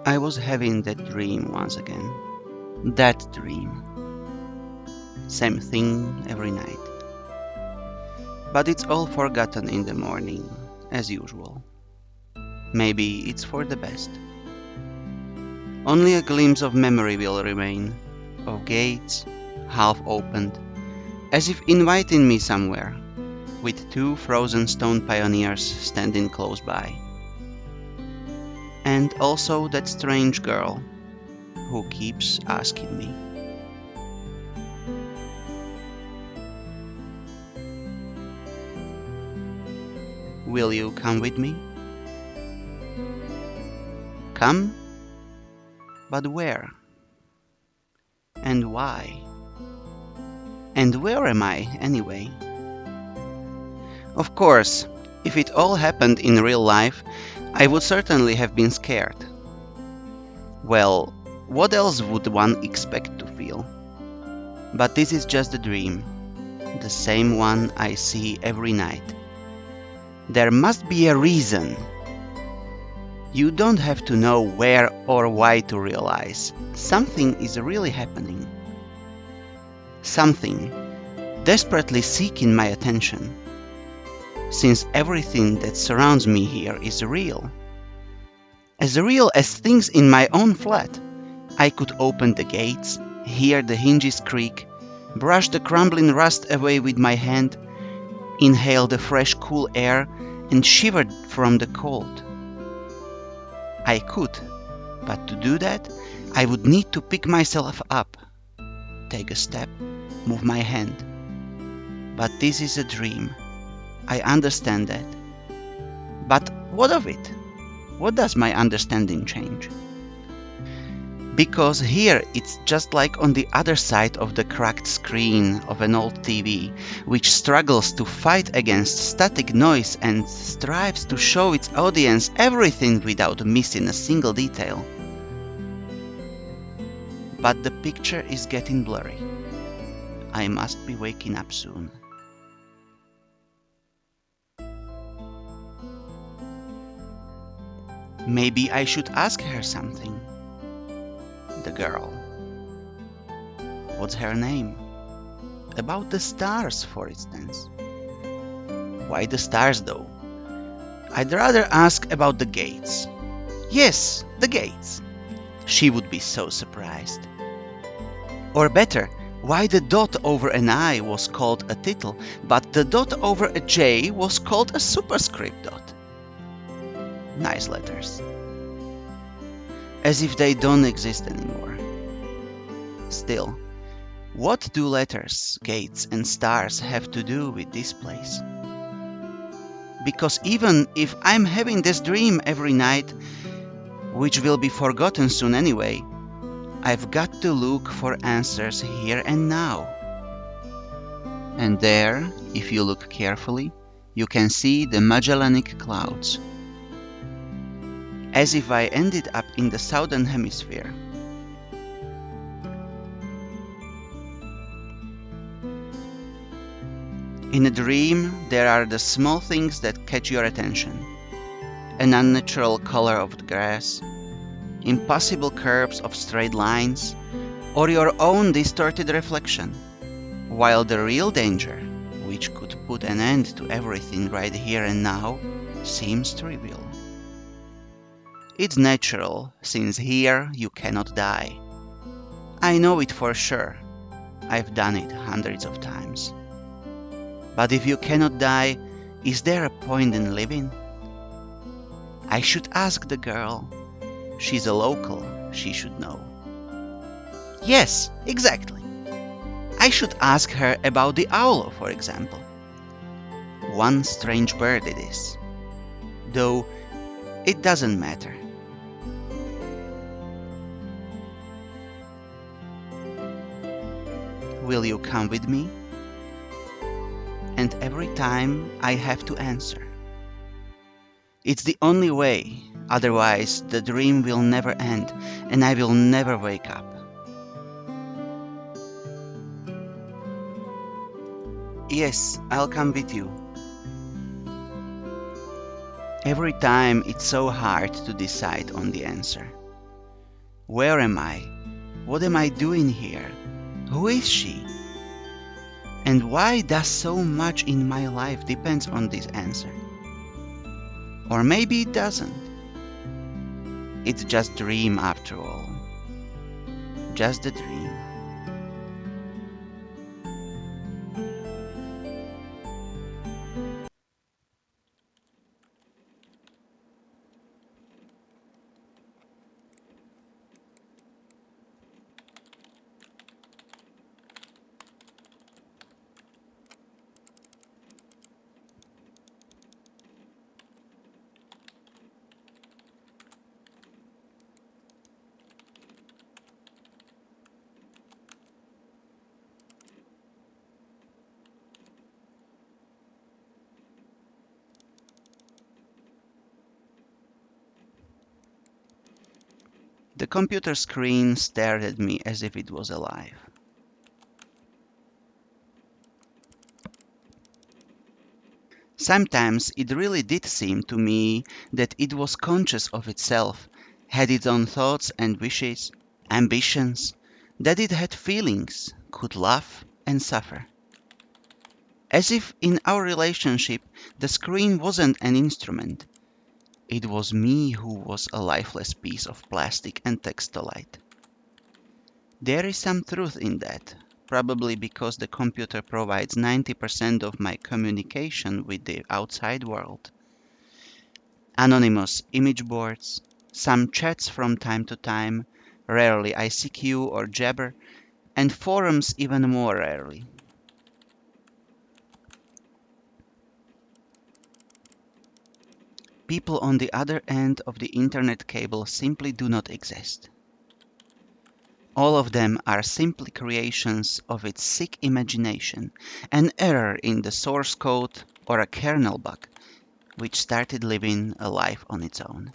I was having that dream once again. That dream. Same thing every night. But it's all forgotten in the morning, as usual. Maybe it's for the best. Only a glimpse of memory will remain, of gates, half opened, as if inviting me somewhere, with two frozen stone pioneers standing close by. And also that strange girl who keeps asking me. Will you come with me? Come? But where? And why? And where am I, anyway? Of course, if it all happened in real life, I would certainly have been scared. Well, what else would one expect to feel? But this is just a dream, the same one I see every night. There must be a reason. You don't have to know where or why to realize something is really happening. Something desperately seeking my attention. Since everything that surrounds me here is real. As real as things in my own flat. I could open the gates, hear the hinges creak, brush the crumbling rust away with my hand, inhale the fresh cool air, and shiver from the cold. I could, but to do that, I would need to pick myself up, take a step, move my hand. But this is a dream. I understand that. But what of it? What does my understanding change? Because here it's just like on the other side of the cracked screen of an old TV, which struggles to fight against static noise and strives to show its audience everything without missing a single detail. But the picture is getting blurry. I must be waking up soon. Maybe I should ask her something. The girl. What's her name? About the stars, for instance. Why the stars, though? I'd rather ask about the gates. Yes, the gates. She would be so surprised. Or better, why the dot over an I was called a tittle, but the dot over a J was called a superscript dot. Nice letters. As if they don't exist anymore. Still, what do letters, gates, and stars have to do with this place? Because even if I'm having this dream every night, which will be forgotten soon anyway, I've got to look for answers here and now. And there, if you look carefully, you can see the Magellanic Clouds. As if I ended up in the southern hemisphere. In a dream, there are the small things that catch your attention. An unnatural color of the grass, impossible curves of straight lines, or your own distorted reflection, while the real danger, which could put an end to everything right here and now, seems trivial. It's natural, since here you cannot die. I know it for sure. I've done it hundreds of times. But if you cannot die, is there a point in living? I should ask the girl. She's a local, she should know. Yes, exactly. I should ask her about the owl, for example. One strange bird it is. Though it doesn't matter. Will you come with me? And every time I have to answer. It's the only way, otherwise the dream will never end and I will never wake up. Yes, I'll come with you. Every time it's so hard to decide on the answer. Where am I? What am I doing here? Who is she? And why does so much in my life depends on this answer? Or maybe it doesn't. It's just dream after all. Just a dream. The computer screen stared at me as if it was alive. Sometimes it really did seem to me that it was conscious of itself, had its own thoughts and wishes, ambitions, that it had feelings, could laugh and suffer. As if in our relationship the screen wasn't an instrument. It was me who was a lifeless piece of plastic and textolite. There is some truth in that, probably because the computer provides 90% of my communication with the outside world. Anonymous image boards, some chats from time to time, rarely ICQ or Jabber, and forums even more rarely. People on the other end of the internet cable simply do not exist. All of them are simply creations of its sick imagination, an error in the source code or a kernel bug, which started living a life on its own.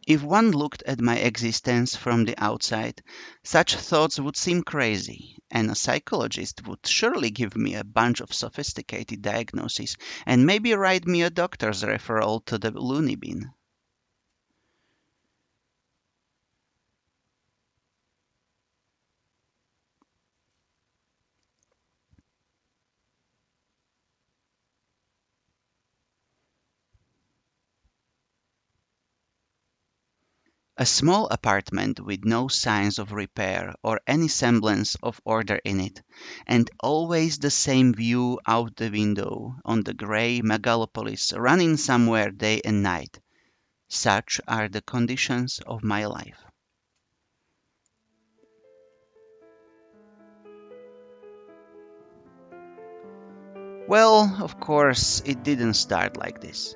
If one looked at my existence from the outside, such thoughts would seem crazy, and a psychologist would surely give me a bunch of sophisticated diagnoses and maybe write me a doctor's referral to the loony bin. A small apartment with no signs of repair or any semblance of order in it, and always the same view out the window on the grey megalopolis running somewhere day and night. Such are the conditions of my life. Well, of course, it didn't start like this.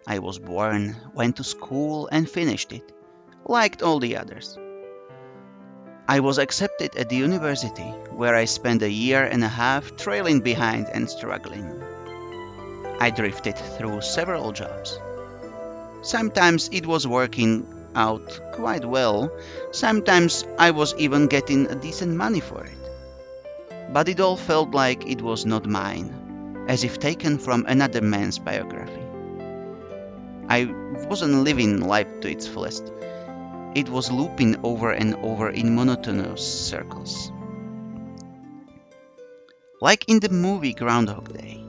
I was born, went to school, and finished it, liked all the others. I was accepted at the university, where I spent a year and a half trailing behind and struggling. I drifted through several jobs. Sometimes it was working out quite well, sometimes I was even getting a decent money for it. But it all felt like it was not mine, as if taken from another man's biography. I wasn't living life to its fullest. It was looping over and over in monotonous circles. Like in the movie Groundhog Day.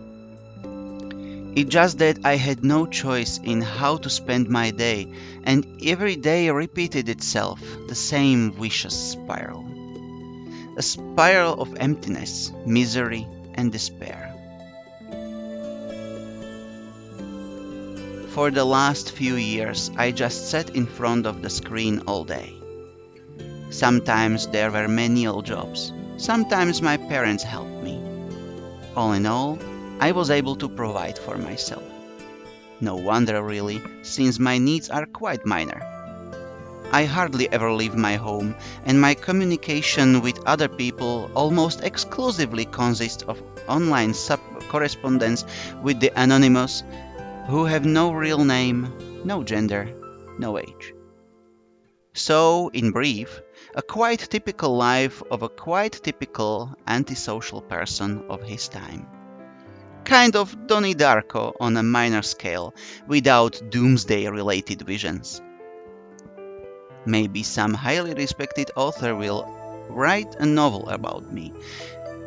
It's just that I had no choice in how to spend my day, and every day repeated itself, the same vicious spiral. A spiral of emptiness, misery, and despair. For the last few years, I just sat in front of the screen all day. Sometimes there were menial jobs. Sometimes my parents helped me. All in all, I was able to provide for myself. No wonder really, since my needs are quite minor. I hardly ever leave my home, and my communication with other people almost exclusively consists of online correspondence with the anonymous, who have no real name, no gender, no age. So, in brief, a quite typical life of a quite typical antisocial person of his time. Kind of Donnie Darko on a minor scale, without doomsday related visions. Maybe some highly respected author will write a novel about me,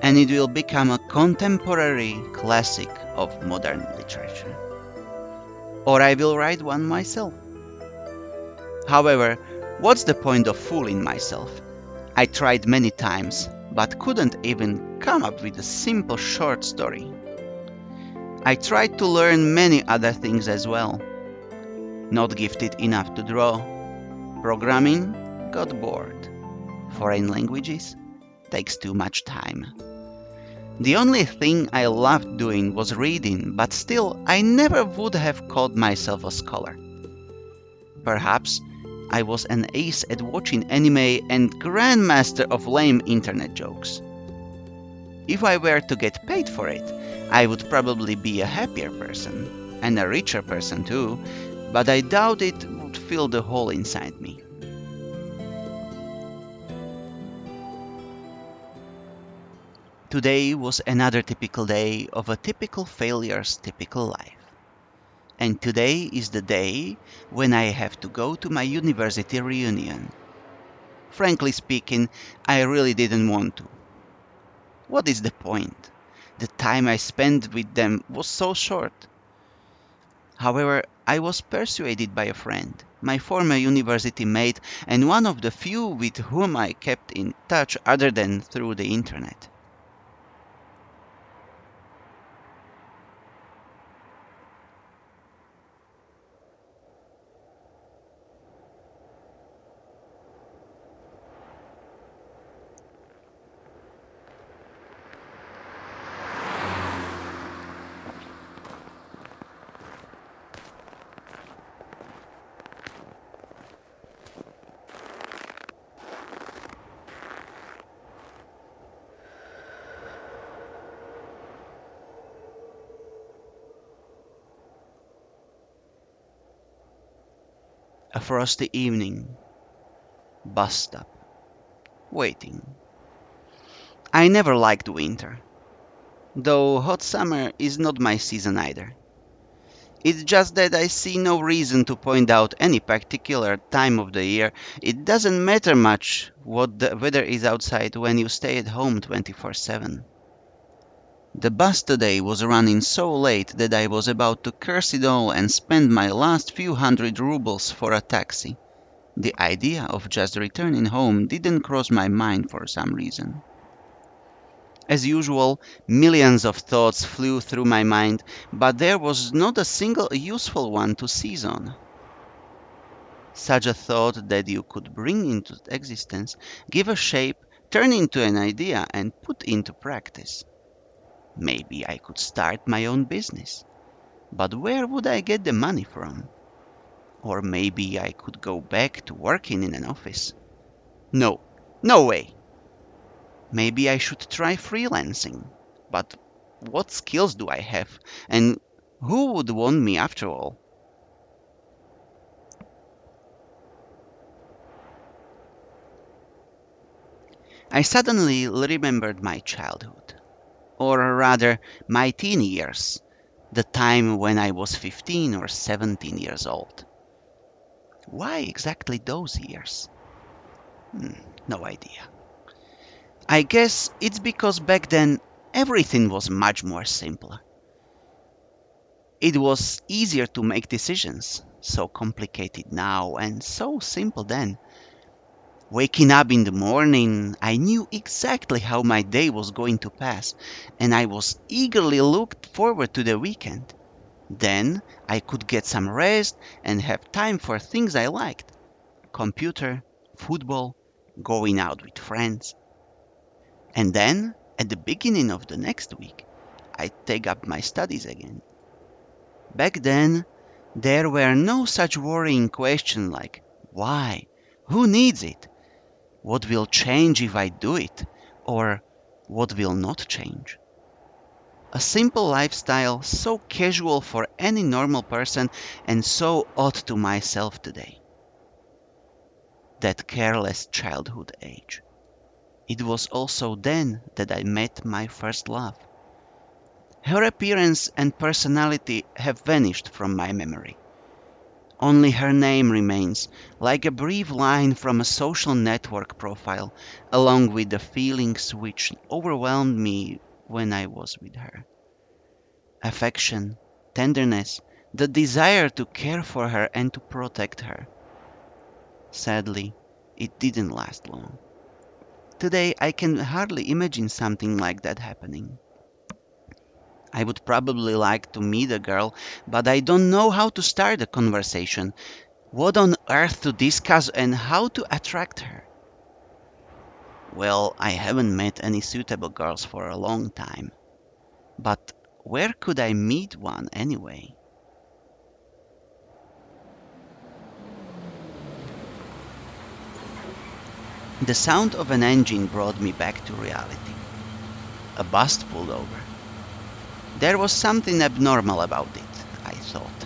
and it will become a contemporary classic of modern literature. Or I will write one myself. However, what's the point of fooling myself? I tried many times, but couldn't even come up with a simple short story. I tried to learn many other things as well. Not gifted enough to draw. Programming got bored. Foreign languages takes too much time. The only thing I loved doing was reading, but still I never would have called myself a scholar. Perhaps I was an ace at watching anime and grandmaster of lame internet jokes. If I were to get paid for it, I would probably be a happier person, and a richer person too, but I doubt it would fill the hole inside me. Today was another typical day of a typical failure's typical life. And today is the day when I have to go to my university reunion. Frankly speaking, I really didn't want to. What is the point? The time I spent with them was so short. However, I was persuaded by a friend, my former university mate, and one of the few with whom I kept in touch other than through the internet. A frosty evening, bus stop, waiting. I never liked winter, though hot summer is not my season either. It's just that I see no reason to point out any particular time of the year. It doesn't matter much what the weather is outside when you stay at home 24/7. The bus today was running so late that I was about to curse it all and spend my last few hundred rubles for a taxi. The idea of just returning home didn't cross my mind for some reason. As usual, millions of thoughts flew through my mind, but there was not a single useful one to seize on. Such a thought that you could bring into existence, give a shape, turn into an idea, and put into practice. Maybe I could start my own business. But where would I get the money from? Or maybe I could go back to working in an office. No, no way. Maybe I should try freelancing. But what skills do I have? And who would want me after all? I suddenly remembered my childhood. Or rather, my teen years. The time when I was 15 or 17 years old. Why exactly those years? No idea. I guess it's because back then everything was much more simpler. It was easier to make decisions, so complicated now and so simple then. Waking up in the morning, I knew exactly how my day was going to pass, and I was eagerly looked forward to the weekend. Then I could get some rest and have time for things I liked: computer, football, going out with friends. And then, at the beginning of the next week, I'd take up my studies again. Back then, there were no such worrying questions like why, who needs it, what will change if I do it, or what will not change. A simple lifestyle so casual for any normal person and so odd to myself today. that careless childhood age. It was also then that I met my first love. Her appearance and personality have vanished from my memory. Only her name remains, like a brief line from a social network profile, along with the feelings which overwhelmed me when I was with her. Affection, tenderness, the desire to care for her and to protect her. Sadly, it didn't last long. Today, I can hardly imagine something like that happening. I would probably like to meet a girl, but I don't know how to start a conversation, what on earth to discuss, and how to attract her. Well, I haven't met any suitable girls for a long time. But where could I meet one anyway? The sound of an engine brought me back to reality. A bus pulled over. There was something abnormal about it, I thought.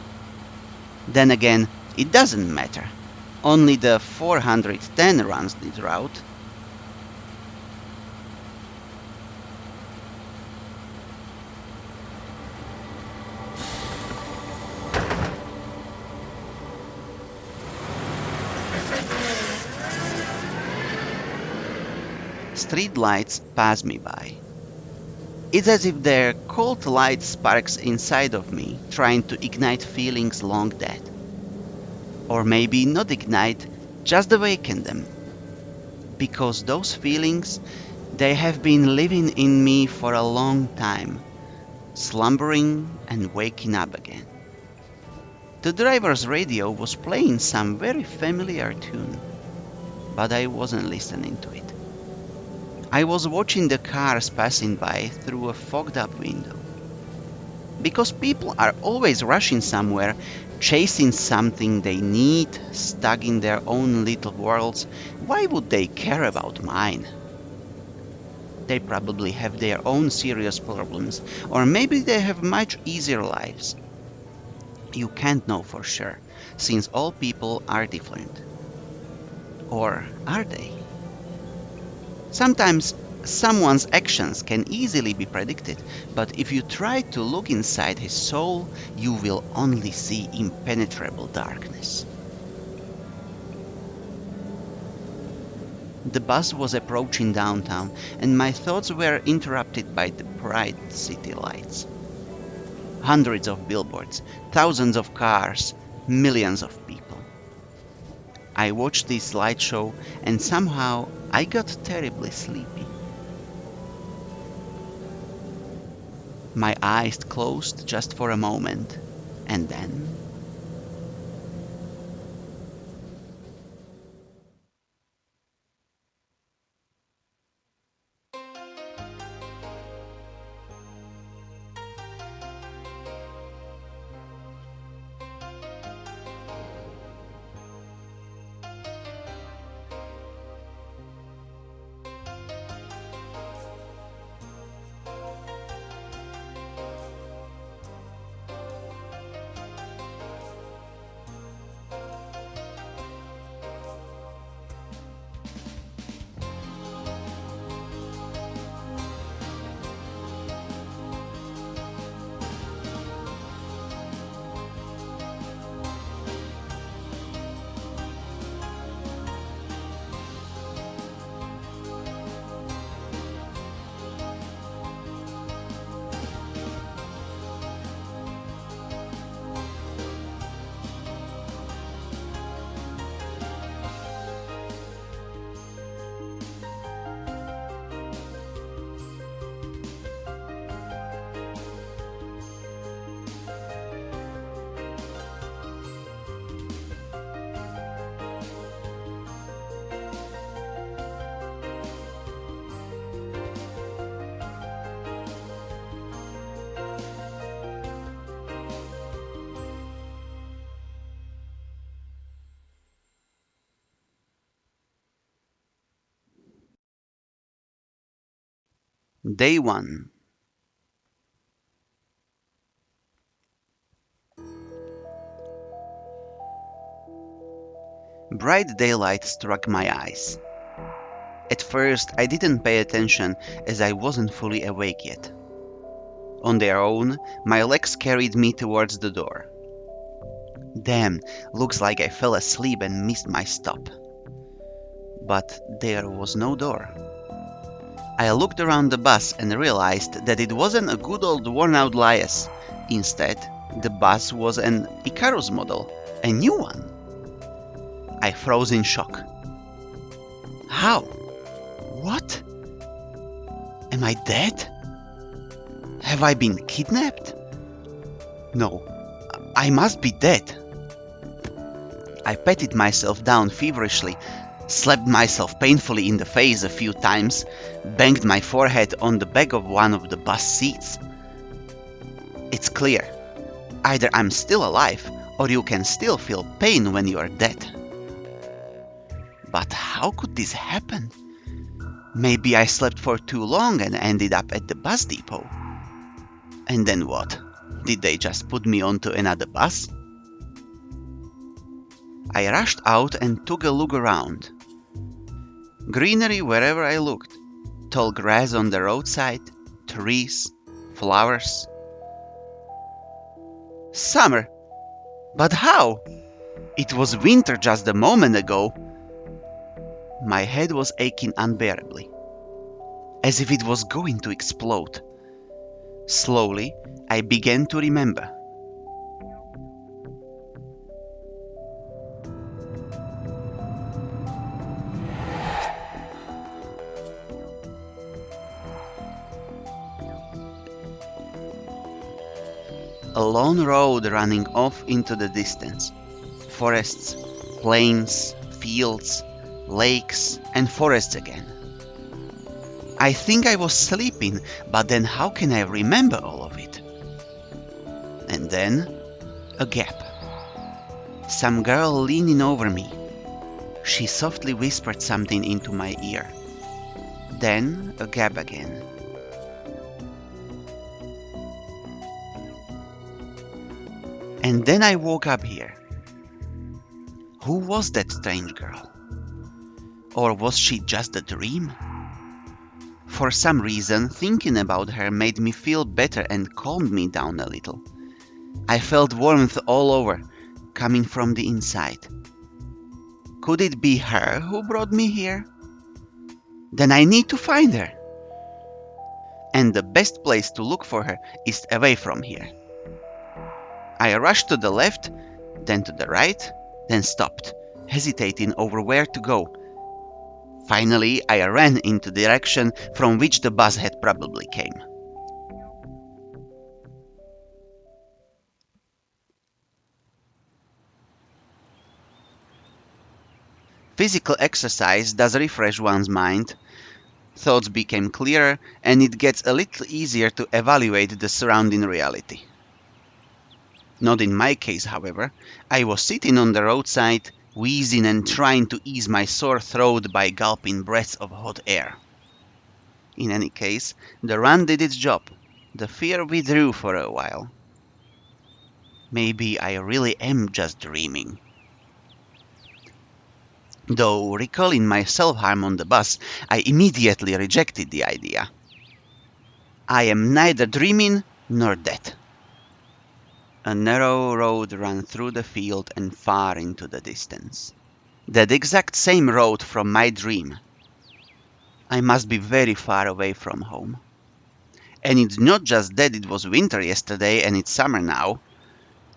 Then again, it doesn't matter. Only the 410 runs this route. Street lights pass me by. It's as if their cold light sparks inside of me, trying to ignite feelings long dead. Or maybe not ignite, just awaken them. Because those feelings, they have been living in me for a long time, slumbering and waking up again. The driver's radio was playing some very familiar tune, but I wasn't listening to it. I was watching the cars passing by through a fogged up window. Because people are always rushing somewhere, chasing something they need, stuck in their own little worlds, why would they care about mine? They probably have their own serious problems, or maybe they have much easier lives. You can't know for sure, since all people are different. Or are they? Sometimes someone's actions can easily be predicted, but if you try to look inside his soul, you will only see impenetrable darkness. The bus was approaching downtown, and my thoughts were interrupted by the bright city lights. Hundreds of billboards, thousands of cars, millions of people. I watched this slideshow and somehow I got terribly sleepy. My eyes closed just for a moment, and then day one. Bright daylight struck my eyes. At first, I didn't pay attention as I wasn't fully awake yet. On their own, my legs carried me towards the door. Damn, looks like I fell asleep and missed my stop. But there was no door. I looked around the bus and realized that it wasn't a good old worn-out Lias. Instead, the bus was an Icarus model, a new one. I froze in shock. How? What? Am I dead? Have I been kidnapped? No, I must be dead. I patted myself down feverishly, slapped myself painfully in the face a few times, banged my forehead on the back of one of the bus seats. It's clear. Either I'm still alive, or you can still feel pain when you are dead. But how could this happen? Maybe I slept for too long and ended up at the bus depot. And then what? Did they just put me onto another bus? I rushed out and took a look around. Greenery wherever I looked. Tall grass on the roadside, trees, flowers. Summer! But how? It was winter just a moment ago. My head was aching unbearably, as if it was going to explode. Slowly, I began to remember. A lone road running off into the distance. Forests, plains, fields, lakes, and forests again. I think I was sleeping, but then how can I remember all of it? And then, a gap. Some girl leaning over me. She softly whispered something into my ear. Then, a gap again. And then I woke up here. Who was that strange girl? Or was she just a dream? For some reason, thinking about her made me feel better and calmed me down a little. I felt warmth all over, coming from the inside. Could it be her who brought me here? Then I need to find her. And the best place to look for her is away from here. I rushed to the left, then to the right, then stopped, hesitating over where to go. Finally, I ran into the direction from which the bus had probably came. Physical exercise does refresh one's mind. Thoughts became clearer, and it gets a little easier to evaluate the surrounding reality. Not in my case, however. I was sitting on the roadside, wheezing and trying to ease my sore throat by gulping breaths of hot air. In any case, the run did its job. The fear withdrew for a while. Maybe I really am just dreaming. Though, recalling my self-harm on the bus, I immediately rejected the idea. I am neither dreaming nor dead. A narrow road ran through the field and far into the distance. That exact same road from my dream. I must be very far away from home. And it's not just that it was winter yesterday and it's summer now.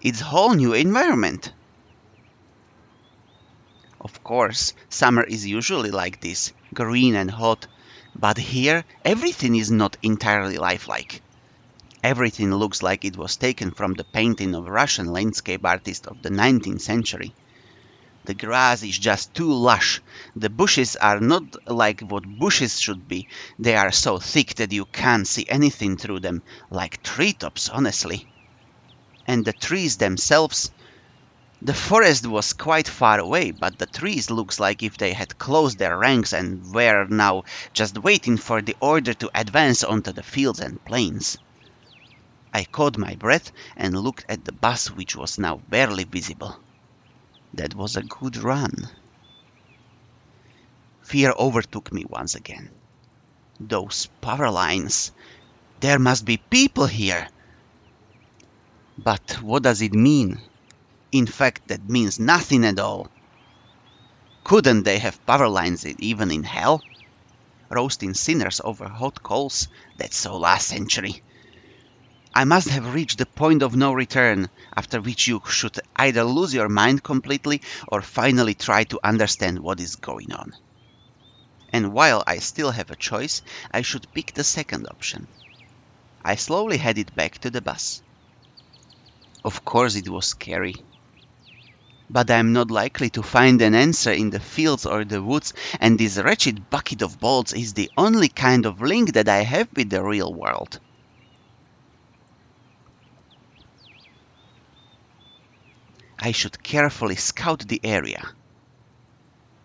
It's a whole new environment. Of course, summer is usually like this, green and hot. But here, everything is not entirely lifelike. Everything looks like it was taken from the painting of a Russian landscape artist of the 19th century. The grass is just too lush. The bushes are not like what bushes should be. They are so thick that you can't see anything through them, like treetops, honestly. And the trees themselves. The forest was quite far away, but the trees looks like if they had closed their ranks and were now just waiting for the order to advance onto the fields and plains. I caught my breath and looked at the bus, which was now barely visible. That was a good run. Fear overtook me once again. Those power lines. There must be people here. But what does it mean? In fact, that means nothing at all. Couldn't they have power lines even in hell? Roasting sinners over hot coals? That's so last century. I must have reached the point of no return, after which you should either lose your mind completely or finally try to understand what is going on. And while I still have a choice, I should pick the second option. I slowly headed back to the bus. Of course it was scary. But I am not likely to find an answer in the fields or the woods, and this wretched bucket of bolts is the only kind of link that I have with the real world. I should carefully scout the area.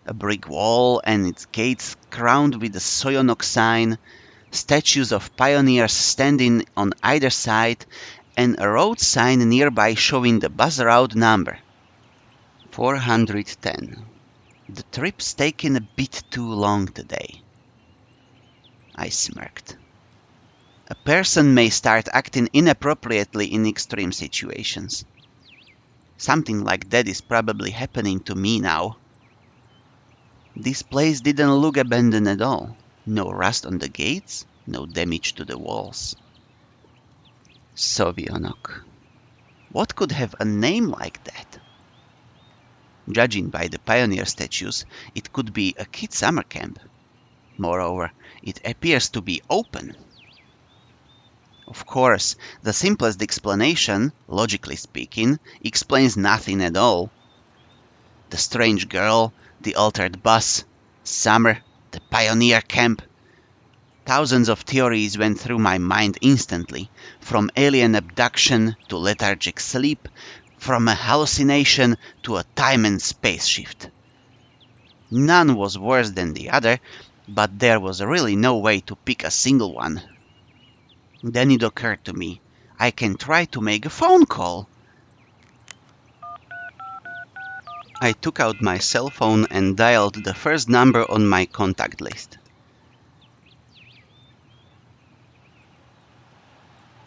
A brick wall and its gates crowned with a Soyonok sign, statues of pioneers standing on either side, and a road sign nearby showing the bus route number. 410. The trip's taken a bit too long today. I smirked. A person may start acting inappropriately in extreme situations. Something like that is probably happening to me now. This place didn't look abandoned at all. No rust on the gates, no damage to the walls. Sovyonok. What could have a name like that? Judging by the pioneer statues, it could be a kid summer camp. Moreover, it appears to be open. Of course, the simplest explanation, logically speaking, explains nothing at all. The strange girl, the altered bus, summer, the pioneer camp. Thousands of theories went through my mind instantly, from alien abduction to lethargic sleep, from a hallucination to a time and space shift. None was worse than the other, but there was really no way to pick a single one. Then it occurred to me, I can try to make a phone call. I took out my cell phone and dialed the first number on my contact list.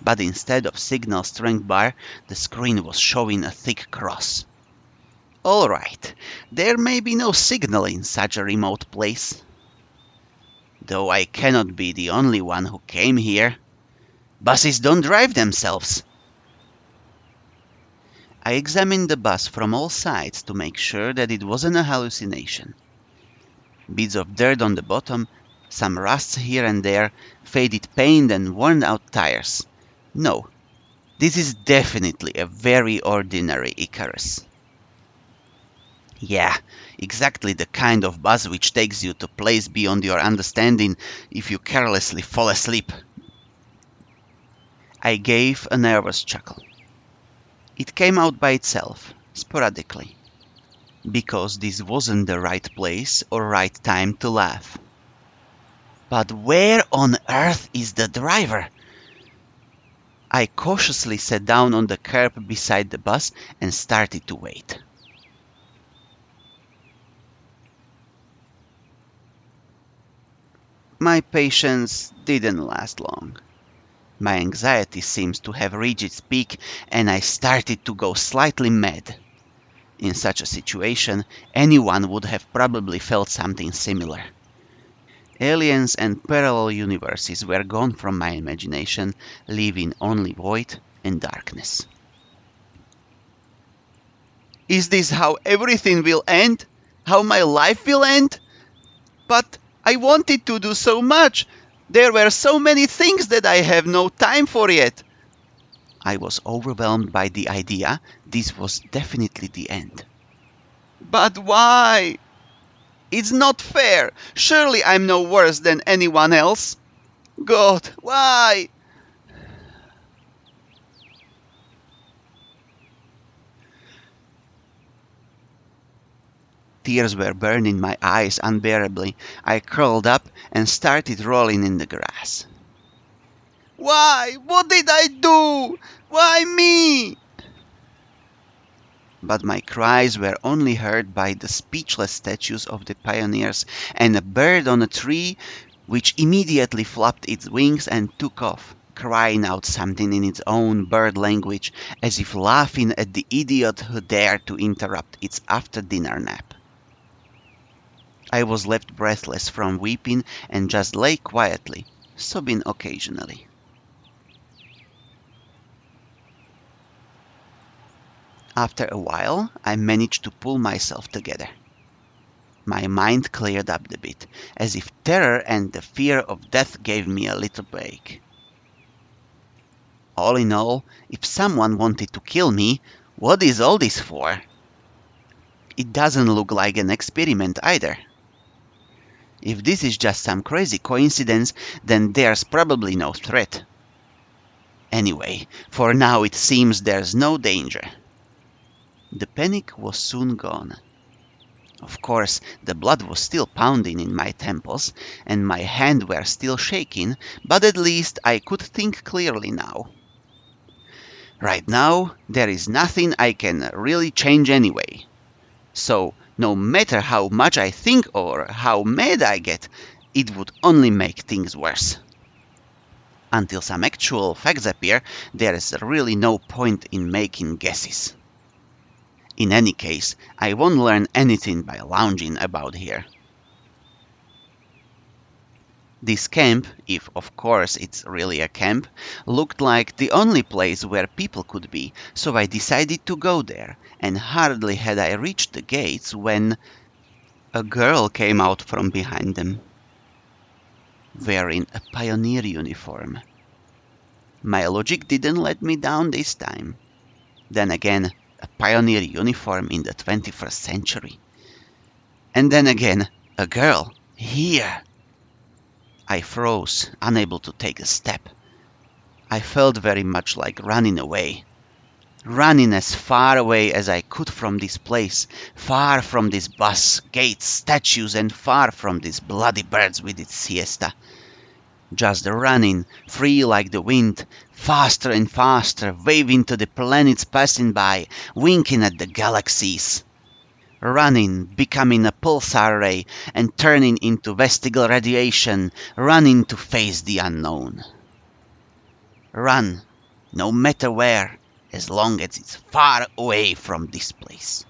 But instead of signal strength bar, the screen was showing a thick cross. All right, there may be no signal in such a remote place. Though I cannot be the only one who came here. Buses don't drive themselves. I examined the bus from all sides to make sure that it wasn't a hallucination. Beads of dirt on the bottom, some rusts here and there, faded paint and worn-out tires. No, this is definitely a very ordinary Icarus. Yeah, exactly the kind of bus which takes you to place beyond your understanding if you carelessly fall asleep. I gave a nervous chuckle. It came out by itself, sporadically, because this wasn't the right place or right time to laugh. But where on earth is the driver? I cautiously sat down on the curb beside the bus and started to wait. My patience didn't last long. My anxiety seems to have reached its peak, and I started to go slightly mad. In such a situation, anyone would have probably felt something similar. Aliens and parallel universes were gone from my imagination, leaving only void and darkness. Is this how everything will end? How my life will end? But I wanted to do so much. There were so many things that I have no time for yet. I was overwhelmed by the idea this was definitely the end. But why? It's not fair. Surely I'm no worse than anyone else. God, why? Tears were burning my eyes unbearably. I curled up and started rolling in the grass. Why? What did I do? Why me? But my cries were only heard by the speechless statues of the pioneers and a bird on a tree which immediately flapped its wings and took off, crying out something in its own bird language, as if laughing at the idiot who dared to interrupt its after-dinner nap. I was left breathless from weeping and just lay quietly, sobbing occasionally. After a while, I managed to pull myself together. My mind cleared up a bit, as if terror and the fear of death gave me a little break. All in all, if someone wanted to kill me, what is all this for? It doesn't look like an experiment either. If this is just some crazy coincidence, then there's probably no threat. Anyway, for now it seems there's no danger. The panic was soon gone. Of course, the blood was still pounding in my temples, and my hands were still shaking, but at least I could think clearly now. Right now, there is nothing I can really change anyway. So, no matter how much I think or how mad I get, it would only make things worse. Until some actual facts appear, there is really no point in making guesses. In any case, I won't learn anything by lounging about here. This camp, if of course it's really a camp, looked like the only place where people could be, so I decided to go there, and hardly had I reached the gates when a girl came out from behind them, wearing a pioneer uniform. My logic didn't let me down this time. Then again, a pioneer uniform in the 21st century. And then again, a girl, here. I froze, unable to take a step. I felt very much like running away. Running as far away as I could from this place, far from this bus, gates, statues, and far from these bloody birds with its siesta. Just running, free like the wind, faster and faster, waving to the planets passing by, winking at the galaxies. Running, becoming a pulsar ray, and turning into vestigial radiation, running to face the unknown. Run, no matter where, as long as it's far away from this place.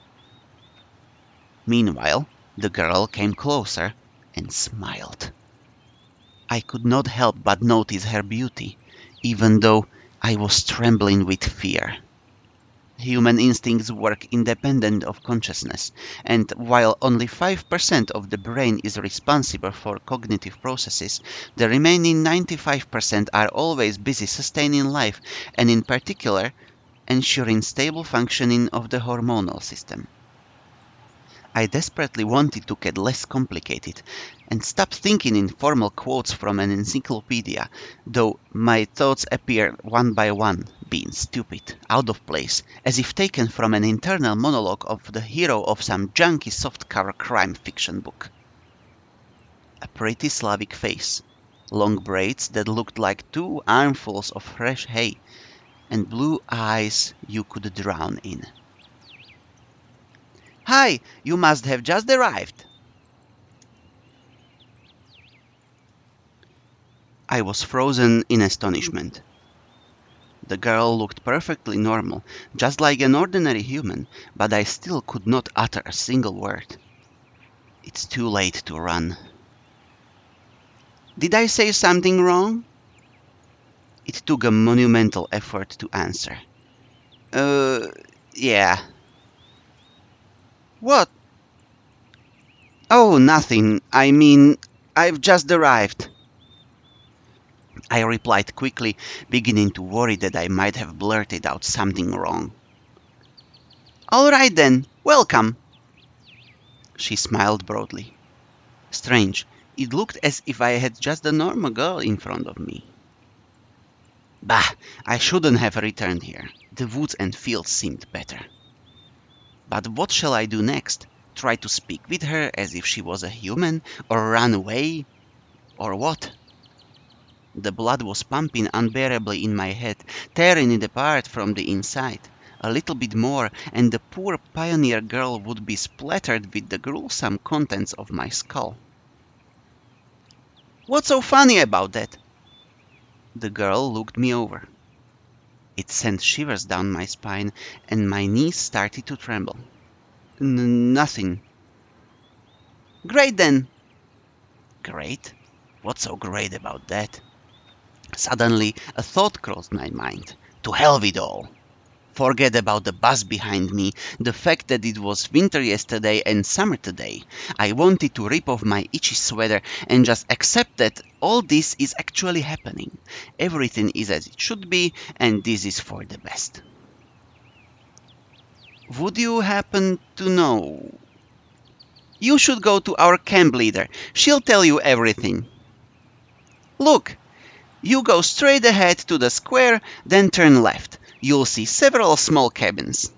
Meanwhile, the girl came closer and smiled. I could not help but notice her beauty, even though I was trembling with fear. Human instincts work independent of consciousness, and while only 5% of the brain is responsible for cognitive processes, the remaining 95% are always busy sustaining life, and in particular, ensuring stable functioning of the hormonal system. I desperately wanted to get less complicated and stop thinking in formal quotes from an encyclopedia, though my thoughts appear one by one, being stupid, out of place, as if taken from an internal monologue of the hero of some junky softcover crime fiction book. A pretty Slavic face, long braids that looked like 2 armfuls of fresh hay, and blue eyes you could drown in. "Hi, you must have just arrived." I was frozen in astonishment. The girl looked perfectly normal, just like an ordinary human, but I still could not utter a single word. It's too late to run. "Did I say something wrong?" It took a monumental effort to answer. Yeah." "What?" "Oh, nothing. I mean, I've just arrived." I replied quickly, beginning to worry that I might have blurted out something wrong. "All right then, welcome." She smiled broadly. Strange, it looked as if I had just a normal girl in front of me. Bah, I shouldn't have returned here. The woods and fields seemed better. But what shall I do next? Try to speak with her as if she was a human, or run away? Or what? The blood was pumping unbearably in my head, tearing it apart from the inside. A little bit more, and the poor pioneer girl would be splattered with the gruesome contents of my skull. "What's so funny about that?" The girl looked me over. It sent shivers down my spine, and my knees started to tremble. Nothing." "Great then." "Great? What's so great about that?" Suddenly, a thought crossed my mind. To hell with all. Forget about the bus behind me, the fact that it was winter yesterday and summer today. I wanted to rip off my itchy sweater and just accept that all this is actually happening. Everything is as it should be, and this is for the best. "Would you happen to know?" "You should go to our camp leader. She'll tell you everything." "Look, you go straight ahead to the square, then turn left. You'll see several small cabins."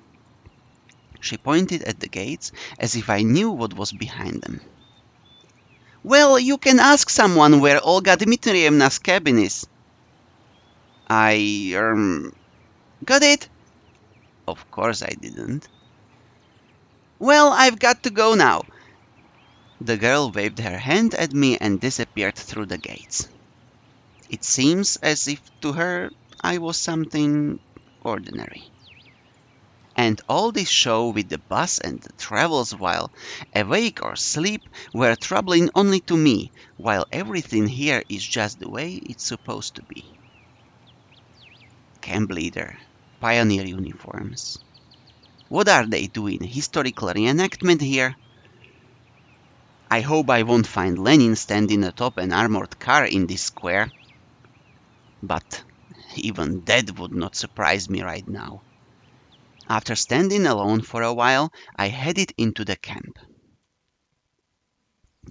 She pointed at the gates as if I knew what was behind them. "Well, you can ask someone where Olga Dmitrievna's cabin is." Got it?" Of course I didn't. "Well, I've got to go now." The girl waved her hand at me and disappeared through the gates. It seems as if to her I was something ordinary. And all this show with the bus and the travels while awake or asleep were troubling only to me, while everything here is just the way it's supposed to be. Camp leader, pioneer uniforms. What are they doing? Historical reenactment here? I hope I won't find Lenin standing atop an armored car in this square. But even that would not surprise me right now. After standing alone for a while, I headed into the camp.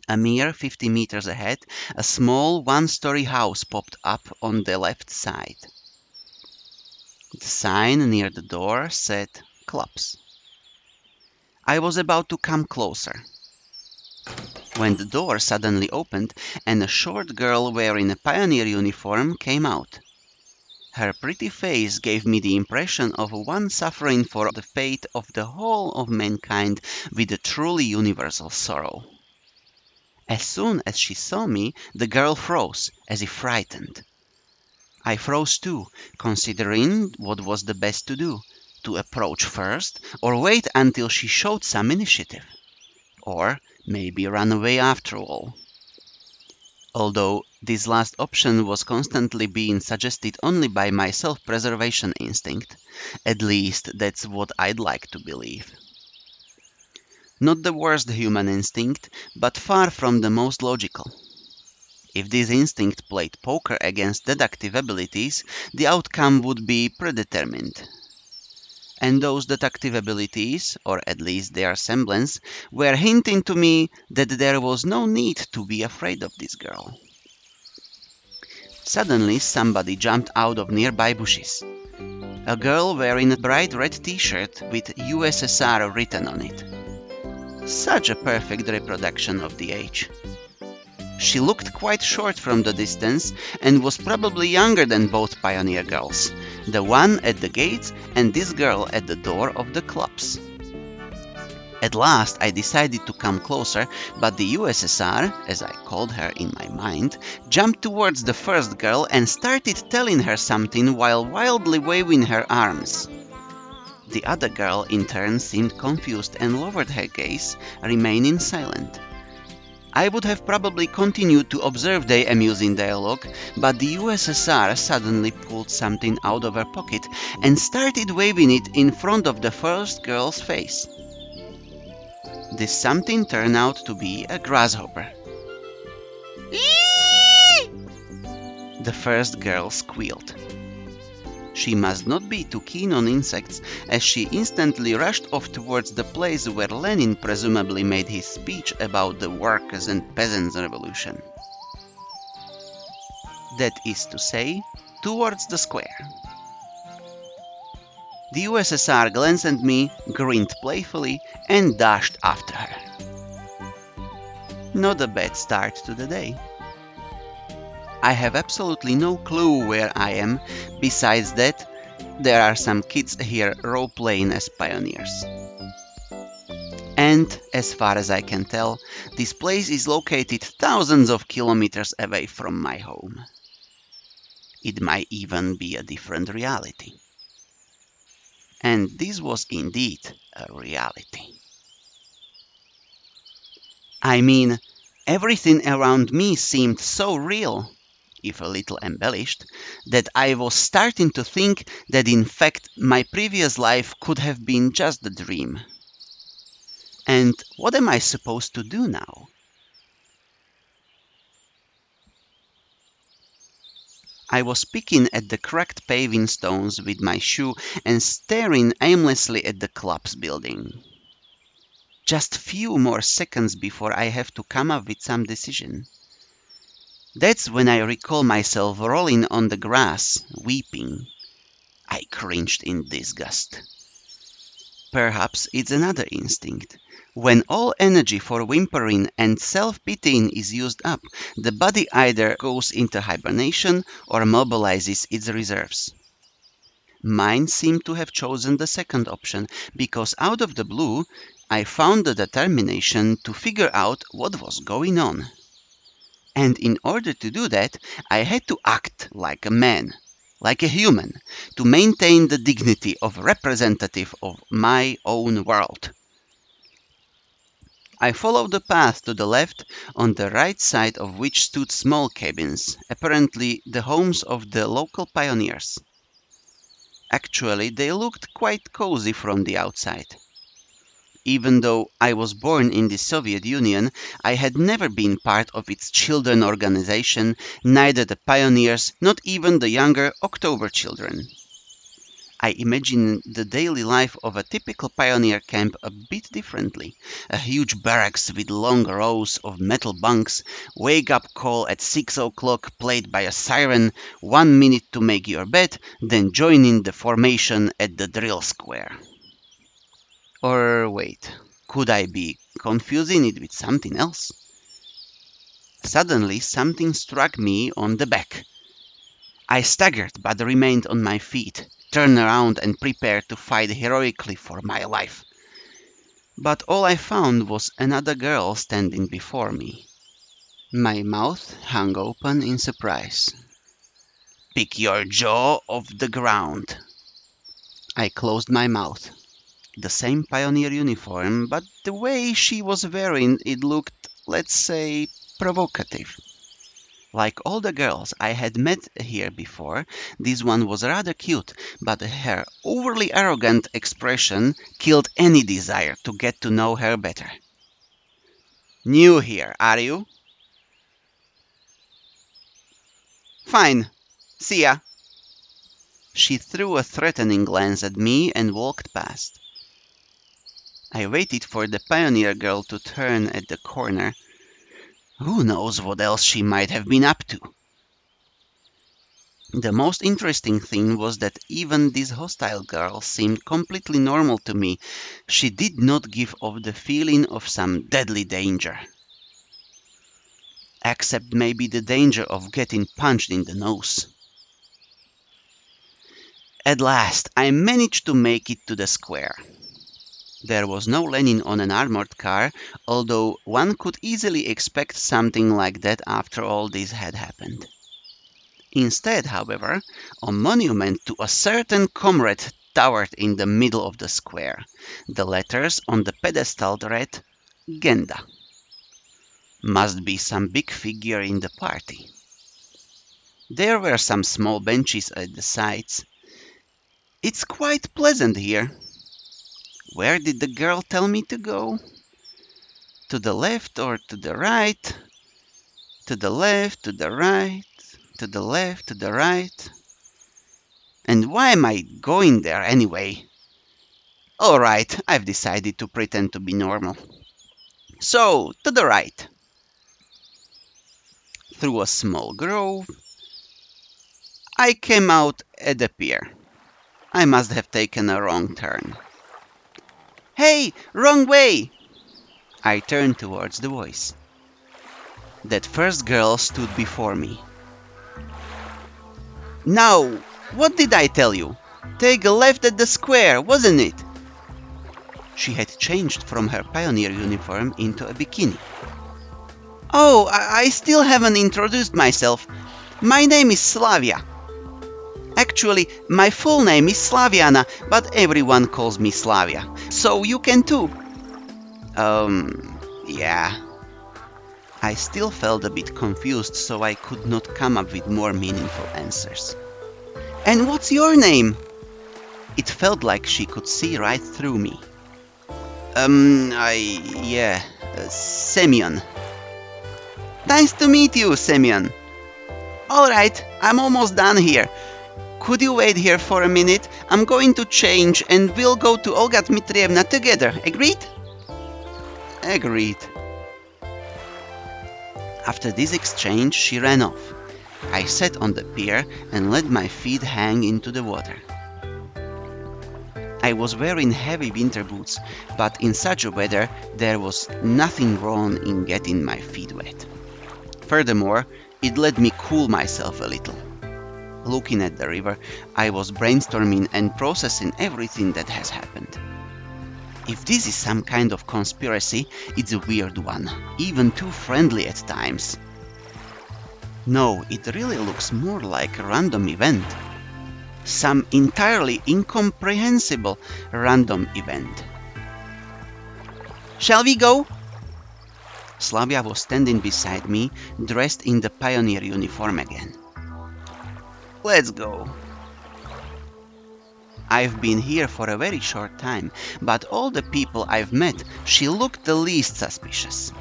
A mere 50 meters ahead, a small one-story house popped up on the left side. The sign near the door said "Clubs." I was about to come closer when the door suddenly opened and a short girl wearing a pioneer uniform came out. Her pretty face gave me the impression of one suffering for the fate of the whole of mankind with a truly universal sorrow. As soon as she saw me, the girl froze, as if frightened. I froze too, considering what was the best to do, to approach first, or wait until she showed some initiative. Or maybe run away after all. Although this last option was constantly being suggested only by my self-preservation instinct. At least that's what I'd like to believe. Not the worst human instinct, but far from the most logical. If this instinct played poker against deductive abilities, the outcome would be predetermined. And those deductive abilities, or at least their semblance, were hinting to me that there was no need to be afraid of this girl. Suddenly somebody jumped out of nearby bushes. A girl wearing a bright red t-shirt with USSR written on it. Such a perfect reproduction of the age. She looked quite short from the distance and was probably younger than both pioneer girls, the one at the gates and this girl at the door of the clubs. At last I decided to come closer, but the USSR, as I called her in my mind, jumped towards the first girl and started telling her something while wildly waving her arms. The other girl in turn seemed confused and lowered her gaze, remaining silent. I would have probably continued to observe their amusing dialogue, but the USSR suddenly pulled something out of her pocket and started waving it in front of the first girl's face. This something turned out to be a grasshopper. Eee! The first girl squealed. She must not be too keen on insects, as she instantly rushed off towards the place where Lenin presumably made his speech about the workers' and peasants' revolution. That is to say, towards the square. The USSR glanced at me, grinned playfully, and dashed after her. Not a bad start to the day. I have absolutely no clue where I am, besides that There are some kids here role-playing as pioneers. And, as far as I can tell, this place is located thousands of kilometers away from my home. It might even be a different reality. And this was indeed a reality. I mean, everything around me seemed so real, if a little embellished, that I was starting to think that in fact my previous life could have been just a dream. And what am I supposed to do now? I was picking at the cracked paving stones with my shoe and staring aimlessly at the club's building. Just few more seconds before I have to come up with some decision. That's when I recall myself rolling on the grass, weeping. I cringed in disgust. Perhaps it's another instinct. When all energy for whimpering and self-pitying is used up, the body either goes into hibernation or mobilizes its reserves. Mine seemed to have chosen the second option, because out of the blue, I found the determination to figure out what was going on. And in order to do that, I had to act like a man, like a human, to maintain the dignity of representative of my own world. I followed the path to the left, on the right side of which stood small cabins, apparently the homes of the local pioneers. Actually, they looked quite cozy from the outside. Even though I was born in the Soviet Union, I had never been part of its children organization, neither the pioneers, not even the younger October children. I imagine the daily life of a typical pioneer camp a bit differently. A huge barracks with long rows of metal bunks, wake-up call at 6 o'clock played by a siren, 1 minute to make your bed, then joining the formation at the drill square. Or wait, could I be confusing it with something else? Suddenly something struck me on the back. I staggered but remained on my feet, turned around and prepared to fight heroically for my life. But all I found was another girl standing before me. My mouth hung open in surprise. "Pick your jaw off the ground." I closed my mouth. The same pioneer uniform, but the way she was wearing it looked, let's say, provocative. Like all the girls I had met here before, this one was rather cute, but her overly arrogant expression killed any desire to get to know her better. "New here, are you?" "Fine. See ya." She threw a threatening glance at me and walked past. I waited for the pioneer girl to turn at the corner. Who knows what else she might have been up to? The most interesting thing was that even this hostile girl seemed completely normal to me. She did not give off the feeling of some deadly danger. Except maybe the danger of getting punched in the nose. At last, I managed to make it to the square. There was no Lenin on an armored car, although one could easily expect something like that after all this had happened. Instead, however, a monument to a certain comrade towered in the middle of the square. The letters on the pedestal read Genda. Must be some big figure in the party. There were some small benches at the sides. It's quite pleasant here. Where did the girl tell me to go? To the left or to the right? To the left, to the right, to the left, to the right. And why am I going there anyway? All right, I've decided to pretend to be normal. So, to the right. Through a small grove, I came out at the pier. I must have taken a wrong turn. Hey, wrong way! I turned towards the voice. That first girl stood before me. Now, what did I tell you? Take a left at the square, wasn't it? She had changed from her pioneer uniform into a bikini. Oh, I still haven't introduced myself. My name is Slavia. Actually, my full name is Slaviana, but everyone calls me Slavia. So you can too. Yeah. I still felt a bit confused, so I could not come up with more meaningful answers. And what's your name? It felt like she could see right through me. Semyon. Nice to meet you, Semyon. Alright, I'm almost done here. Could you wait here for a minute? I'm going to change and we'll go to Olga Dmitrievna together. Agreed? Agreed. After this exchange, she ran off. I sat on the pier and let my feet hang into the water. I was wearing heavy winter boots, but in such a weather there was nothing wrong in getting my feet wet. Furthermore, it let me cool myself a little. Looking at the river, I was brainstorming and processing everything that has happened. If this is some kind of conspiracy, it's a weird one, even too friendly at times. No, it really looks more like a random event. Some entirely incomprehensible random event. Shall we go? Slavia was standing beside me, dressed in the pioneer uniform again. Let's go. I've been here for a very short time, but all the people I've met, she looked the least suspicious.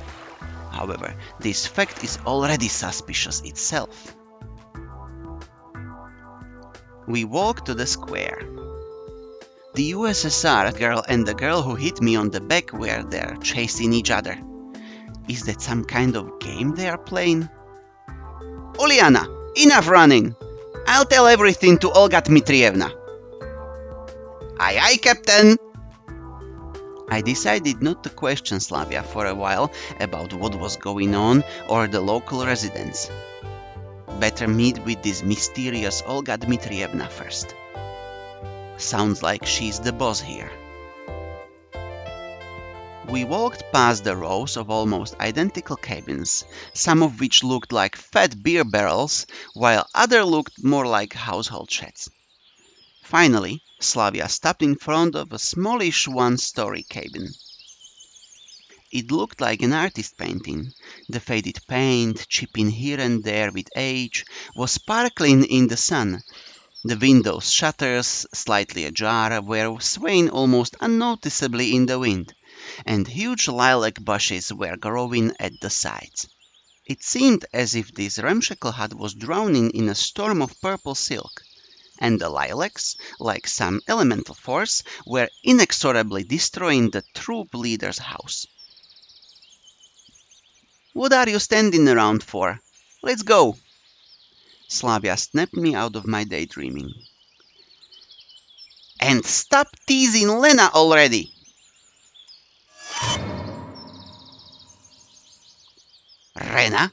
However, this fact is already suspicious itself. We walk to the square. The USSR girl and the girl who hit me on the back were there chasing each other. Is that some kind of game they are playing? Uliana, enough running! I'll tell everything to Olga Dmitrievna. Aye, aye, Captain! I decided not to question Slavia for a while about what was going on or the local residents. Better meet with this mysterious Olga Dmitrievna first. Sounds like she's the boss here. We walked past the rows of almost identical cabins, some of which looked like fat beer barrels, while others looked more like household sheds. Finally, Slavia stopped in front of a smallish one-story cabin. It looked like an artist painting. The faded paint, chipping here and there with age, was sparkling in the sun. The window's shutters, slightly ajar, were swaying almost unnoticeably in the wind, and huge lilac bushes were growing at the sides. It seemed as if this ramshackle hut was drowning in a storm of purple silk, and the lilacs, like some elemental force, were inexorably destroying the troop leader's house. What are you standing around for? Let's go! Slavia snapped me out of my daydreaming. And stop teasing Lena already! Rena?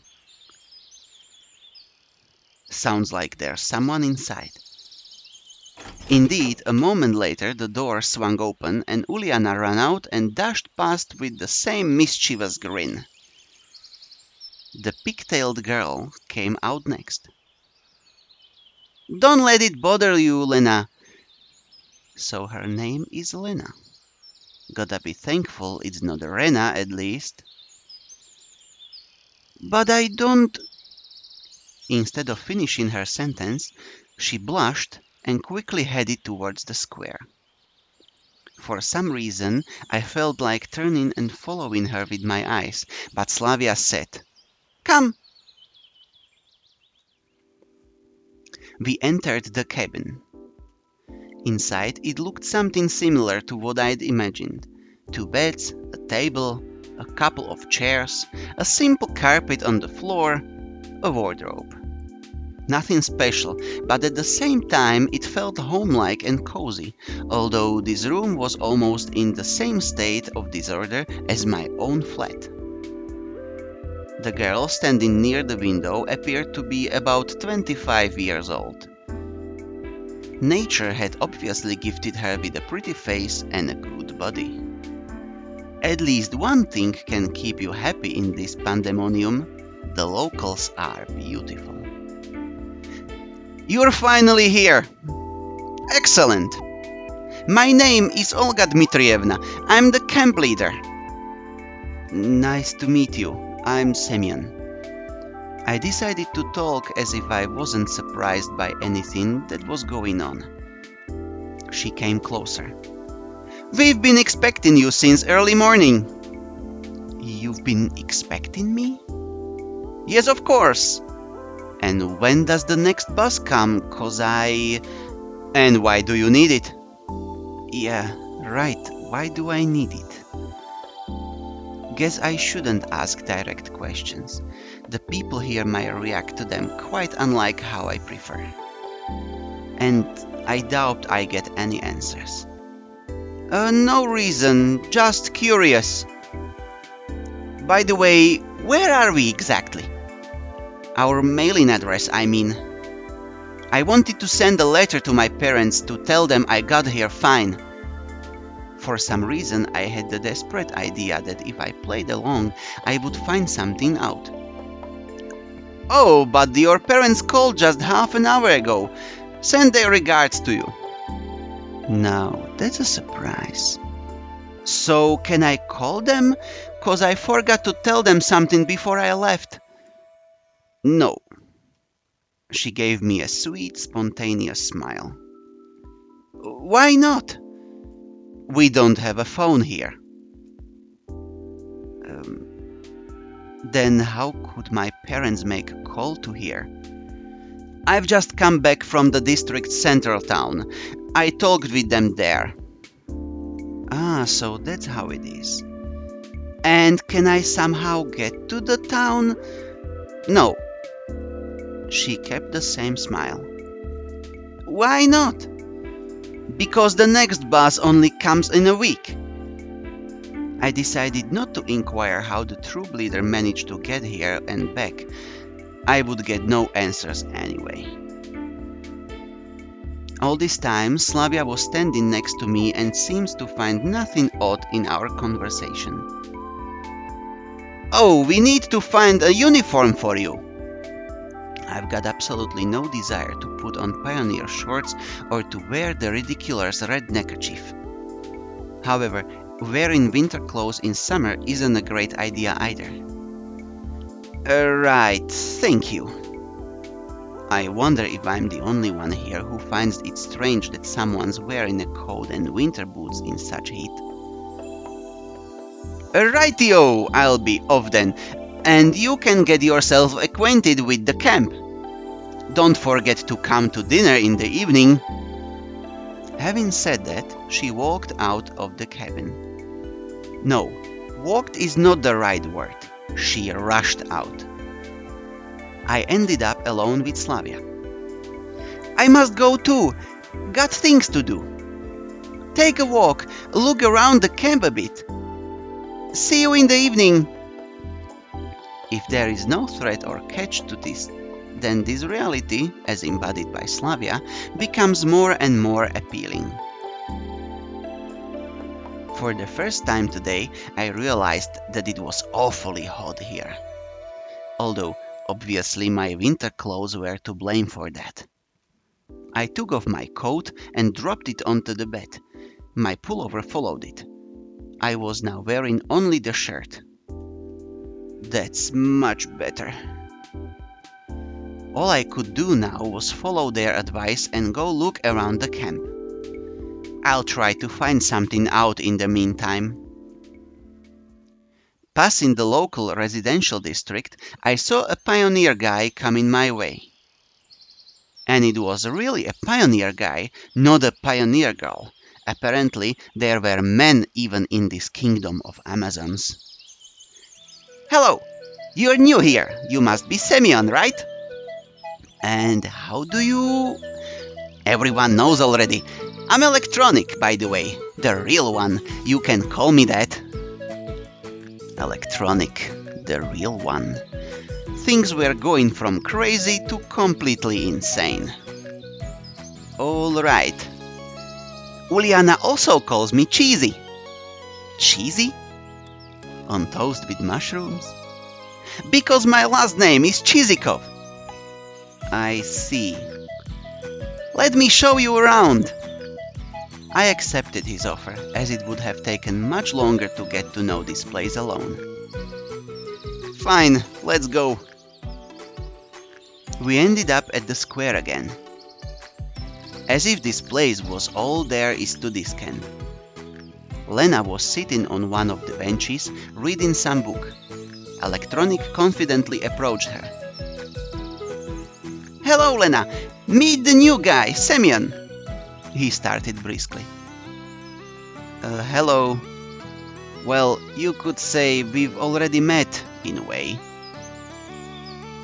Sounds like there's someone inside. Indeed, a moment later the door swung open and Uliana ran out and dashed past with the same mischievous grin. The pigtailed girl came out next. Don't let it bother you, Lena. So her name is Lena. Gotta be thankful it's not Rena, at least. But I don't... Instead of finishing her sentence, she blushed and quickly headed towards the square. For some reason, I felt like turning and following her with my eyes, but Slavia said, Come! We entered the cabin. Inside, it looked something similar to what I'd imagined. 2 beds, a table, a couple of chairs, a simple carpet on the floor, a wardrobe. Nothing special, but at the same time it felt homelike and cozy, although this room was almost in the same state of disorder as my own flat. The girl standing near the window appeared to be about 25 years old. Nature had obviously gifted her with a pretty face and a good body. At least one thing can keep you happy in this pandemonium: the locals are beautiful. You're finally here! Excellent! My name is Olga Dmitrievna. I'm the camp leader. Nice to meet you. I'm Semyon. I decided to talk as if I wasn't surprised by anything that was going on. She came closer. We've been expecting you since early morning. You've been expecting me? Yes, of course. And when does the next bus come? 'Cause And why do you need it? Yeah, right. Why do I need it? Guess I shouldn't ask direct questions. The people here might react to them quite unlike how I prefer. And I doubt I get any answers. No reason, just curious. By the way, where are we exactly? Our mailing address, I mean. I wanted to send a letter to my parents to tell them I got here fine. For some reason, I had the desperate idea that if I played along, I would find something out. Oh, but your parents called just half an hour ago. Send their regards to you. Now, that's a surprise. So, can I call them? 'Cause I forgot to tell them something before I left. No. She gave me a sweet, spontaneous smile. Why not? We don't have a phone here. Then how could my parents make a call to here? I've just come back from the district's central town. I talked with them there. Ah, so that's how it is. And can I somehow get to the town? No. She kept the same smile. Why not? Because the next bus only comes in a week. I decided not to inquire how the troop leader managed to get here and back. I would get no answers anyway. All this time, Slavia was standing next to me and seems to find nothing odd in our conversation. Oh, we need to find a uniform for you. I've got absolutely no desire to put on pioneer shorts or to wear the ridiculous red neckerchief. However, wearing winter clothes in summer isn't a great idea either. Right, thank you. I wonder if I'm the only one here who finds it strange that someone's wearing a coat and winter boots in such heat. Rightio, I'll be off then, and you can get yourself acquainted with the camp. Don't forget to come to dinner in the evening. Having said that, she walked out of the cabin. No, walked is not the right word. She rushed out. I ended up alone with Slavia. I must go too. Got things to do. Take a walk, look around the camp a bit. See you in the evening. If there is no threat or catch to this, then this reality, as embodied by Slavia, becomes more and more appealing. For the first time today, I realized that it was awfully hot here. Although, obviously, my winter clothes were to blame for that. I took off my coat and dropped it onto the bed. My pullover followed it. I was now wearing only the shirt. That's much better. All I could do now was follow their advice and go look around the camp. I'll try to find something out in the meantime. Passing the local residential district, I saw a pioneer guy coming my way. And it was really a pioneer guy, not a pioneer girl. Apparently, there were men even in this kingdom of Amazons. Hello! You're new here. You must be Semyon, right? And how do you... Everyone knows already. I'm electronic, by the way. The real one. You can call me that. Electronic. The real one. Things were going from crazy to completely insane. All right. Uliana also calls me Cheesy. Cheesy? On toast with mushrooms? Because my last name is Chizikov. I see. Let me show you around. I accepted his offer, as it would have taken much longer to get to know this place alone. Fine, let's go. We ended up at the square again. As if this place was all there is to Discan. Lena was sitting on one of the benches, reading some book. Electronic confidently approached her. Hello, Lena. Meet the new guy, Semyon. He started briskly. Hello. Well, you could say we've already met, in a way.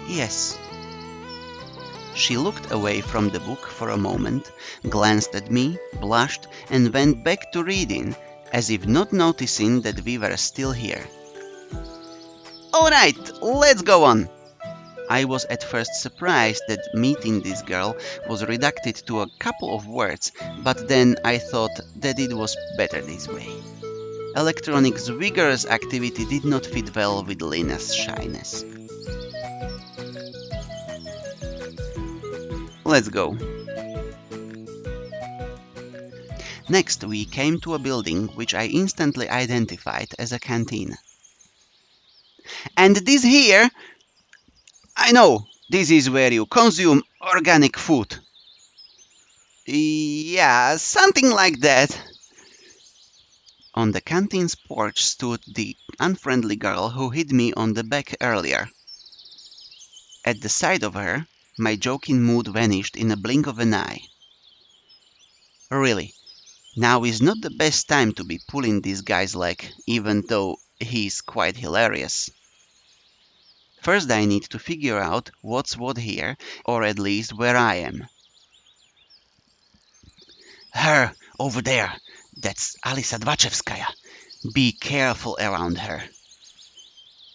Yes. She looked away from the book for a moment, glanced at me, blushed, and went back to reading, as if not noticing that we were still here. All right, let's go on. I was at first surprised that meeting this girl was reduced to a couple of words, but then I thought that it was better this way. Electronic's vigorous activity did not fit well with Lena's shyness. Let's go. Next, we came to a building which I instantly identified as a canteen. And this here, I know, this is where you consume organic food. Yeah, something like that. On the canteen's porch stood the unfriendly girl who hit me on the back earlier. At the sight of her, my joking mood vanished in a blink of an eye. Really, now is not the best time to be pulling this guy's leg, even though he's quite hilarious. First I need to figure out what's what here, or at least where I am. Her, over there, that's Alisa Dvachevskaya. Be careful around her.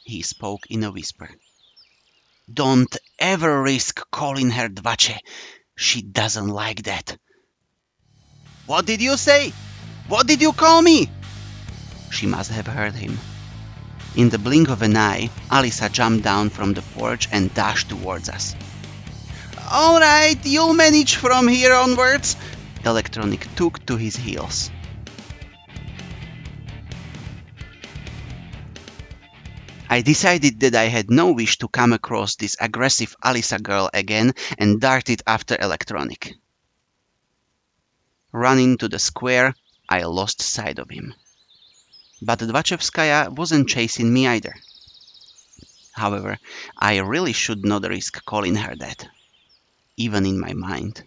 He spoke in a whisper. Don't ever risk calling her Dvache. She doesn't like that. What did you say? What did you call me? She must have heard him. In the blink of an eye, Alisa jumped down from the porch and dashed towards us. All right, you'll manage from here onwards. Electronic took to his heels. I decided that I had no wish to come across this aggressive Alisa girl again and darted after Electronic. Running to the square, I lost sight of him. But Dvachevskaya wasn't chasing me either. However, I really should not risk calling her that, even in my mind.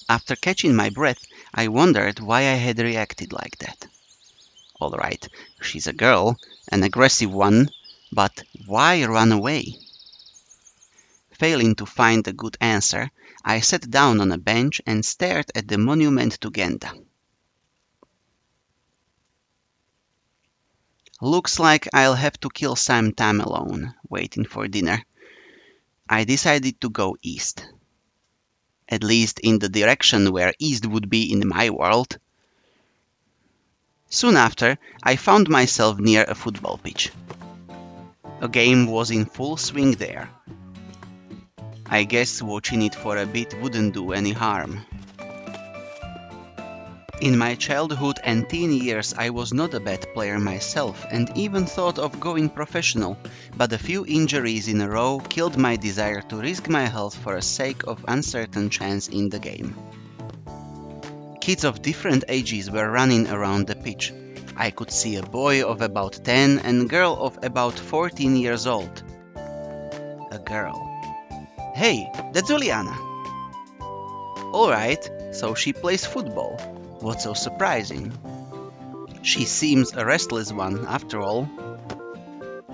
After catching my breath, I wondered why I had reacted like that. All right, she's a girl, an aggressive one, but why run away? Failing to find a good answer, I sat down on a bench and stared at the monument to Genda. Looks like I'll have to kill some time alone, waiting for dinner. I decided to go east. At least in the direction where east would be in my world. Soon after, I found myself near a football pitch. A game was in full swing there. I guess watching it for a bit wouldn't do any harm. In my childhood and teen years I was not a bad player myself and even thought of going professional, but a few injuries in a row killed my desire to risk my health for the sake of uncertain chance in the game. Kids of different ages were running around the pitch. I could see a boy of about 10 and a girl of about 14 years old. A girl. Hey, that's Juliana. Alright, so she plays football. What's so surprising? She seems a restless one, after all.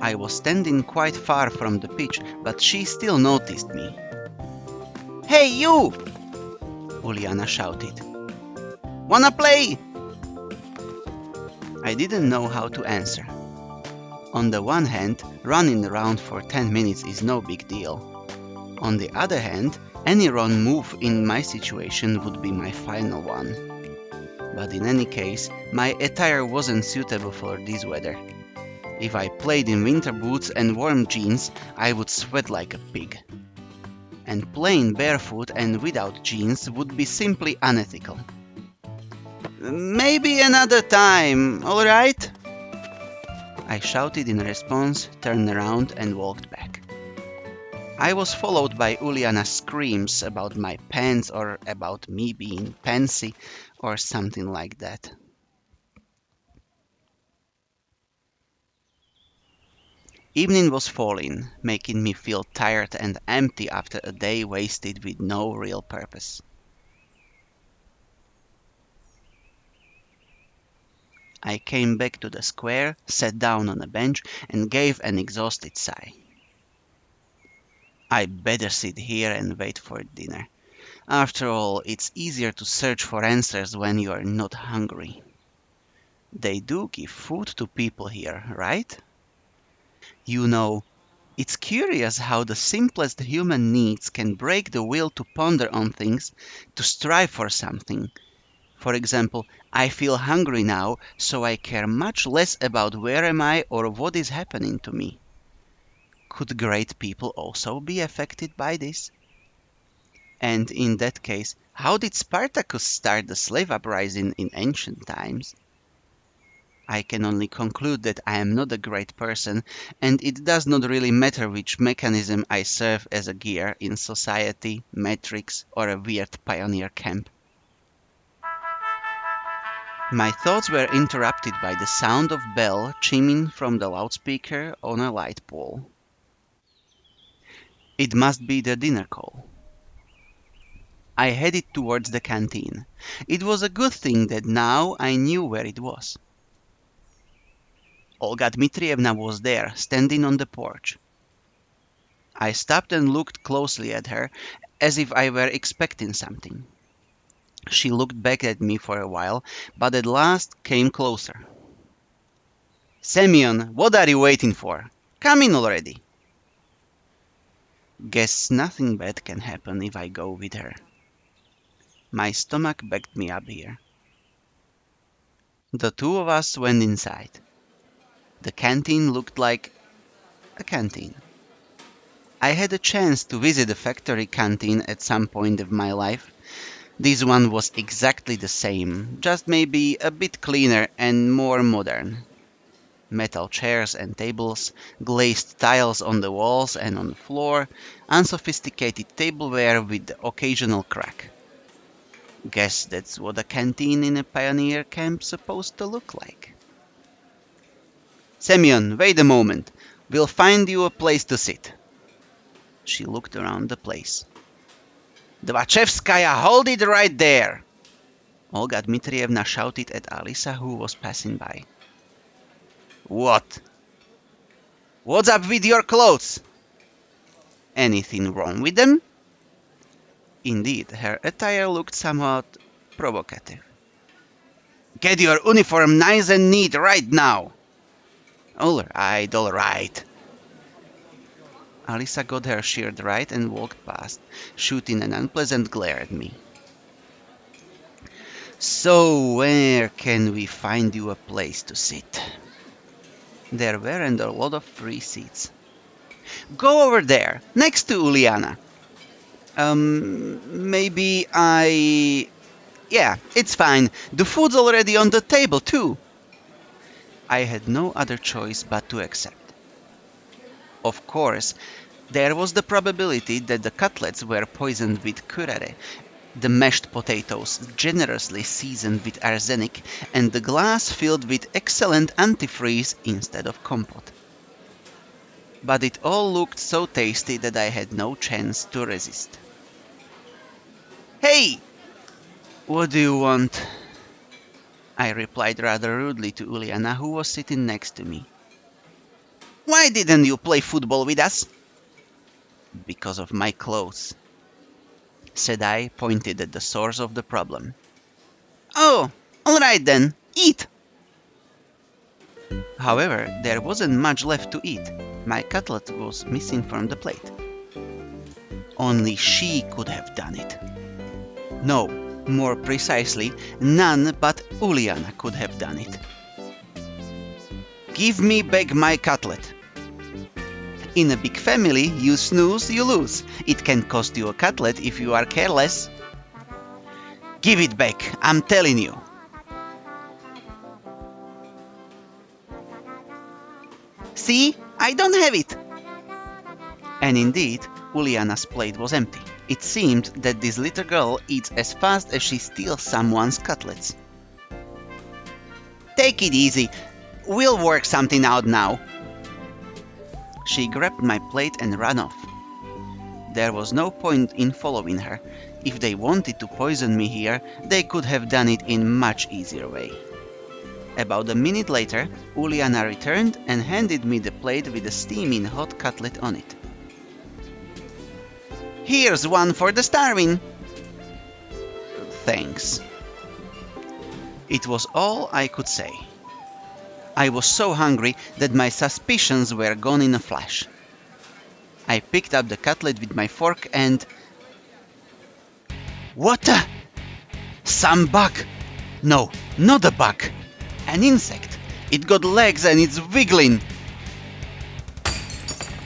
I was standing quite far from the pitch, but she still noticed me. Hey, you! Uliana shouted. Wanna play? I didn't know how to answer. On the one hand, running around for 10 minutes is no big deal. On the other hand, Any wrong move in my situation would be my final one. But in any case, my attire wasn't suitable for this weather. If I played in winter boots and warm jeans, I would sweat like a pig. And playing barefoot and without jeans would be simply unethical. Maybe another time, alright? I shouted in response, turned around and walked back. I was followed by Uliana's screams about my pants or about me being pansy or something like that. Evening was falling, making me feel tired and empty after a day wasted with no real purpose. I came back to the square, sat down on a bench and gave an exhausted sigh. I better sit here and wait for dinner. After all, it's easier to search for answers when you are not hungry. They do give food to people here, right? You know, it's curious how the simplest human needs can break the will to ponder on things, to strive for something. For example, I feel hungry now, so I care much less about where am I or what is happening to me. Could great people also be affected by this? And in that case, how did Spartacus start the slave uprising in ancient times? I can only conclude that I am not a great person, and it does not really matter which mechanism I serve as a gear in society, matrix, or a weird pioneer camp. My thoughts were interrupted by the sound of bell chiming from the loudspeaker on a light pole. It must be the dinner call. I headed towards the canteen. It was a good thing that now I knew where it was. Olga Dmitrievna was there, standing on the porch. I stopped and looked closely at her, as if I were expecting something. She looked back at me for a while, but at last came closer. "Semyon, what are you waiting for? Come in already." Guess nothing bad can happen if I go with her. My stomach backed me up here. The two of us went inside. The canteen looked like a canteen. I had a chance to visit a factory canteen at some point of my life. This one was exactly the same, just maybe a bit cleaner and more modern. Metal chairs and tables, glazed tiles on the walls and on the floor, unsophisticated tableware with the occasional crack. Guess that's what a canteen in a pioneer camp's supposed to look like. "Semyon, wait a moment. We'll find you a place to sit." She looked around the place. "Dvachevskaya, hold it right there!" Olga Dmitrievna shouted at Alisa, who was passing by. "What? What's up with your clothes? Anything wrong with them?" Indeed, her attire looked somewhat provocative. "Get your uniform nice and neat right now." All right, all right." Alisa got her shirt right and walked past, shooting an unpleasant glare at me. "So where can we find you a place to sit?" There weren't a lot of free seats. "Go over there, next to Uliana." Maybe Yeah, it's fine. The food's already on the table, too." I had no other choice but to accept. Of course, there was the probability that the cutlets were poisoned with curare, the mashed potatoes generously seasoned with arsenic, and the glass filled with excellent antifreeze instead of compote. But it all looked so tasty that I had no chance to resist. "Hey! What do you want?" I replied rather rudely to Uliana, who was sitting next to me. "Why didn't you play football with us?" "Because of my clothes," said I, pointed at the source of the problem. "Oh, all right then, eat." However, there wasn't much left to eat. My cutlet was missing from the plate. Only she could have done it. No, more precisely, none but Uliana could have done it. Give me back my cutlet. In a big family, you snooze, you lose. It can cost you a cutlet if you are careless. Give it back, I'm telling you. See, I don't have it. And indeed, Uliana's plate was empty. It seemed that this little girl eats as fast as she steals someone's cutlets. Take it easy. We'll work something out now. She grabbed my plate and ran off. There was no point in following her. If they wanted to poison me here, they could have done it in much easier way. About a minute later, Uliana returned and handed me the plate with a steaming hot cutlet on it. Here's one for the starving. Thanks. It was all I could say. I was so hungry that my suspicions were gone in a flash. I picked up the cutlet with my fork and... What a... Some bug! No, not a bug! An insect! It got legs and it's wiggling!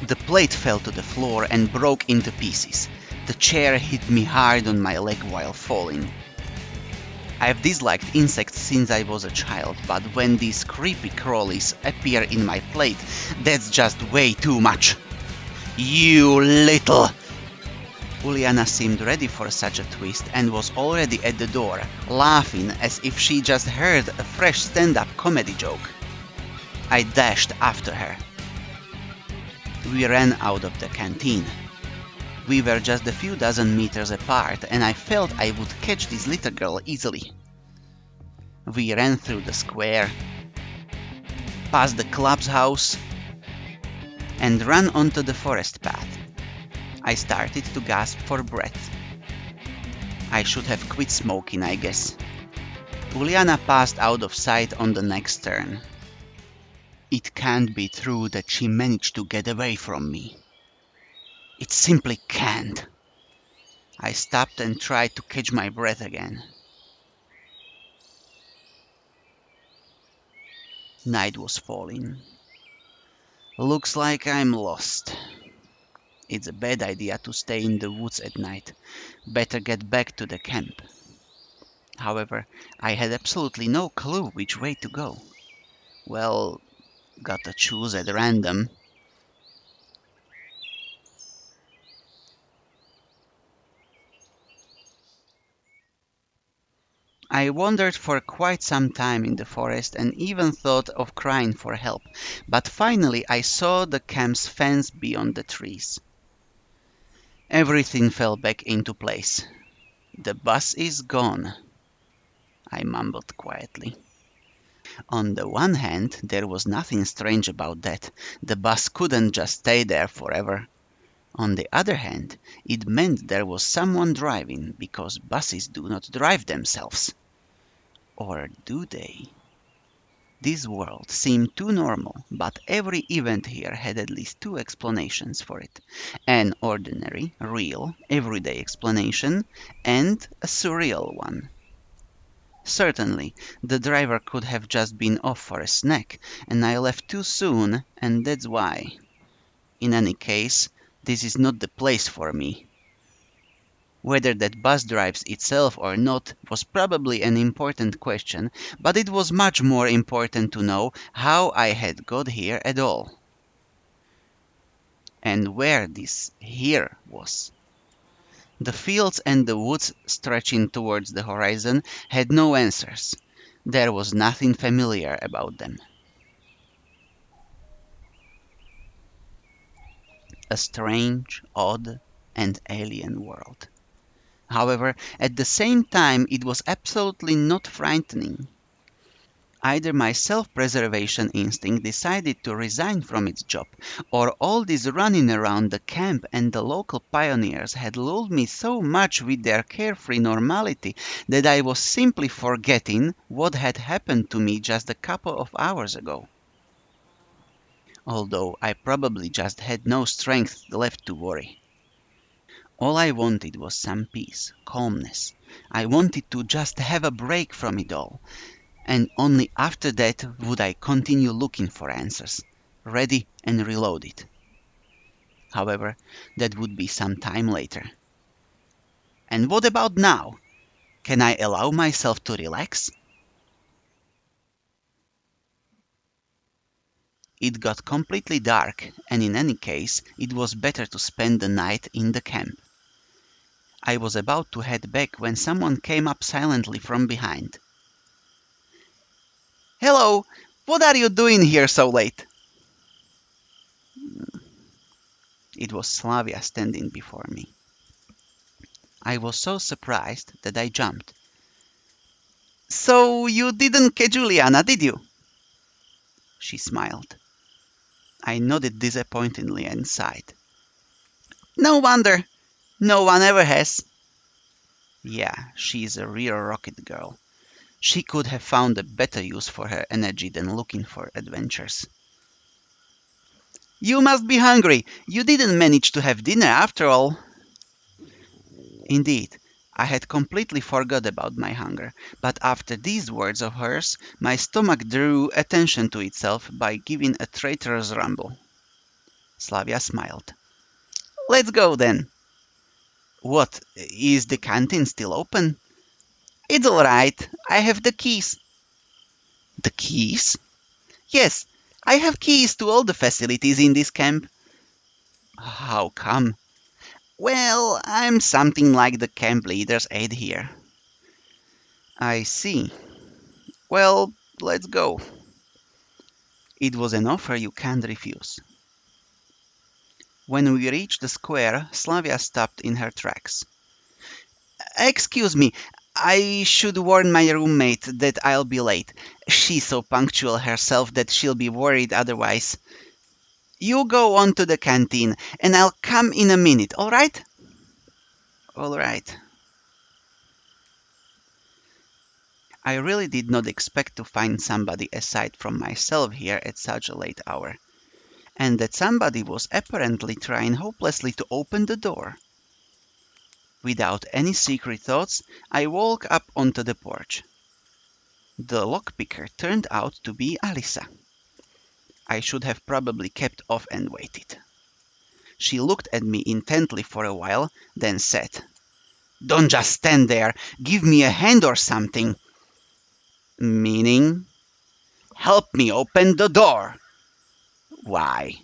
The plate fell to the floor and broke into pieces. The chair hit me hard on my leg while falling. I've disliked insects since I was a child, but when these creepy crawlies appear in my plate, that's just way too much. You little... Uliana seemed ready for such a twist and was already at the door, laughing as if she just heard a fresh stand-up comedy joke. I dashed after her. We ran out of the canteen. We were just a few dozen meters apart, and I felt I would catch this little girl easily. We ran through the square, past the club's house, and ran onto the forest path. I started to gasp for breath. I should have quit smoking, I guess. Uliana passed out of sight on the next turn. It can't be true that she managed to get away from me. It simply can't. I stopped and tried to catch my breath again. Night was falling. Looks like I'm lost. It's a bad idea to stay in the woods at night. Better get back to the camp. However, I had absolutely no clue which way to go. Well, gotta choose at random. I wandered for quite some time in the forest and even thought of crying for help, but finally I saw the camp's fence beyond the trees. Everything fell back into place. The bus is gone, I mumbled quietly. On the one hand, there was nothing strange about that. The bus couldn't just stay there forever. On the other hand, it meant there was someone driving, because buses do not drive themselves. Or do they? This world seemed too normal, but every event here had at least two explanations for it. An ordinary, real, everyday explanation, and a surreal one. Certainly, the driver could have just been off for a snack, and I left too soon, and that's why. In any case, this is not the place for me. Whether that bus drives itself or not was probably an important question, but it was much more important to know how I had got here at all. And where this here was. The fields and the woods stretching towards the horizon had no answers. There was nothing familiar about them. A strange, odd, and alien world. However, at the same time, it was absolutely not frightening. Either my self-preservation instinct decided to resign from its job, or all this running around the camp and the local pioneers had lulled me so much with their carefree normality that I was simply forgetting what had happened to me just a couple of hours ago. Although I probably just had no strength left to worry. All I wanted was some peace, calmness. I wanted to just have a break from it all, and only after that would I continue looking for answers, ready and reloaded. However, that would be some time later. And what about now? Can I allow myself to relax? It got completely dark, and in any case, it was better to spend the night in the camp. I was about to head back when someone came up silently from behind. "Hello! What are you doing here so late?" It was Slavia standing before me. I was so surprised that I jumped. "So you didn't catch Juliana, did you?" She smiled. I nodded disappointedly and sighed. "No wonder. No one ever has." Yeah, she's a real rocket girl. She could have found a better use for her energy than looking for adventures. "You must be hungry. You didn't manage to have dinner after all." Indeed, I had completely forgot about my hunger, but after these words of hers, my stomach drew attention to itself by giving a traitorous rumble. Slavia smiled. "Let's go then." "What, is the canteen still open?" "It's all right. I have the keys." "The keys?" "Yes, I have keys to all the facilities in this camp." "How come?" "Well, I'm something like the camp leader's aide here." "I see. Well, let's go." It was an offer you can't refuse. When we reached the square, Slavia stopped in her tracks. "Excuse me, I should warn my roommate that I'll be late. She's so punctual herself that she'll be worried otherwise. You go on to the canteen, and I'll come in a minute, all right?" "All right." I really did not expect to find somebody aside from myself here at such a late hour, and that somebody was apparently trying hopelessly to open the door. Without any secret thoughts, I walked up onto the porch. The lockpicker turned out to be Alisa. I should have probably kept off and waited. She looked at me intently for a while, then said, "Don't just stand there. Give me a hand or something." "Meaning?" "Help me open the door." "Why?"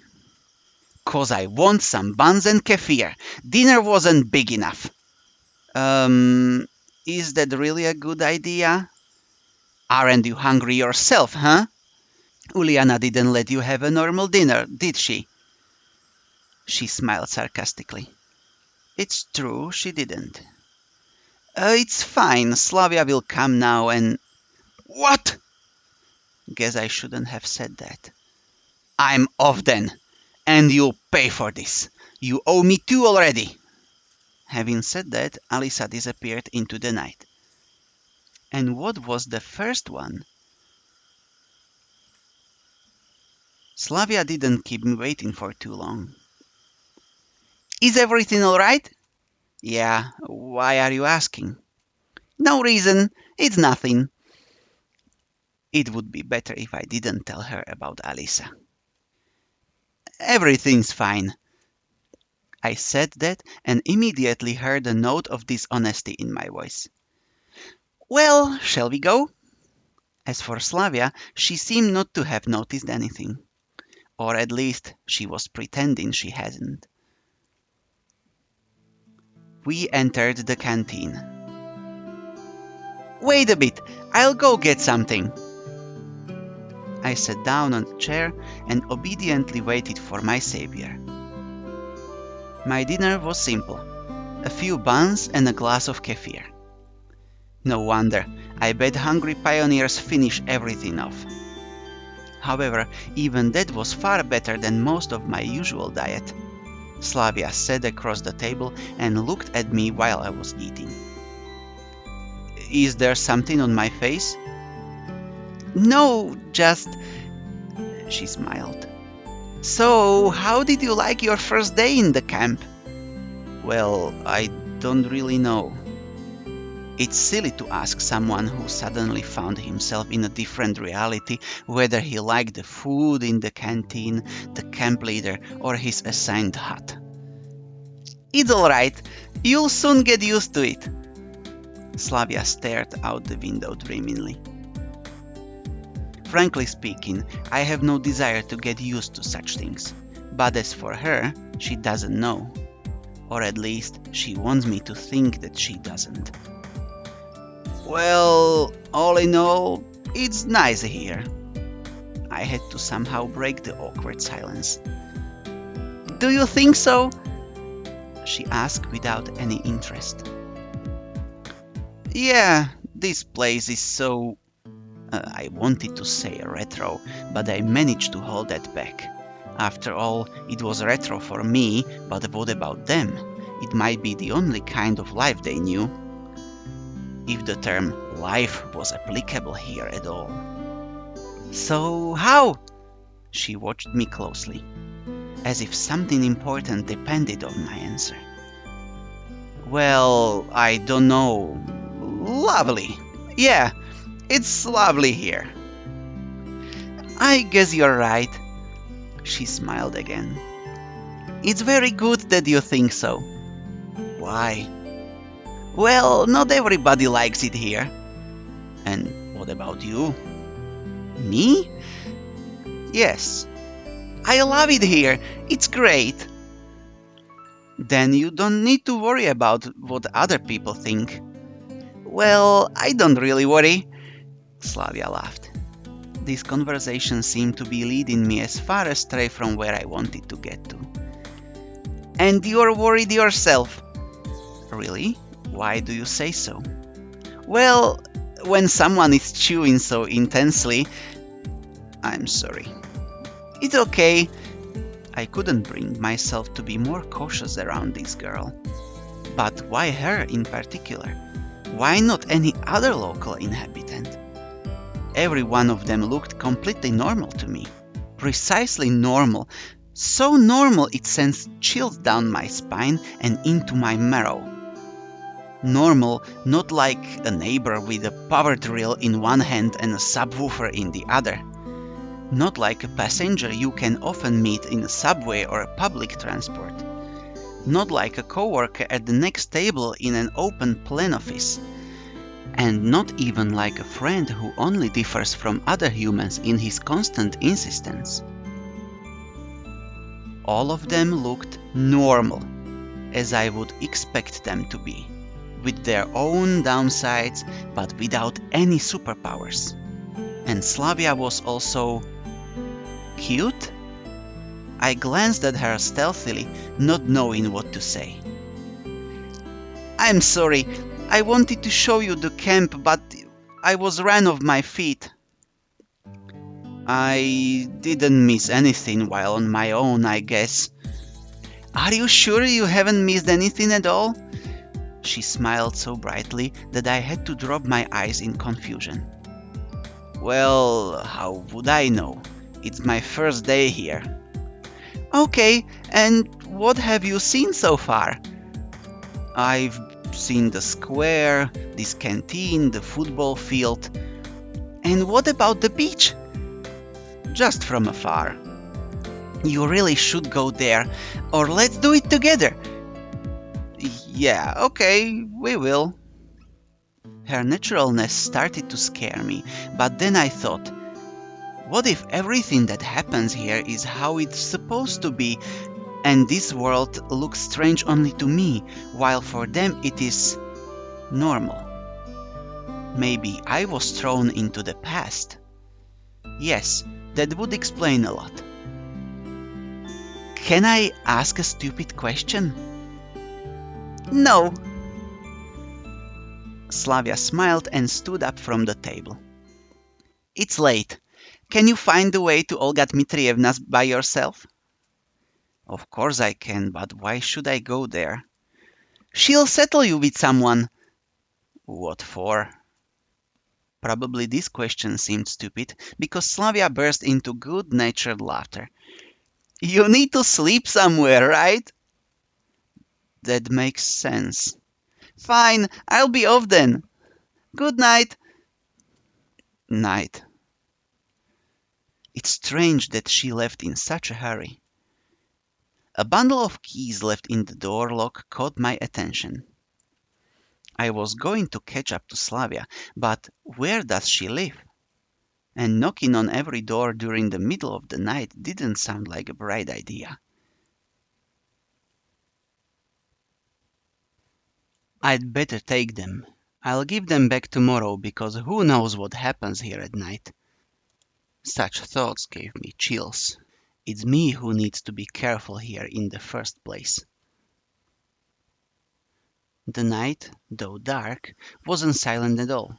"'Cause I want some buns and kefir. Dinner wasn't big enough." Is that really a good idea?" "Aren't you hungry yourself, huh? Uliana didn't let you have a normal dinner, did she?" She smiled sarcastically. "It's true, she didn't." It's fine. Slavia will come now and..." "What?" Guess I shouldn't have said that. "I'm off then, and you'll pay for this. You owe me 2 already." Having said that, Alisa disappeared into the night. And what was the first one? Slavia didn't keep me waiting for too long. "Is everything all right?" "Yeah, why are you asking?" "No reason. It's nothing." It would be better if I didn't tell her about Alisa. "Everything's fine." I said that and immediately heard a note of dishonesty in my voice. "Well, shall we go?" As for Slavia, she seemed not to have noticed anything. Or at least she was pretending she hadn't. We entered the canteen. "Wait a bit, I'll go get something." I sat down on a chair and obediently waited for my savior. My dinner was simple, a few buns and a glass of kefir. No wonder, I bet hungry pioneers finish everything off. However, even that was far better than most of my usual diet. Slavia sat across the table and looked at me while I was eating. "Is there something on my face?" "No, just..." She smiled. "So, how did you like your first day in the camp?" Well, I don't really know. It's silly to ask someone who suddenly found himself in a different reality whether he liked the food in the canteen, the camp leader, or his assigned hut. It's alright, you'll soon get used to it. Slavia stared out the window dreamily. Frankly speaking, I have no desire to get used to such things. But as for her, she doesn't know. Or at least, she wants me to think that she doesn't. Well, all in all, it's nice here. I had to somehow break the awkward silence. Do you think so? She asked without any interest. Yeah, this place is so... I wanted to say retro, but I managed to hold that back. After all, it was retro for me, but what about them? It might be the only kind of life they knew. If the term life was applicable here at all. So how? She watched me closely, as if something important depended on my answer. Well, I don't know. Lovely. Yeah, it's lovely here. I guess you're right. She smiled again. It's very good that you think so. Why? Well, not everybody likes it here. And what about you? Me? Yes. I love it here. It's great. Then you don't need to worry about what other people think. Well, I don't really worry. Slavia laughed. This conversation seemed to be leading me as far astray from where I wanted to get to. And you're worried yourself. Really? Why do you say so? Well, when someone is chewing so intensely... I'm sorry. It's okay. I couldn't bring myself to be more cautious around this girl. But why her in particular? Why not any other local inhabitant? Every one of them looked completely normal to me. Precisely normal. So normal it sends chills down my spine and into my marrow. Normal, not like a neighbor with a power drill in one hand and a subwoofer in the other. Not like a passenger you can often meet in a subway or public transport. Not like a coworker at the next table in an open plan office. And not even like a friend who only differs from other humans in his constant insistence. All of them looked normal, as I would expect them to be, with their own downsides but without any superpowers. And Slavia was also cute? I glanced at her stealthily, not knowing what to say. I'm sorry, I wanted to show you the camp, but I was ran off my feet. I didn't miss anything while on my own, I guess. Are you sure you haven't missed anything at all? She smiled so brightly that I had to drop my eyes in confusion. Well, how would I know? It's my first day here. Okay, and what have you seen so far? I've seen the square, this canteen, the football field. And what about the beach? Just from afar. You really should go there, or let's do it together. Yeah, okay, we will. Her naturalness started to scare me, but then I thought, what if everything that happens here is how it's supposed to be, and this world looks strange only to me, while for them it is normal? Maybe I was thrown into the past. Yes, that would explain a lot. Can I ask a stupid question? No. Slavia smiled and stood up from the table. It's late. Can you find the way to Olga Dmitrievna's by yourself? Of course I can, but why should I go there? She'll settle you with someone. What for? Probably this question seemed stupid, because Slavia burst into good-natured laughter. You need to sleep somewhere, right? That makes sense. Fine, I'll be off then. Good night. Night. It's strange that she left in such a hurry. A bundle of keys left in the door lock caught my attention. I was going to catch up to Slavia, but where does she live? And knocking on every door during the middle of the night didn't sound like a bright idea. I'd better take them. I'll give them back tomorrow because who knows what happens here at night. Such thoughts gave me chills. It's me who needs to be careful here in the first place. The night, though dark, wasn't silent at all.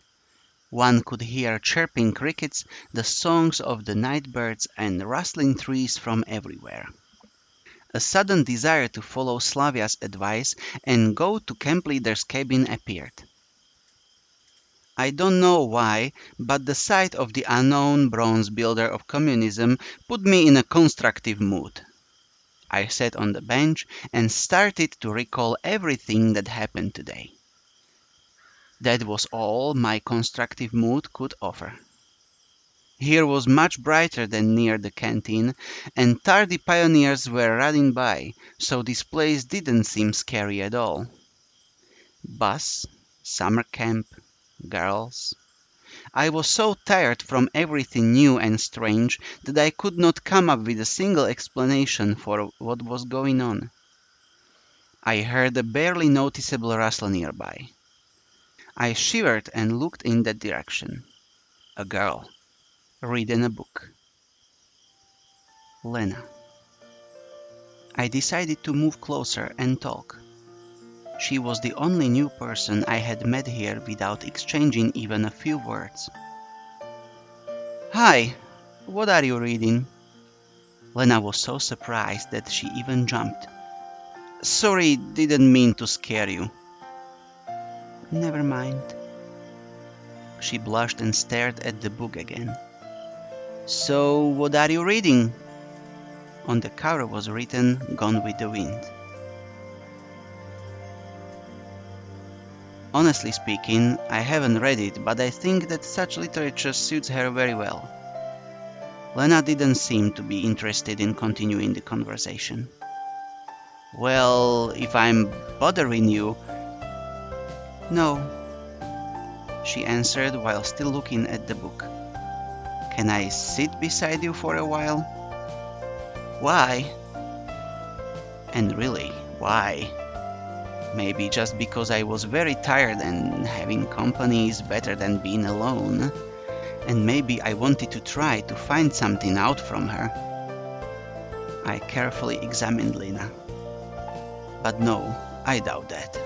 One could hear chirping crickets, the songs of the night birds, and rustling trees from everywhere. A sudden desire to follow Slavia's advice and go to camp leader's cabin appeared. I don't know why, but the sight of the unknown bronze builder of communism put me in a constructive mood. I sat on the bench and started to recall everything that happened today. That was all my constructive mood could offer. Here was much brighter than near the canteen, and tardy pioneers were running by, so this place didn't seem scary at all. Bus, summer camp, girls. I was so tired from everything new and strange that I could not come up with a single explanation for what was going on. I heard a barely noticeable rustle nearby. I shivered and looked in that direction. A girl, reading a book. Lena. I decided to move closer and talk. She was the only new person I had met here without exchanging even a few words. Hi, what are you reading? Lena was so surprised that she even jumped. Sorry, didn't mean to scare you. Never mind. She blushed and stared at the book again. So, what are you reading? On the cover was written, Gone with the Wind. Honestly speaking, I haven't read it, but I think that such literature suits her very well. Lena didn't seem to be interested in continuing the conversation. Well, if I'm bothering you... No, she answered while still looking at the book. Can I sit beside you for a while? Why? And really, why? Maybe just because I was very tired and having company is better than being alone. And maybe I wanted to try to find something out from her. I carefully examined Lena. But no, I doubt that.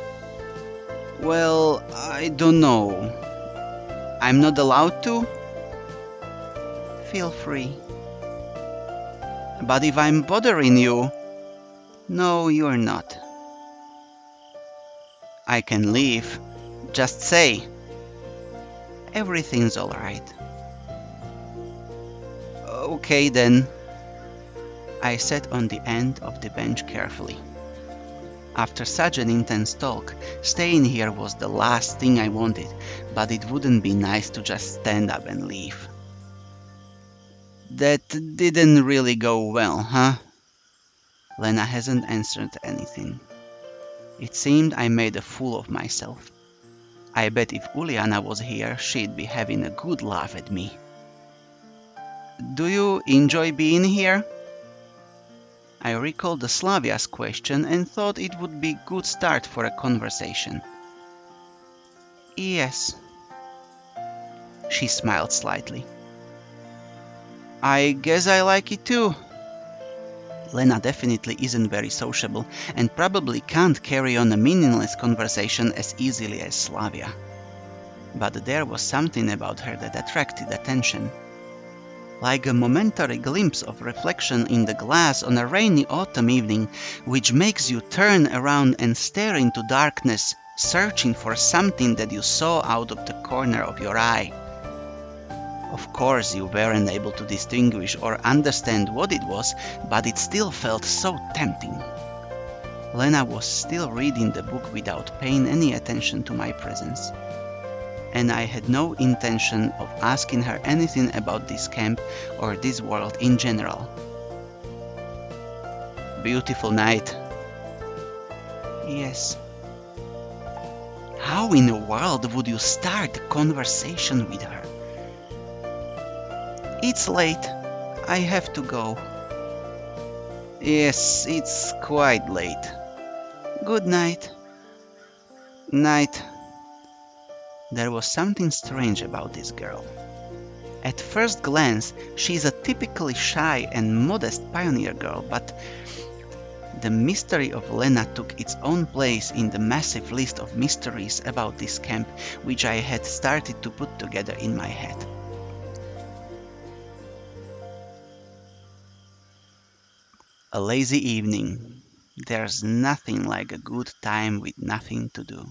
Well, I don't know. I'm not allowed to? Feel free. But if I'm bothering you... No, you're not. I can leave. Just say. Everything's alright. Okay then. I sat on the end of the bench carefully. After such an intense talk, staying here was the last thing I wanted, but it wouldn't be nice to just stand up and leave. That didn't really go well, huh? Lena hasn't answered anything. It seemed I made a fool of myself. I bet if Uliana was here, she'd be having a good laugh at me. Do you enjoy being here? I recalled the Slavia's question and thought it would be a good start for a conversation. Yes. She smiled slightly. I guess I like it too. Lena definitely isn't very sociable and probably can't carry on a meaningless conversation as easily as Slavia. But there was something about her that attracted attention. Like a momentary glimpse of reflection in the glass on a rainy autumn evening, which makes you turn around and stare into darkness, searching for something that you saw out of the corner of your eye. Of course, you weren't able to distinguish or understand what it was, but it still felt so tempting. Lena was still reading the book without paying any attention to my presence, and I had no intention of asking her anything about this camp or this world in general. Beautiful night. Yes. How in the world would you start a conversation with her? It's late. I have to go. Yes, it's quite late. Good night. Night. There was something strange about this girl. At first glance, she's a typically shy and modest pioneer girl, but the mystery of Lena took its own place in the massive list of mysteries about this camp which I had started to put together in my head. A lazy evening. There's nothing like a good time with nothing to do.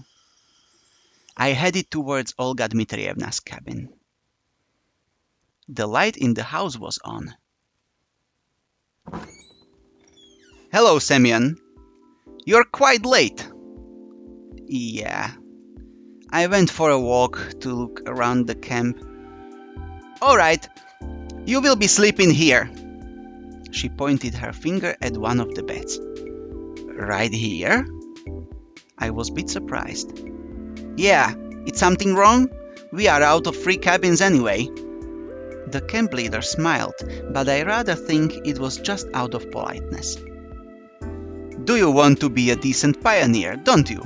I headed towards Olga Dmitrievna's cabin. The light in the house was on. Hello, Semyon. You're quite late. Yeah. I went for a walk to look around the camp. All right. You will be sleeping here. She pointed her finger at one of the beds. Right here? I was a bit surprised. Yeah, it's something wrong? We are out of free cabins anyway. The camp leader smiled, but I rather think it was just out of politeness. Do you want to be a decent pioneer, don't you?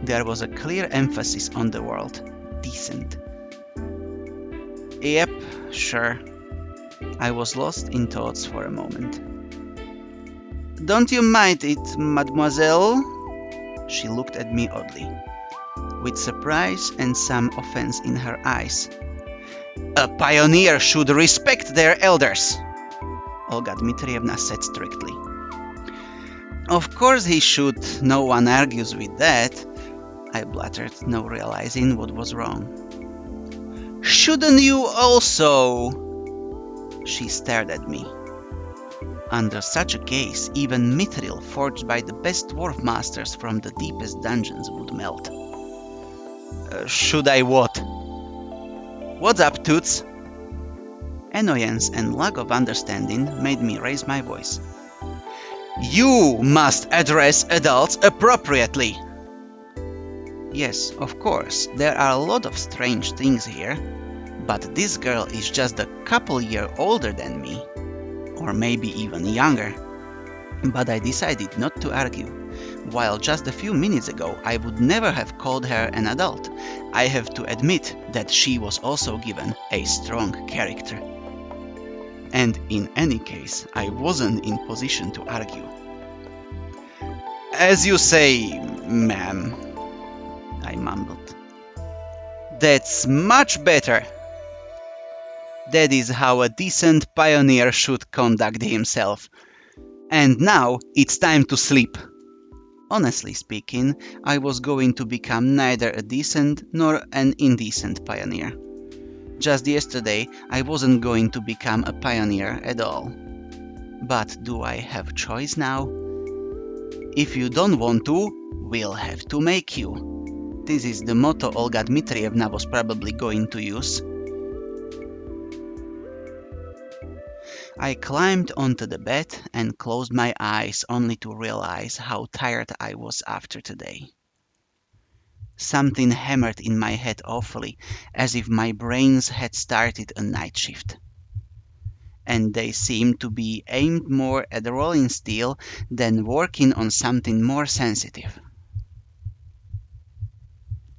There was a clear emphasis on the word decent. Yep, sure. I was lost in thoughts for a moment. Don't you mind it, mademoiselle? She looked at me oddly, with surprise and some offense in her eyes. A pioneer should respect their elders, Olga Dmitrievna said strictly. Of course he should, no one argues with that, I bluttered, now realizing what was wrong. Shouldn't you also? She stared at me. Under such a gaze, even mithril forged by the best dwarf masters from the deepest dungeons would melt. Should I what? What's up, Toots? Annoyance and lack of understanding made me raise my voice. You must address adults appropriately. Yes, of course, there are a lot of strange things here, but this girl is just a couple years older than me, or maybe even younger. But I decided not to argue. While just a few minutes ago I would never have called her an adult, I have to admit that she was also given a strong character. And in any case, I wasn't in position to argue. As you say, ma'am, I mumbled. That's much better. That is how a decent pioneer should conduct himself. And now it's time to sleep. Honestly speaking, I was going to become neither a decent nor an indecent pioneer. Just yesterday, I wasn't going to become a pioneer at all. But do I have choice now? If you don't want to, we'll have to make you. This is the motto Olga Dmitrievna was probably going to use. I climbed onto the bed and closed my eyes only to realize how tired I was after today. Something hammered in my head awfully, as if my brains had started a night shift. And they seemed to be aimed more at rolling steel than working on something more sensitive.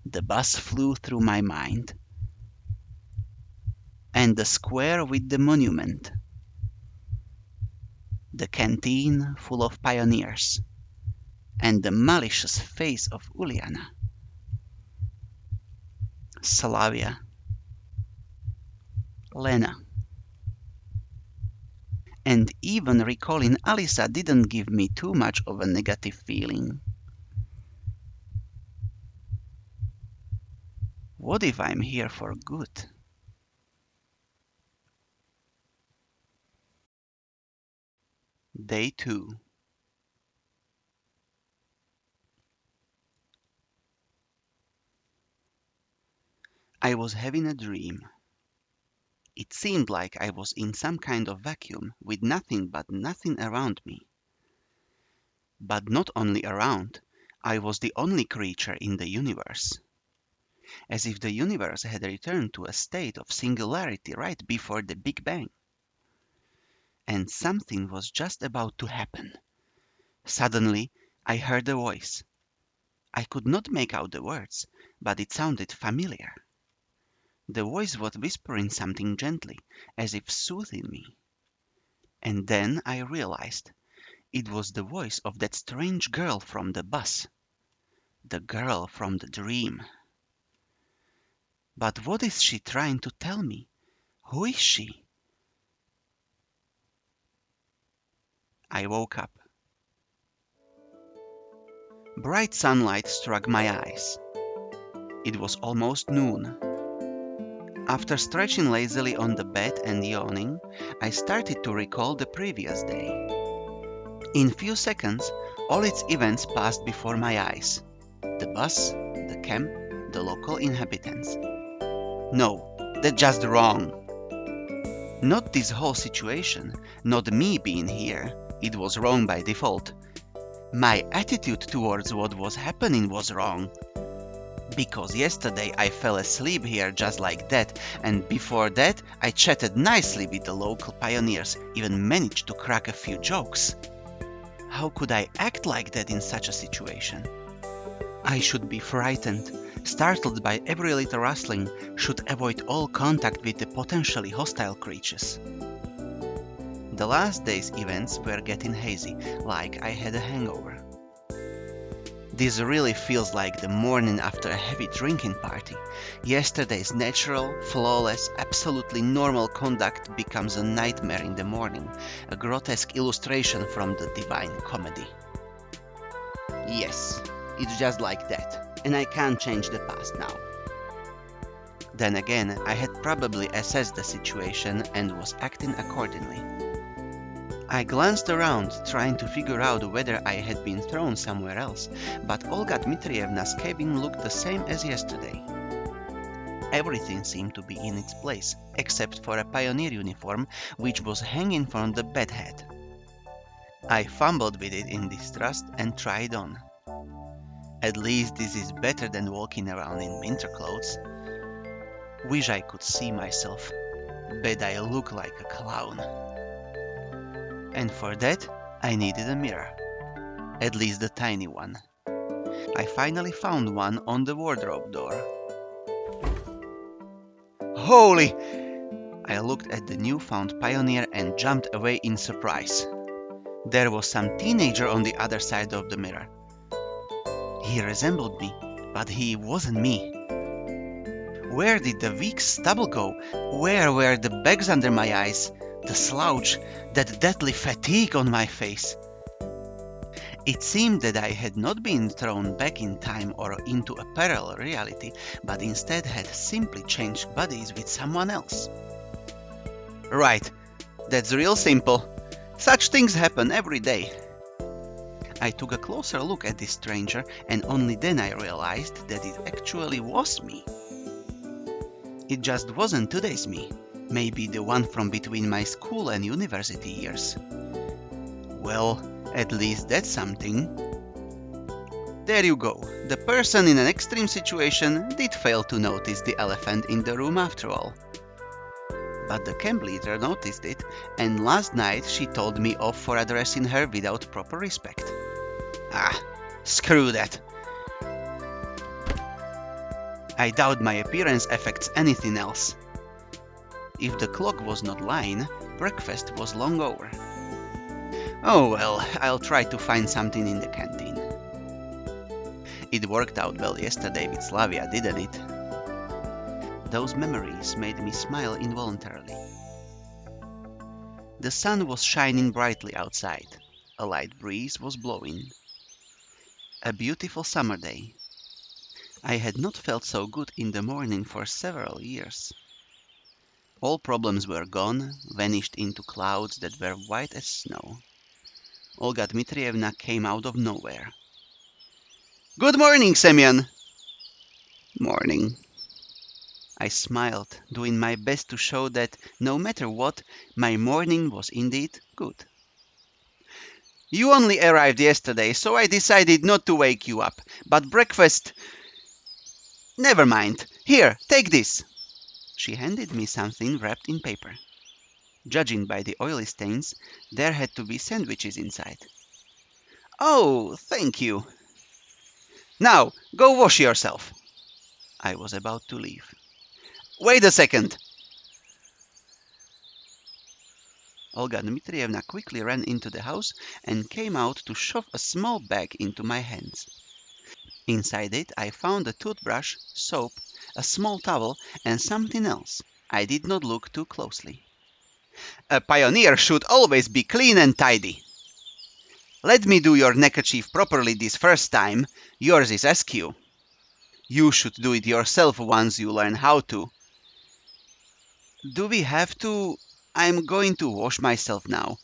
The bus flew through my mind. And the square with the monument. The canteen full of pioneers. And the malicious face of Uliana. Slavia. Lena. And even recalling Alisa didn't give me too much of a negative feeling. What if I'm here for good? Day 2. I was having a dream. It seemed like I was in some kind of vacuum with nothing but nothing around me. But not only around, I was the only creature in the universe. As if the universe had returned to a state of singularity right before the Big Bang. And something was just about to happen. Suddenly, I heard a voice. I could not make out the words, but it sounded familiar. The voice was whispering something gently, as if soothing me. And then I realized it was the voice of that strange girl from the bus. The girl from the dream. But what is she trying to tell me? Who is she? I woke up. Bright sunlight struck my eyes. It was almost noon. After stretching lazily on the bed and yawning, I started to recall the previous day. In few seconds, all its events passed before my eyes. The bus, the camp, the local inhabitants. No, that's just wrong. Not this whole situation, not me being here. It was wrong by default. My attitude towards what was happening was wrong. Because yesterday I fell asleep here just like that, and before that I chatted nicely with the local pioneers, even managed to crack a few jokes. How could I act like that in such a situation? I should be frightened, startled by every little rustling, should avoid all contact with the potentially hostile creatures. The last day's events were getting hazy, like I had a hangover. This really feels like the morning after a heavy drinking party. Yesterday's natural, flawless, absolutely normal conduct becomes a nightmare in the morning, a grotesque illustration from the Divine Comedy. Yes, it's just like that, and I can't change the past now. Then again, I had probably assessed the situation and was acting accordingly. I glanced around, trying to figure out whether I had been thrown somewhere else, but Olga Dmitrievna's cabin looked the same as yesterday. Everything seemed to be in its place, except for a pioneer uniform which was hanging from the bedhead. I fumbled with it in distrust and tried on. At least this is better than walking around in winter clothes. Wish I could see myself. Bet I look like a clown. And for that, I needed a mirror. At least the tiny one. I finally found one on the wardrobe door. Holy! I looked at the newfound pioneer and jumped away in surprise. There was some teenager on the other side of the mirror. He resembled me, but he wasn't me. Where did the weak stubble go? Where were the bags under my eyes? The slouch, that deadly fatigue on my face. It seemed that I had not been thrown back in time or into a parallel reality, but instead had simply changed bodies with someone else. Right, that's real simple. Such things happen every day. I took a closer look at this stranger, and only then I realized that it actually was me. It just wasn't today's me. Maybe the one from between my school and university years. Well, at least that's something. There you go. The person in an extreme situation did fail to notice the elephant in the room after all. But the camp leader noticed it, and last night she told me off for addressing her without proper respect. Ah, screw that. I doubt my appearance affects anything else. If the clock was not lying, breakfast was long over. Oh well, I'll try to find something in the canteen. It worked out well yesterday with Slavia, didn't it? Those memories made me smile involuntarily. The sun was shining brightly outside. A light breeze was blowing. A beautiful summer day. I had not felt so good in the morning for several years. All problems were gone, vanished into clouds that were white as snow. Olga Dmitrievna came out of nowhere. Good morning, Semyon! Morning. I smiled, doing my best to show that, no matter what, my morning was indeed good. You only arrived yesterday, so I decided not to wake you up. But breakfast... Never mind. Here, take this. She handed me something wrapped in paper. Judging by the oily stains, there had to be sandwiches inside. Oh, thank you. Now, go wash yourself. I was about to leave. Wait a second. Olga Dmitrievna quickly ran into the house and came out to shove a small bag into my hands. Inside it I found a toothbrush, soap, a small towel, and something else. I did not look too closely. A pioneer should always be clean and tidy. Let me do your neckerchief properly this first time. Yours is askew. You should do it yourself once you learn how to. Do we have to? I'm going to wash myself now.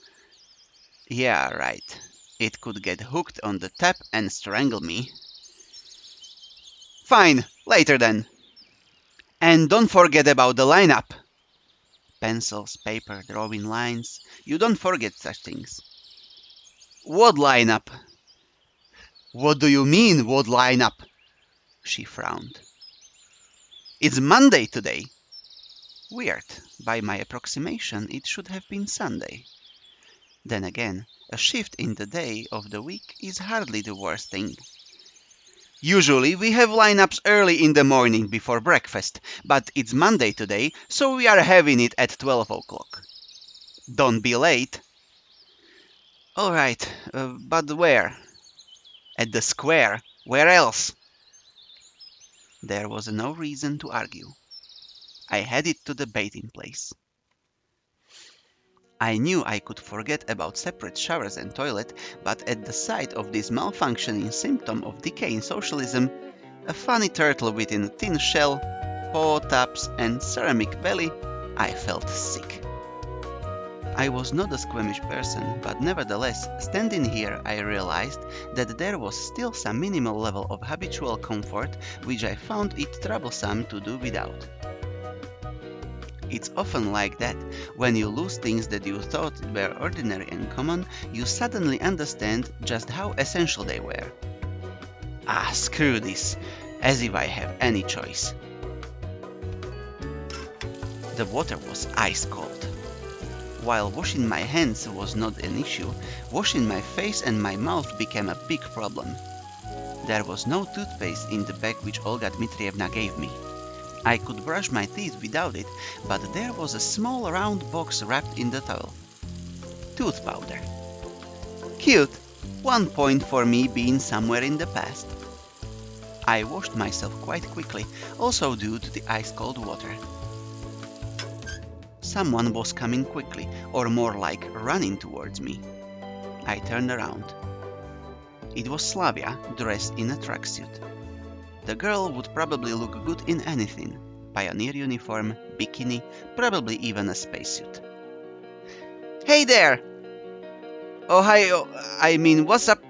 Yeah, right. It could get hooked on the tap and strangle me. Fine, later then. And don't forget about the lineup. Pencils, paper, drawing lines. You don't forget such things. What lineup? What do you mean, what lineup? She frowned. It's Monday today. Weird. By my approximation, it should have been Sunday. Then again, a shift in the day of the week is hardly the worst thing. Usually we have lineups early in the morning before breakfast, but it's Monday today, so we are having it at 12 o'clock. Don't be late. All right, but where? At the square. Where else? There was no reason to argue. I headed to the bathing place. I knew I could forget about separate showers and toilet, but at the sight of this malfunctioning symptom of decaying socialism, a funny turtle within a tin shell, paw taps and ceramic belly, I felt sick. I was not a squeamish person, but nevertheless, standing here I realized that there was still some minimal level of habitual comfort which I found it troublesome to do without. It's often like that. When you lose things that you thought were ordinary and common, you suddenly understand just how essential they were. Ah, screw this, as if I have any choice. The water was ice cold. While washing my hands was not an issue, washing my face and my mouth became a big problem. There was no toothpaste in the bag which Olga Dmitrievna gave me. I could brush my teeth without it, but there was a small round box wrapped in the towel. Tooth powder. Cute. 1 point for me being somewhere in the past. I washed myself quite quickly, also due to the ice-cold water. Someone was coming quickly, or more like running towards me. I turned around. It was Slavia, dressed in a tracksuit. The girl would probably look good in anything. Pioneer uniform, bikini, probably even a spacesuit. Hey there! Oh, hi, I mean, what's up?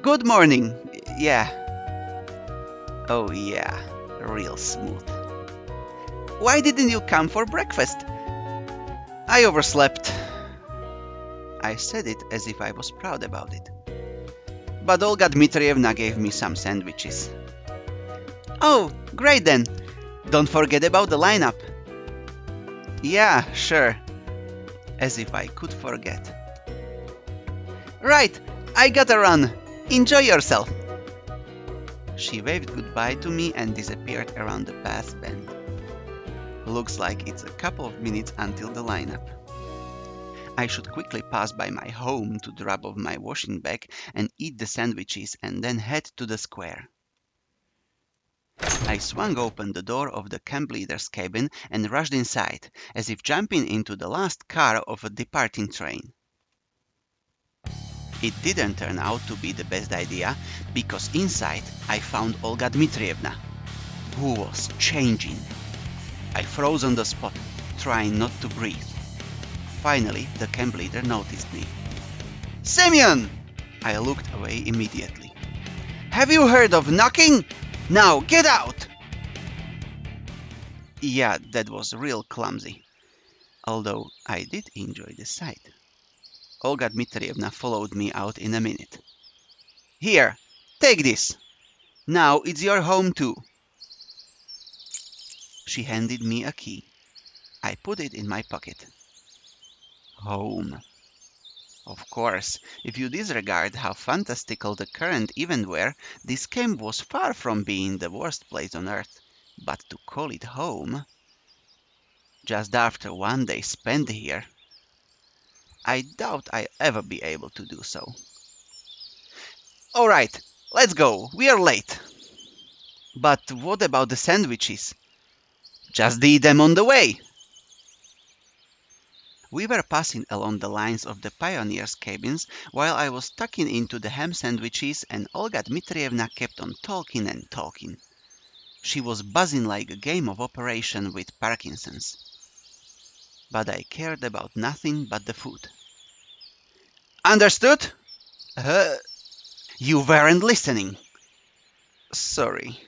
Good morning. Yeah. Oh, yeah, real smooth. Why didn't you come for breakfast? I overslept. I said it as if I was proud about it. But Olga Dmitrievna gave me some sandwiches. Oh, great then. Don't forget about the lineup. Yeah, sure. As if I could forget. Right, I gotta run. Enjoy yourself. She waved goodbye to me and disappeared around the path bend. Looks like it's a couple of minutes until the lineup. I should quickly pass by my home to drop off my washing bag and eat the sandwiches and then head to the square. I swung open the door of the camp leader's cabin and rushed inside, as if jumping into the last car of a departing train. It didn't turn out to be the best idea, because inside I found Olga Dmitrievna, who was changing. I froze on the spot, trying not to breathe. Finally, the camp leader noticed me. Semyon! I looked away immediately. Have you heard of knocking? Now get out! Yeah, that was real clumsy, although I did enjoy the sight. Olga Dmitrievna followed me out in a minute. Here, take this. Now it's your home too. She handed me a key. I put it in my pocket. Home. Of course, if you disregard how fantastical the current events were, this camp was far from being the worst place on earth. But to call it home, just after one day spent here, I doubt I'll ever be able to do so. All right, let's go. We are late. But what about the sandwiches? Just eat them on the way. We were passing along the lines of the pioneers' cabins while I was tucking into the ham sandwiches and Olga Dmitrievna kept on talking and talking. She was buzzing like a game of operation with Parkinson's. But I cared about nothing but the food. Understood? Uh, you weren't listening. Sorry.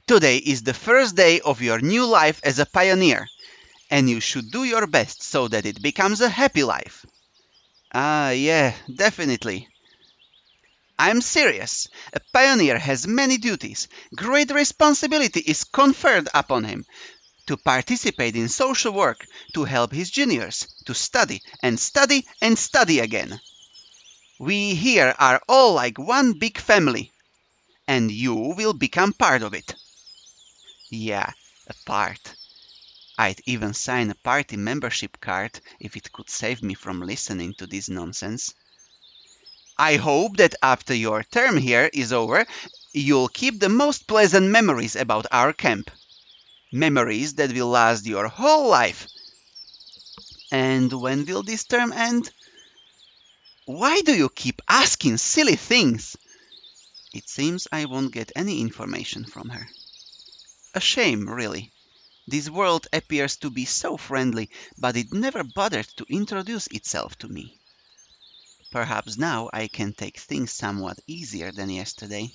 Today is the first day of your new life as a pioneer, and you should do your best so that it becomes a happy life. Ah, yeah, definitely. I'm serious. A pioneer has many duties. Great responsibility is conferred upon him to participate in social work, to help his juniors, to study and study and study again. We here are all like one big family, and you will become part of it. Yeah, a part. I'd even sign a party membership card if it could save me from listening to this nonsense. I hope that after your term here is over, you'll keep the most pleasant memories about our camp. Memories that will last your whole life. And when will this term end? Why do you keep asking silly things? It seems I won't get any information from her. A shame, really. This world appears to be so friendly, but it never bothered to introduce itself to me. Perhaps now I can take things somewhat easier than yesterday.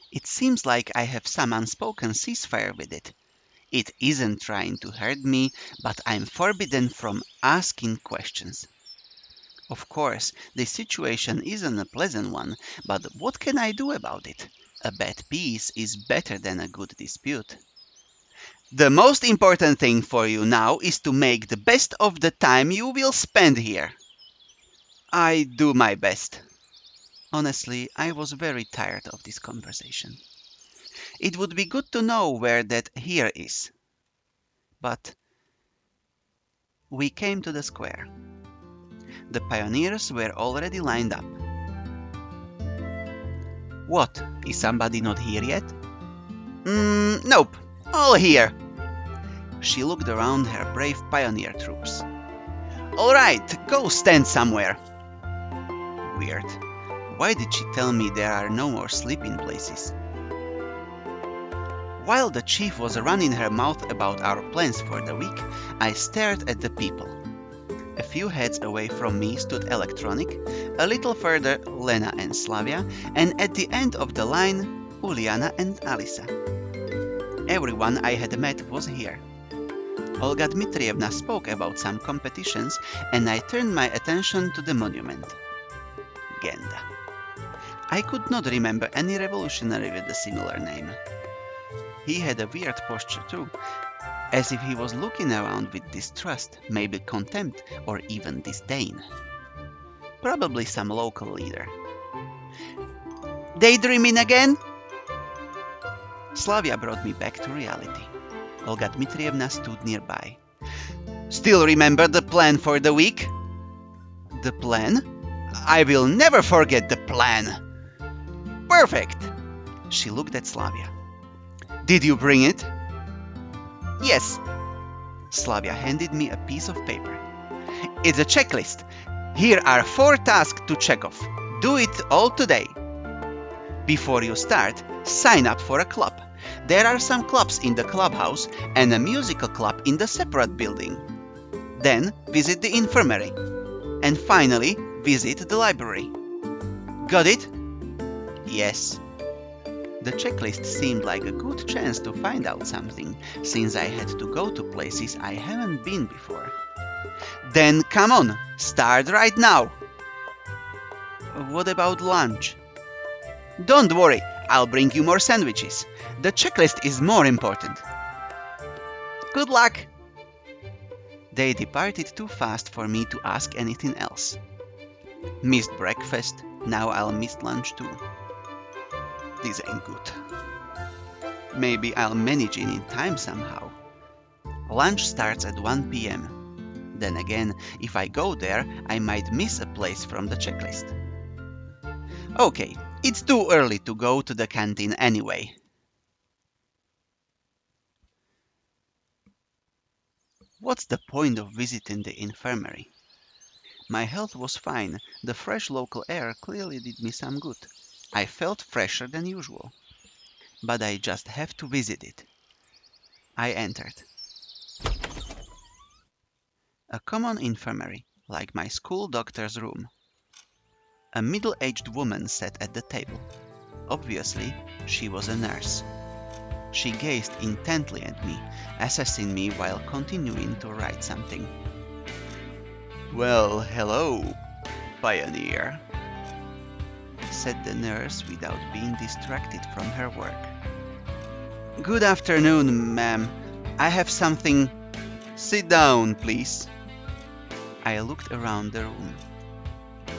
It seems like I have some unspoken ceasefire with it. It isn't trying to hurt me, but I'm forbidden from asking questions. Of course, the situation isn't a pleasant one, but what can I do about it? A bad peace is better than a good dispute. The most important thing for you now is to make the best of the time you will spend here. I do my best. Honestly, I was very tired of this conversation. It would be good to know where that here is. But we came to the square. The pioneers were already lined up. What, is somebody not here yet? Nope, all here. She looked around her brave pioneer troops. All right, go stand somewhere. Weird. Why did she tell me there are no more sleeping places? While the chief was running her mouth about our plans for the week, I stared at the people. A few heads away from me stood Electronic, a little further Lena and Slavia, and at the end of the line, Uliana and Alisa. Everyone I had met was here. Olga Dmitrievna spoke about some competitions, and I turned my attention to the monument. Genda. I could not remember any revolutionary with a similar name. He had a weird posture too, as if he was looking around with distrust, maybe contempt, or even disdain. Probably some local leader. Daydreaming again? Slavia brought me back to reality. Olga Dmitrievna stood nearby. Still remember the plan for the week? The plan? I will never forget the plan. Perfect! She looked at Slavia. Did you bring it? Yes. Slavia handed me a piece of paper. It's a checklist. Here are 4 tasks to check off. Do it all today. Before you start, sign up for a club. There are some clubs in the clubhouse and a musical club in the separate building. Then visit the infirmary. And finally, visit the library. Got it? Yes. The checklist seemed like a good chance to find out something, since I had to go to places I haven't been before. Then come on, start right now! What about lunch? Don't worry, I'll bring you more sandwiches. The checklist is more important. Good luck! They departed too fast for me to ask anything else. Missed breakfast, now I'll miss lunch too. This ain't good. Maybe I'll manage it in time somehow. Lunch starts at 1 p.m. Then again, if I go there, I might miss a place from the checklist. Okay, it's too early to go to the canteen anyway. What's the point of visiting the infirmary? My health was fine. The fresh local air clearly did me some good. I felt fresher than usual. But I just have to visit it. I entered. A common infirmary, like my school doctor's room. A middle-aged woman sat at the table. Obviously, she was a nurse. She gazed intently at me, assessing me while continuing to write something. "Well, hello, pioneer," said the nurse without being distracted from her work. "Good afternoon, ma'am. I have something—" "Sit down, please." I looked around the room.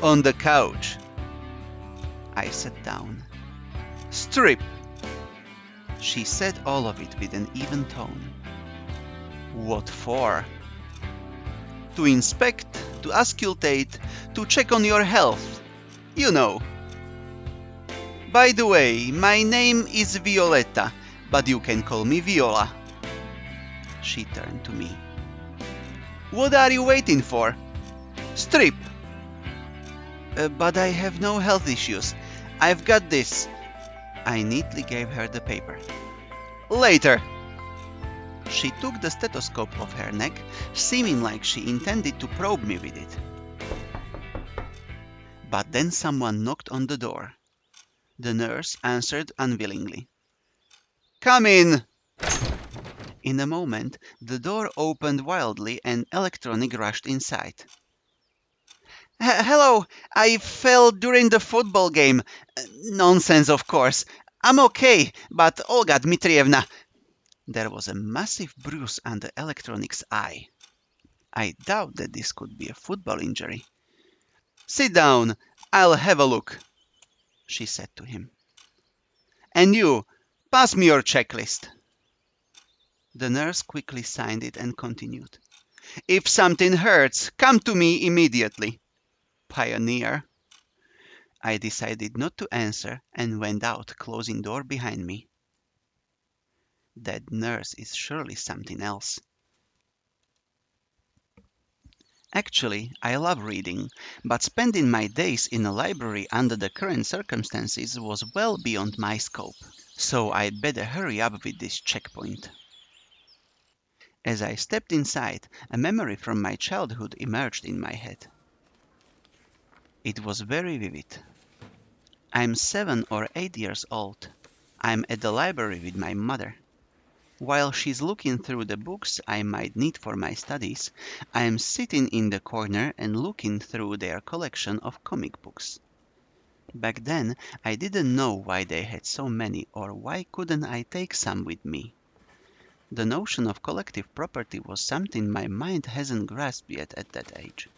"On the couch." I sat down. "Strip." She said all of it with an even tone. "What for?" "To inspect, to auscultate, to check on your health. You know. By the way, my name is Violetta, but you can call me Viola." She turned to me. "What are you waiting for? Strip." But I have no health issues. I've got this." I neatly gave her the paper. "Later." She took the stethoscope off her neck, seeming like she intended to probe me with it. But then someone knocked on the door. The nurse answered unwillingly. "Come in!" In a moment, the door opened wildly and Electronic rushed inside. "Hello, I fell during the football game. Nonsense, of course. I'm okay, but Olga Dmitrievna—" There was a massive bruise under Electronic's eye. I doubt that this could be a football injury. "Sit down, I'll have a look," she said to him. "And you, pass me your checklist." The nurse quickly signed it and continued. "If something hurts, come to me immediately. Pioneer." I decided not to answer and went out, closing door behind me. That nurse is surely something else. Actually, I love reading, but spending my days in a library under the current circumstances was well beyond my scope, so I'd better hurry up with this checkpoint. As I stepped inside, a memory from my childhood emerged in my head. It was very vivid. I'm 7 or 8 years old. I'm at the library with my mother. While she's looking through the books I might need for my studies, I'm sitting in the corner and looking through their collection of comic books. Back then, I didn't know why they had so many, or why couldn't I take some with me. The notion of collective property was something my mind hasn't grasped yet at that age.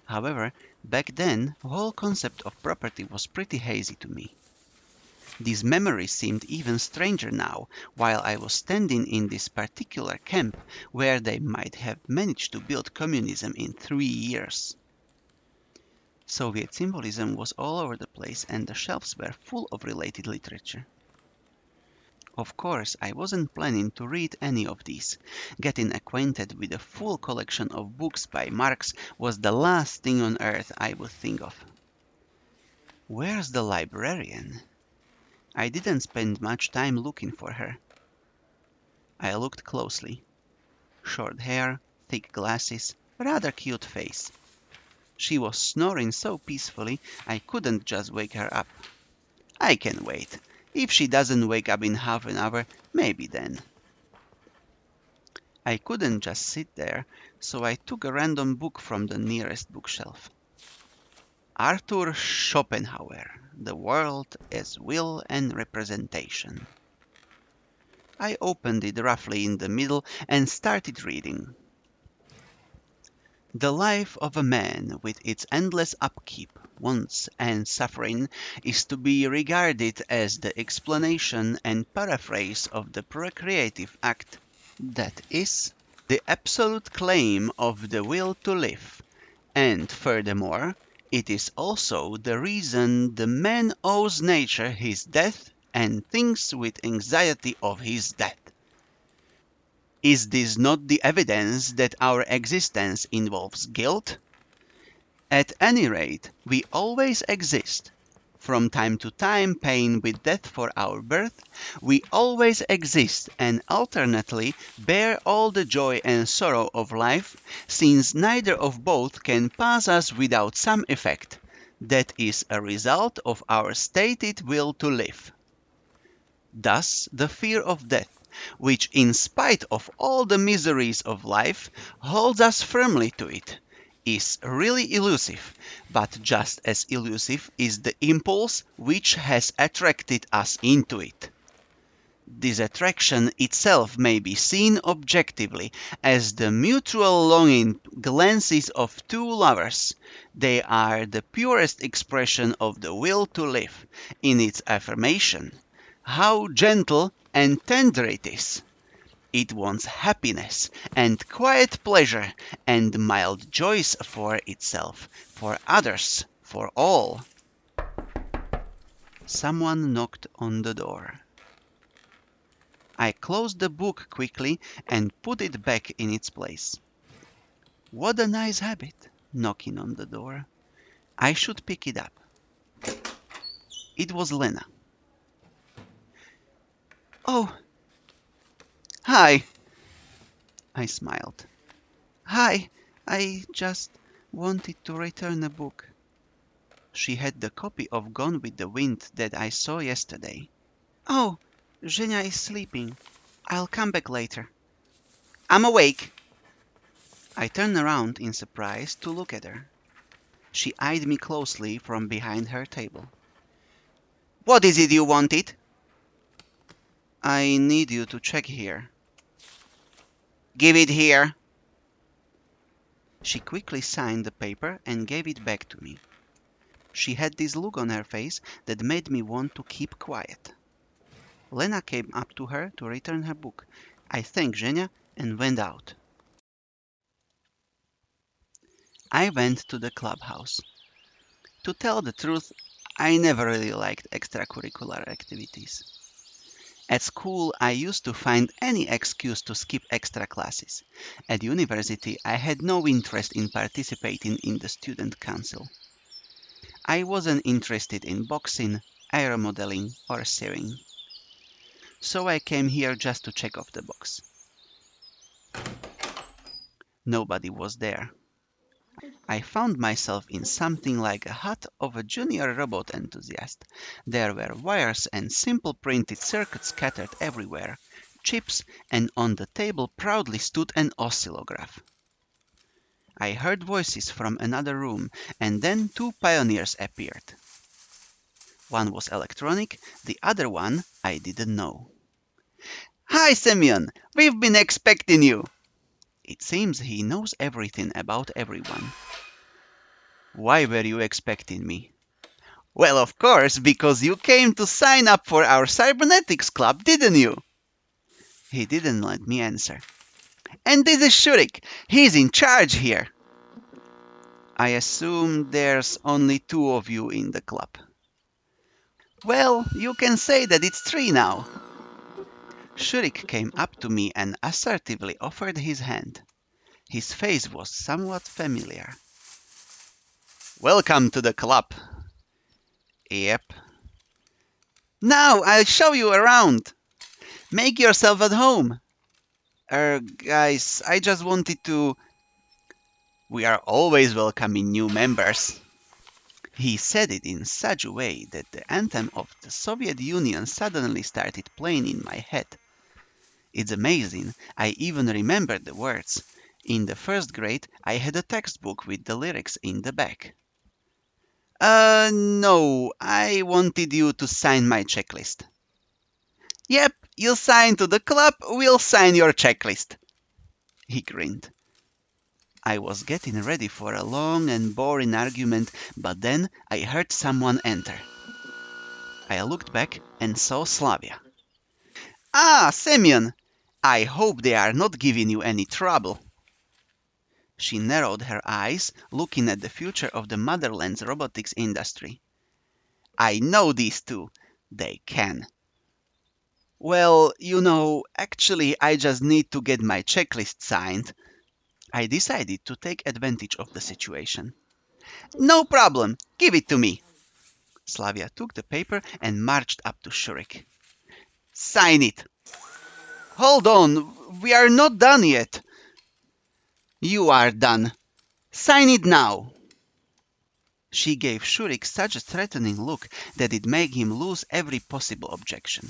However, back then, the whole concept of property was pretty hazy to me. These memories seemed even stranger now, while I was standing in this particular camp where they might have managed to build communism in 3 years. Soviet symbolism was all over the place and the shelves were full of related literature. Of course, I wasn't planning to read any of these. Getting acquainted with a full collection of books by Marx was the last thing on earth I would think of. Where's the librarian? I didn't spend much time looking for her. I looked closely. Short hair, thick glasses, rather cute face. She was snoring so peacefully I couldn't just wake her up. I can wait. If she doesn't wake up in half an hour, maybe then. I couldn't just sit there, so I took a random book from the nearest bookshelf. Arthur Schopenhauer, The World as Will and Representation. I opened it roughly in the middle and started reading. The life of a man, with its endless upkeep, wants, and suffering, is to be regarded as the explanation and paraphrase of the procreative act, that is, the absolute claim of the will to live, and furthermore, it is also the reason the man owes nature his death and thinks with anxiety of his death. Is this not the evidence that our existence involves guilt? At any rate, we always exist. From time to time paying with death for our birth, we always exist and alternately bear all the joy and sorrow of life, since neither of both can pass us without some effect, that is a result of our stated will to live. Thus, the fear of death, which in spite of all the miseries of life holds us firmly to it, is really elusive, but just as elusive is the impulse which has attracted us into it. This attraction itself may be seen objectively as the mutual longing glances of two lovers. They are the purest expression of the will to live, in its affirmation. How gentle and tender it is! It wants happiness and quiet pleasure and mild joys for itself, for others, for all. Someone knocked on the door. I closed the book quickly and put it back in its place. What a nice habit, knocking on the door. I should pick it up. It was Lena. Oh, hi, I smiled. Hi, I just wanted to return a book. She had the copy of Gone with the Wind that I saw yesterday. Oh, Zhenya is sleeping. I'll come back later. I'm awake. I turned around in surprise to look at her. She eyed me closely from behind her table. What is it you wanted? I need you to check here. Give it here. She quickly signed the paper and gave it back to me. She had this look on her face that made me want to keep quiet. Lena came up to her to return her book. I thanked Zhenya and went out. I went to the clubhouse. To tell the truth, I never really liked extracurricular activities. At school, I used to find any excuse to skip extra classes. At university, I had no interest in participating in the student council. I wasn't interested in boxing, aeromodeling, or sewing. So I came here just to check off the box. Nobody was there. I found myself in something like a hut of a junior robot enthusiast. There were wires and simple printed circuits scattered everywhere, chips, and on the table proudly stood an oscillograph. I heard voices from another room, and then two pioneers appeared. One was electronic, the other one I didn't know. Hi, Semyon! We've been expecting you! It seems he knows everything about everyone. Why were you expecting me? Well, of course, because you came to sign up for our cybernetics club, didn't you? He didn't let me answer. And this is Shurik. He's in charge here. I assume there's only two of you in the club. Well, you can say that it's three now. Shurik came up to me and assertively offered his hand. His face was somewhat familiar. Welcome to the club. Yep. Now I'll show you around. Make yourself at home. Guys, I just wanted to... We are always welcoming new members. He said it in such a way that the anthem of the Soviet Union suddenly started playing in my head. It's amazing, I even remember the words. In the first grade, I had a textbook with the lyrics in the back. No, I wanted you to sign my checklist. Yep, you'll sign to the club, we'll sign your checklist. He grinned. I was getting ready for a long and boring argument, but then I heard someone enter. I looked back and saw Slavia. Ah, Semyon! I hope they are not giving you any trouble. She narrowed her eyes, looking at the future of the motherland's robotics industry. I know these two. They can. Well, actually, I just need to get my checklist signed. I decided to take advantage of the situation. No problem. Give it to me. Slavia took the paper and marched up to Shurik. Sign it. Hold on. We are not done yet. You are done. Sign it now. She gave Shurik such a threatening look that it made him lose every possible objection.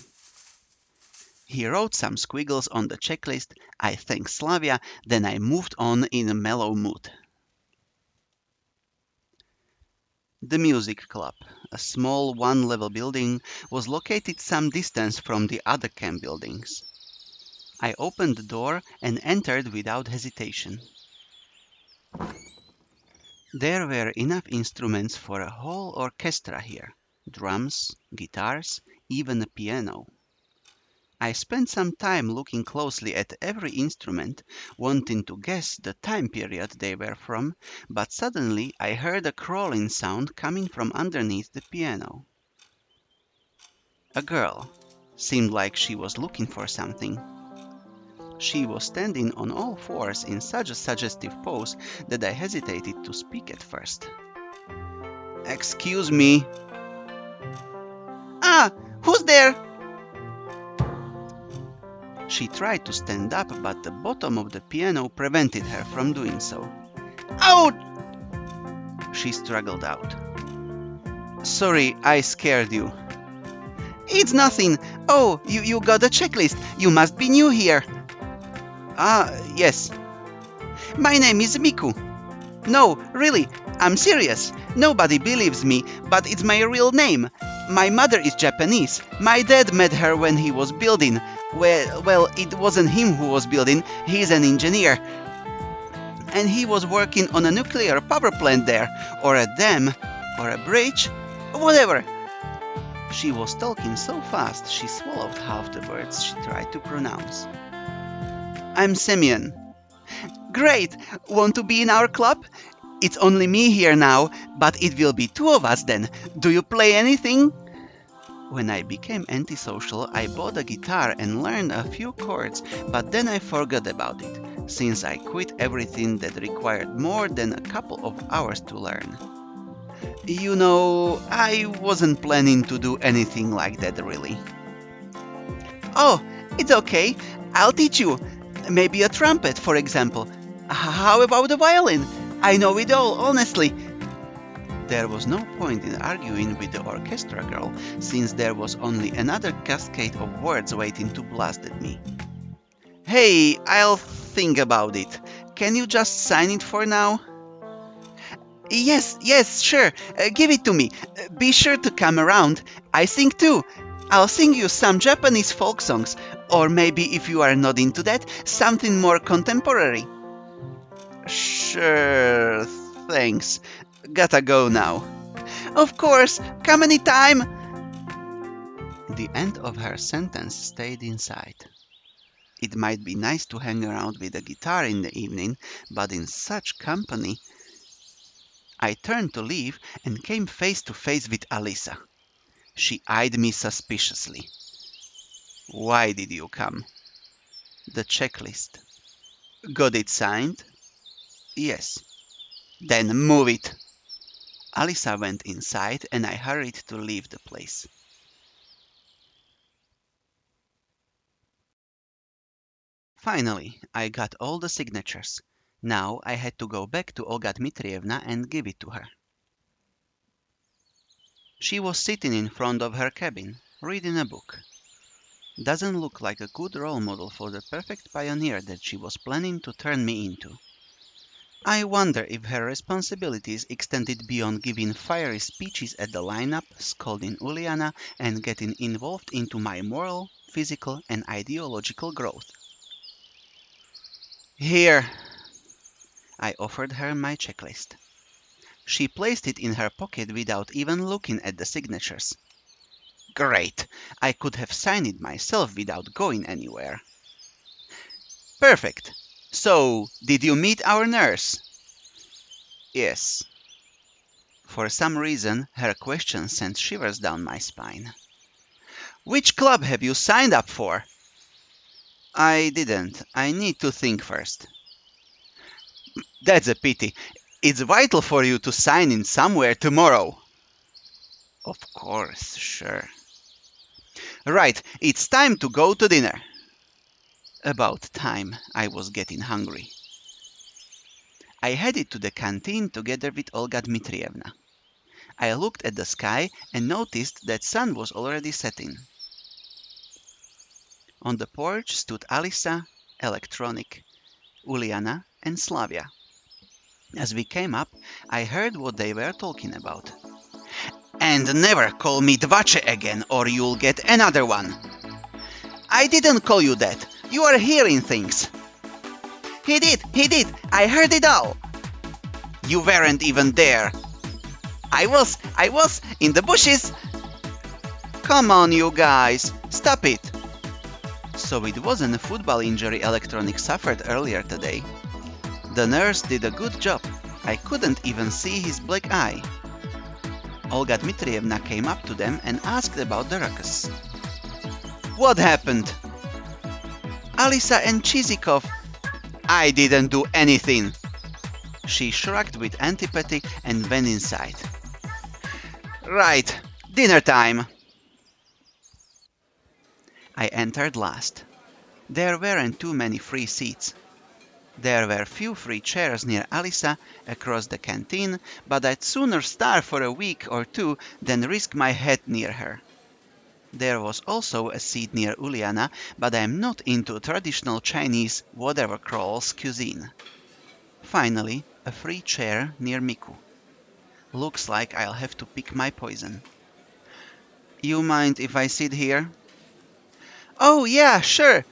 He wrote some squiggles on the checklist, I thanked Slavia, then I moved on in a mellow mood. The music club, a small one-level building, was located some distance from the other camp buildings. I opened the door and entered without hesitation. There were enough instruments for a whole orchestra here. Drums, guitars, even a piano. I spent some time looking closely at every instrument, wanting to guess the time period they were from, but suddenly I heard a crawling sound coming from underneath the piano. A girl. Seemed like she was looking for something. She was standing on all fours in such a suggestive pose that I hesitated to speak at first. Excuse me. Ah, who's there? She tried to stand up, but the bottom of the piano prevented her from doing so. Out! She struggled out. Sorry, I scared you. It's nothing. Oh, you got a checklist. You must be new here. Ah, yes. My name is Miku. No, really, I'm serious. Nobody believes me, but it's my real name. My mother is Japanese. My dad met her when he was building. Well, it wasn't him who was building. He's an engineer. And he was working on a nuclear power plant there, or a dam, or a bridge, whatever. She was talking so fast she swallowed half the words she tried to pronounce. I'm Semyon. Great! Want to be in our club? It's only me here now, but it will be two of us then. Do you play anything? When I became antisocial, I bought a guitar and learned a few chords, but then I forgot about it, since I quit everything that required more than a couple of hours to learn. I wasn't planning to do anything like that really. Oh, it's okay. I'll teach you. Maybe a trumpet, for example. How about the violin? I know it all, honestly. There was no point in arguing with the orchestra girl, since there was only another cascade of words waiting to blast at me. Hey, I'll think about it. Can you just sign it for now? Yes, sure. Give it to me. Be sure to come around. I sing too. I'll sing you some Japanese folk songs, or maybe if you are not into that, something more contemporary. Sure, thanks. Gotta go now. Of course, come anytime. The end of her sentence stayed inside. It might be nice to hang around with a guitar in the evening, but in such company. I turned to leave and came face to face with Alisa. She eyed me suspiciously. Why did you come? The checklist. Got it signed? Yes. Then move it. Alisa went inside and I hurried to leave the place. Finally, I got all the signatures. Now I had to go back to Olga Dmitrievna and give it to her. She was sitting in front of her cabin, reading a book. Doesn't look like a good role model for the perfect pioneer that she was planning to turn me into. I wonder if her responsibilities extended beyond giving fiery speeches at the lineup, scolding Uliana, and getting involved into my moral, physical, and ideological growth. Here, I offered her my checklist. She placed it in her pocket without even looking at the signatures. Great! I could have signed it myself without going anywhere. Perfect! So, did you meet our nurse? Yes. For some reason, her question sent shivers down my spine. Which club have you signed up for? I didn't. I need to think first. That's a pity. It's vital for you to sign in somewhere tomorrow. Of course, sure. Right, it's time to go to dinner. About time. I was getting hungry. I headed to the canteen together with Olga Dmitrievna. I looked at the sky and noticed that sun was already setting. On the porch stood Alisa, Electronic, Uliana, and Slavia. As we came up, I heard what they were talking about. And never call me Dvache again, or you'll get another one. I didn't call you that. You are hearing things. He did. I heard it all. You weren't even there. I was in the bushes. Come on, you guys, stop it. So it wasn't a football injury Electronic suffered earlier today. The nurse did a good job. I couldn't even see his black eye. Olga Dmitrievna came up to them and asked about the ruckus. What happened? Alisa and Chizikov. I didn't do anything. She shrugged with antipathy and went inside. Right, dinner time. I entered last. There weren't too many free seats. There were few free chairs near Alisa across the canteen, but I'd sooner starve for a week or two than risk my head near her. There was also a seat near Uliana, but I'm not into traditional Chinese whatever crawls cuisine. Finally, a free chair near Miku. Looks like I'll have to pick my poison. You mind if I sit here? Oh yeah, sure.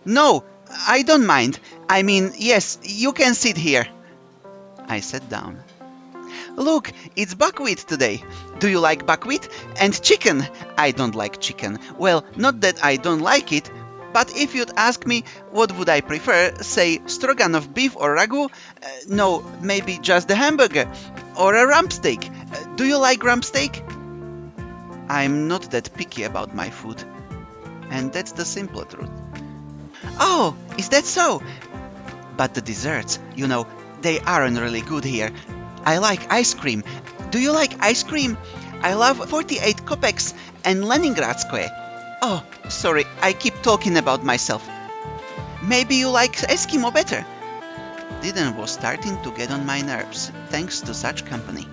No, I don't mind. Yes, you can sit here. I sat down. Look, it's buckwheat today. Do you like buckwheat? And chicken. I don't like chicken. Well, not that I don't like it, but if you'd ask me what would I prefer, say stroganoff beef or ragu? No, maybe just the hamburger. Or a rump steak. Do you like rump steak? I'm not that picky about my food. And that's the simple truth. Oh, is that so? But the desserts, they aren't really good here. I like ice cream. Do you like ice cream? I love 48 kopecks and Leningradskoye. Oh, sorry, I keep talking about myself. Maybe you like Eskimo better. Dinner was starting to get on my nerves, thanks to such company.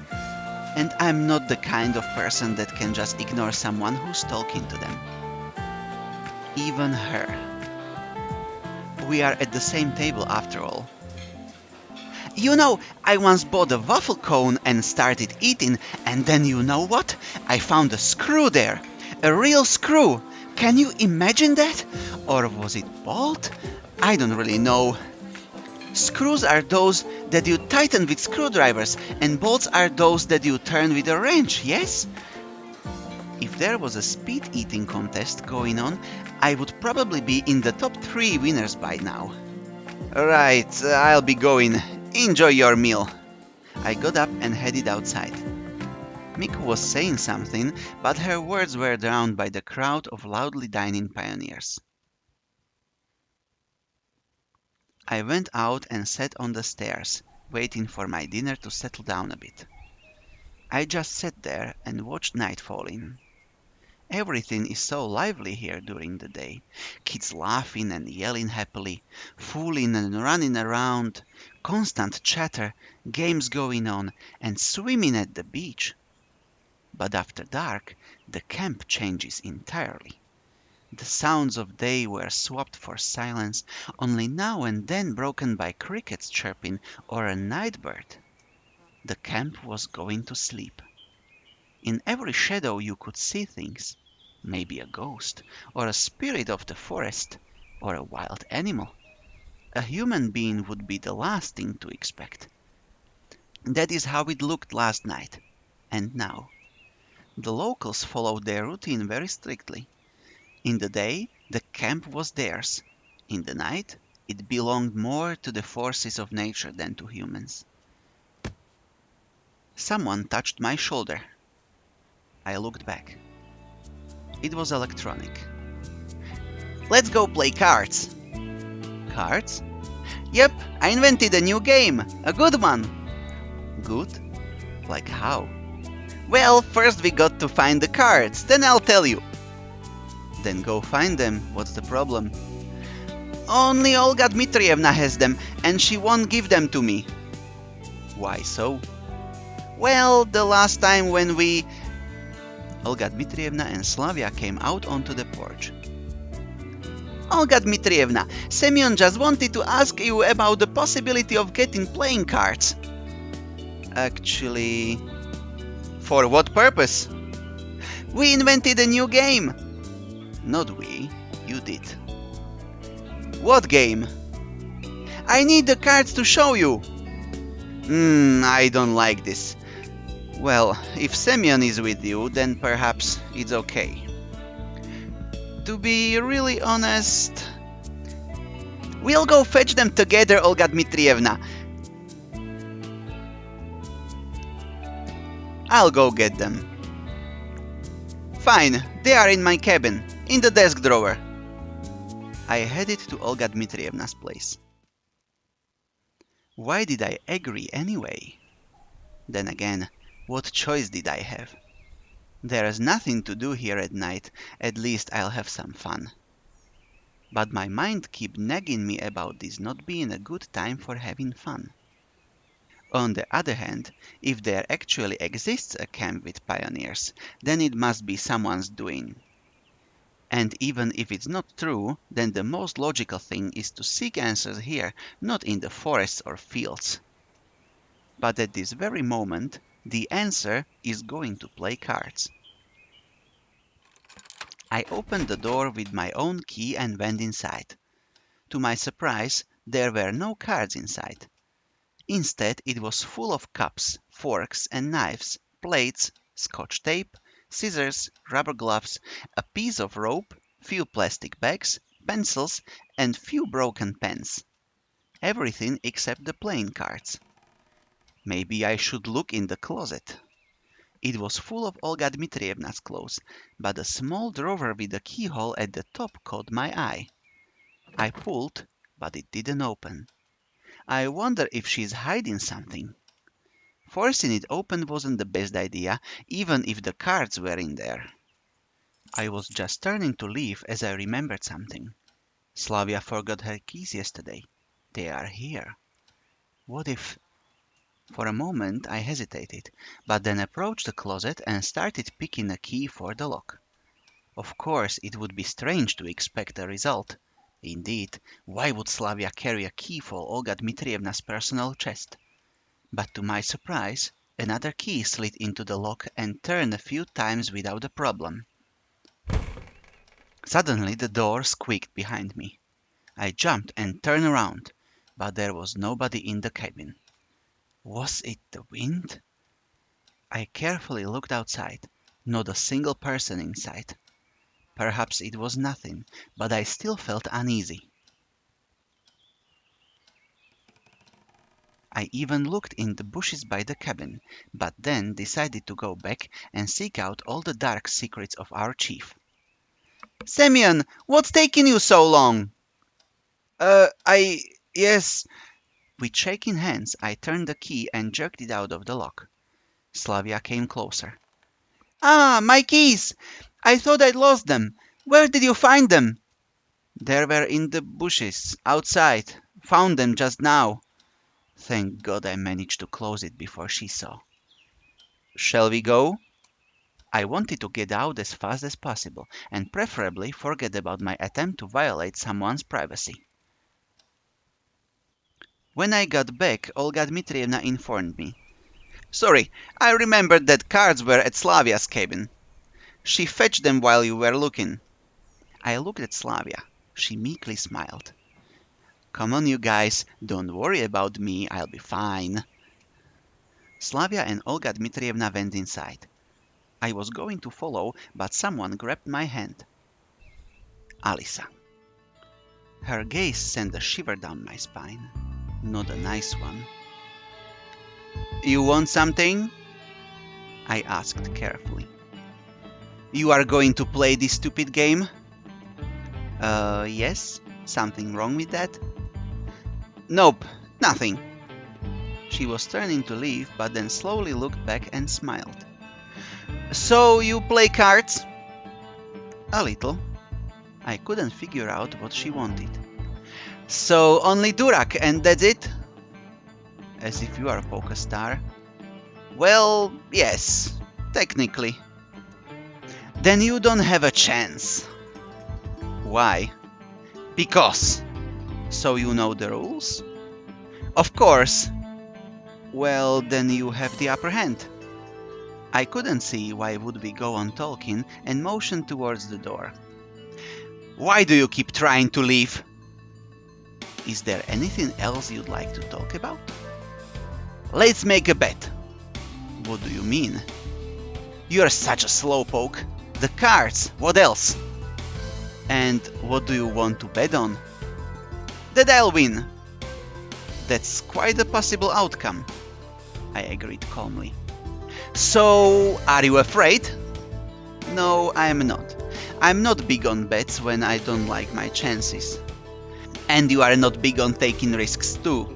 And I'm not the kind of person that can just ignore someone who's talking to them. Even her. We are at the same table after all. I once bought a waffle cone and started eating, and then you know what? I found a screw there. A real screw. Can you imagine that? Or was it bolt? I don't really know. Screws are those that you tighten with screwdrivers, and bolts are those that you turn with a wrench, yes? If there was a speed eating contest going on, I would probably be in the top 3 winners by now. Right, I'll be going. Enjoy your meal. I got up and headed outside. Miku was saying something, but her words were drowned by the crowd of loudly dining pioneers. I went out and sat on the stairs, waiting for my dinner to settle down a bit. I just sat there and watched night falling. Everything is so lively here during the day. Kids laughing and yelling happily, fooling and running around, constant chatter, games going on, and swimming at the beach. But after dark, the camp changes entirely. The sounds of day were swapped for silence, only now and then broken by crickets chirping or a night bird. The camp was going to sleep. In every shadow you could see things. Maybe a ghost, or a spirit of the forest, or a wild animal. A human being would be the last thing to expect. That is how it looked last night. And now. The locals followed their routine very strictly. In the day, the camp was theirs. In the night, it belonged more to the forces of nature than to humans. Someone touched my shoulder. I looked back. It was electronic. Let's go play cards. Cards? Yep, I invented a new game. A good one. Good? Like how? Well, first we got to find the cards, then I'll tell you. Then go find them. What's the problem? Only Olga Dmitrievna has them, and she won't give them to me. Why so? Well, the last time when we... Olga Dmitrievna and Slavia came out onto the porch. Olga Dmitrievna, Semyon just wanted to ask you about the possibility of getting playing cards. Actually... For what purpose? We invented a new game. Not we, you did. What game? I need the cards to show you. I don't like this. Well, if Semyon is with you, then perhaps it's okay. To be really honest... We'll go fetch them together, Olga Dmitrievna. I'll go get them. Fine, they are in my cabin, in the desk drawer. I headed to Olga Dmitrievna's place. Why did I agree anyway? Then again, what choice did I have? There is nothing to do here at night, at least I'll have some fun. But my mind kept nagging me about this not being a good time for having fun. On the other hand, if there actually exists a camp with pioneers, then it must be someone's doing. And even if it's not true, then the most logical thing is to seek answers here, not in the forests or fields. But at this very moment, the answer is going to play cards. I opened the door with my own key and went inside. To my surprise, there were no cards inside. Instead, it was full of cups, forks and knives, plates, scotch tape, scissors, rubber gloves, a piece of rope, few plastic bags, pencils, and few broken pens. Everything except the playing cards. Maybe I should look in the closet. It was full of Olga Dmitrievna's clothes, but a small drawer with a keyhole at the top caught my eye. I pulled, but it didn't open. I wonder if she's hiding something. Forcing it open wasn't the best idea, even if the cards were in there. I was just turning to leave as I remembered something. Slavia forgot her keys yesterday. They are here. What if... For a moment I hesitated, but then approached the closet and started picking a key for the lock. Of course, it would be strange to expect a result. Indeed, why would Slavia carry a key for Olga Dmitrievna's personal chest? But to my surprise, another key slid into the lock and turned a few times without a problem. Suddenly the door squeaked behind me. I jumped and turned around, but there was nobody in the cabin. Was it the wind? I carefully looked outside. Not a single person in sight. Perhaps it was nothing, but I still felt uneasy. I even looked in the bushes by the cabin, but then decided to go back and seek out all the dark secrets of our chief. Semyon, what's taking you so long? Yes. With shaking hands, I turned the key and jerked it out of the lock. Slavia came closer. Ah, my keys! I thought I'd lost them. Where did you find them? They were in the bushes, outside. Found them just now. Thank God I managed to close it before she saw. Shall we go? I wanted to get out as fast as possible, and preferably forget about my attempt to violate someone's privacy. When I got back, Olga Dmitrievna informed me. Sorry, I remembered that cards were at Slavia's cabin. She fetched them while you were looking. I looked at Slavia. She meekly smiled. Come on, you guys, don't worry about me, I'll be fine. Slavia and Olga Dmitrievna went inside. I was going to follow, but someone grabbed my hand. Alisa. Her gaze sent a shiver down my spine. Not a nice one. You want something? I asked carefully. You are going to play this stupid game? Yes. Something wrong with that? Nope, nothing. She was turning to leave, but then slowly looked back and smiled. So you play cards? A little. I couldn't figure out what she wanted. So only Durak and that's it? As if you are a poker star. Well, yes, technically. Then you don't have a chance. Why? Because. So you know the rules? Of course. Well, then you have the upper hand. I couldn't see why would we go on talking and motioned towards the door. Why do you keep trying to leave? Is there anything else you'd like to talk about? Let's make a bet. What do you mean? You're such a slowpoke. The cards, what else? And what do you want to bet on? That I'll win. That's quite a possible outcome. I agreed calmly. So, are you afraid? No, I'm not. I'm not big on bets when I don't like my chances. And you are not big on taking risks too.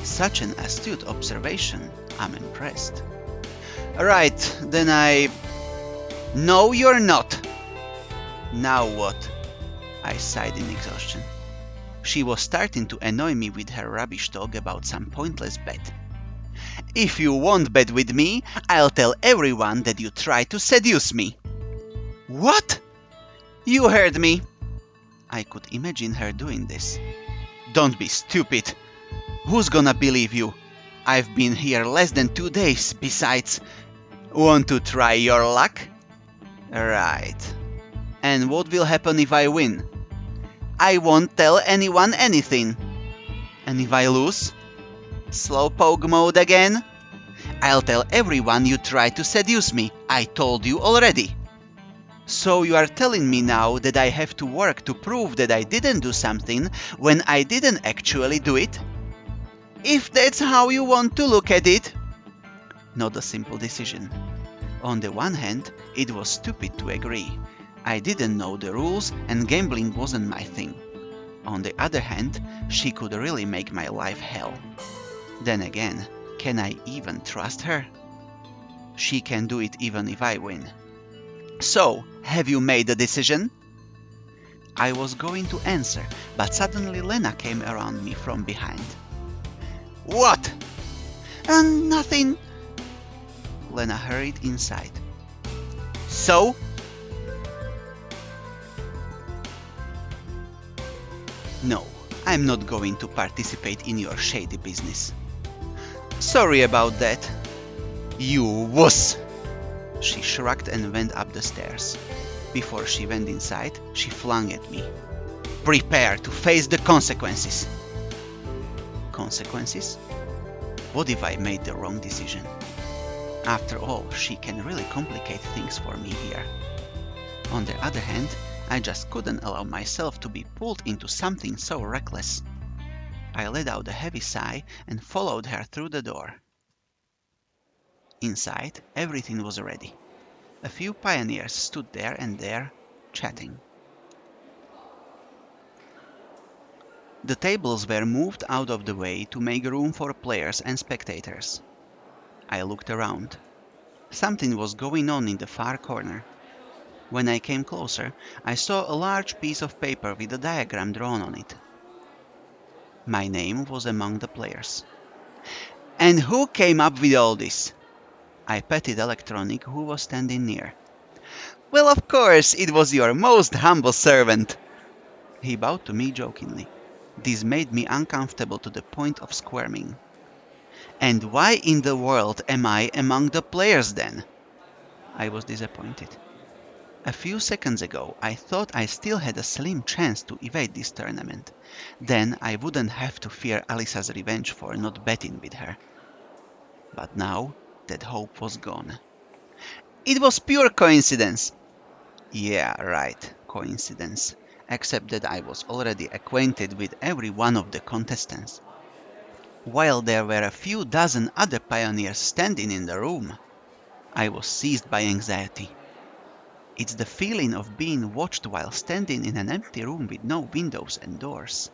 Such an astute observation. I'm impressed. Right, then No, you're not. Now what? I sighed in exhaustion. She was starting to annoy me with her rubbish talk about some pointless bet. If you won't bet with me, I'll tell everyone that you tried to seduce me. What? You heard me. I could imagine her doing this. Don't be stupid. Who's gonna believe you? I've been here less than 2 days, besides. Want to try your luck? Right. And what will happen if I win? I won't tell anyone anything. And if I lose? Slowpoke mode again? I'll tell everyone you tried to seduce me. I told you already. So you are telling me now that I have to work to prove that I didn't do something when I didn't actually do it? If that's how you want to look at it. Not a simple decision. On the one hand, it was stupid to agree. I didn't know the rules and gambling wasn't my thing. On the other hand, she could really make my life hell. Then again, can I even trust her? She can do it even if I win. So, have you made a decision? I was going to answer, but suddenly Lena came around me from behind. What? Nothing. Lena hurried inside. So? No, I'm not going to participate in your shady business. Sorry about that. You wuss! She shrugged and went up the stairs. Before she went inside, she flung at me. Prepare to face the consequences. Consequences? What if I made the wrong decision? After all, she can really complicate things for me here. On the other hand, I just couldn't allow myself to be pulled into something so reckless. I let out a heavy sigh and followed her through the door. Inside, everything was ready. A few pioneers stood there, chatting. The tables were moved out of the way to make room for players and spectators. I looked around. Something was going on in the far corner. When I came closer, I saw a large piece of paper with a diagram drawn on it. My name was among the players. And who came up with all this? I patted Electronic, who was standing near. Well, of course, it was your most humble servant. He bowed to me jokingly. This made me uncomfortable to the point of squirming. And why in the world am I among the players then? I was disappointed. A few seconds ago, I thought I still had a slim chance to evade this tournament. Then I wouldn't have to fear Alisa's revenge for not betting with her. But now, that hope was gone. It was pure coincidence. Yeah, right, coincidence. Except that I was already acquainted with every one of the contestants. While there were a few dozen other pioneers standing in the room, I was seized by anxiety. It's the feeling of being watched while standing in an empty room with no windows and doors.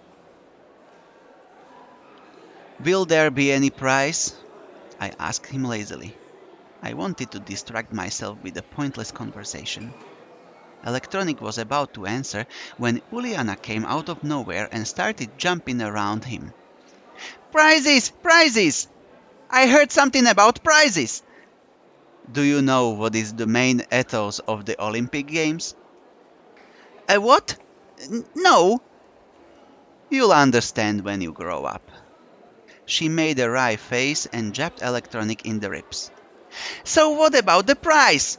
Will there be any prize? I asked him lazily. I wanted to distract myself with a pointless conversation. Electronic was about to answer when Uliana came out of nowhere and started jumping around him. Prizes! Prizes! I heard something about prizes! Do you know what is the main ethos of the Olympic Games? A what? No. You'll understand when you grow up. She made a wry face and jabbed Electronic in the ribs. So what about the prize?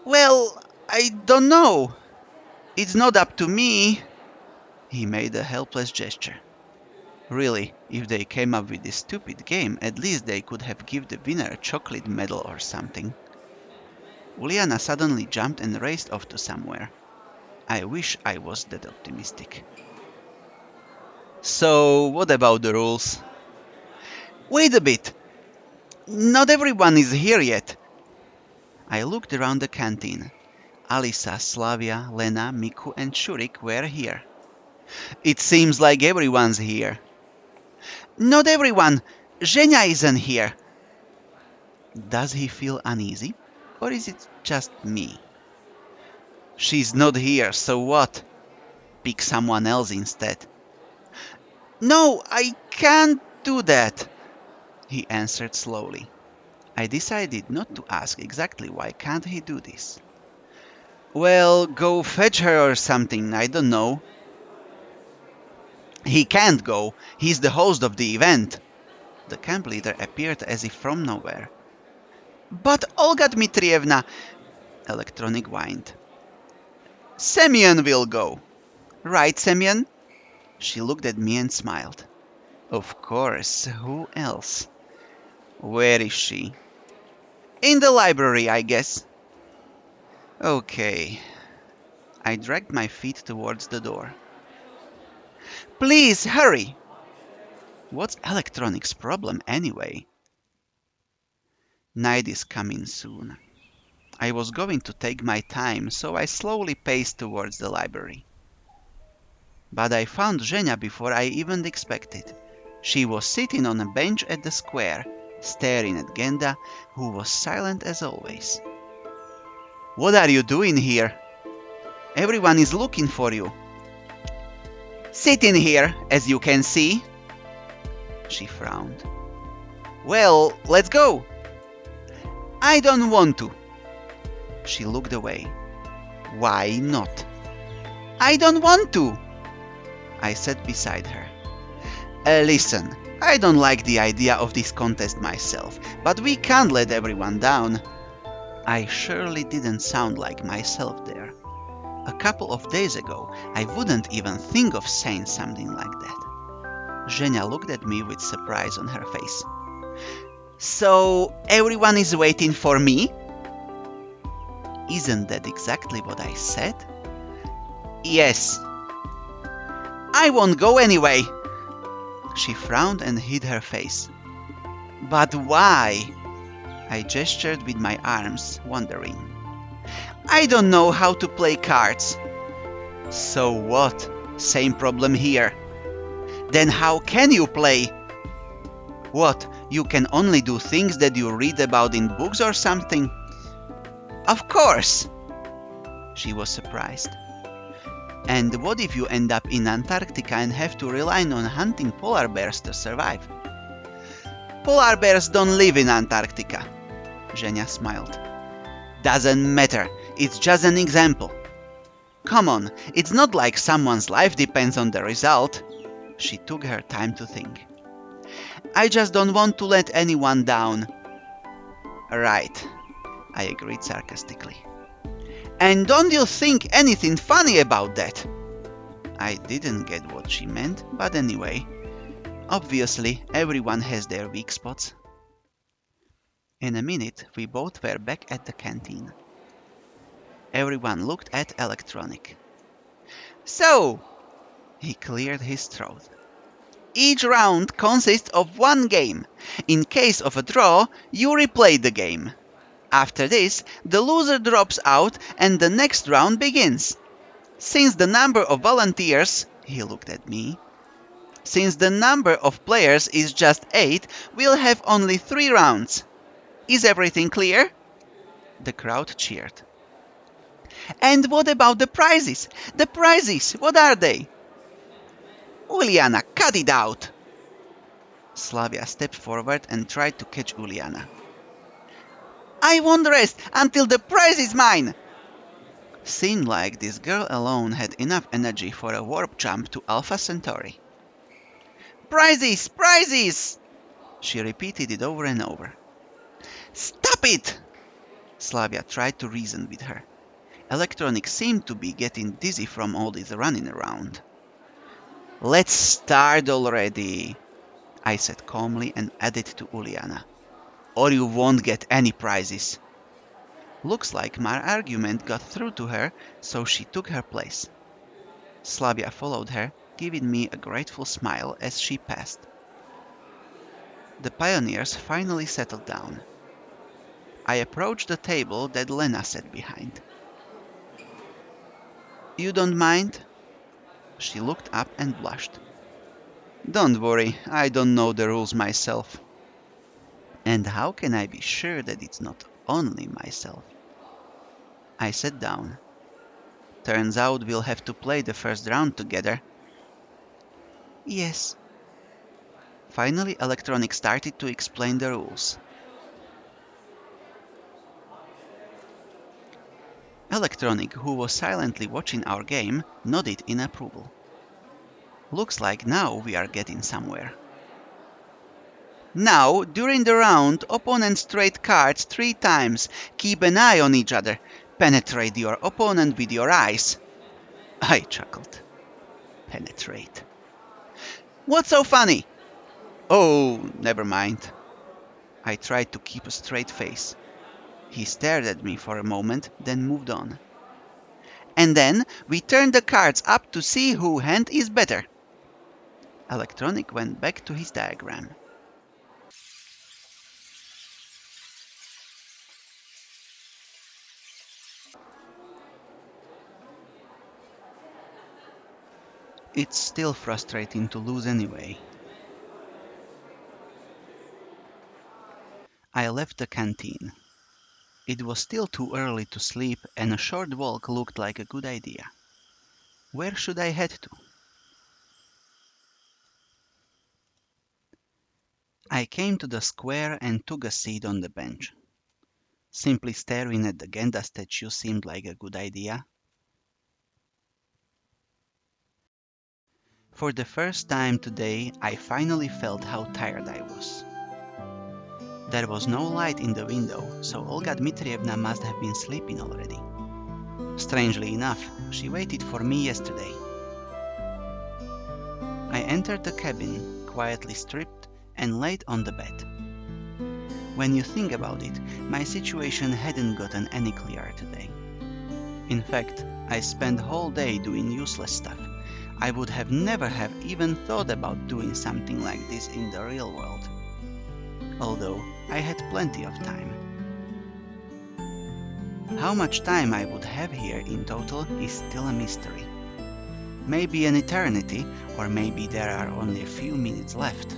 Well, I don't know. It's not up to me. He made a helpless gesture. Really, if they came up with this stupid game, at least they could have given the winner a chocolate medal or something. Uliana suddenly jumped and raced off to somewhere. I wish I was that optimistic. So, what about the rules? Wait a bit! Not everyone is here yet. I looked around the canteen. Alisa, Slavia, Lena, Miku and Shurik were here. It seems like everyone's here. Not everyone. Zhenya isn't here. Does he feel uneasy? Or is it just me? She's not here, so what? Pick someone else instead. No, I can't do that, he answered slowly. I decided not to ask exactly why can't he do this. Well, go fetch her or something, I don't know. He can't go, he's the host of the event. The camp leader appeared as if from nowhere. But Olga Dmitrievna, Electronic whined. Semyon will go. Right, Semyon? She looked at me and smiled. Of course, who else? Where is she? In the library, I guess. Okay. I dragged my feet towards the door. Please, hurry! What's Electronic's problem anyway? Night is coming soon. I was going to take my time, so I slowly paced towards the library. But I found Zhenya before I even expected. She was sitting on a bench at the square, staring at Genda, who was silent as always. What are you doing here? Everyone is looking for you. Sitting here, as you can see. She frowned. Well, let's go. I don't want to. She looked away. Why not? I don't want to. I sat beside her. Listen, I don't like the idea of this contest myself, but we can't let everyone down. I surely didn't sound like myself there. A couple of days ago, I wouldn't even think of saying something like that. Zhenya looked at me with surprise on her face. So, everyone is waiting for me? Isn't that exactly what I said? Yes. I won't go anyway. She frowned and hid her face. But why? I gestured with my arms, wondering. I don't know how to play cards. So what? Same problem here. Then how can you play? What, you can only do things that you read about in books or something? Of course! She was surprised. And what if you end up in Antarctica and have to rely on hunting polar bears to survive? Polar bears don't live in Antarctica. Zhenya smiled. Doesn't matter, it's just an example. Come on, it's not like someone's life depends on the result. She took her time to think. I just don't want to let anyone down. Right, I agreed sarcastically. And don't you think anything funny about that? I didn't get what she meant, but anyway, obviously everyone has their weak spots. In a minute, we both were back at the canteen. Everyone looked at Electronic. So, he cleared his throat. Each round consists of one game. In case of a draw, you replay the game. After this, the loser drops out and the next round begins. Since the number of volunteers, he looked at me, since the number of players is just 8, we'll have only 3 rounds. Is everything clear? The crowd cheered. And what about the prizes? The prizes, what are they? Uliana, cut it out! Slavia stepped forward and tried to catch Uliana. I won't rest until the prize is mine! Seemed like this girl alone had enough energy for a warp jump to Alpha Centauri. Prizes! Prizes! She repeated it over and over. Stop it! Slavia tried to reason with her. Electronic seemed to be getting dizzy from all this running around. Let's start already, I said calmly and added to Uliana. Or you won't get any prizes. Looks like my argument got through to her, so she took her place. Slavia followed her, giving me a grateful smile as she passed. The pioneers finally settled down. I approached the table that Lena sat behind. You don't mind? She looked up and blushed. Don't worry, I don't know the rules myself. And how can I be sure that it's not only myself? I sat down. Turns out we'll have to play the first round together. Yes. Finally, Electronic started to explain the rules. Electronic, who was silently watching our game, nodded in approval. Looks like now we are getting somewhere. Now, during the round, opponents trade cards 3 times. Keep an eye on each other. Penetrate your opponent with your eyes. I chuckled. Penetrate. What's so funny? Oh, never mind. I tried to keep a straight face. He stared at me for a moment, then moved on. And then we turned the cards up to see whose hand is better. Electronic went back to his diagram. It's still frustrating to lose anyway. I left the canteen. It was still too early to sleep and a short walk looked like a good idea. Where should I head to? I came to the square and took a seat on the bench. Simply staring at the Genda statue seemed like a good idea. For the first time today, I finally felt how tired I was. There was no light in the window, so Olga Dmitrievna must have been sleeping already. Strangely enough, she waited for me yesterday. I entered the cabin, quietly stripped, and laid on the bed. When you think about it, my situation hadn't gotten any clearer today. In fact, I spent the whole day doing useless stuff. I would have never have even thought about doing something like this in the real world. Although I had plenty of time. How much time I would have here in total is still a mystery. Maybe an eternity, or maybe there are only a few minutes left.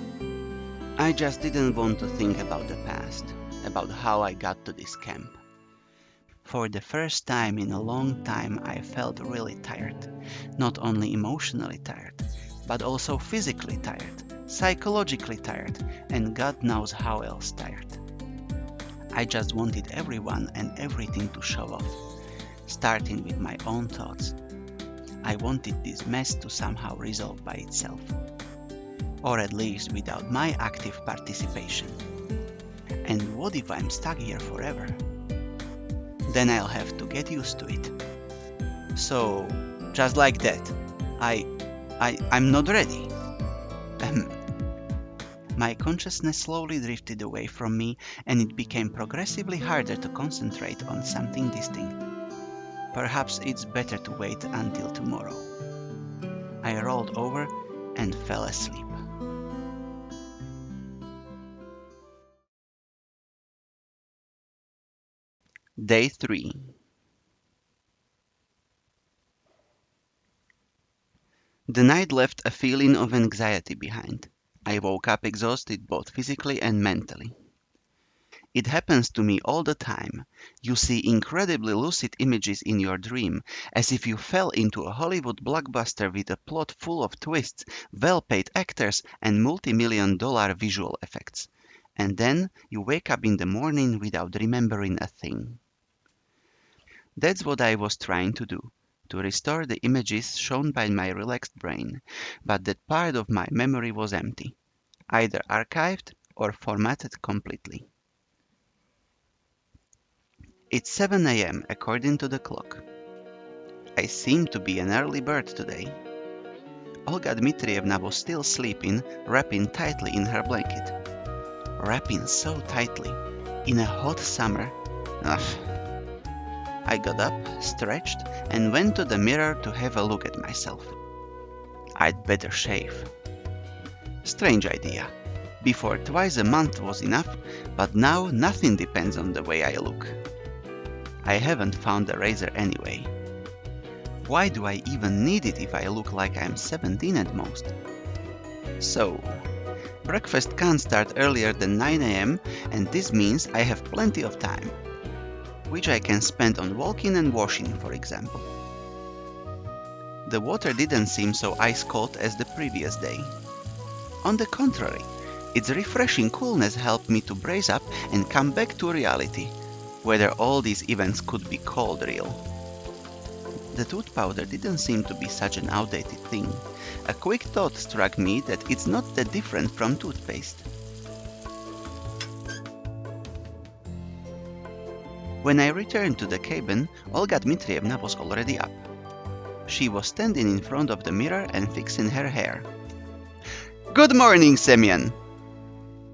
I just didn't want to think about the past, about how I got to this camp. For the first time in a long time I felt really tired. Not only emotionally tired, but also physically tired. psychologically tired, and God knows how else tired. I just wanted everyone and everything to show off, starting with my own thoughts. I wanted this mess to somehow resolve by itself, or at least without my active participation. And what if I'm stuck here forever? Then I'll have to get used to it. So, just like that, I'm not ready. My consciousness slowly drifted away from me, and it became progressively harder to concentrate on something distinct. Perhaps it's better to wait until tomorrow. I rolled over and fell asleep. Day 3. The night left a feeling of anxiety behind. I woke up exhausted both physically and mentally. It happens to me all the time. You see incredibly lucid images in your dream, as if you fell into a Hollywood blockbuster with a plot full of twists, well-paid actors, and multi-million-dollar visual effects. And then you wake up in the morning without remembering a thing. That's what I was trying to do, to restore the images shown by my relaxed brain, but that part of my memory was empty, either archived or formatted completely. It's 7 a.m. according to the clock. I seem to be an early bird today. Olga Dmitrievna was still sleeping, wrapping tightly in her blanket. Wrapping so tightly, in a hot summer. Ugh. I got up, stretched, and went to the mirror to have a look at myself. I'd better shave. Strange idea. Before twice a month was enough, but now nothing depends on the way I look. I haven't found a razor anyway. Why do I even need it if I look like I'm 17 at most? So, breakfast can't start earlier than 9 a.m. and this means I have plenty of time, which I can spend on walking and washing, for example. The water didn't seem so ice-cold as the previous day. On the contrary, its refreshing coolness helped me to brace up and come back to reality, whether all these events could be called real. The tooth powder didn't seem to be such an outdated thing. A quick thought struck me that it's not that different from toothpaste. When I returned to the cabin, Olga Dmitrievna was already up. She was standing in front of the mirror and fixing her hair. "Good morning, Semyon!"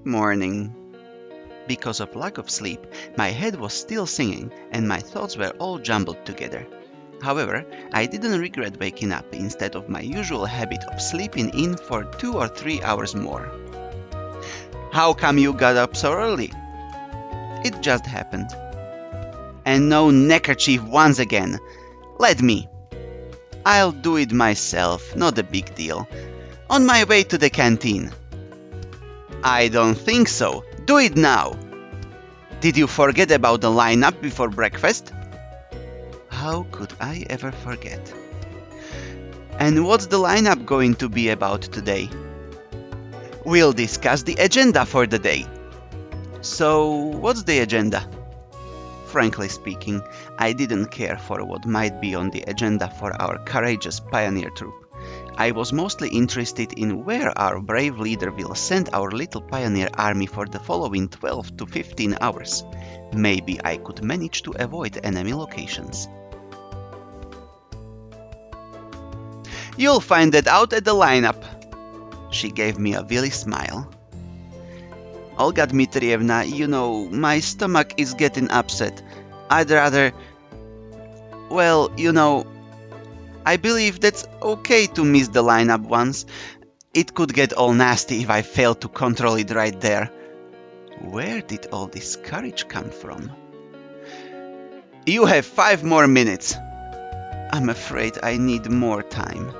"Morning." Because of lack of sleep, my head was still singing and my thoughts were all jumbled together. However, I didn't regret waking up instead of my usual habit of sleeping in for 2 or 3 hours more. "How come you got up so early?" "It just happened." "And no neckerchief once again. Let me." "I'll do it myself, not a big deal. On my way to the canteen." "I don't think so. Do it now." "Did you forget about the lineup before breakfast?" How could I ever forget? "And what's the lineup going to be about today?" "We'll discuss the agenda for the day." "So, what's the agenda?" Frankly speaking, I didn't care for what might be on the agenda for our courageous pioneer troop. I was mostly interested in where our brave leader will send our little pioneer army for the following 12 to 15 hours. Maybe I could manage to avoid enemy locations. "You'll find that out at the lineup." She gave me a wily smile. "Olga Dmitrievna, you know, my stomach is getting upset. I'd rather... Well, you know, I believe that's okay to miss the lineup once. It could get all nasty if I fail to control it right there." Where did all this courage come from? "You have 5 more minutes." "I'm afraid I need more time.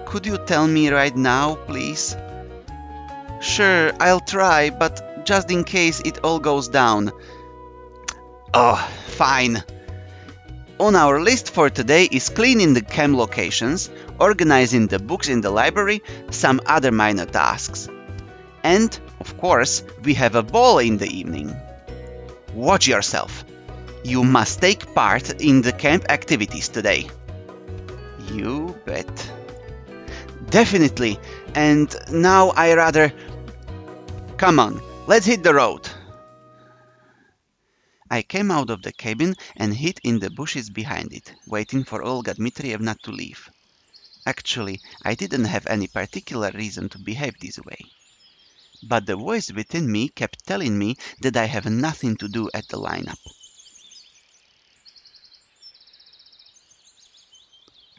Could you tell me right now, please?" "Sure, I'll try, but just in case it all goes down." "Oh, fine. On our list for today is cleaning the camp locations, organizing the books in the library, some other minor tasks. And, of course, we have a ball in the evening. Watch yourself. You must take part in the camp activities today. You bet. Definitely. And now I rather... Come on, let's hit the road. I came out of the cabin and hid in the bushes behind it, waiting for Olga Dmitrievna to leave. Actually, I didn't have any particular reason to behave this way. But the voice within me kept telling me that I have nothing to do at the lineup.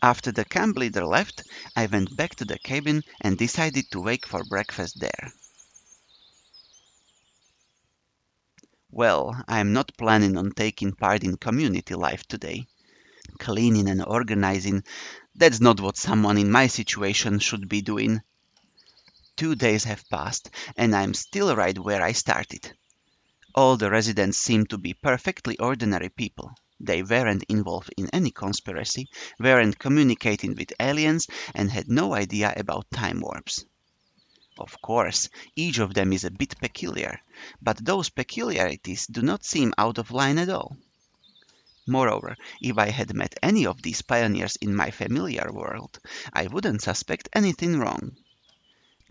After the camp leader left, I went back to the cabin and decided to wake for breakfast there. Well, I am not planning on taking part in community life today. Cleaning and organizing, that's not what someone in my situation should be doing. 2 days have passed, and I'm still right where I started. All the residents seem to be perfectly ordinary people. They weren't involved in any conspiracy, weren't communicating with aliens, and had no idea about time warps. Of course, each of them is a bit peculiar, but those peculiarities do not seem out of line at all. Moreover, if I had met any of these pioneers in my familiar world, I wouldn't suspect anything wrong.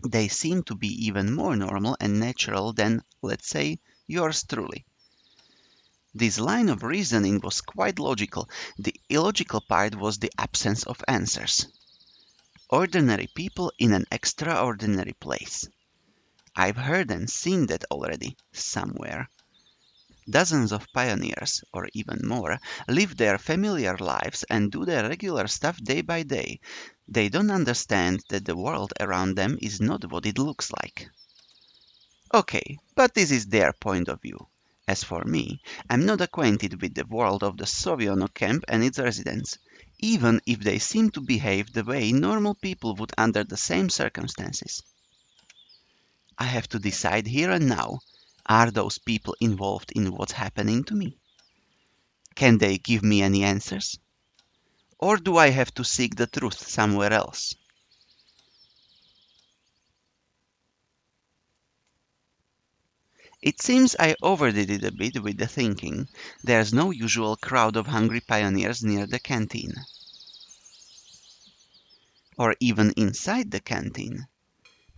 They seem to be even more normal and natural than, let's say, yours truly. This line of reasoning was quite logical. The illogical part was the absence of answers. Ordinary people in an extraordinary place. I've heard and seen that already, somewhere. Dozens of pioneers, or even more, live their familiar lives and do their regular stuff day by day. They don't understand that the world around them is not what it looks like. Okay, but this is their point of view. As for me, I'm not acquainted with the world of the Semyon camp and its residents, even if they seem to behave the way normal people would under the same circumstances. I have to decide here and now, are those people involved in what's happening to me? Can they give me any answers? Or do I have to seek the truth somewhere else? It seems I overdid it a bit with the thinking. There's no usual crowd of hungry pioneers near the canteen. Or even inside the canteen.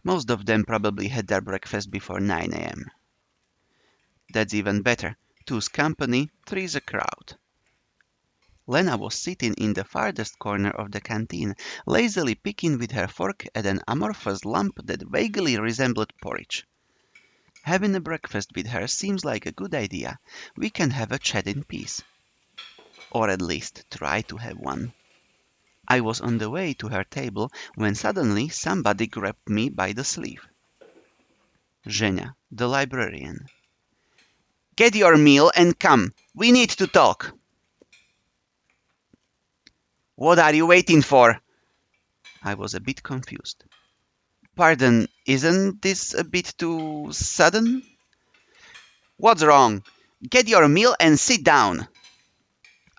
Most of them probably had their breakfast before 9 a.m. That's even better. Two's company, three's a crowd. Lena was sitting in the farthest corner of the canteen, lazily picking with her fork at an amorphous lump that vaguely resembled porridge. Having a breakfast with her seems like a good idea. We can have a chat in peace. Or at least try to have one. I was on the way to her table when suddenly somebody grabbed me by the sleeve. Zhenya, the librarian. Get your meal and come. We need to talk. What are you waiting for? I was a bit confused. Pardon, isn't this a bit too sudden? What's wrong? Get your meal and sit down.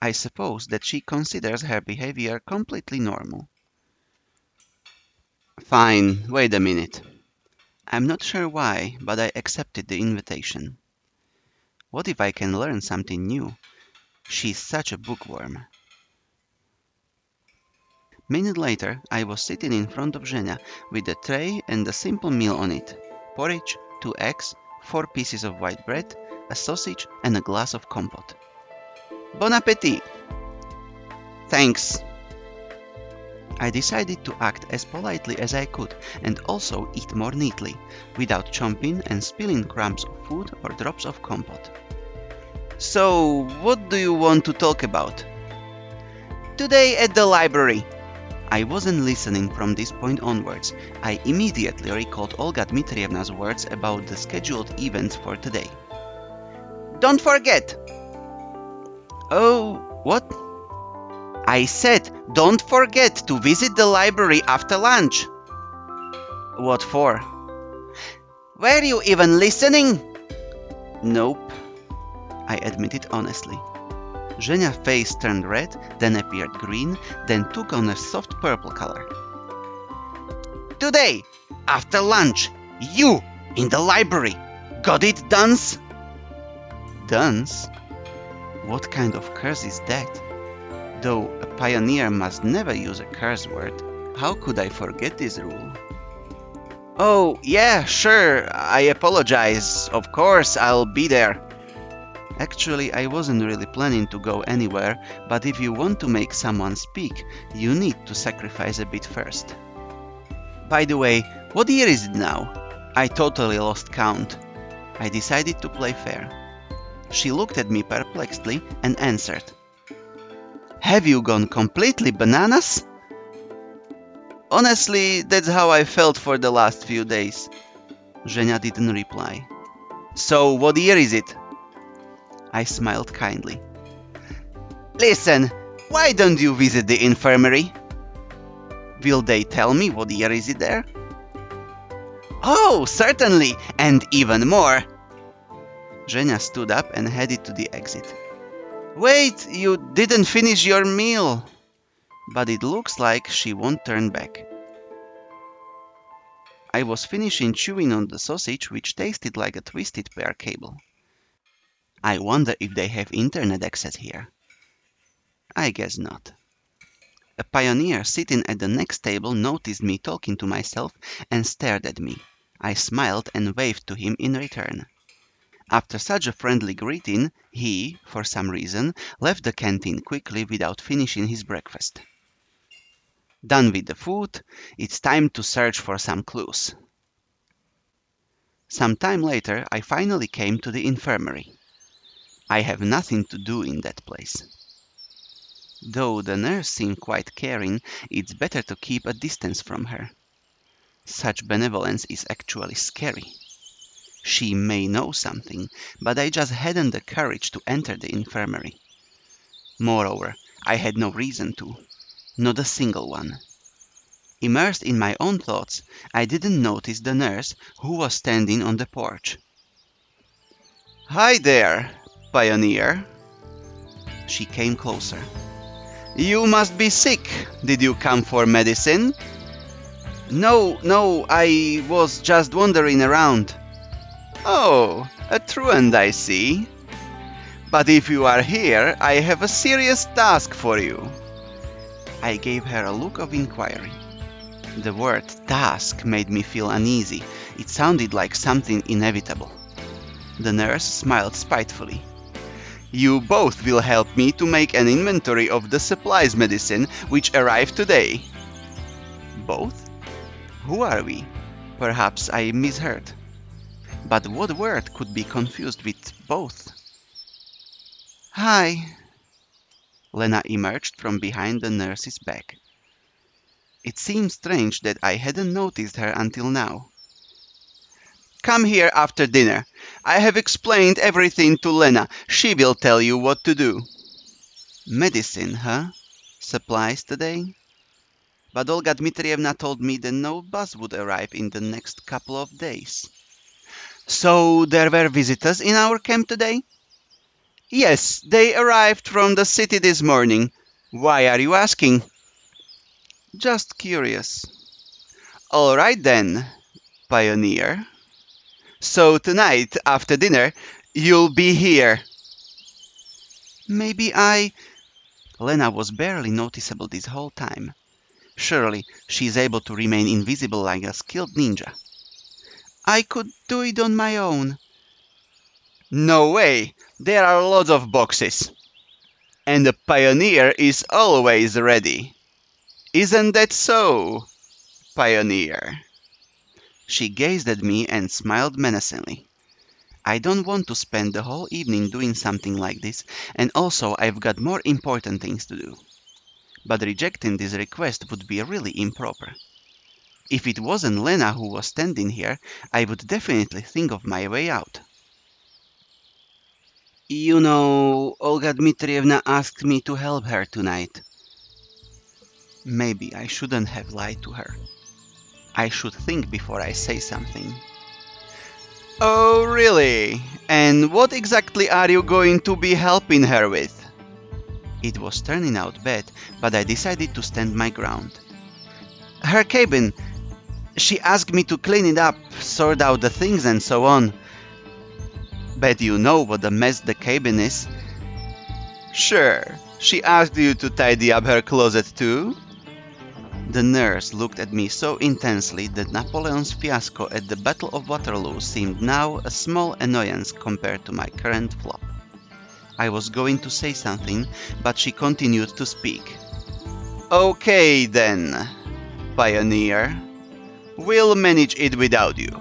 I suppose that she considers her behavior completely normal. Fine, wait a minute. I'm not sure why, but I accepted the invitation. What if I can learn something new? She's such a bookworm. Minute later, I was sitting in front of Zhenya with a tray and a simple meal on it. Porridge, 2 eggs, 4 pieces of white bread, a sausage and a glass of compote. Bon appétit! Thanks. I decided to act as politely as I could and also eat more neatly, without chomping and spilling crumbs of food or drops of compote. So, what do you want to talk about? Today at the library. I wasn't listening from this point onwards. I immediately recalled Olga Dmitrievna's words about the scheduled events for today. Don't forget! Oh, what? I said, don't forget to visit the library after lunch. What for? Were you even listening? Nope, I admitted honestly. Zhenya's face turned red, then appeared green, then took on a soft purple color. Today, after lunch, you In the library! Got it, Duns? Duns? What kind of curse is that? Though a pioneer must never use a curse word, how could I forget this rule? Oh, yeah, sure, I apologize. Of course, I'll be there. Actually, I wasn't really planning to go anywhere, but if you want to make someone speak, you need to sacrifice a bit first. By the way, what year is it now? I totally lost count. I decided to play fair. She looked at me perplexedly and answered. Have you gone completely bananas? Honestly, that's how I felt for the last few days. Zhenya didn't reply. So, what year is it? I smiled kindly. Listen, why don't you visit the infirmary? Will they tell me what year is it there? Oh, certainly, and even more. Zhenya stood up and headed to the exit. Wait, you didn't finish your meal. But it looks like she won't turn back. I was finishing chewing on the sausage, which tasted like a twisted pear cable. I wonder if they have internet access here. I guess not. A pioneer sitting at the next table noticed me talking to myself and stared at me. I smiled and waved to him in return. After such a friendly greeting, he, for some reason, left the canteen quickly without finishing his breakfast. Done with the food, it's time to search for some clues. Some time later, I finally came to the infirmary. I have nothing to do in that place. Though the nurse seemed quite caring, it's better to keep a distance from her. Such benevolence is actually scary. She may know something, but I just hadn't the courage to enter the infirmary. Moreover, I had no reason to. Not a single one. Immersed in my own thoughts, I didn't notice the nurse who was standing on the porch. Hi there, pioneer. She came closer. You must be sick. Did you come for medicine? No, I was just wandering around. Oh, a truant, I see. But if you are here, I have a serious task for you. I gave her a look of inquiry. The word task made me feel uneasy. It sounded like something inevitable. The nurse smiled spitefully. You both will help me to make an inventory of the supplies medicine which arrived today. Both? Who are we? Perhaps I misheard. But what word could be confused with both? Hi. Lena emerged from behind the nurse's back. It seemed strange that I hadn't noticed her until now. Come here after dinner. I have explained everything to Lena. She will tell you what to do. Medicine, huh? Supplies today? But Olga Dmitrievna told me that no bus would arrive in the next couple of days. So there were visitors in our camp today? Yes, they arrived from the city this morning. Why are you asking? Just curious. All right then, pioneer. So tonight, after dinner, you'll be here. Maybe Lena was barely noticeable this whole time. Surely she is able to remain invisible like a skilled ninja. I could do it on my own. No way! There are lots of boxes. And the pioneer is always ready. Isn't that so, pioneer? She gazed at me and smiled menacingly. I don't want to spend the whole evening doing something like this, and also I've got more important things to do. But rejecting this request would be really improper. If it wasn't Lena who was standing here, I would definitely think of my way out. You know, Olga Dmitrievna asked me to help her tonight. Maybe I shouldn't have lied to her. I should think before I say something. Oh, really? And what exactly are you going to be helping her with? It was turning out bad, but I decided to stand my ground. Her cabin. She asked me to clean it up, sort out the things and so on. Bet you know what a mess the cabin is. Sure, she asked you to tidy up her closet too? The nurse looked at me so intensely that Napoleon's fiasco at the Battle of Waterloo seemed now a small annoyance compared to my current flop. I was going to say something, but she continued to speak. Okay then, pioneer. We'll manage it without you.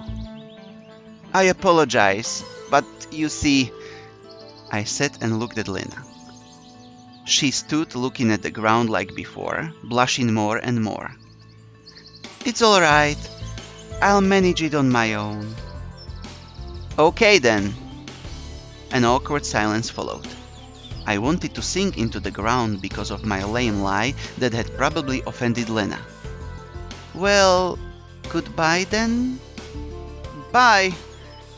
I apologize, but you see... I sat and looked at Lena. She stood looking at the ground like before, blushing more and more. It's all right. I'll manage it on my own. Okay then. An awkward silence followed. I wanted to sink into the ground because of my lame lie that had probably offended Lena. Well, goodbye then? Bye!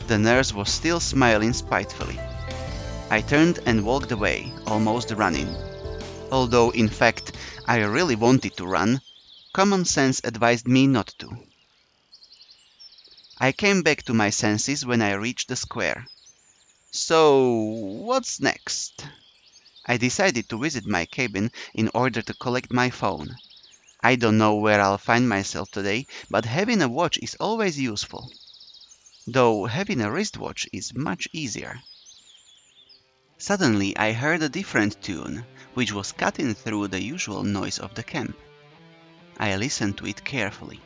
The nurse was still smiling spitefully. I turned and walked away, almost running. Although, in fact, I really wanted to run, common sense advised me not to. I came back to my senses when I reached the square. So, what's next? I decided to visit my cabin in order to collect my phone. I don't know where I'll find myself today, but having a watch is always useful. Though having a wristwatch is much easier. Suddenly I heard a different tune, which was cutting through the usual noise of the camp. I listened to it carefully.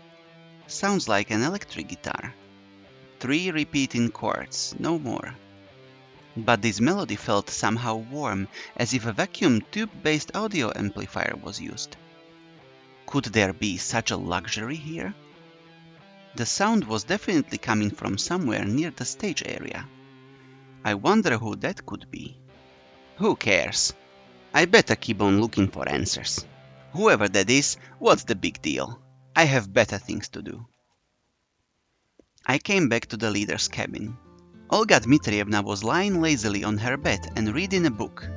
Sounds like an electric guitar. 3 repeating chords, no more. But this melody felt somehow warm, as if a vacuum tube-based audio amplifier was used. Could there be such a luxury here? The sound was definitely coming from somewhere near the stage area. I wonder who that could be. Who cares? I better keep on looking for answers. Whoever that is, what's the big deal? I have better things to do. I came back to the leader's cabin. Olga Dmitrievna was lying lazily on her bed and reading a book.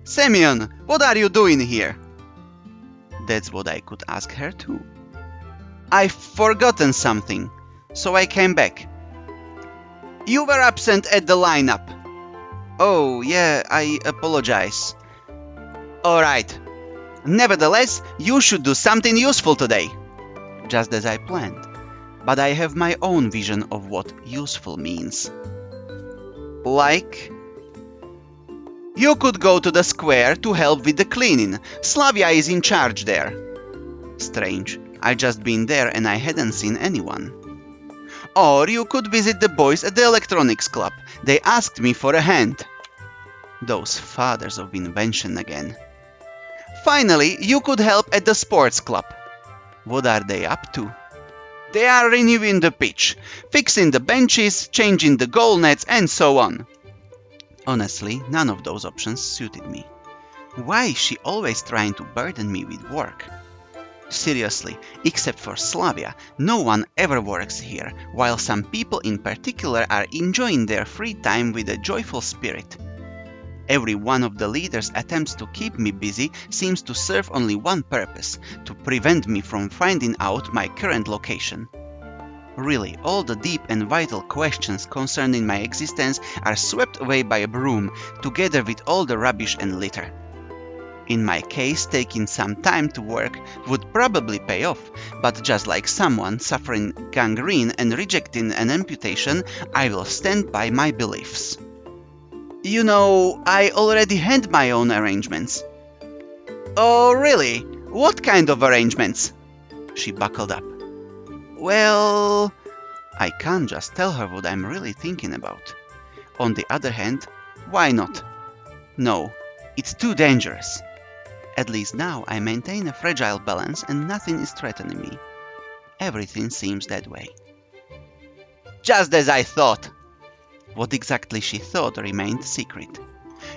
Semyon, what are you doing here? That's what I could ask her too. I've forgotten something, so I came back. You were absent at the lineup. Oh, yeah, I apologize. Alright. Nevertheless, you should do something useful today. Just as I planned. But I have my own vision of what useful means. Like? You could go to the square to help with the cleaning. Slavia is in charge there. Strange. I just been there and I hadn't seen anyone. Or you could visit the boys at the electronics club. They asked me for a hand. Those fathers of invention again. Finally, you could help at the sports club. What are they up to? They are renewing the pitch, fixing the benches, changing the goal nets and so on. Honestly, none of those options suited me. Why is she always trying to burden me with work? Seriously, except for Slavia, no one ever works here, while some people in particular are enjoying their free time with a joyful spirit. Every one of the leaders' attempts to keep me busy seems to serve only one purpose, to prevent me from finding out my current location. Really, all the deep and vital questions concerning my existence are swept away by a broom, together with all the rubbish and litter. In my case, taking some time to work would probably pay off, but just like someone suffering gangrene and rejecting an amputation, I will stand by my beliefs. You know, I already had my own arrangements. Oh, really? What kind of arrangements? She buckled up. Well, I can't just tell her what I'm really thinking about. On the other hand, why not? No, it's too dangerous. At least now I maintain a fragile balance and nothing is threatening me. Everything seems that way. Just as I thought. What exactly she thought remained secret.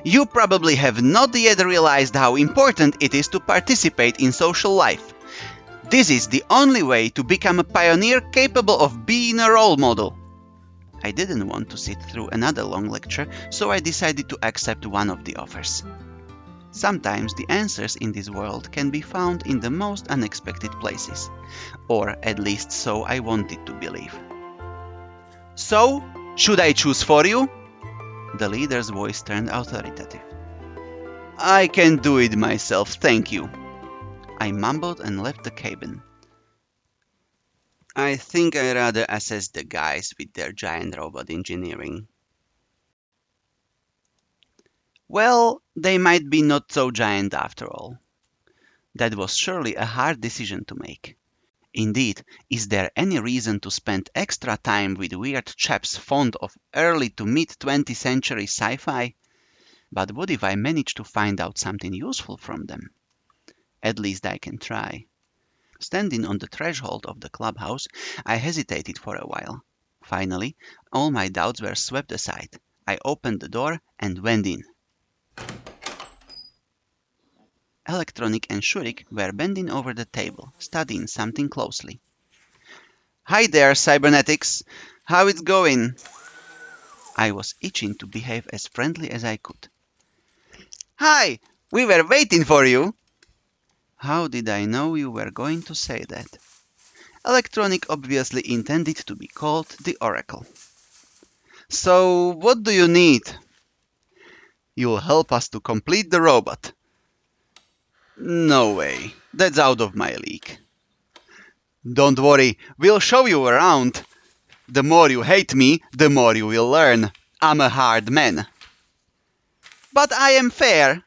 You probably have not yet realized how important it is to participate in social life. This is the only way to become a pioneer capable of being a role model. I didn't want to sit through another long lecture, so I decided to accept one of the offers. Sometimes the answers in this world can be found in the most unexpected places, or at least so I wanted to believe. So, should I choose for you? The leader's voice turned authoritative. I can do it myself, thank you. I mumbled and left the cabin. I think I'd rather assess the guys with their giant robot engineering. Well, they might be not so giant after all. That was surely a hard decision to make. Indeed, is there any reason to spend extra time with weird chaps fond of early to mid-20th century sci-fi? But what if I manage to find out something useful from them? At least I can try. Standing on the threshold of the clubhouse, I hesitated for a while. Finally, all my doubts were swept aside. I opened the door and went in. Electronic and Shurik were bending over the table, studying something closely. Hi there, cybernetics. How it's going? I was itching to behave as friendly as I could. Hi! We were waiting for you! How did I know you were going to say that? Electronic obviously intended to be called the Oracle. So, what do you need? You'll help us to complete the robot. No way. That's out of my league. Don't worry, we'll show you around. The more you hate me, the more you will learn. I'm a hard man. But I am fair.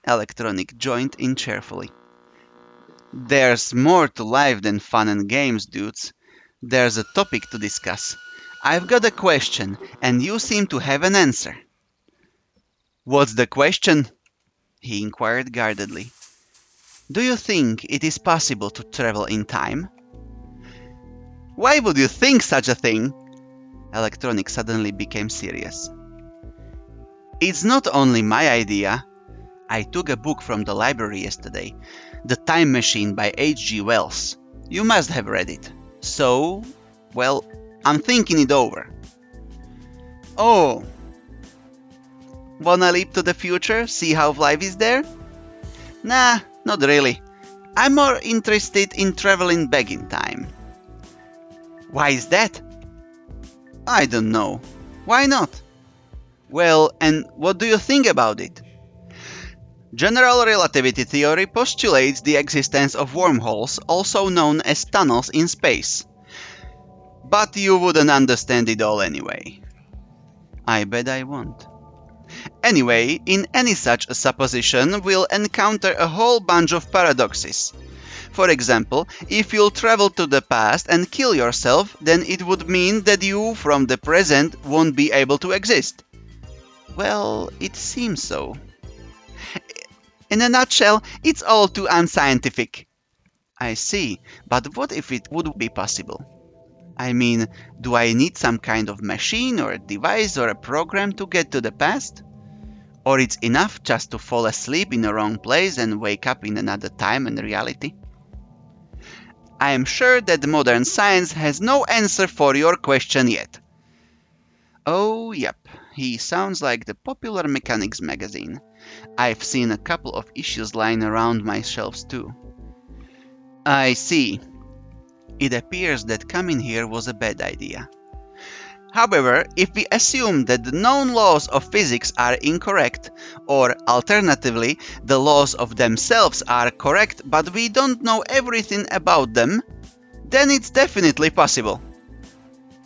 Electronic joined in cheerfully. There's more to life than fun and games, dudes. There's a topic to discuss. I've got a question, and you seem to have an answer. What's the question? He inquired guardedly. Do you think it is possible to travel in time? Why would you think such a thing? Electronic suddenly became serious. It's not only my idea. I took a book from the library yesterday, The Time Machine by H.G. Wells. You must have read it. So, well, I'm thinking it over. Oh. Wanna leap to the future, see how life is there? Nah, not really. I'm more interested in traveling back in time. Why is that? I don't know. Why not? Well, and what do you think about it? General relativity theory postulates the existence of wormholes, also known as tunnels in space. But you wouldn't understand it all anyway. I bet I won't. Anyway, in any such supposition, we'll encounter a whole bunch of paradoxes. For example, if you'll travel to the past and kill yourself, then it would mean that you, from the present, won't be able to exist. Well, it seems so. In a nutshell, it's all too unscientific. I see, but what if it would be possible? I mean, do I need some kind of machine or a device or a program to get to the past? Or it's enough just to fall asleep in the wrong place and wake up in another time and reality? I am sure that modern science has no answer for your question yet. Oh, yep, he sounds like the Popular Mechanics magazine. I've seen a couple of issues lying around my shelves too. I see. It appears that coming here was a bad idea. However, if we assume that the known laws of physics are incorrect, or alternatively, the laws of themselves are correct but we don't know everything about them, then it's definitely possible.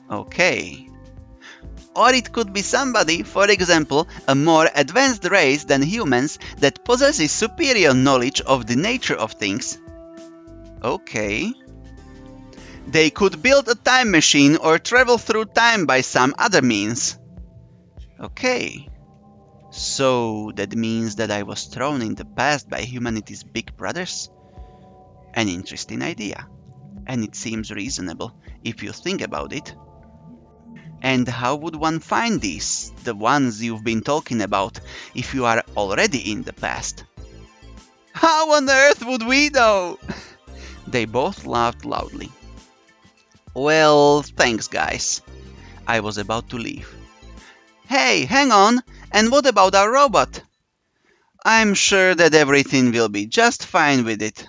Okay. Or it could be somebody, for example, a more advanced race than humans that possesses superior knowledge of the nature of things. Okay. They could build a time machine or travel through time by some other means. Okay. So that means that I was thrown in the past by humanity's big brothers? An interesting idea. And it seems reasonable if you think about it. And how would one find these, the ones you've been talking about, if you are already in the past? How on earth would we know? They both laughed loudly. Well, thanks guys. I was about to leave. Hey, hang on! And what about our robot? I'm sure that everything will be just fine with it.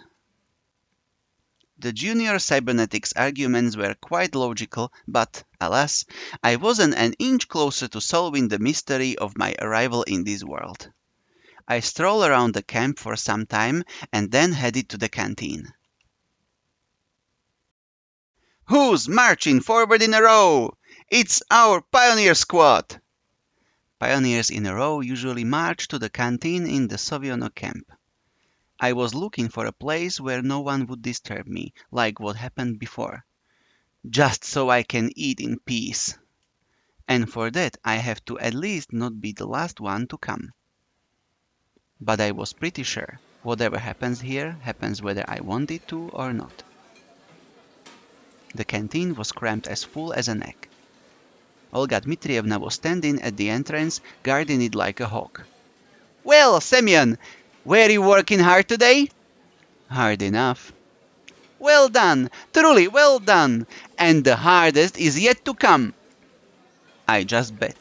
The junior cybernetics arguments were quite logical, but, alas, I wasn't an inch closer to solving the mystery of my arrival in this world. I strolled around the camp for some time and then headed to the canteen. Who's marching forward in a row? It's our pioneer squad! Pioneers in a row usually march to the canteen in the Semyon camp. I was looking for a place where no one would disturb me, like what happened before. Just so I can eat in peace. And for that I have to at least not be the last one to come. But I was pretty sure whatever happens here happens whether I want it to or not. The canteen was crammed as full as an egg. Olga Dmitrievna was standing at the entrance, guarding it like a hawk. Well, Semyon, were you working hard today? Hard enough. Well done, truly well done, and the hardest is yet to come. I just bet.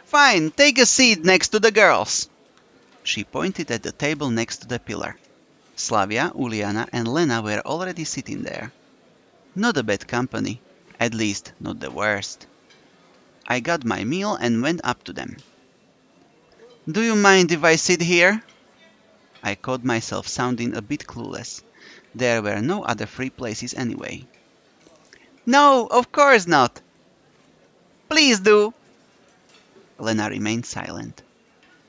Fine, take a seat next to the girls. She pointed at the table next to the pillar. Slavia, Uliana, and Lena were already sitting there. Not a bad company, at least not the worst. I got my meal and went up to them. Do you mind if I sit here? I caught myself sounding a bit clueless. There were no other free places anyway. No, of course not. Please do. Lena remained silent.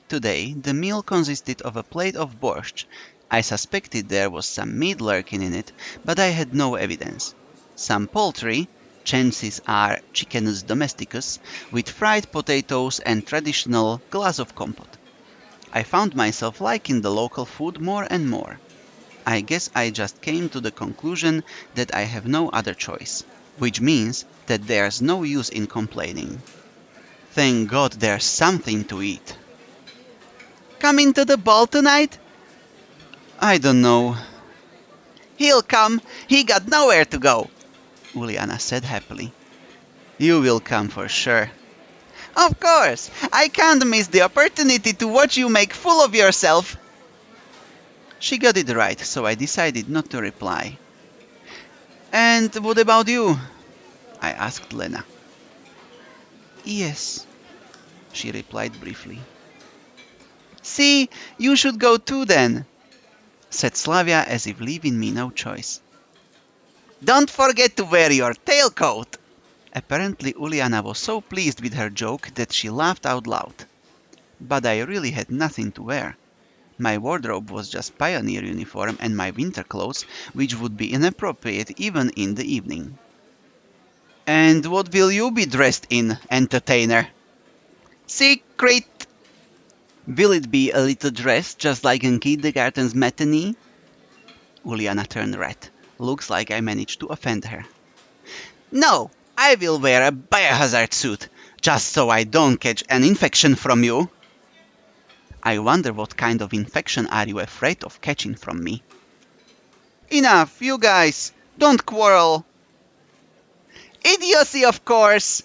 Today, the meal consisted of a plate of borscht. I suspected there was some meat lurking in it, but I had no evidence. Some poultry, chances are Chickenus domesticus, with fried potatoes and traditional glass of compote. I found myself liking the local food more and more. I guess I just came to the conclusion that I have no other choice, which means that there's no use in complaining. Thank God there's something to eat. Coming to the ball tonight? I don't know. He'll come. He got nowhere to go, Uliana said happily. You will come for sure. Of course. I can't miss the opportunity to watch you make fool of yourself. She got it right, so I decided not to reply. And what about you? I asked Lena. Yes, she replied briefly. See, you should go too then, said Slavia as if leaving me no choice. Don't forget to wear your tailcoat. Apparently Uliana was so pleased with her joke that she laughed out loud. But I really had nothing to wear. My wardrobe was just pioneer uniform and my winter clothes, which would be inappropriate even in the evening. And what will you be dressed in, entertainer? Secret! Will it be a little dress, just like in kindergarten's matinee? Uliana turned red. Looks like I managed to offend her. No, I will wear a biohazard suit, just so I don't catch an infection from you. I wonder what kind of infection are you afraid of catching from me? Enough, you guys! Don't quarrel! Idiocy, of course!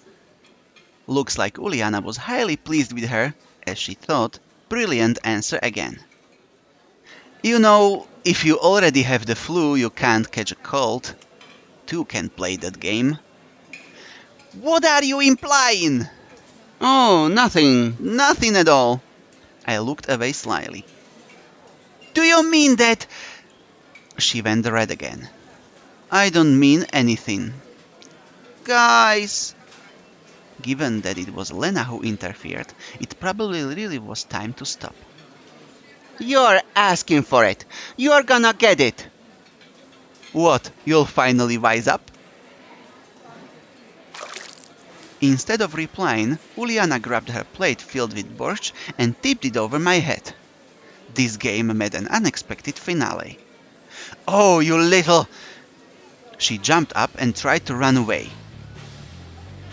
Looks like Uliana was highly pleased with her, as she thought, brilliant answer again. You know, if you already have the flu, you can't catch a cold. Two can play that game. What are you implying? Oh, nothing. Nothing at all. I looked away slyly. Do you mean that... She went red again. I don't mean anything. Guys... Given that it was Lena who interfered, it probably really was time to stop. You're asking for it. You're gonna get it. What, you'll finally wise up? Instead of replying, Uliana grabbed her plate filled with borscht and tipped it over my head. This game met an unexpected finale. Oh, you little... She jumped up and tried to run away.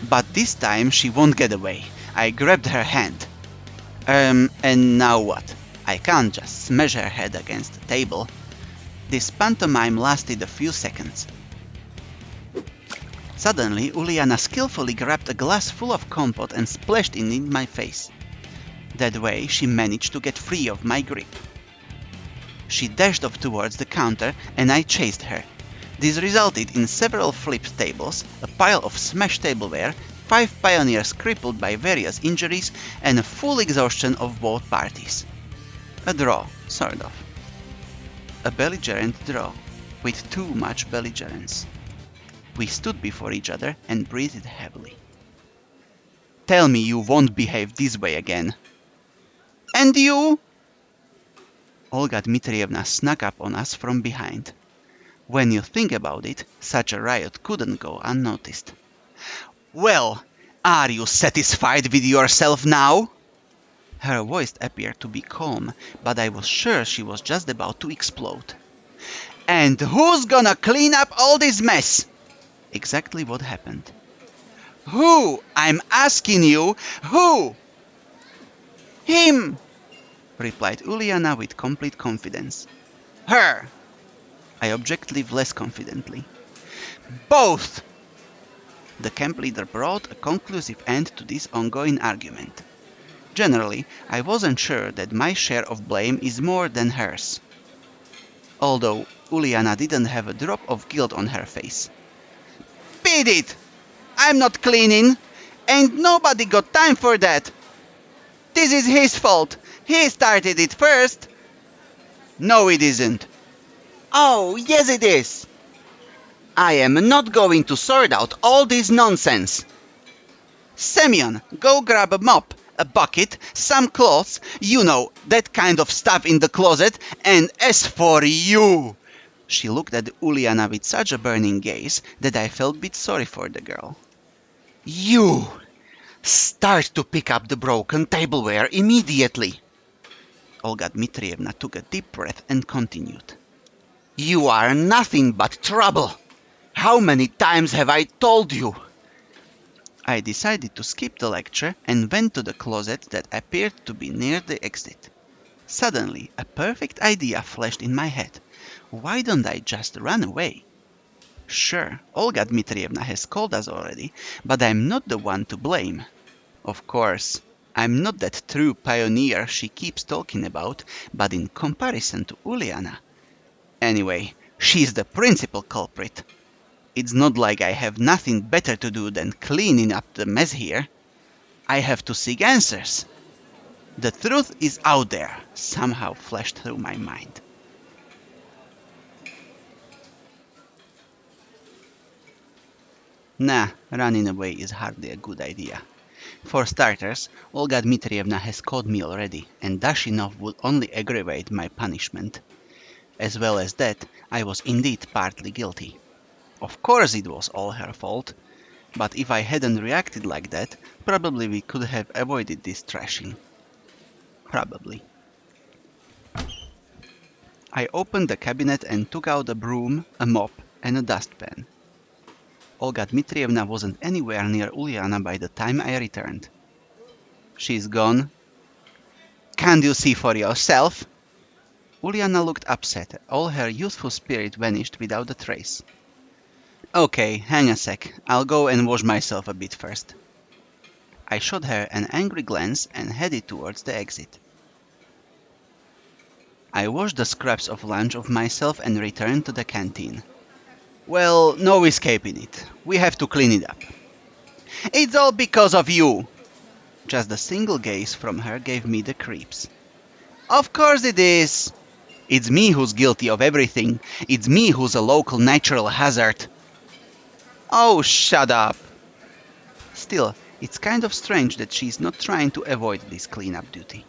But this time she won't get away. I grabbed her hand. And now what? I can't just smash her head against the table. This pantomime lasted a few seconds. Suddenly, Uliana skillfully grabbed a glass full of compote and splashed it in my face. That way she managed to get free of my grip. She dashed off towards the counter and I chased her. This resulted in several flipped tables, a pile of smashed tableware, 5 pioneers crippled by various injuries, and a full exhaustion of both parties. A draw, sort of. A belligerent draw, with too much belligerence. We stood before each other and breathed heavily. Tell me you won't behave this way again. And you? Olga Dmitrievna snuck up on us from behind. When you think about it, such a riot couldn't go unnoticed. Well, are you satisfied with yourself now? Her voice appeared to be calm, but I was sure she was just about to explode. And who's gonna clean up all this mess? Exactly what happened. Who? I'm asking you, who? Him, replied Uliana with complete confidence. Her, I objected less confidently. Both! The camp leader brought a conclusive end to this ongoing argument. Generally, I wasn't sure that my share of blame is more than hers. Although Uliana didn't have a drop of guilt on her face. Beat it! I'm not cleaning! Ain't nobody got time for that! This is his fault! He started it first! No, it isn't. Oh, yes it is! I am not going to sort out all this nonsense. Semyon, go grab a mop, a bucket, some clothes, you know, that kind of stuff in the closet, and as for you... She looked at Uliana with such a burning gaze that I felt a bit sorry for the girl. You! Start to pick up the broken tableware immediately. Olga Dmitrievna took a deep breath and continued. You are nothing but trouble. How many times have I told you? I decided to skip the lecture and went to the closet that appeared to be near the exit. Suddenly, a perfect idea flashed in my head. Why don't I just run away? Sure, Olga Dmitrievna has called us already, but I'm not the one to blame. Of course, I'm not that true pioneer she keeps talking about, but in comparison to Uliana... Anyway, she's the principal culprit. It's not like I have nothing better to do than cleaning up the mess here. I have to seek answers. The truth is out there, somehow flashed through my mind. Nah, running away is hardly a good idea. For starters, Olga Dmitrievna has caught me already, and dashing off would only aggravate my punishment. As well as that, I was indeed partly guilty. Of course it was all her fault, but if I hadn't reacted like that, probably we could have avoided this thrashing. Probably. I opened the cabinet and took out a broom, a mop, and a dustpan. Olga Dmitrievna wasn't anywhere near Uliana by the time I returned. She's gone. Can't you see for yourself? Uliana looked upset. All her youthful spirit vanished without a trace. Okay, hang a sec. I'll go and wash myself a bit first. I shot her an angry glance and headed towards the exit. I washed the scraps of lunch off myself and returned to the canteen. Well, no escaping it. We have to clean it up. It's all because of you! Just a single gaze from her gave me the creeps. Of course it is! It's me who's guilty of everything. It's me who's a local natural hazard. Oh, shut up! Still, it's kind of strange that she's not trying to avoid this cleanup duty.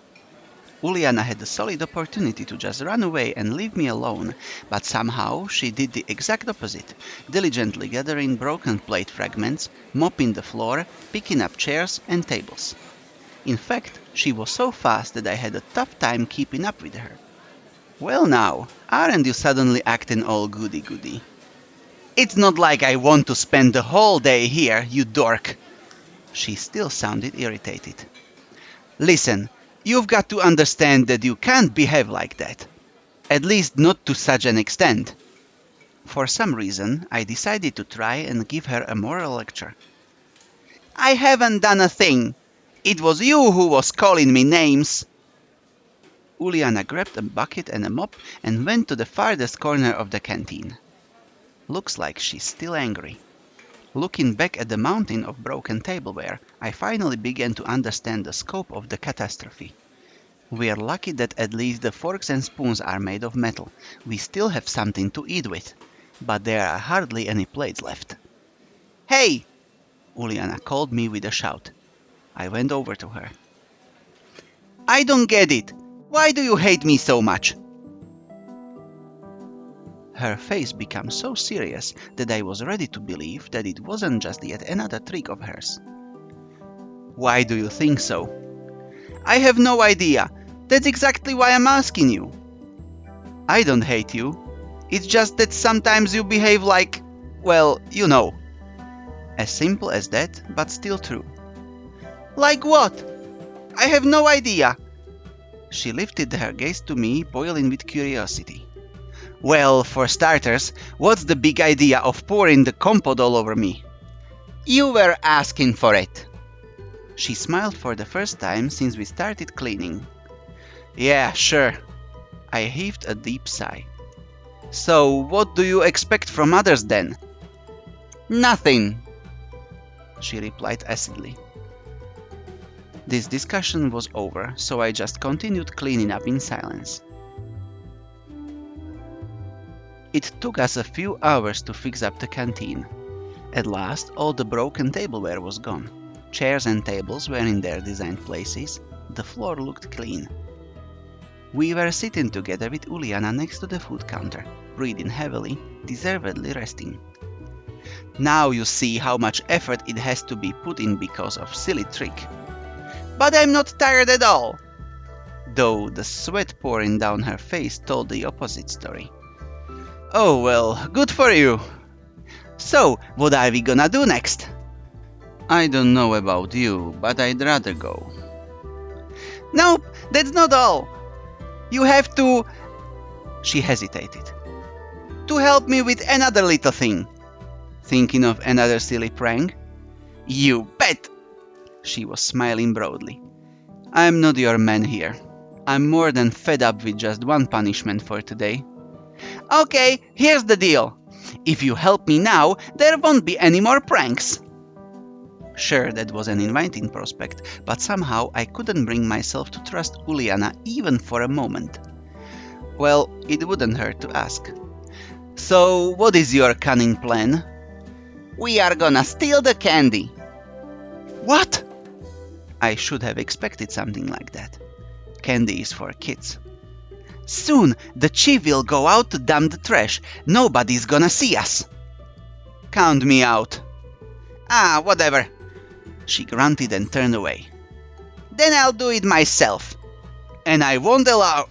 Uliana had a solid opportunity to just run away and leave me alone, but somehow she did the exact opposite, diligently gathering broken plate fragments, mopping the floor, picking up chairs and tables. In fact, she was so fast that I had a tough time keeping up with her. Well now, aren't you suddenly acting all goody-goody? It's not like I want to spend the whole day here, you dork! She still sounded irritated. Listen, you've got to understand that you can't behave like that. At least not to such an extent. For some reason, I decided to try and give her a moral lecture. I haven't done a thing. It was you who was calling me names. Uliana grabbed a bucket and a mop and went to the farthest corner of the canteen. Looks like she's still angry. Looking back at the mountain of broken tableware, I finally began to understand the scope of the catastrophe. We are lucky that at least the forks and spoons are made of metal. We still have something to eat with, but there are hardly any plates left. Hey! Uliana called me with a shout. I went over to her. I don't get it. Why do you hate me so much? Her face became so serious that I was ready to believe that it wasn't just yet another trick of hers. Why do you think so? I have no idea. That's exactly why I'm asking you. I don't hate you. It's just that sometimes you behave like, well, you know. As simple as that, but still true. Like what? I have no idea. She lifted her gaze to me, boiling with curiosity. Well, for starters, what's the big idea of pouring the compote all over me? You were asking for it. She smiled for the first time since we started cleaning. Yeah, sure. I heaved a deep sigh. So, what do you expect from others then? Nothing, she replied acidly. This discussion was over, so I just continued cleaning up in silence. It took us a few hours to fix up the canteen. At last, all the broken tableware was gone. Chairs and tables were in their designed places. The floor looked clean. We were sitting together with Uliana next to the food counter, breathing heavily, deservedly resting. Now you see how much effort it has to be put in because of silly trick. But I'm not tired at all. Though the sweat pouring down her face told the opposite story. Oh well, good for you. So, what are we gonna do next? I don't know about you, but I'd rather go. Nope, that's not all. You have to... She hesitated. To help me with another little thing. Thinking of another silly prank? You bet! She was smiling broadly. I'm not your man here. I'm more than fed up with just one punishment for today. Okay, here's the deal. If you help me now, there won't be any more pranks. Sure, that was an inviting prospect, but somehow I couldn't bring myself to trust Uliana even for a moment. Well, it wouldn't hurt to ask. So, what is your cunning plan? We are gonna steal the candy. What? I should have expected something like that. Candy is for kids. Soon, the chief will go out to dump the trash. Nobody's gonna see us. Count me out. Ah, whatever. She grunted and turned away. Then I'll do it myself. And I won't allow...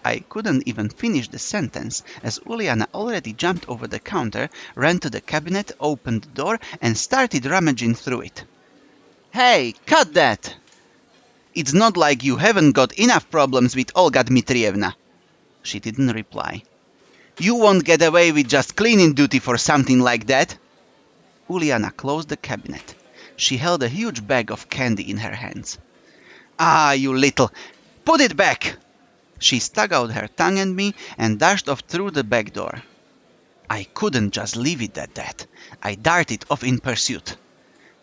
I couldn't even finish the sentence as Uliana already jumped over the counter, ran to the cabinet, opened the door and started rummaging through it. Hey, cut that! It's not like you haven't got enough problems with Olga Dmitrievna. She didn't reply. You won't get away with just cleaning duty for something like that. Uliana closed the cabinet. She held a huge bag of candy in her hands. Ah, you little... Put it back! She stuck out her tongue at me and dashed off through the back door. I couldn't just leave it at that. I darted off in pursuit.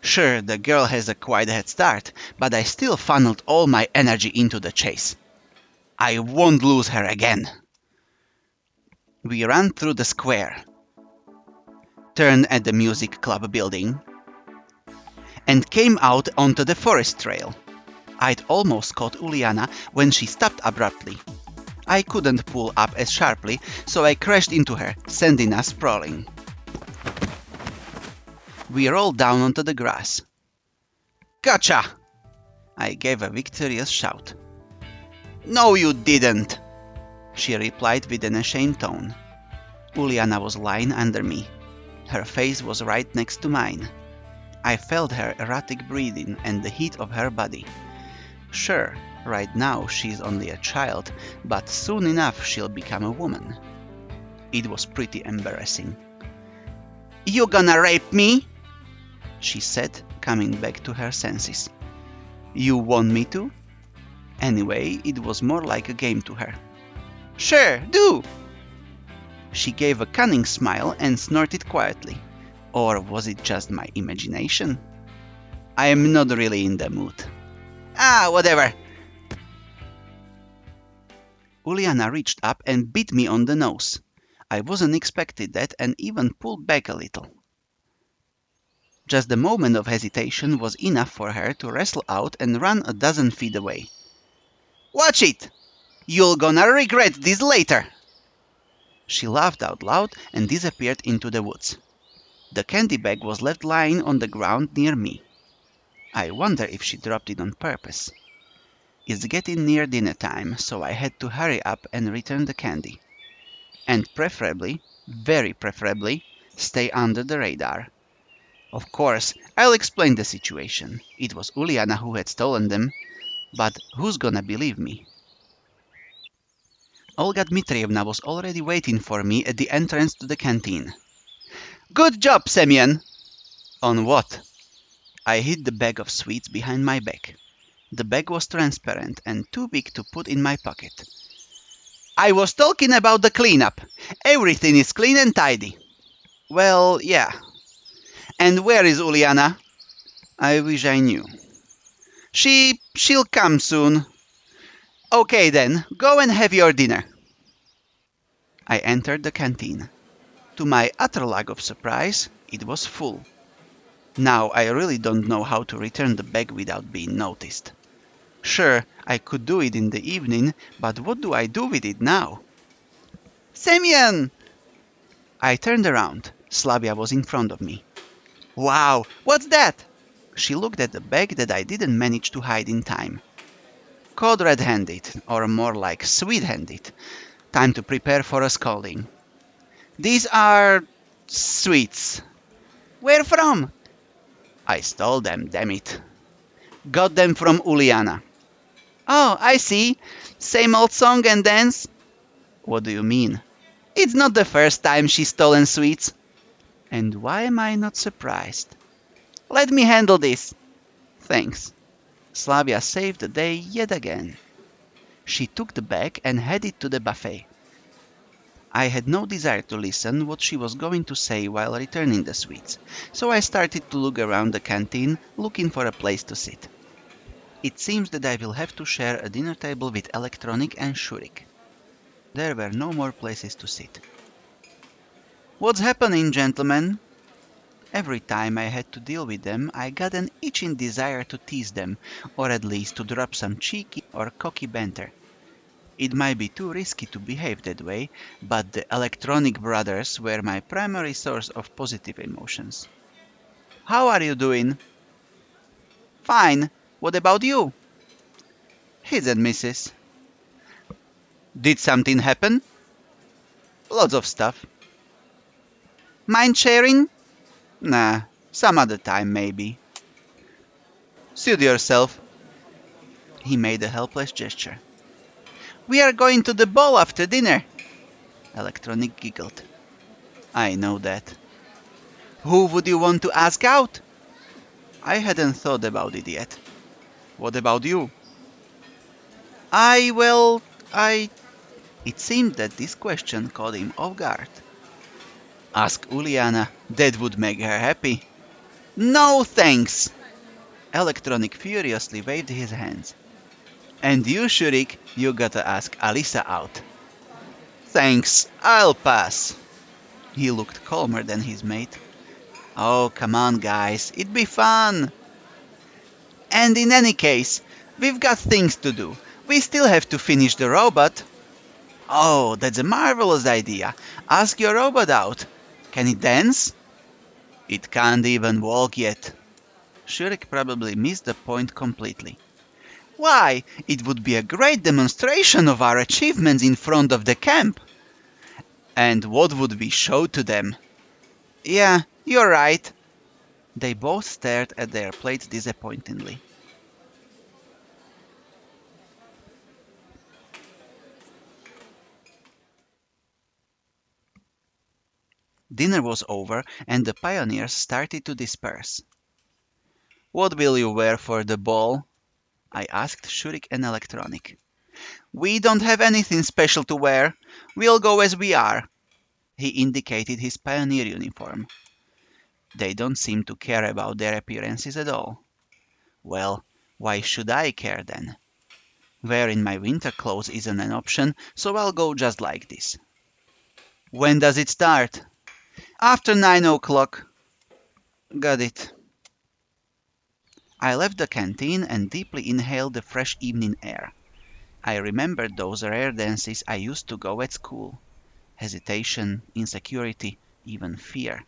Sure, the girl has a quite head start, but I still funneled all my energy into the chase. I won't lose her again. We ran through the square, turned at the music club building, and came out onto the forest trail. I'd almost caught Uliana when she stopped abruptly. I couldn't pull up as sharply, so I crashed into her, sending us sprawling. We rolled down onto the grass. Gotcha! I gave a victorious shout. No, you didn't, she replied with an ashamed tone. Uliana was lying under me. Her face was right next to mine. I felt her erratic breathing and the heat of her body. Sure, right now she's only a child, but soon enough she'll become a woman. It was pretty embarrassing. You gonna rape me? She said, coming back to her senses. You want me to? Anyway, it was more like a game to her. Sure, do! She gave a cunning smile and snorted quietly. Or was it just my imagination? I am not really in the mood. Ah, whatever. Uliana reached up and bit me on the nose. I wasn't expecting that and even pulled back a little. Just a moment of hesitation was enough for her to wrestle out and run a dozen feet away. Watch it! You're gonna regret this later! She laughed out loud and disappeared into the woods. The candy bag was left lying on the ground near me. I wonder if she dropped it on purpose. It's getting near dinner time, so I had to hurry up and return the candy. And preferably, very preferably, stay under the radar. Of course, I'll explain the situation. It was Uliana who had stolen them, but who's gonna believe me? Olga Dmitrievna was already waiting for me at the entrance to the canteen. Good job, Semyon! On what? I hid the bag of sweets behind my back. The bag was transparent and too big to put in my pocket. I was talking about the cleanup. Everything is clean and tidy. Well, yeah. And where is Uliana? I wish I knew. She'll come soon. Okay then, go and have your dinner. I entered the canteen. To my utter lack of surprise, it was full. Now I really don't know how to return the bag without being noticed. Sure, I could do it in the evening, but what do I do with it now? Semyon! I turned around. Slavia was in front of me. Wow, what's that? She looked at the bag that I didn't manage to hide in time. Caught red-handed, or more like sweet-handed. Time to prepare for a scolding. These are sweets. Where from? I stole them, damn it. Got them from Uliana. Oh, I see. Same old song and dance? What do you mean? It's not the first time she's stolen sweets. And why am I not surprised? Let me handle this. Thanks. Slavia saved the day yet again. She took the bag and headed to the buffet. I had no desire to listen what she was going to say while returning the sweets, so I started to look around the canteen, looking for a place to sit. It seems that I will have to share a dinner table with Electronic and Shurik. There were no more places to sit. What's happening, gentlemen? Every time I had to deal with them, I got an itching desire to tease them, or at least to drop some cheeky or cocky banter. It might be too risky to behave that way, but the Electronic brothers were my primary source of positive emotions. How are you doing? Fine. What about you? His and misses. Did something happen? Lots of stuff. Mind sharing? Nah, some other time maybe. Suit yourself. He made a helpless gesture. We are going to the ball after dinner. Electronic giggled. I know that. Who would you want to ask out? I hadn't thought about it yet. What about you? I... It seemed that this question caught him off guard. Ask Uliana, that would make her happy. No thanks! Electronic furiously waved his hands. And you, Shurik, you gotta ask Alisa out. Thanks, I'll pass. He looked calmer than his mate. Oh, come on, guys, it'd be fun. And in any case, we've got things to do. We still have to finish the robot. Oh, that's a marvelous idea. Ask your robot out. Can it dance? It can't even walk yet. Shurik probably missed the point completely. Why, it would be a great demonstration of our achievements in front of the camp. And what would we show to them? Yeah, you're right. They both stared at their plates disappointingly. Dinner was over and the pioneers started to disperse. What will you wear for the ball? I asked Shurik and Electronic. We don't have anything special to wear. We'll go as we are. He indicated his pioneer uniform. They don't seem to care about their appearances at all. Well, why should I care then? Wearing my winter clothes isn't an option, so I'll go just like this. When does it start? After 9 o'clock. Got it. I left the canteen and deeply inhaled the fresh evening air. I remembered those rare dances I used to go at school. Hesitation, insecurity, even fear.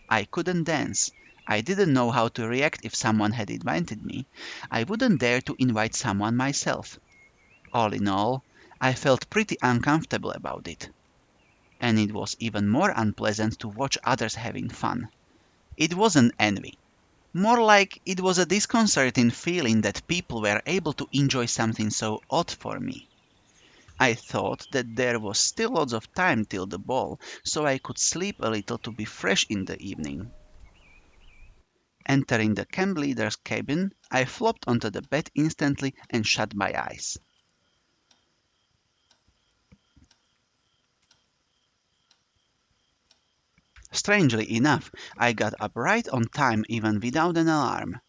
I couldn't dance. I didn't know how to react if someone had invited me. I wouldn't dare to invite someone myself. All in all, I felt pretty uncomfortable about it. And it was even more unpleasant to watch others having fun. It wasn't envy. More like it was a disconcerting feeling that people were able to enjoy something so odd for me. I thought that there was still lots of time till the ball, so I could sleep a little to be fresh in the evening. Entering the camp leader's cabin, I flopped onto the bed instantly and shut my eyes. Strangely enough, I got up right on time even without an alarm.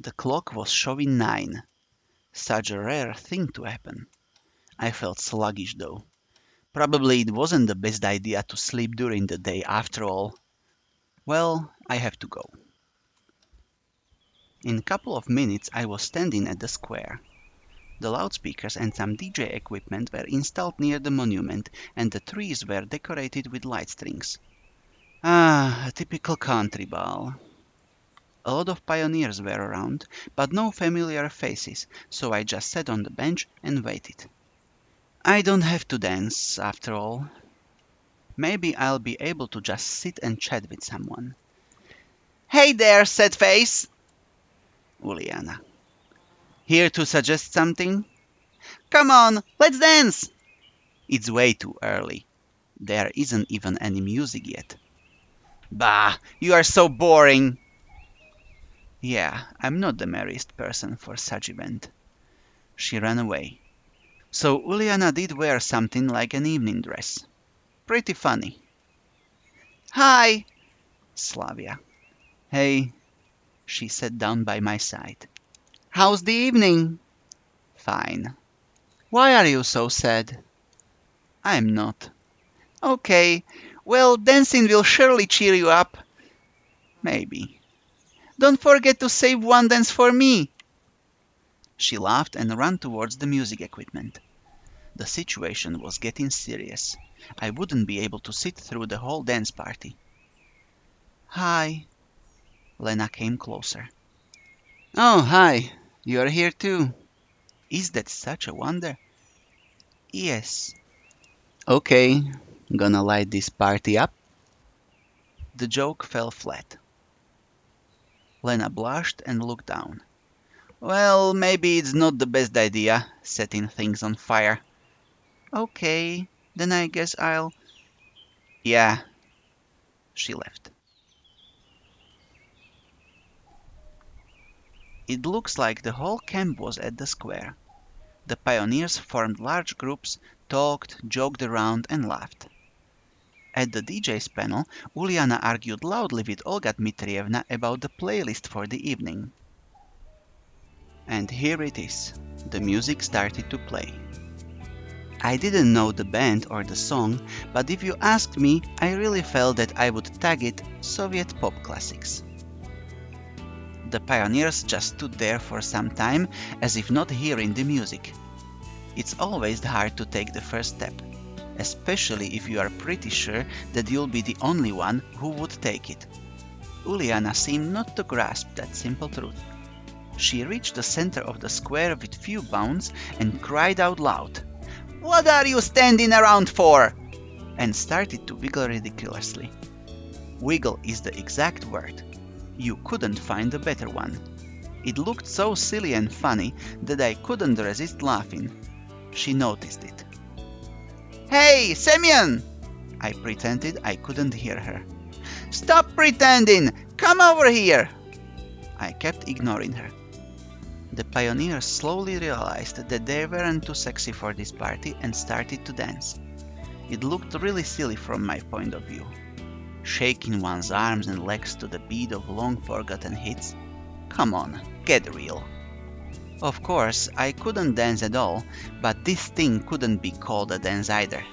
The clock was showing 9. Such a rare thing to happen. I felt sluggish though. Probably it wasn't the best idea to sleep during the day after all. Well, I have to go. In a couple of minutes I was standing at the square. The loudspeakers and some DJ equipment were installed near the monument, and the trees were decorated with light strings. Ah, a typical country ball. A lot of pioneers were around, but no familiar faces, so I just sat on the bench and waited. I don't have to dance, after all. Maybe I'll be able to just sit and chat with someone. Hey there, sad face! Uliana. Here to suggest something? Come on, let's dance! It's way too early. There isn't even any music yet. Bah, you are so boring! Yeah, I'm not the merriest person for such event. She ran away. So Uliana did wear something like an evening dress. Pretty funny. Hi! Slavia. Hey. She sat down by my side. How's the evening? Fine. Why are you so sad? I'm not. Okay, well, dancing will surely cheer you up. Maybe. Don't forget to save one dance for me. She laughed and ran towards the music equipment. The situation was getting serious. I wouldn't be able to sit through the whole dance party. Hi. Lena came closer. Oh, hi. You're here too. Is that such a wonder? Yes. Okay, gonna light this party up? The joke fell flat. Lena blushed and looked down. Well, maybe it's not the best idea, setting things on fire. Okay, then I guess I'll... Yeah. She left. It looks like the whole camp was at the square. The pioneers formed large groups, talked, joked around, and laughed. At the DJ's panel, Uliana argued loudly with Olga Dmitrievna about the playlist for the evening. And here it is. The music started to play. I didn't know the band or the song, but if you asked me, I really felt that I would tag it Soviet pop classics. The pioneers just stood there for some time, as if not hearing the music. It's always hard to take the first step, especially if you are pretty sure that you'll be the only one who would take it. Uliana seemed not to grasp that simple truth. She reached the center of the square with few bounds and cried out loud, "What are you standing around for?" and started to wiggle ridiculously. Wiggle is the exact word. You couldn't find a better one. It looked so silly and funny that I couldn't resist laughing. She noticed it. "Hey, Semyon!" I pretended I couldn't hear her. "Stop pretending! Come over here!" I kept ignoring her. The pioneers slowly realized that they weren't too sexy for this party and started to dance. It looked really silly from my point of view. Shaking one's arms and legs to the beat of long forgotten hits? Come on, get real. Of course, I couldn't dance at all, but this thing couldn't be called a dance either.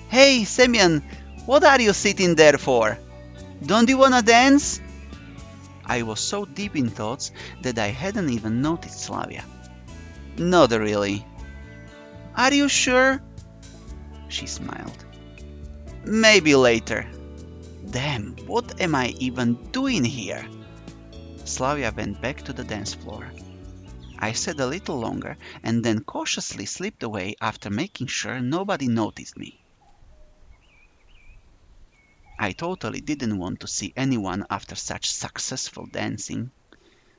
Hey, Semyon, what are you sitting there for? Don't you wanna dance? I was so deep in thoughts that I hadn't even noticed Slavia. Not really. Are you sure? She smiled. Maybe later. Damn, what am I even doing here? Slavia went back to the dance floor. I sat a little longer and then cautiously slipped away after making sure nobody noticed me. I totally didn't want to see anyone after such successful dancing.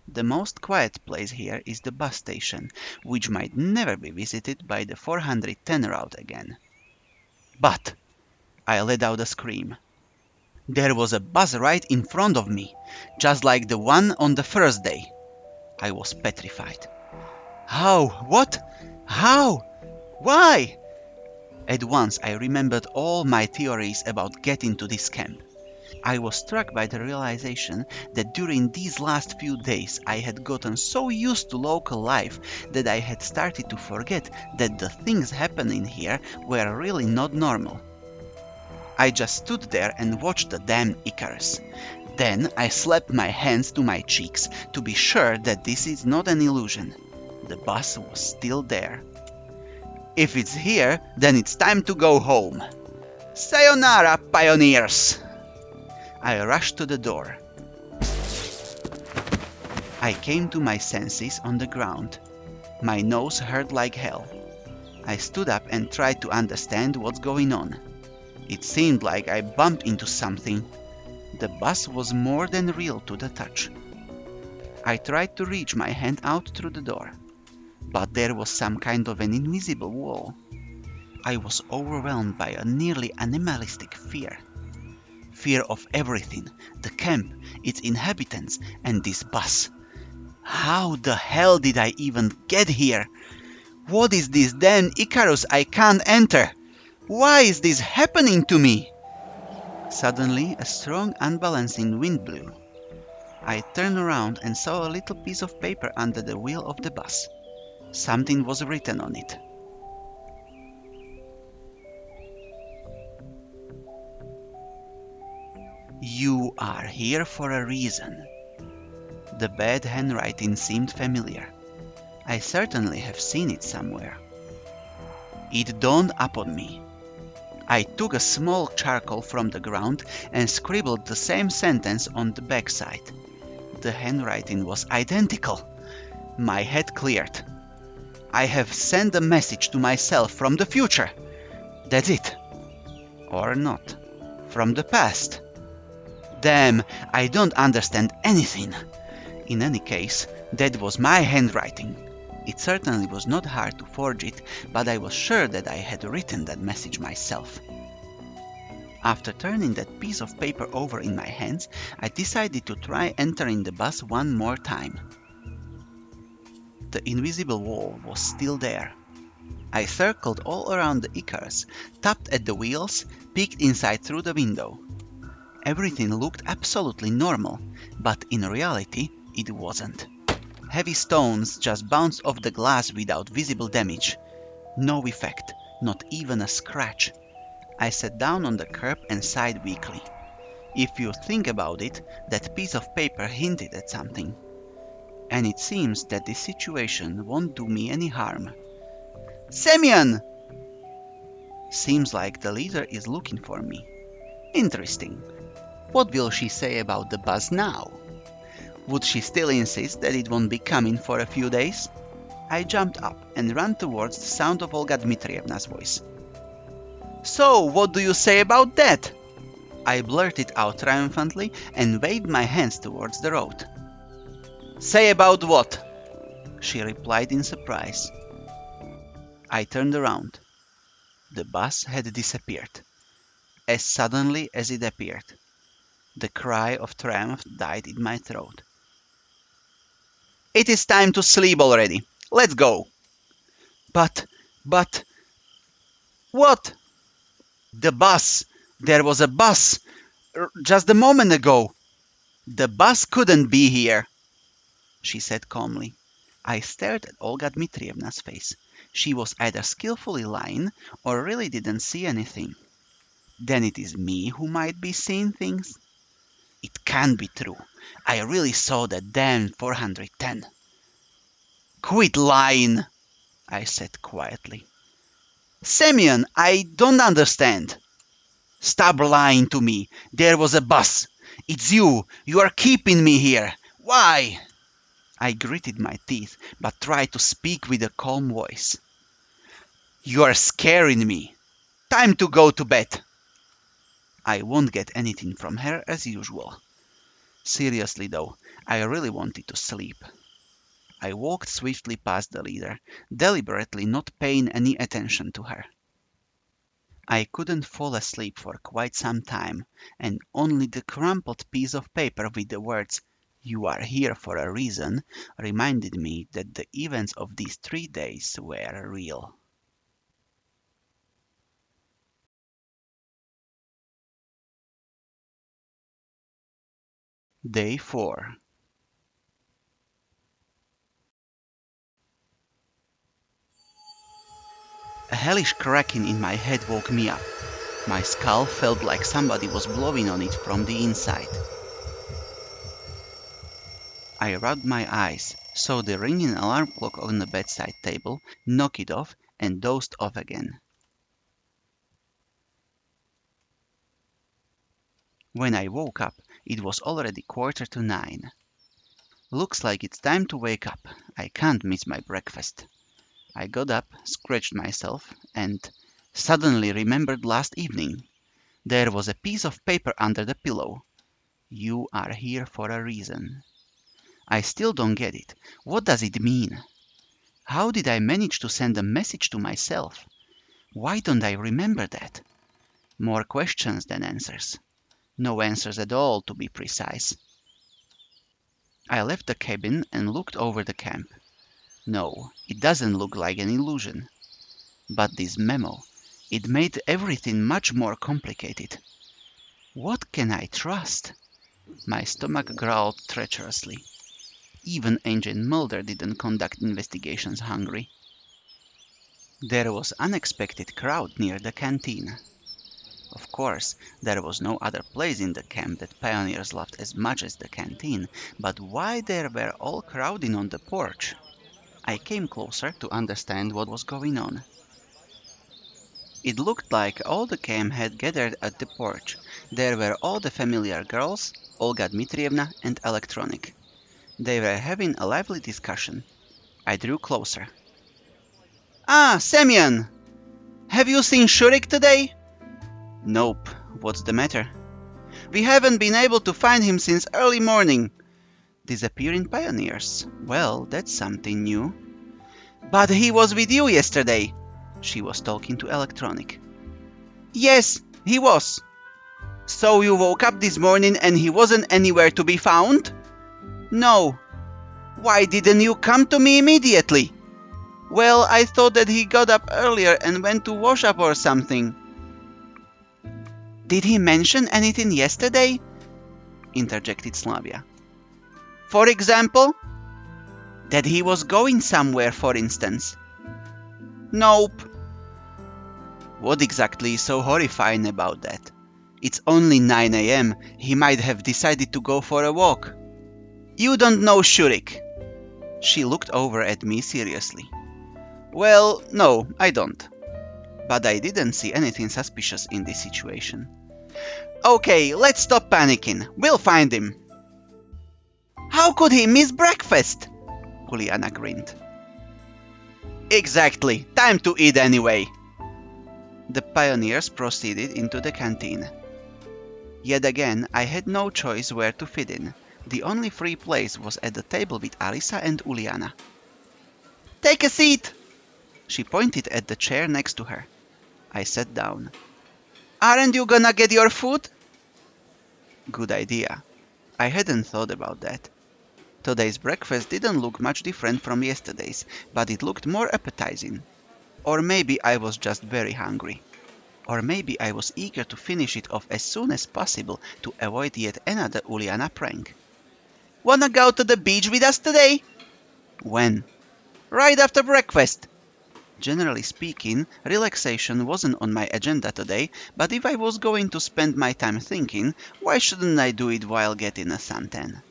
The most quiet place here is the bus station, which might never be visited by the 410 route again. But I let out a scream. There was a bus right in front of me, just like the one on the first day. I was petrified. How? What? How? Why? At once I remembered all my theories about getting to this camp. I was struck by the realization that during these last few days I had gotten so used to local life that I had started to forget that the things happening here were really not normal. I just stood there and watched the damn Icarus. Then I slapped my hands to my cheeks to be sure that this is not an illusion. The bus was still there. If it's here, then it's time to go home. Sayonara, pioneers! I rushed to the door. I came to my senses on the ground. My nose hurt like hell. I stood up and tried to understand what's going on. It seemed like I bumped into something. The bus was more than real to the touch. I tried to reach my hand out through the door, but there was some kind of an invisible wall. I was overwhelmed by a nearly animalistic fear. Fear of everything, the camp, its inhabitants, and this bus. How the hell did I even get here? What is this damn Icarus I can't enter? Why is this happening to me? Suddenly, a strong, unbalancing wind blew. I turned around and saw a little piece of paper under the wheel of the bus. Something was written on it. You are here for a reason. The bad handwriting seemed familiar. I certainly have seen it somewhere. It dawned upon me. I took a small charcoal from the ground and scribbled the same sentence on the backside. The handwriting was identical. My head cleared. I have sent a message to myself from the future. That's it. Or not. From the past. Damn, I don't understand anything. In any case, that was my handwriting. It certainly was not hard to forge it, but I was sure that I had written that message myself. After turning that piece of paper over in my hands, I decided to try entering the bus one more time. The invisible wall was still there. I circled all around the Icarus, tapped at the wheels, peeked inside through the window. Everything looked absolutely normal, but in reality it wasn't. Heavy stones just bounced off the glass without visible damage. No effect, not even a scratch. I sat down on the curb and sighed weakly. If you think about it, that piece of paper hinted at something. And it seems that this situation won't do me any harm. Semyon! Seems like the leader is looking for me. Interesting. What will she say about the bus now? Would she still insist that it won't be coming for a few days? I jumped up and ran towards the sound of Olga Dmitrievna's voice. So, what do you say about that? I blurted out triumphantly and waved my hands towards the road. Say about what? She replied in surprise. I turned around. The bus had disappeared. As suddenly as it appeared. The cry of triumph died in my throat. It is time to sleep already. Let's go. But, but, what? The bus. There was a bus just a moment ago. The bus couldn't be here, she said calmly. I stared at Olga Dmitrievna's face. She was either skillfully lying or really didn't see anything. Then it is me who might be seeing things? It can't be true. I really saw that damn 410. Quit lying, I said quietly. Semyon, I don't understand. Stop lying to me. There was a bus. It's you. You are keeping me here. Why? I gritted my teeth, but tried to speak with a calm voice. You are scaring me. Time to go to bed. I won't get anything from her as usual. Seriously though, I really wanted to sleep. I walked swiftly past the leader, deliberately not paying any attention to her. I couldn't fall asleep for quite some time, and only the crumpled piece of paper with the words, "You are here for a reason," reminded me that the events of these 3 days were real. Day 4. A hellish cracking in my head woke me up. My skull felt like somebody was blowing on it from the inside. I rubbed my eyes, saw the ringing alarm clock on the bedside table, knocked it off, and dozed off again. When I woke up, it was already 9:15. Looks like it's time to wake up. I can't miss my breakfast. I got up, scratched myself, and suddenly remembered last evening. There was a piece of paper under the pillow. You are here for a reason. I still don't get it. What does it mean? How did I manage to send a message to myself? Why don't I remember that? More questions than answers. No answers at all, to be precise. I left the cabin and looked over the camp. No, it doesn't look like an illusion. But this memo, it made everything much more complicated. What can I trust? My stomach growled treacherously. Even Agent Mulder didn't conduct investigations hungry. There was unexpected crowd near the canteen. Of course, there was no other place in the camp that pioneers loved as much as the canteen, but why they were all crowding on the porch? I came closer to understand what was going on. It looked like all the camp had gathered at the porch. There were all the familiar girls, Olga Dmitrievna and Electronic. They were having a lively discussion. I drew closer. Ah, Semyon! Have you seen Shurik today? Nope. What's the matter? We haven't been able to find him since early morning. Disappearing pioneers. Well, that's something new. But he was with you yesterday. She was talking to Electronic. Yes, he was. So you woke up this morning and he wasn't anywhere to be found? No. Why didn't you come to me immediately? Well, I thought that he got up earlier and went to wash up or something. Did he mention anything yesterday? Interjected Slavia. For example? That he was going somewhere, for instance. Nope. What exactly is so horrifying about that? It's only 9 a.m. He might have decided to go for a walk. You don't know Shurik. She looked over at me seriously. Well, no, I don't. But I didn't see anything suspicious in this situation. Okay, let's stop panicking. We'll find him. How could he miss breakfast? Uliana grinned. Exactly. Time to eat anyway. The pioneers proceeded into the canteen. Yet again, I had no choice where to fit in. The only free place was at the table with Alisa and Uliana. Take a seat! She pointed at the chair next to her. I sat down. Aren't you gonna get your food? Good idea. I hadn't thought about that. Today's breakfast didn't look much different from yesterday's, but it looked more appetizing. Or maybe I was just very hungry. Or maybe I was eager to finish it off as soon as possible to avoid yet another Uliana prank. "Wanna go to the beach with us today?" "When?" "Right after breakfast." Generally speaking, relaxation wasn't on my agenda today, but if I was going to spend my time thinking, why shouldn't I do it while getting a suntan?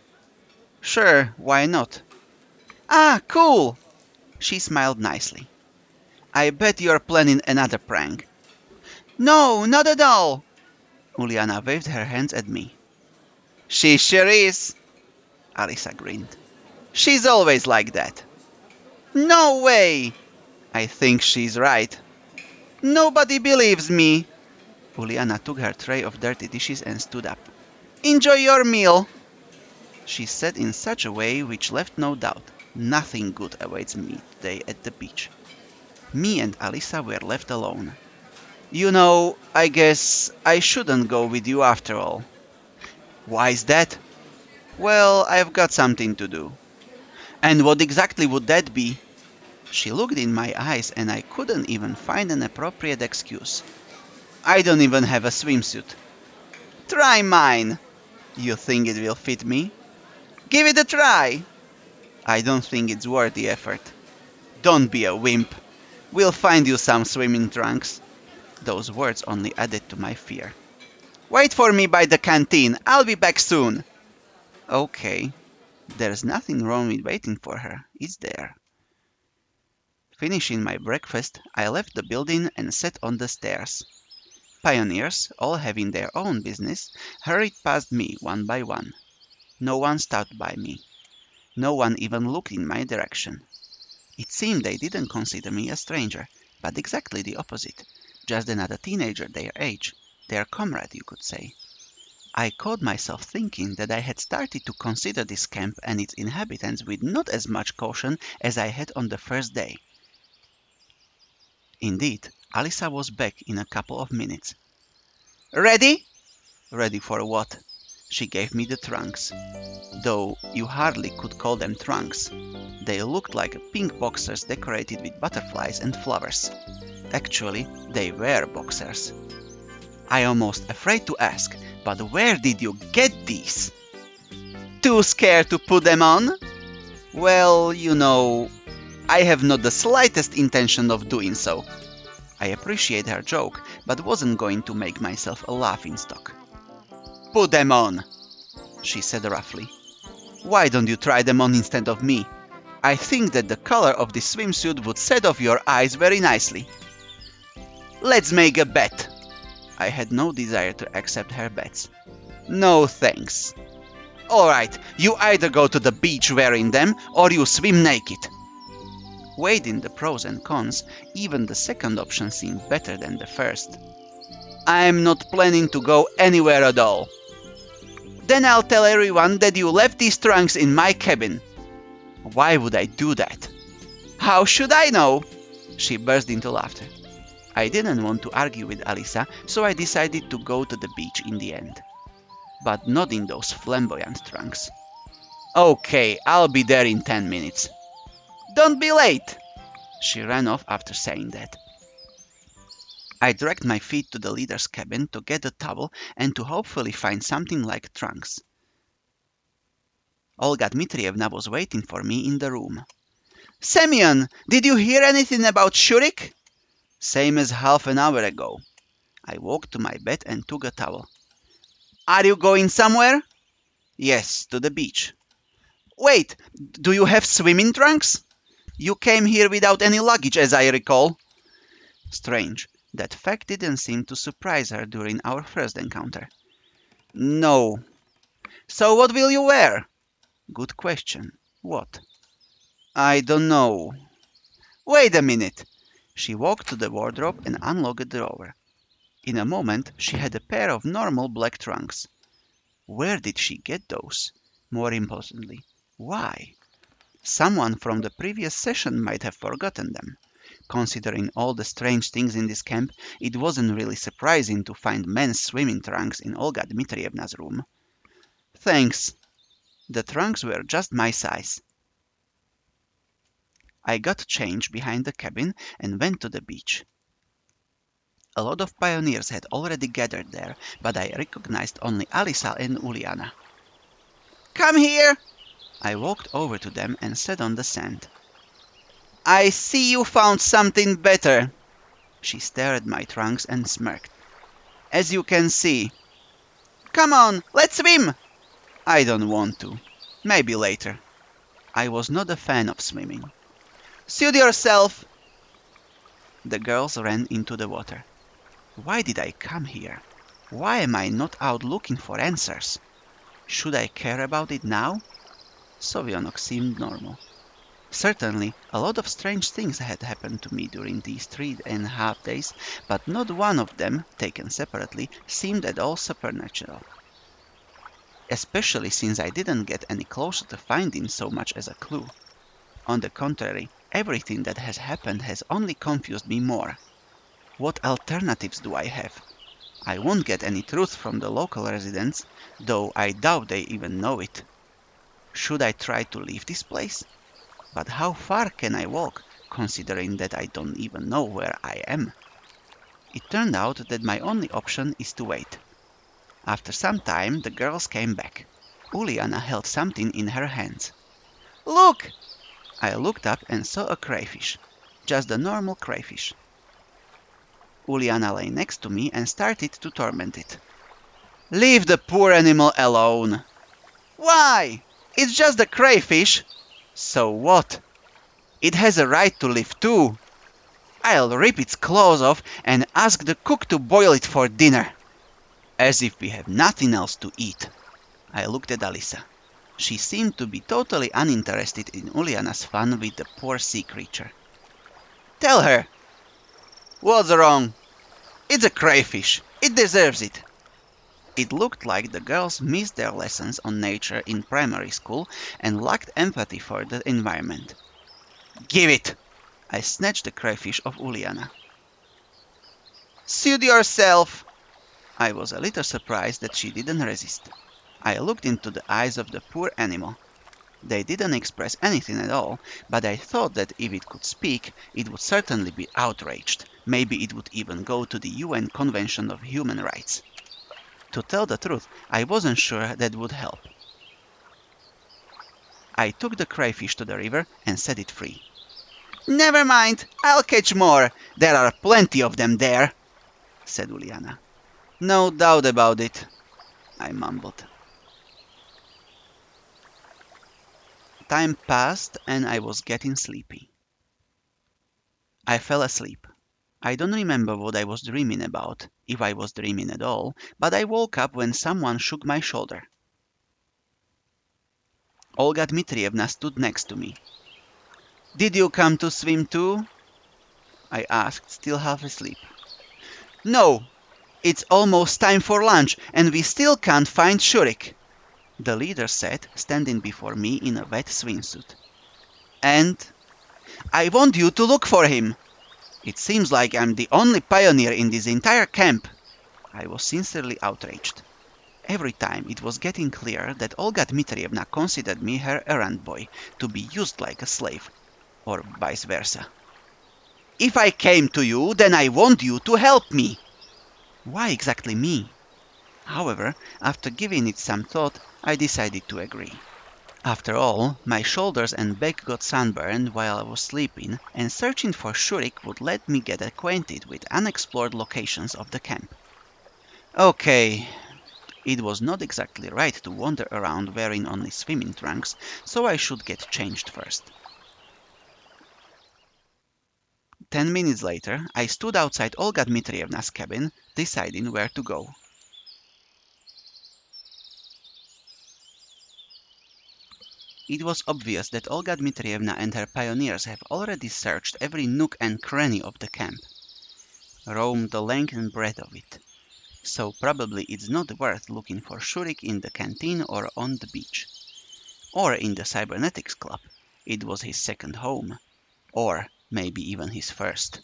"Sure, why not?" "Ah, cool!" She smiled nicely. "I bet you're planning another prank." "No, not at all." Uliana waved her hands at me. "She sure is." Alisa grinned. "She's always like that." "No way!" "I think she's right." "Nobody believes me." Uliana took her tray of dirty dishes and stood up. "Enjoy your meal," she said in such a way which left no doubt. Nothing good awaits me today at the beach. Me and Alisa were left alone. "You know, I guess I shouldn't go with you after all." "Why's that?" "Well, I've got something to do." "And what exactly would that be?" She looked in my eyes and I couldn't even find an appropriate excuse. "I don't even have a swimsuit." "Try mine." "You think it will fit me?" "Give it a try." "I don't think it's worth the effort." "Don't be a wimp. We'll find you some swimming trunks." Those words only added to my fear. "Wait for me by the canteen. I'll be back soon." Okay. There's nothing wrong with waiting for her, is there? Finishing my breakfast, I left the building and sat on the stairs. Pioneers, all having their own business, hurried past me one by one. No one stopped by me. No one even looked in my direction. It seemed they didn't consider me a stranger, but exactly the opposite. Just another teenager their age, their comrade, you could say. I caught myself thinking that I had started to consider this camp and its inhabitants with not as much caution as I had on the first day. Indeed, Alisa was back in a couple of minutes. "Ready?" "Ready for what?" She gave me the trunks. Though you hardly could call them trunks. They looked like pink boxers decorated with butterflies and flowers. Actually, they were boxers. I almost afraid to ask, but where did you get these? Too scared to put them on? Well, you know, I have not the slightest intention of doing so. I appreciate her joke, but wasn't going to make myself a laughingstock. Put them on, she said roughly. Why don't you try them on instead of me? I think that the color of this swimsuit would set off your eyes very nicely. Let's make a bet. I had no desire to accept her bets. No thanks. Alright, you either go to the beach wearing them or you swim naked. Weighing the pros and cons, even the second option seemed better than the first. I'm not planning to go anywhere at all. Then I'll tell everyone that you left these trunks in my cabin. Why would I do that? How should I know? She burst into laughter. I didn't want to argue with Alisa, so I decided to go to the beach in the end. But not in those flamboyant trunks. Okay, I'll be there in 10 minutes. Don't be late! She ran off after saying that. I dragged my feet to the leader's cabin to get a towel and to hopefully find something like trunks. Olga Dmitrievna was waiting for me in the room. Semyon, did you hear anything about Shurik? Same as half an hour ago. I walked to my bed and took a towel. Are you going somewhere? Yes, to the beach. Wait, do you have swimming trunks? You came here without any luggage, as I recall. Strange, that fact didn't seem to surprise her during our first encounter. No. So what will you wear? Good question. What? I don't know. Wait a minute. She walked to the wardrobe and unlocked a drawer. In a moment, she had a pair of normal black trunks. Where did she get those? More importantly, why? Someone from the previous session might have forgotten them. Considering all the strange things in this camp, it wasn't really surprising to find men's swimming trunks in Olga Dmitrievna's room. Thanks. The trunks were just my size. I got change behind the cabin and went to the beach. A lot of pioneers had already gathered there, but I recognized only Alisa and Uliana. "Come here!" I walked over to them and sat on the sand. "I see you found something better." She stared at my trunks and smirked. "As you can see." "Come on, let's swim!" "I don't want to. Maybe later." I was not a fan of swimming. "Suit yourself!" The girls ran into the water. Why did I come here? Why am I not out looking for answers? Should I care about it now? Sovionok seemed normal. Certainly, a lot of strange things had happened to me during these 3.5 days, but not one of them, taken separately, seemed at all supernatural. Especially since I didn't get any closer to finding so much as a clue. On the contrary, everything that has happened has only confused me more. What alternatives do I have? I won't get any truth from the local residents, though I doubt they even know it. Should I try to leave this place? But how far can I walk, considering that I don't even know where I am? It turned out that my only option is to wait. After some time, the girls came back. Uliana held something in her hands. "Look!" I looked up and saw a crayfish. Just a normal crayfish. Uliana lay next to me and started to torment it. "Leave the poor animal alone." "Why? It's just a crayfish." "So what? It has a right to live too. I'll rip its claws off and ask the cook to boil it for dinner." As if we have nothing else to eat. I looked at Alisa. She seemed to be totally uninterested in Uliana's fun with the poor sea creature. "Tell her." "What's wrong?" "It's a crayfish. It deserves it." It looked like the girls missed their lessons on nature in primary school and lacked empathy for the environment. "Give it!" I snatched the crayfish off Uliana. "Suit yourself!" I was a little surprised that she didn't resist. I looked into the eyes of the poor animal. They didn't express anything at all, but I thought that if it could speak, it would certainly be outraged. Maybe it would even go to the UN Convention of Human Rights. To tell the truth, I wasn't sure that would help. I took the crayfish to the river and set it free. "Never mind, I'll catch more. There are plenty of them there," said Uliana. "No doubt about it," I mumbled. Time passed and I was getting sleepy. I fell asleep. I don't remember what I was dreaming about, if I was dreaming at all, but I woke up when someone shook my shoulder. Olga Dmitrievna stood next to me. "Did you come to swim too?" I asked, still half asleep. "No, it's almost time for lunch and we still can't find Shurik," the leader said, standing before me in a wet swimsuit. "And I want you to look for him. It seems like I'm the only pioneer in this entire camp." I was sincerely outraged. Every time it was getting clear that Olga Dmitrievna considered me her errand boy, to be used like a slave, or vice versa. "If I came to you, then I want you to help me." Why exactly me? However, after giving it some thought, I decided to agree. After all, my shoulders and back got sunburned while I was sleeping, and searching for Shurik would let me get acquainted with unexplored locations of the camp. Okay, it was not exactly right to wander around wearing only swimming trunks, so I should get changed first. 10 minutes later, I stood outside Olga Dmitrievna's cabin, deciding where to go. It was obvious that Olga Dmitrievna and her pioneers have already searched every nook and cranny of the camp, roamed the length and breadth of it. So probably it's not worth looking for Shurik in the canteen or on the beach. Or in the cybernetics club. It was his second home. Or maybe even his first.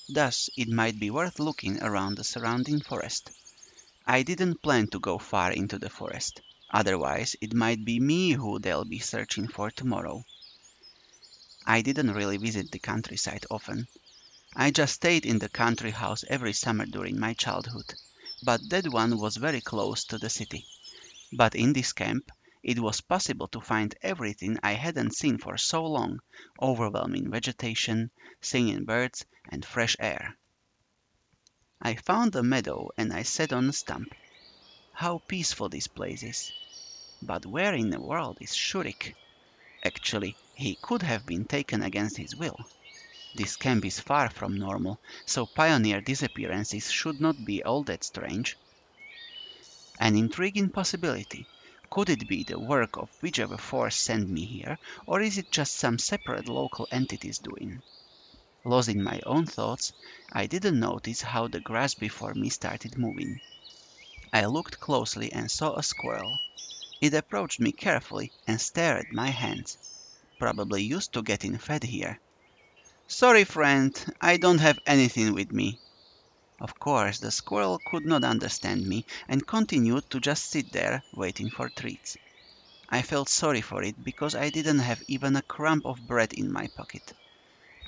Thus, it might be worth looking around the surrounding forest. I didn't plan to go far into the forest. Otherwise, it might be me who they'll be searching for tomorrow. I didn't really visit the countryside often. I just stayed in the country house every summer during my childhood, but that one was very close to the city. But in this camp, it was possible to find everything I hadn't seen for so long: overwhelming vegetation, singing birds, and fresh air. I found a meadow and I sat on a stump. How peaceful this place is. But where in the world is Shurik? Actually, he could have been taken against his will. This camp is far from normal, so pioneer disappearances should not be all that strange. An intriguing possibility. Could it be the work of whichever force sent me here, or is it just some separate local entity's doing? Lost in my own thoughts, I didn't notice how the grass before me started moving. I looked closely and saw a squirrel. It approached me carefully and stared at my hands. Probably used to getting fed here. "Sorry, friend, I don't have anything with me." Of course, the squirrel could not understand me and continued to just sit there, waiting for treats. I felt sorry for it because I didn't have even a crumb of bread in my pocket.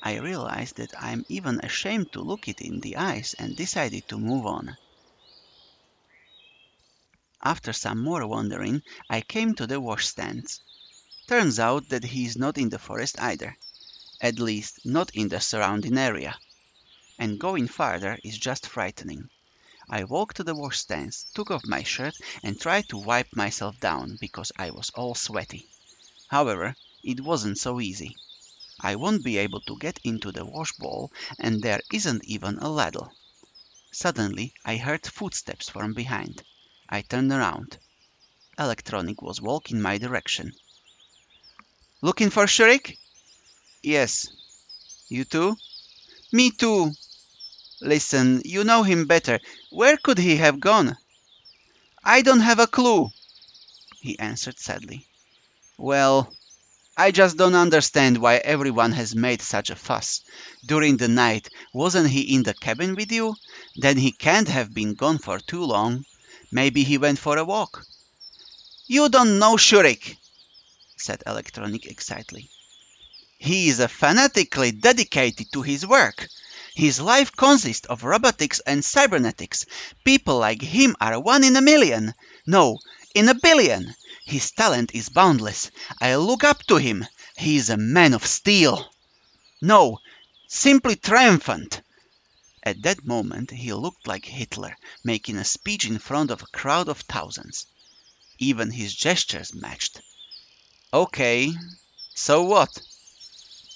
I realized that I'm even ashamed to look it in the eyes and decided to move on. After some more wandering, I came to the washstands. Turns out that he is not in the forest either. At least, not in the surrounding area. And going farther is just frightening. I walked to the washstands, took off my shirt, and tried to wipe myself down because I was all sweaty. However, it wasn't so easy. I won't be able to get into the wash bowl, and there isn't even a ladle. Suddenly, I heard footsteps from behind. I turned around. Electronic was walking my direction. "Looking for Shurik?" "Yes." "You too?" "Me too." "Listen, you know him better. Where could he have gone?" "I don't have a clue," he answered sadly. "Well, I just don't understand why everyone has made such a fuss. During the night, wasn't he in the cabin with you? Then he can't have been gone for too long. Maybe he went for a walk." "You don't know Shurik," said Electronic excitedly. "He is fanatically dedicated to his work. His life consists of robotics and cybernetics. People like him are 1 in a million. No, in a billion. His talent is boundless. I look up to him. He is a man of steel. No, simply triumphant." At that moment he looked like Hitler, making a speech in front of a crowd of thousands. Even his gestures matched. "Okay, so what?"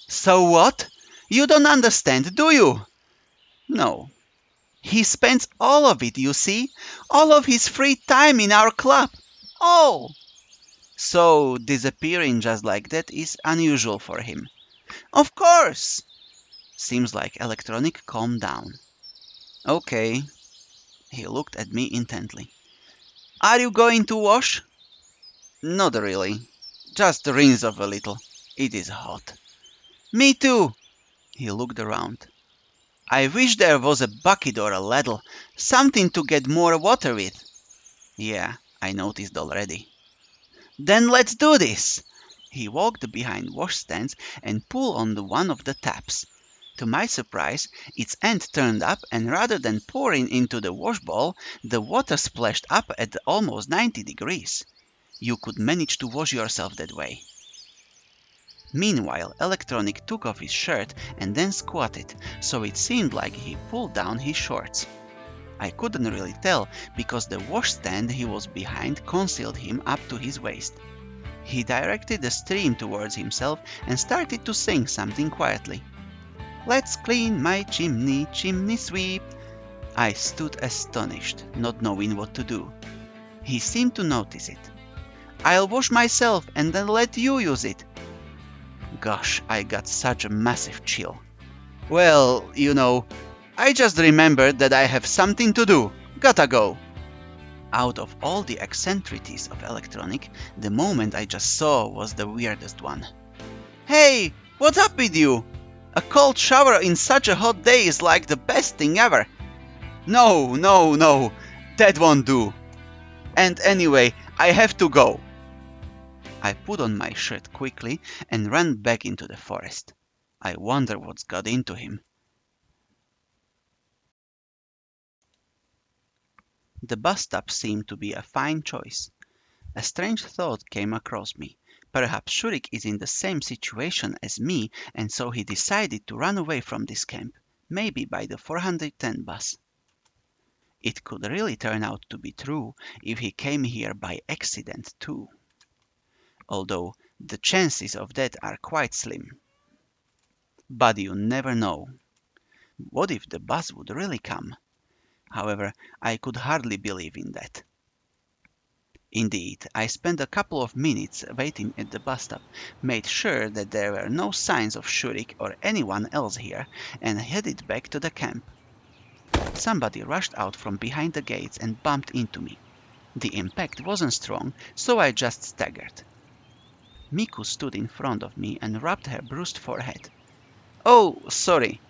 "So what? You don't understand, do you?" "No." "He spends all of it, you see. All of his free time in our club. All." "So disappearing just like that is unusual for him." "Of course." Seems like Electronic calmed down. "Okay." He looked at me intently. "Are you going to wash?" "Not really. Just rinse off a little. It is hot." "Me too." He looked around. "I wish there was a bucket or a ladle, something to get more water with." "Yeah, I noticed already." "Then let's do this." He walked behind washstands and pulled on one of the taps. To my surprise, its end turned up, and rather than pouring into the wash bowl, the water splashed up at almost 90 degrees. You could manage to wash yourself that way. Meanwhile, Electronic took off his shirt and then squatted, so it seemed like he pulled down his shorts. I couldn't really tell because the washstand he was behind concealed him up to his waist. He directed the stream towards himself and started to sing something quietly. "Let's clean my chimney, chimney sweep." I stood astonished, not knowing what to do. He seemed to notice it. "I'll wash myself and then let you use it." Gosh, I got such a massive chill. "Well, I just remembered that I have something to do. Gotta go." Out of all the eccentricities of Electronic, the moment I just saw was the weirdest one. "Hey, what's up with you? A cold shower in such a hot day is like the best thing ever." No, that won't do. "And anyway, I have to go. I put on my shirt quickly and ran back into the forest. I wonder what's got into him. The bus stop seemed to be a fine choice. A strange thought came across me. Perhaps Shurik is in the same situation as me, and so he decided to run away from this camp, maybe by the 410 bus. It could really turn out to be true if he came here by accident too, although the chances of that are quite slim. But you never know. What if the bus would really come? However, I could hardly believe in that. Indeed, I spent a couple of minutes waiting at the bus stop, made sure that there were no signs of Shurik or anyone else here, and headed back to the camp. Somebody rushed out from behind the gates and bumped into me. The impact wasn't strong, so I just staggered. Miku stood in front of me and rubbed her bruised forehead. "Oh, sorry."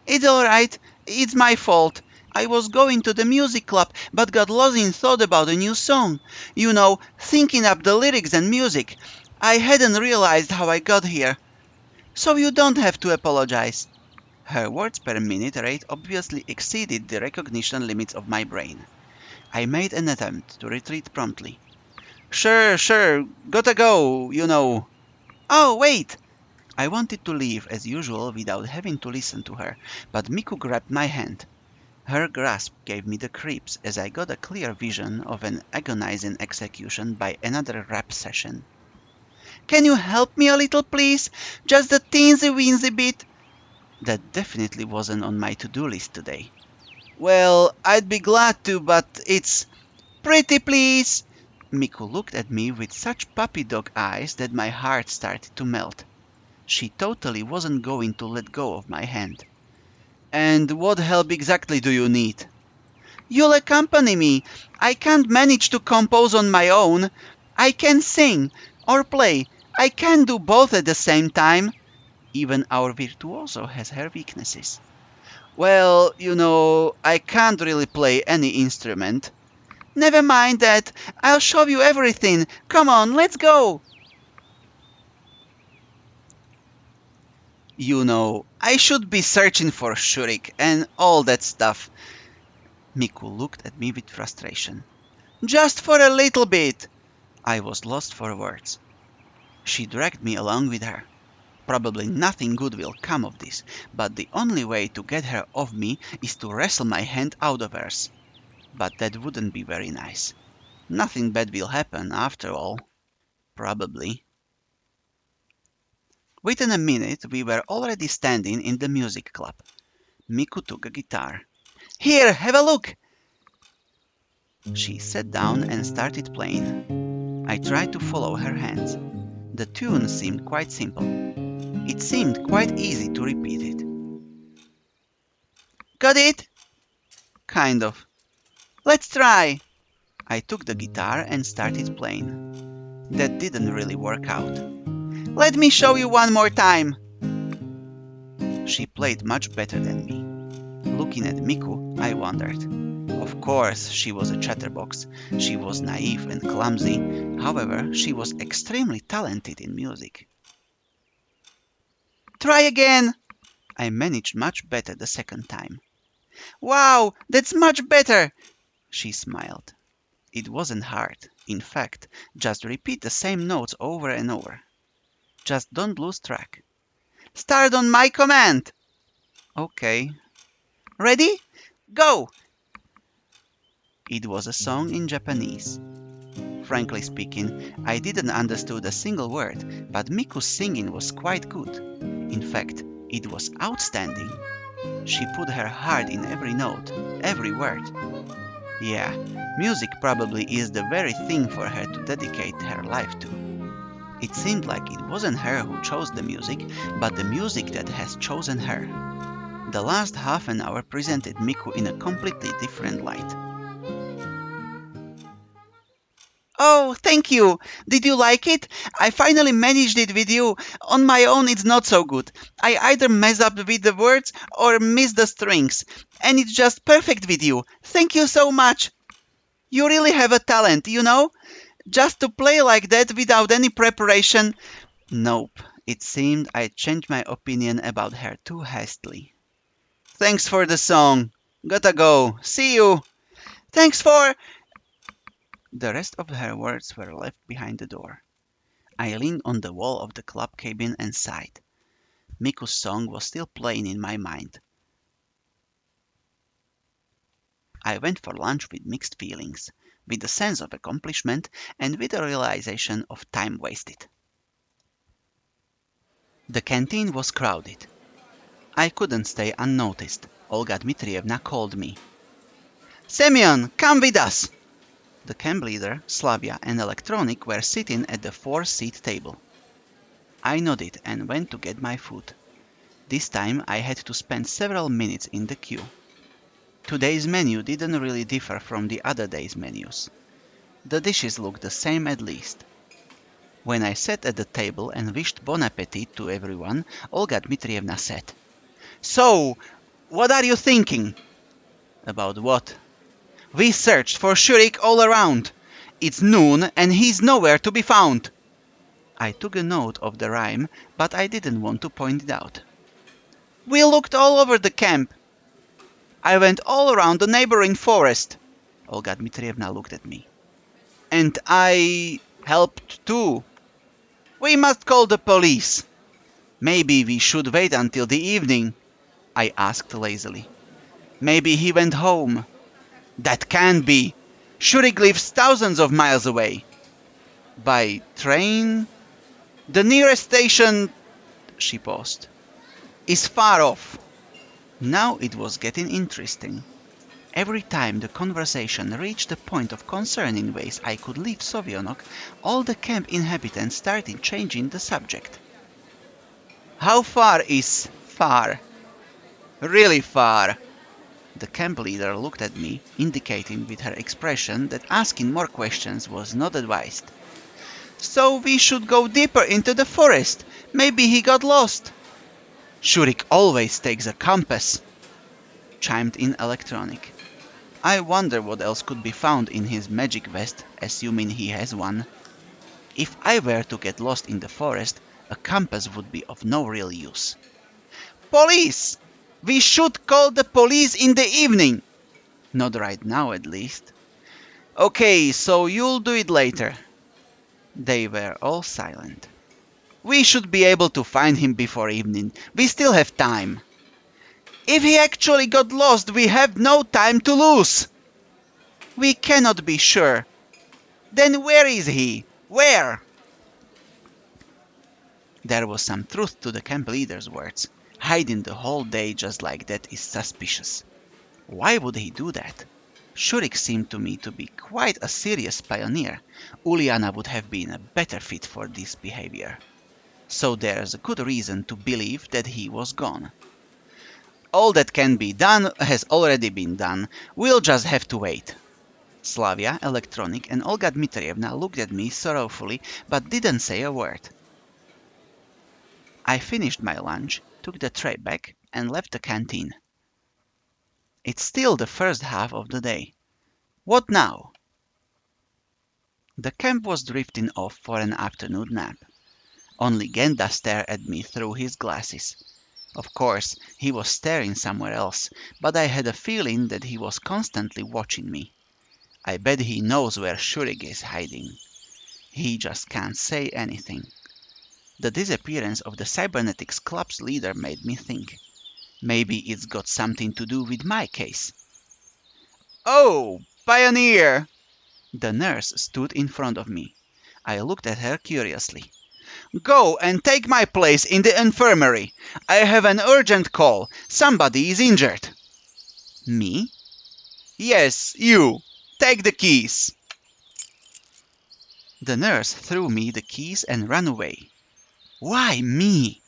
"It's all right. It's my fault. I was going to the music club, but got lost in thought about a new song. You know, thinking up the lyrics and music. I hadn't realized how I got here. So you don't have to apologize." Her words per minute rate obviously exceeded the recognition limits of my brain. I made an attempt to retreat promptly. Sure, gotta go, you know." "Oh, wait!" I wanted to leave as usual without having to listen to her, but Miku grabbed my hand. Her grasp gave me the creeps as I got a clear vision of an agonizing execution by another rap session. "Can you help me a little, please? Just a teensy-weensy bit?" That definitely wasn't on my to-do list today. "Well, I'd be glad to, but it's... Pretty please!" Miku looked at me with such puppy dog eyes that my heart started to melt. She totally wasn't going to let go of my hand. "And what help exactly do you need?" "You'll accompany me. I can't manage to compose on my own. I can sing or play. I can't do both at the same time." Even our virtuoso has her weaknesses. "Well, you know, I can't really play any instrument." "Never mind that. I'll show you everything. Come on, let's go." "You know, I should be searching for Shurik and all that stuff." Miku looked at me with frustration. "Just for a little bit." I was lost for words. She dragged me along with her. Probably nothing good will come of this, but the only way to get her off me is to wrestle my hand out of hers. But that wouldn't be very nice. Nothing bad will happen after all. Probably. Within a minute we were already standing in the music club. Miku took a guitar. "Here, have a look!" She sat down and started playing. I tried to follow her hands. The tune seemed quite simple. It seemed quite easy to repeat it. "Got it?" "Kind of." "Let's try." I took the guitar and started playing. That didn't really work out. "Let me show you one more time." She played much better than me. Looking at Miku, I wondered. Of course, she was a chatterbox. She was naive and clumsy. However, she was extremely talented in music. "Try again." I managed much better the second time. "Wow, that's much better." She smiled. It wasn't hard. In fact, just repeat the same notes over and over. Just don't lose track. "Start on my command." "Okay." "Ready? Go!" It was a song in Japanese. Frankly speaking, I didn't understand a single word, but Miku's singing was quite good. In fact, it was outstanding. She put her heart in every note, every word. Yeah, music probably is the very thing for her to dedicate her life to. It seemed like it wasn't her who chose the music, but the music that has chosen her. The last half an hour presented Miku in a completely different light. "Oh, thank you! Did you like it? I finally managed it with you. On my own it's not so good. I either mess up with the words or miss the strings. And it's just perfect with you. Thank you so much!" You really have a talent, you know? Just to play like that without any preparation. Nope, it seemed I changed my opinion about her too hastily. Thanks for the song. Gotta go. See you. Thanks for... The rest of her words were left behind the door. I leaned on the wall of the club cabin and sighed. Miku's song was still playing in my mind. I went for lunch with mixed feelings, with a sense of accomplishment and with a realization of time wasted. The canteen was crowded. I couldn't stay unnoticed. Olga Dmitrievna called me. Semyon, come with us! The camp leader, Slavia, and Electronic were sitting at the 4-seat table. I nodded and went to get my food. This time I had to spend several minutes in the queue. Today's menu didn't really differ from the other day's menus. The dishes looked the same at least. When I sat at the table and wished bon appetit to everyone, Olga Dmitrievna said, So, what are you thinking? About what? We searched for Shurik all around. It's noon and he's nowhere to be found. I took a note of the rhyme, but I didn't want to point it out. We looked all over the camp. I went all around the neighboring forest. Olga Dmitrievna looked at me. And I helped too. We must call the police. Maybe we should wait until the evening, I asked lazily. Maybe he went home. That can't be. Shurik lives thousands of miles away. By train? The nearest station, she paused, is far off. Now it was getting interesting. Every time the conversation reached the point of concern in ways I could leave Sovyonok, all the camp inhabitants started changing the subject. How far is far? Really far. The camp leader looked at me, indicating with her expression that asking more questions was not advised. So we should go deeper into the forest. Maybe he got lost. Shurik always takes a compass, chimed in Electronic. I wonder what else could be found in his magic vest, assuming he has one. If I were to get lost in the forest, a compass would be of no real use. Police! We should call the police in the evening. Not right now, at least. Okay, so you'll do it later. They were all silent. We should be able to find him before evening. We still have time. If he actually got lost, we have no time to lose. We cannot be sure. Then where is he? Where? There was some truth to the camp leader's words. Hiding the whole day just like that is suspicious. Why would he do that? Shurik seemed to me to be quite a serious pioneer. Uliana would have been a better fit for this behavior. So there's a good reason to believe that he was gone. All that can be done has already been done. We'll just have to wait. Slavia, Electronic, and Olga Dmitrievna looked at me sorrowfully, but didn't say a word. I finished my lunch, took the tray back, and left the canteen. It's still the first half of the day. What now? The camp was drifting off for an afternoon nap. Only Genda stared at me through his glasses. Of course, he was staring somewhere else, but I had a feeling that he was constantly watching me. I bet he knows where Shurik is hiding. He just can't say anything. The disappearance of the Cybernetics Club's leader made me think. Maybe it's got something to do with my case. Oh, pioneer! The nurse stood in front of me. I looked at her curiously. Go and take my place in the infirmary. I have an urgent call. Somebody is injured. Me? Yes, you. Take the keys. The nurse threw me the keys and ran away. Why me?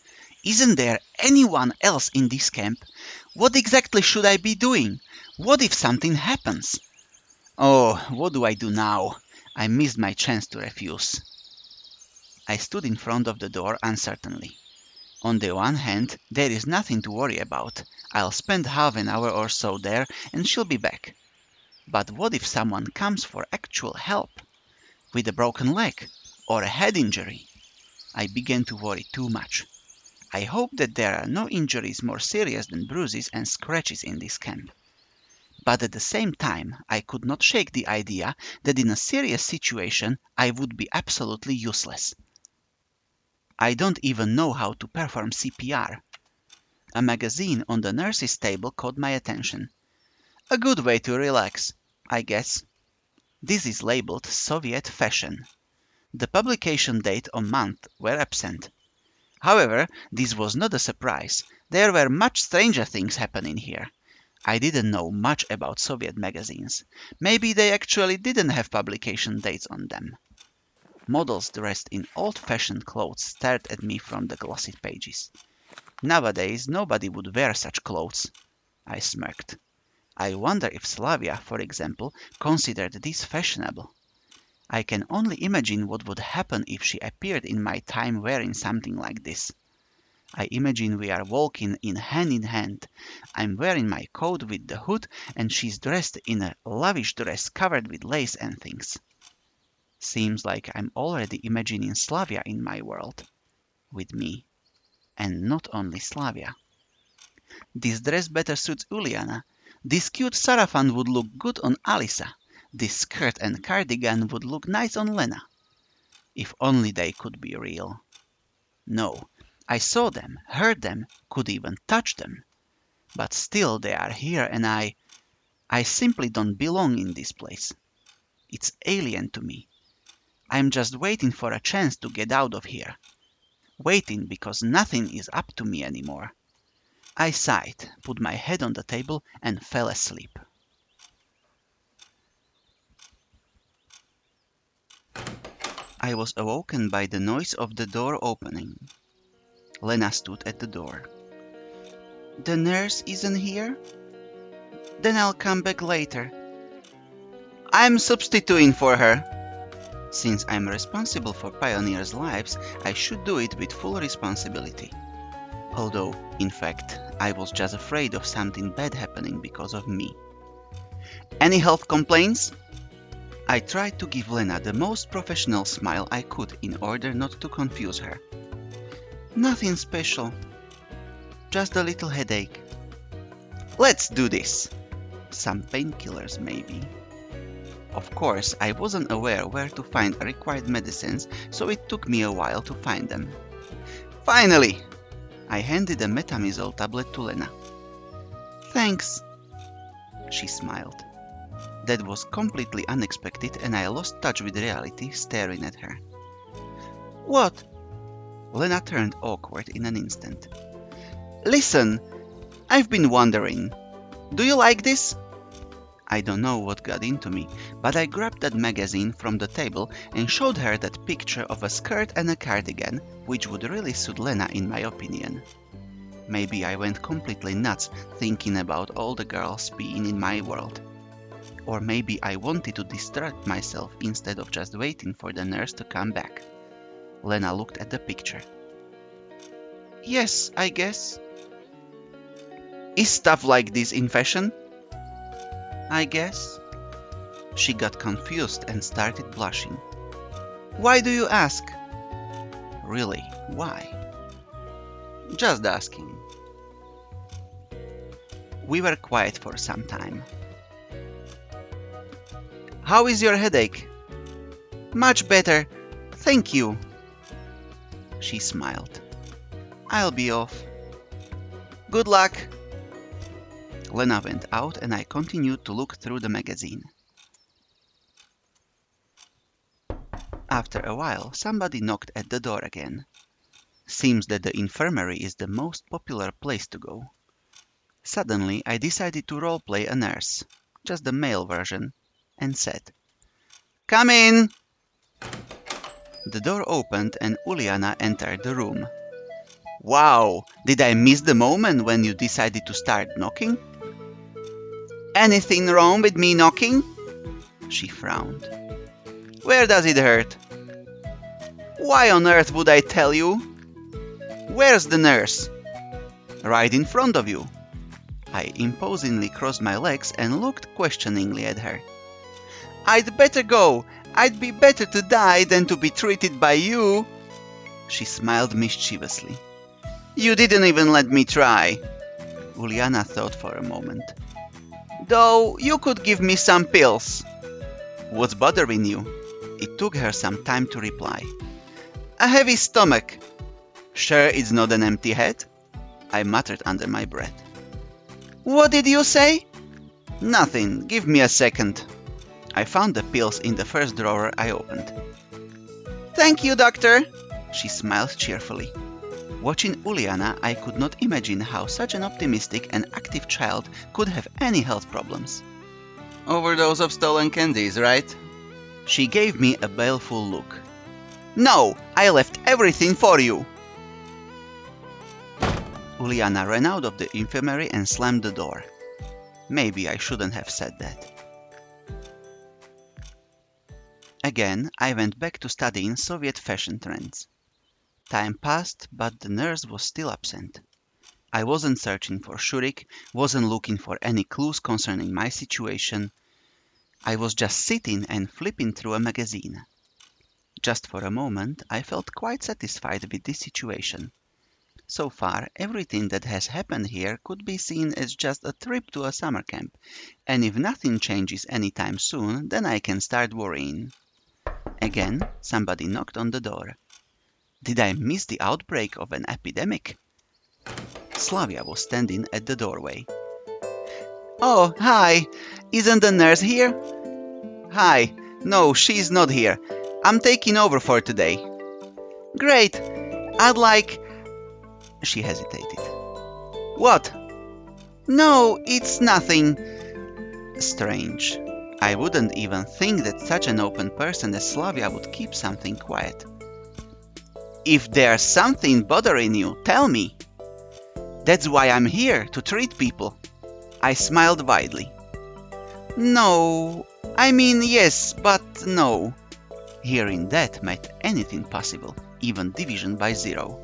Isn't there anyone else in this camp? What exactly should I be doing? What if something happens? Oh, what do I do now? I missed my chance to refuse. I stood in front of the door uncertainly. On the one hand, there is nothing to worry about. I'll spend half an hour or so there and she'll be back. But what if someone comes for actual help? With a broken leg or a head injury? I began to worry too much. I hope that there are no injuries more serious than bruises and scratches in this camp. But at the same time, I could not shake the idea that in a serious situation I would be absolutely useless. I don't even know how to perform CPR. A magazine on the nurse's table caught my attention. A good way to relax, I guess. This is labeled Soviet fashion. The publication date or month were absent. However, this was not a surprise. There were much stranger things happening here. I didn't know much about Soviet magazines. Maybe they actually didn't have publication dates on them. Models dressed in old-fashioned clothes stared at me from the glossy pages. Nowadays, nobody would wear such clothes. I smirked. I wonder if Slavia, for example, considered this fashionable. I can only imagine what would happen if she appeared in my time wearing something like this. I imagine we are walking in hand. I'm wearing my coat with the hood and she's dressed in a lavish dress covered with lace and things. Seems like I'm already imagining Slavia in my world. With me. And not only Slavia. This dress better suits Uliana. This cute sarafan would look good on Alisa. This skirt and cardigan would look nice on Lena. If only they could be real. No, I saw them, heard them, could even touch them. But still they are here and I simply don't belong in this place. It's alien to me. I'm just waiting for a chance to get out of here. Waiting because nothing is up to me anymore. I sighed, put my head on the table and fell asleep. I was awoken by the noise of the door opening. Lena stood at the door. The nurse isn't here? Then I'll come back later. I'm substituting for her. Since I'm responsible for pioneers' lives, I should do it with full responsibility. Although, in fact, I was just afraid of something bad happening because of me. Any health complaints? I tried to give Lena the most professional smile I could in order not to confuse her. Nothing special. Just a little headache. Let's do this. Some painkillers, maybe. Of course, I wasn't aware where to find required medicines, so it took me a while to find them. Finally! I handed a metamizole tablet to Lena. Thanks. She smiled. That was completely unexpected and I lost touch with reality, staring at her. What? Lena turned awkward in an instant. Listen, I've been wondering. Do you like this? I don't know what got into me, but I grabbed that magazine from the table and showed her that picture of a skirt and a cardigan, which would really suit Lena in my opinion. Maybe I went completely nuts thinking about all the girls being in my world. Or maybe I wanted to distract myself instead of just waiting for the nurse to come back. Lena looked at the picture. Yes, I guess. Is stuff like this in fashion? I guess. She got confused and started blushing. Why do you ask? Really, why? Just asking. We were quiet for some time. How is your headache? Much better, thank you. She smiled. I'll be off. Good luck. Lena went out and I continued to look through the magazine. After a while, somebody knocked at the door again. Seems that the infirmary is the most popular place to go. Suddenly, I decided to roleplay a nurse, just the male version, and said, Come in! The door opened and Uliana entered the room. Wow, did I miss the moment when you decided to start knocking? Anything wrong with me knocking? She frowned. Where does it hurt? Why on earth would I tell you? Where's the nurse? Right in front of you. I imposingly crossed my legs and looked questioningly at her. I'd better go. I'd be better to die than to be treated by you. She smiled mischievously. You didn't even let me try. Uliana thought for a moment. Though you could give me some pills. What's bothering you? It took her some time to reply. A heavy stomach. Sure it's not an empty head? I muttered under my breath. What did you say? Nothing. Give me a second. I found the pills in the first drawer I opened. Thank you, doctor. She smiled cheerfully. Watching Uliana, I could not imagine how such an optimistic and active child could have any health problems. Overdose of stolen candies, right? She gave me a baleful look. No, I left everything for you. Uliana ran out of the infirmary and slammed the door. Maybe I shouldn't have said that. Again, I went back to studying Soviet fashion trends. Time passed, but the nurse was still absent. I wasn't searching for Shurik, wasn't looking for any clues concerning my situation. I was just sitting and flipping through a magazine. Just for a moment, I felt quite satisfied with this situation. So far, everything that has happened here could be seen as just a trip to a summer camp, and if nothing changes anytime soon, then I can start worrying. Again, somebody knocked on the door. Did I miss the outbreak of an epidemic? Slavia was standing at the doorway. Oh, hi! Isn't the nurse here? Hi! No, she's not here. I'm taking over for today. Great! I'd like... She hesitated. What? No, it's nothing. Strange. I wouldn't even think that such an open person as Slavia would keep something quiet. If there's something bothering you, tell me. That's why I'm here, to treat people. I smiled widely. No, I mean yes, but no. Hearing that made anything possible, even division by 0.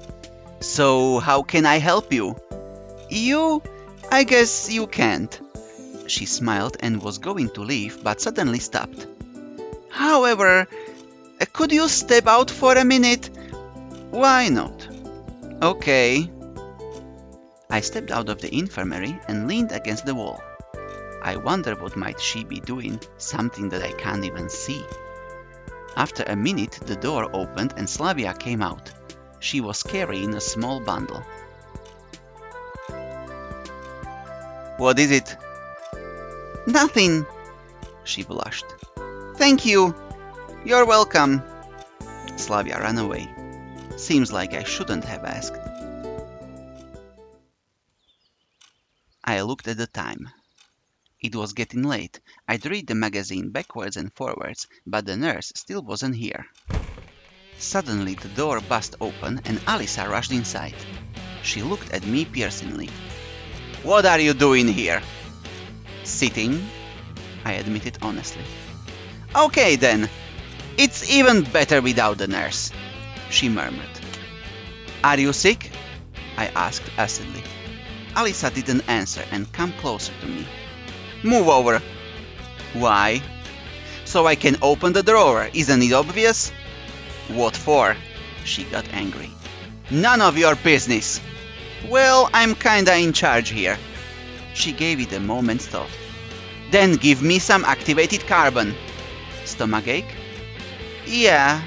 So how can I help you? You? I guess you can't. She smiled and was going to leave, but suddenly stopped. However, could you step out for a minute? Why not? Okay. I stepped out of the infirmary and leaned against the wall. I wonder what might she be doing, something that I can't even see. After a minute, the door opened and Slavia came out. She was carrying a small bundle. What is it? Nothing. She blushed. Thank you. You're welcome. Slavia ran away. Seems like I shouldn't have asked. I looked at the time. It was getting late. I'd read the magazine backwards and forwards, but the nurse still wasn't here. Suddenly the door burst open and Alisa rushed inside. She looked at me piercingly. What are you doing here? Sitting, I admitted honestly. Okay then, it's even better without the nurse, she murmured. Are you sick? I asked acidly. Alisa didn't answer and came closer to me. Move over. Why? So I can open the drawer, isn't it obvious? What for? She got angry. None of your business. Well, I'm kinda in charge here. She gave it a moment's thought. Then give me some activated carbon. Stomachache? Yeah.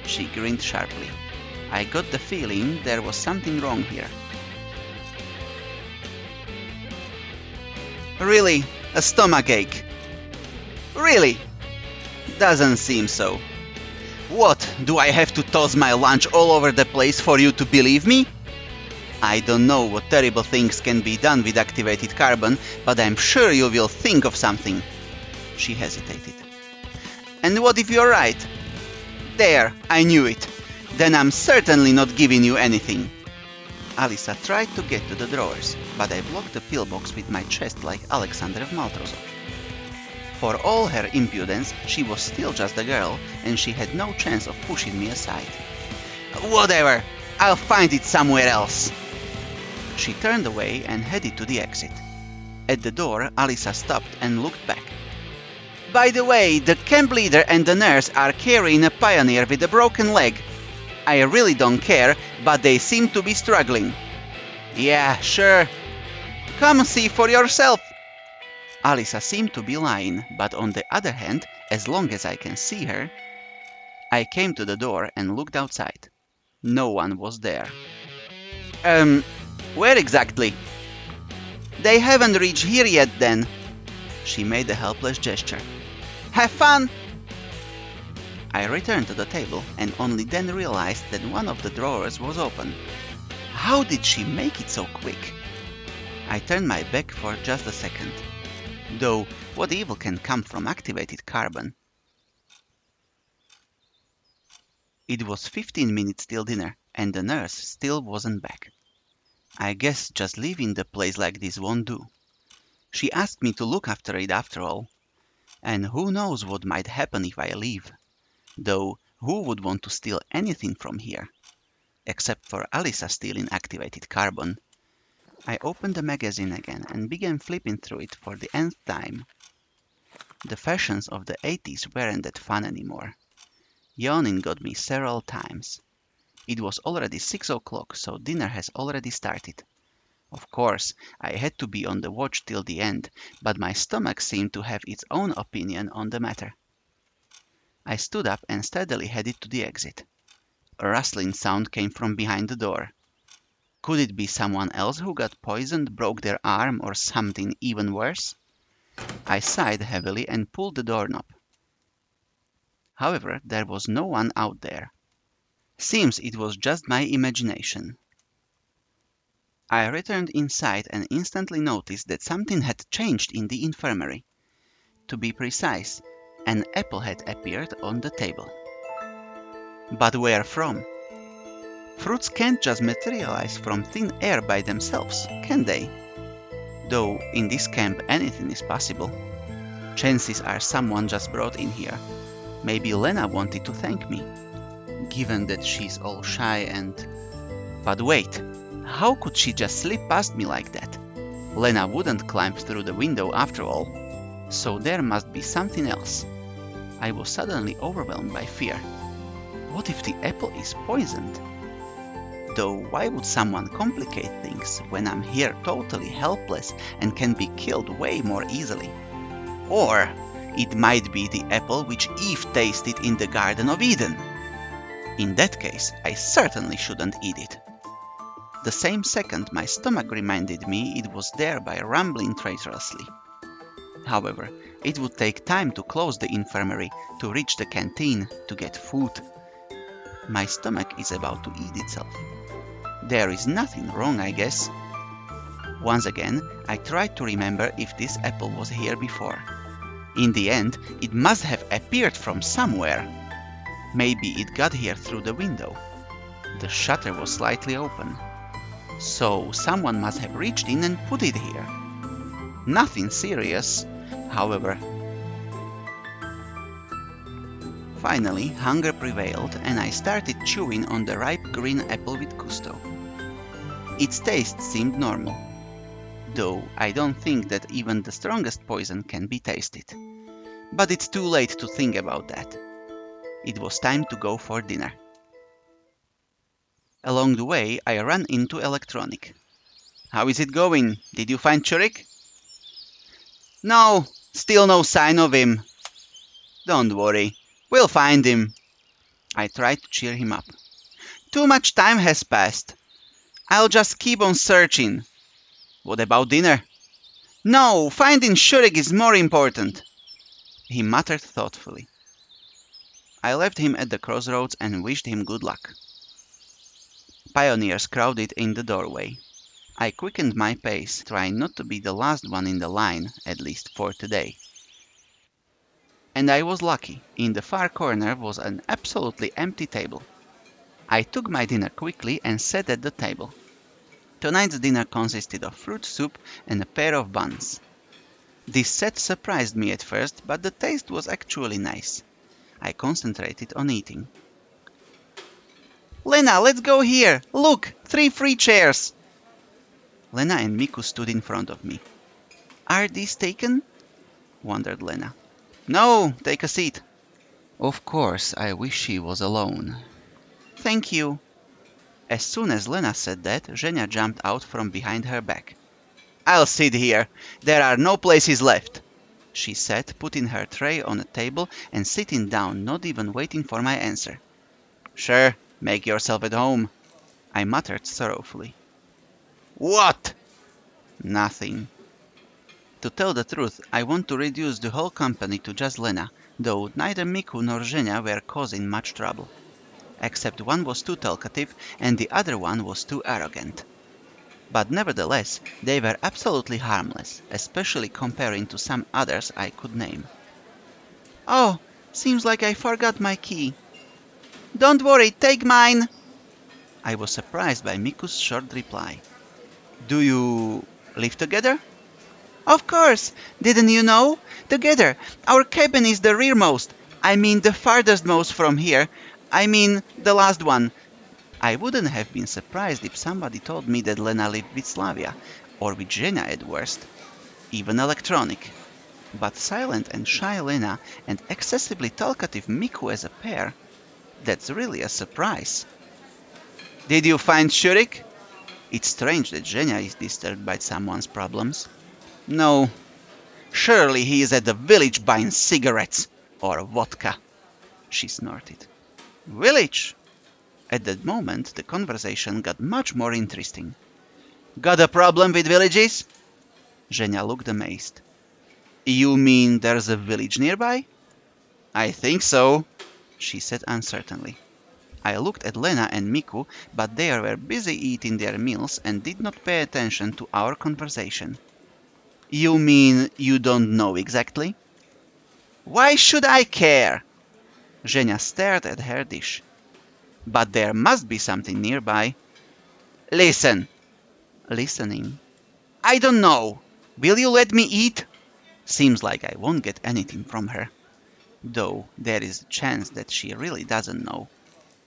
She grinned sharply. I got the feeling there was something wrong here. Really? A stomachache? Really? Doesn't seem so. What, do I have to toss my lunch all over the place for you to believe me? I don't know what terrible things can be done with activated carbon, but I'm sure you will think of something. She hesitated. And what if you're right? There, I knew it. Then I'm certainly not giving you anything. Alisa tried to get to the drawers, but I blocked the pillbox with my chest like Alexander of Maltrozov. For all her impudence, she was still just a girl, and she had no chance of pushing me aside. Whatever, I'll find it somewhere else. She turned away and headed to the exit. At the door, Alisa stopped and looked back. By the way, the camp leader and the nurse are carrying a pioneer with a broken leg. I really don't care, but they seem to be struggling. Yeah, sure. Come see for yourself. Alisa seemed to be lying, but on the other hand, as long as I can see her, I came to the door and looked outside. No one was there. Where exactly? They haven't reached here yet then. She made a helpless gesture. Have fun! I returned to the table and only then realized that one of the drawers was open. How did she make it so quick? I turned my back for just a second. Though, what evil can come from activated carbon? It was 15 minutes till dinner, and the nurse still wasn't back. I guess just leaving the place like this won't do. She asked me to look after it after all. And who knows what might happen if I leave? Though, who would want to steal anything from here? Except for Alisa stealing activated carbon. I opened the magazine again and began flipping through it for the nth time. The fashions of the 80s weren't that fun anymore. Yawning got me several times. It was already 6 o'clock, so dinner has already started. Of course, I had to be on the watch till the end, but my stomach seemed to have its own opinion on the matter. I stood up and steadily headed to the exit. A rustling sound came from behind the door. Could it be someone else who got poisoned, broke their arm, or something even worse? I sighed heavily and pulled the doorknob. However, there was no one out there. Seems it was just my imagination. I returned inside and instantly noticed that something had changed in the infirmary. To be precise, an apple had appeared on the table. But where from? Fruits can't just materialize from thin air by themselves, can they? Though in this camp anything is possible. Chances are someone just brought in here. Maybe Lena wanted to thank me, given that she's all shy and... But wait, how could she just slip past me like that? Lena wouldn't climb through the window after all, so there must be something else. I was suddenly overwhelmed by fear. What if the apple is poisoned? Though why would someone complicate things when I'm here totally helpless and can be killed way more easily? Or it might be the apple which Eve tasted in the Garden of Eden. In that case, I certainly shouldn't eat it. The same second my stomach reminded me it was there by rumbling traitrously. However, it would take time to close the infirmary, to reach the canteen, to get food. My stomach is about to eat itself. There is nothing wrong, I guess. Once again, I tried to remember if this apple was here before. In the end, it must have appeared from somewhere. Maybe it got here through the window. The shutter was slightly open. So someone must have reached in and put it here. Nothing serious, however. Finally, hunger prevailed and I started chewing on the ripe green apple with gusto. Its taste seemed normal, though I don't think that even the strongest poison can be tasted. But it's too late to think about that. It was time to go for dinner. Along the way, I ran into electronic. How is it going? Did you find Churik? No, still no sign of him. Don't worry, we'll find him. I tried to cheer him up. Too much time has passed. I'll just keep on searching. What about dinner? No, finding Churik is more important. He muttered thoughtfully. I left him at the crossroads and wished him good luck. Pioneers crowded in the doorway. I quickened my pace, trying not to be the last one in the line, at least for today. And I was lucky. In the far corner was an absolutely empty table. I took my dinner quickly and sat at the table. Tonight's dinner consisted of fruit soup and a pair of buns. This set surprised me at first, but the taste was actually nice. I concentrated on eating. Lena, let's go here! Look! 3 free chairs! Lena and Miku stood in front of me. Are these taken? Wondered Lena. No, take a seat. Of course, I wish she was alone. Thank you. As soon as Lena said that, Zhenya jumped out from behind her back. I'll sit here. There are no places left, she said, putting her tray on a table and sitting down, not even waiting for my answer. Sure, make yourself at home, I muttered sorrowfully. What? Nothing. To tell the truth, I want to reduce the whole company to just Lena, though neither Miku nor Zhenya were causing much trouble. Except one was too talkative and the other one was too arrogant. But nevertheless, they were absolutely harmless, especially comparing to some others I could name. Oh, seems like I forgot my key. Don't worry, take mine! I was surprised by Miku's short reply. Do you live together? Of course! Didn't you know? Together! Our cabin is the rearmost. I mean the farthest most from here. I mean the last one. I wouldn't have been surprised if somebody told me that Lena lived with Slavia, or with Zhenya at worst. Even electronic. But silent and shy Lena and excessively talkative Miku as a pair, that's really a surprise. Did you find Shurik? It's strange that Zhenya is disturbed by someone's problems. No. Surely he is at the village buying cigarettes or vodka, she snorted. Village? At that moment, the conversation got much more interesting. Got a problem with villages? Zhenya looked amazed. You mean there's a village nearby? I think so, she said uncertainly. I looked at Lena and Miku, but they were busy eating their meals and did not pay attention to our conversation. You mean you don't know exactly? Why should I care? Zhenya stared at her dish. But there must be something nearby. Listen. Listening. I don't know. Will you let me eat? Seems like I won't get anything from her. Though there is a chance that she really doesn't know.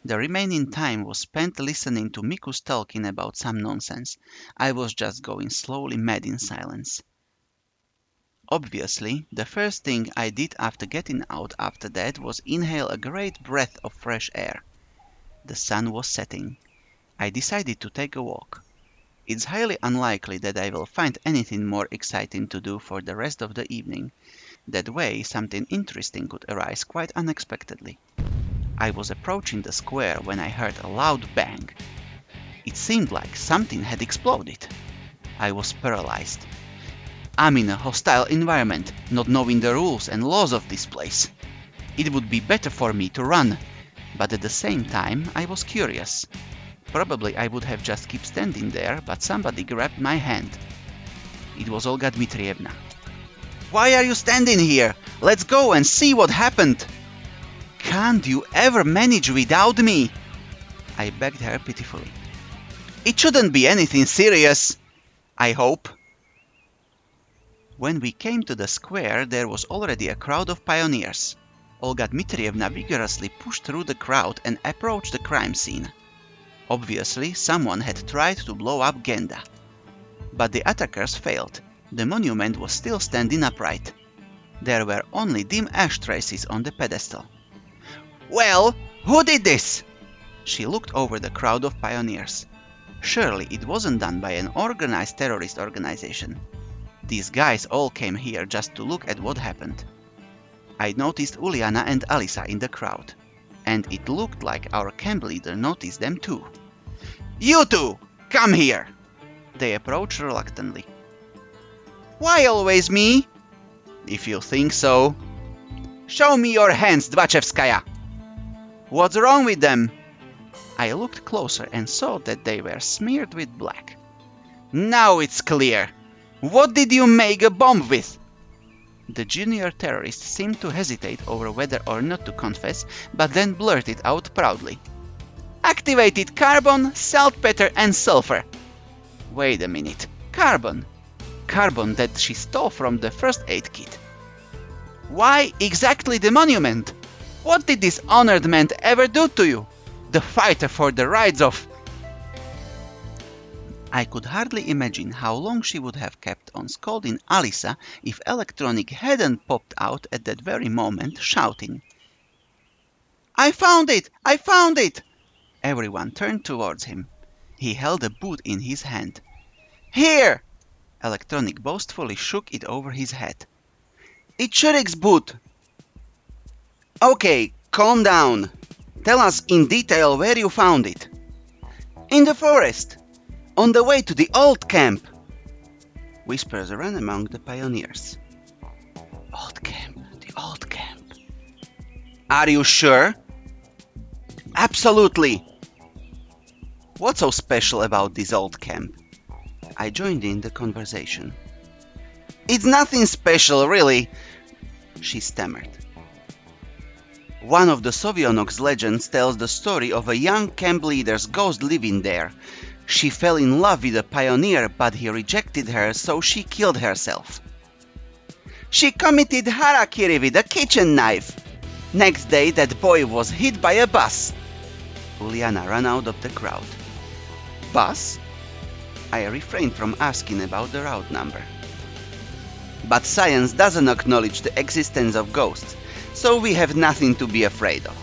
The remaining time was spent listening to Miku's talking about some nonsense. I was just going slowly mad in silence. Obviously, the first thing I did after getting out after that was inhale a great breath of fresh air. The sun was setting. I decided to take a walk. It's highly unlikely that I will find anything more exciting to do for the rest of the evening. That way, something interesting could arise quite unexpectedly. I was approaching the square when I heard a loud bang. It seemed like something had exploded. I was paralyzed. I'm in a hostile environment, not knowing the rules and laws of this place. It would be better for me to run, but at the same time I was curious. Probably I would have just kept standing there, but somebody grabbed my hand. It was Olga Dmitrievna. Why are you standing here? Let's go and see what happened. Can't you ever manage without me? I begged her pitifully. It shouldn't be anything serious, I hope. When we came to the square, there was already a crowd of pioneers. Olga Dmitrievna vigorously pushed through the crowd and approached the crime scene. Obviously, someone had tried to blow up Genda. But the attackers failed. The monument was still standing upright. There were only dim ash traces on the pedestal. Well, who did this? She looked over the crowd of pioneers. Surely it wasn't done by an organized terrorist organization. These guys all came here just to look at what happened. I noticed Uliana and Alisa in the crowd, and it looked like our camp leader noticed them too. You two, come here! They approached reluctantly. Why always me? If you think so. Show me your hands, Dvachevskaya! What's wrong with them? I looked closer and saw that they were smeared with black. Now it's clear. What did you make a bomb with? The junior terrorist seemed to hesitate over whether or not to confess, but then blurted out proudly. Activated carbon, saltpeter and sulfur. Wait a minute. Carbon? Carbon that she stole from the first aid kit. Why exactly the monument? What did this honored man ever do to you? The fighter for the rights of... I could hardly imagine how long she would have kept on scolding Alisa if Electronic hadn't popped out at that very moment, shouting, "I found it! I found it!" Everyone turned towards him. He held a boot in his hand. "Here!" Electronic boastfully shook it over his head. "It's Shurik's boot!" "Okay, calm down. Tell us in detail where you found it." "In the forest, on the way to the old camp." Whispers ran among the pioneers. "Old camp, the old camp." "Are you sure?" "Absolutely." "What's so special about this old camp?" I joined in the conversation. "It's nothing special, really," she stammered. "One of the Sovyonok's legends tells the story of a young camp leader's ghost living there. She fell in love with a pioneer, but he rejected her, so she killed herself. She committed harakiri with a kitchen knife. Next day, that boy was hit by a bus." Uliana ran out of the crowd. "Bus?" I refrained from asking about the route number. "But science doesn't acknowledge the existence of ghosts, so we have nothing to be afraid of.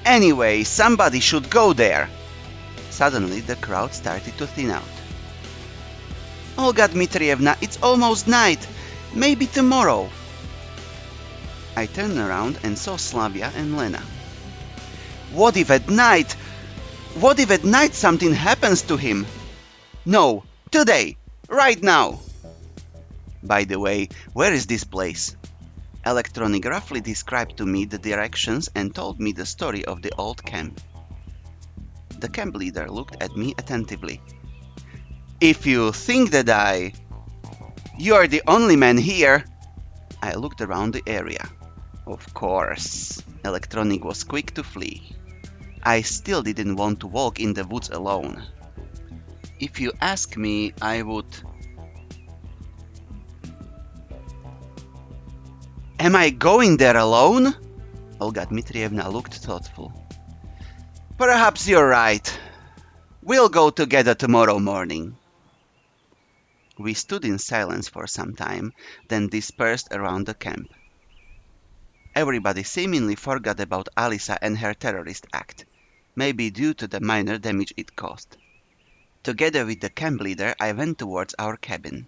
Anyway, somebody should go there." Suddenly the crowd started to thin out. "Olga Dmitrievna, it's almost night. Maybe tomorrow." I turned around and saw Slavia and Lena. What if at night something happens to him? No, today, right now." "By the way, where is this place?" Electronic roughly described to me the directions and told me the story of the old camp. The camp leader looked at me attentively. "If you think that You're the only man here." I looked around the area. Of course, Electronic was quick to flee. I still didn't want to walk in the woods alone. If you ask me, I would... "Am I going there alone?" Olga Dmitrievna looked thoughtful. "Perhaps you're right. We'll go together tomorrow morning." We stood in silence for some time, then dispersed around the camp. Everybody seemingly forgot about Alisa and her terrorist act, maybe due to the minor damage it caused. Together with the camp leader, I went towards our cabin.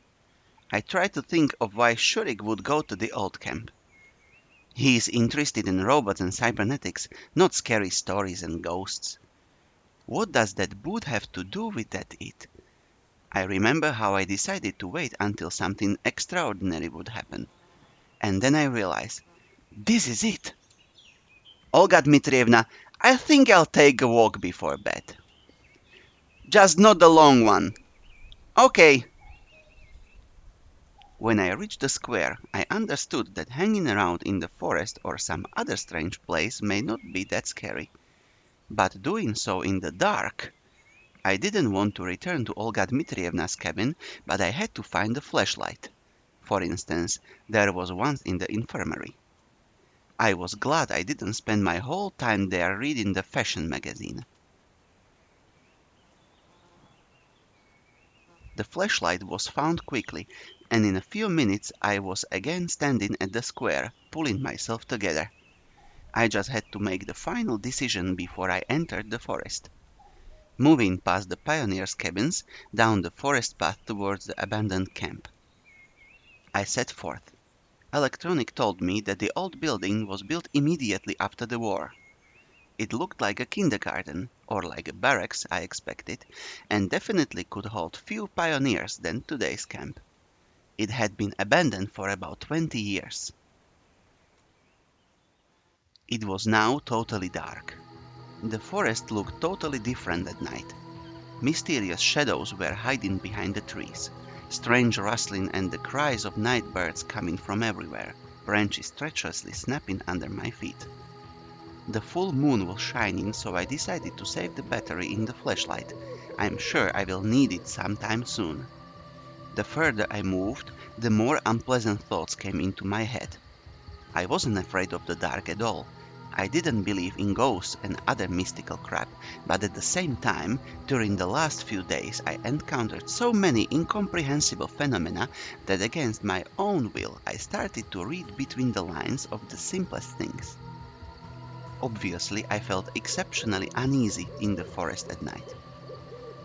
I tried to think of why Shurik would go to the old camp. He is interested in robots and cybernetics, not scary stories and ghosts. What does that boot have to do with that it? I remember how I decided to wait until something extraordinary would happen. And then I realized, this is it. "Olga Dmitrievna, I think I'll take a walk before bed." "Just not the long one." "Okay." When I reached the square, I understood that hanging around in the forest or some other strange place may not be that scary. But doing so in the dark... I didn't want to return to Olga Dmitrievna's cabin, but I had to find a flashlight. For instance, there was one in the infirmary. I was glad I didn't spend my whole time there reading the fashion magazine. The flashlight was found quickly, and in a few minutes I was again standing at the square, pulling myself together. I just had to make the final decision before I entered the forest. Moving past the pioneers' cabins, down the forest path towards the abandoned camp. I set forth. Electronic told me that the old building was built immediately after the war. It looked like a kindergarten, or like a barracks, I expected, and definitely could hold fewer pioneers than today's camp. It had been abandoned for about 20 years. It was now totally dark. The forest looked totally different at night. Mysterious shadows were hiding behind the trees, strange rustling and the cries of night birds coming from everywhere, branches treacherously snapping under my feet. The full moon was shining, so I decided to save the battery in the flashlight. I'm sure I will need it sometime soon. The further I moved, the more unpleasant thoughts came into my head. I wasn't afraid of the dark at all. I didn't believe in ghosts and other mystical crap, but at the same time, during the last few days I encountered so many incomprehensible phenomena that against my own will I started to read between the lines of the simplest things. Obviously, I felt exceptionally uneasy in the forest at night.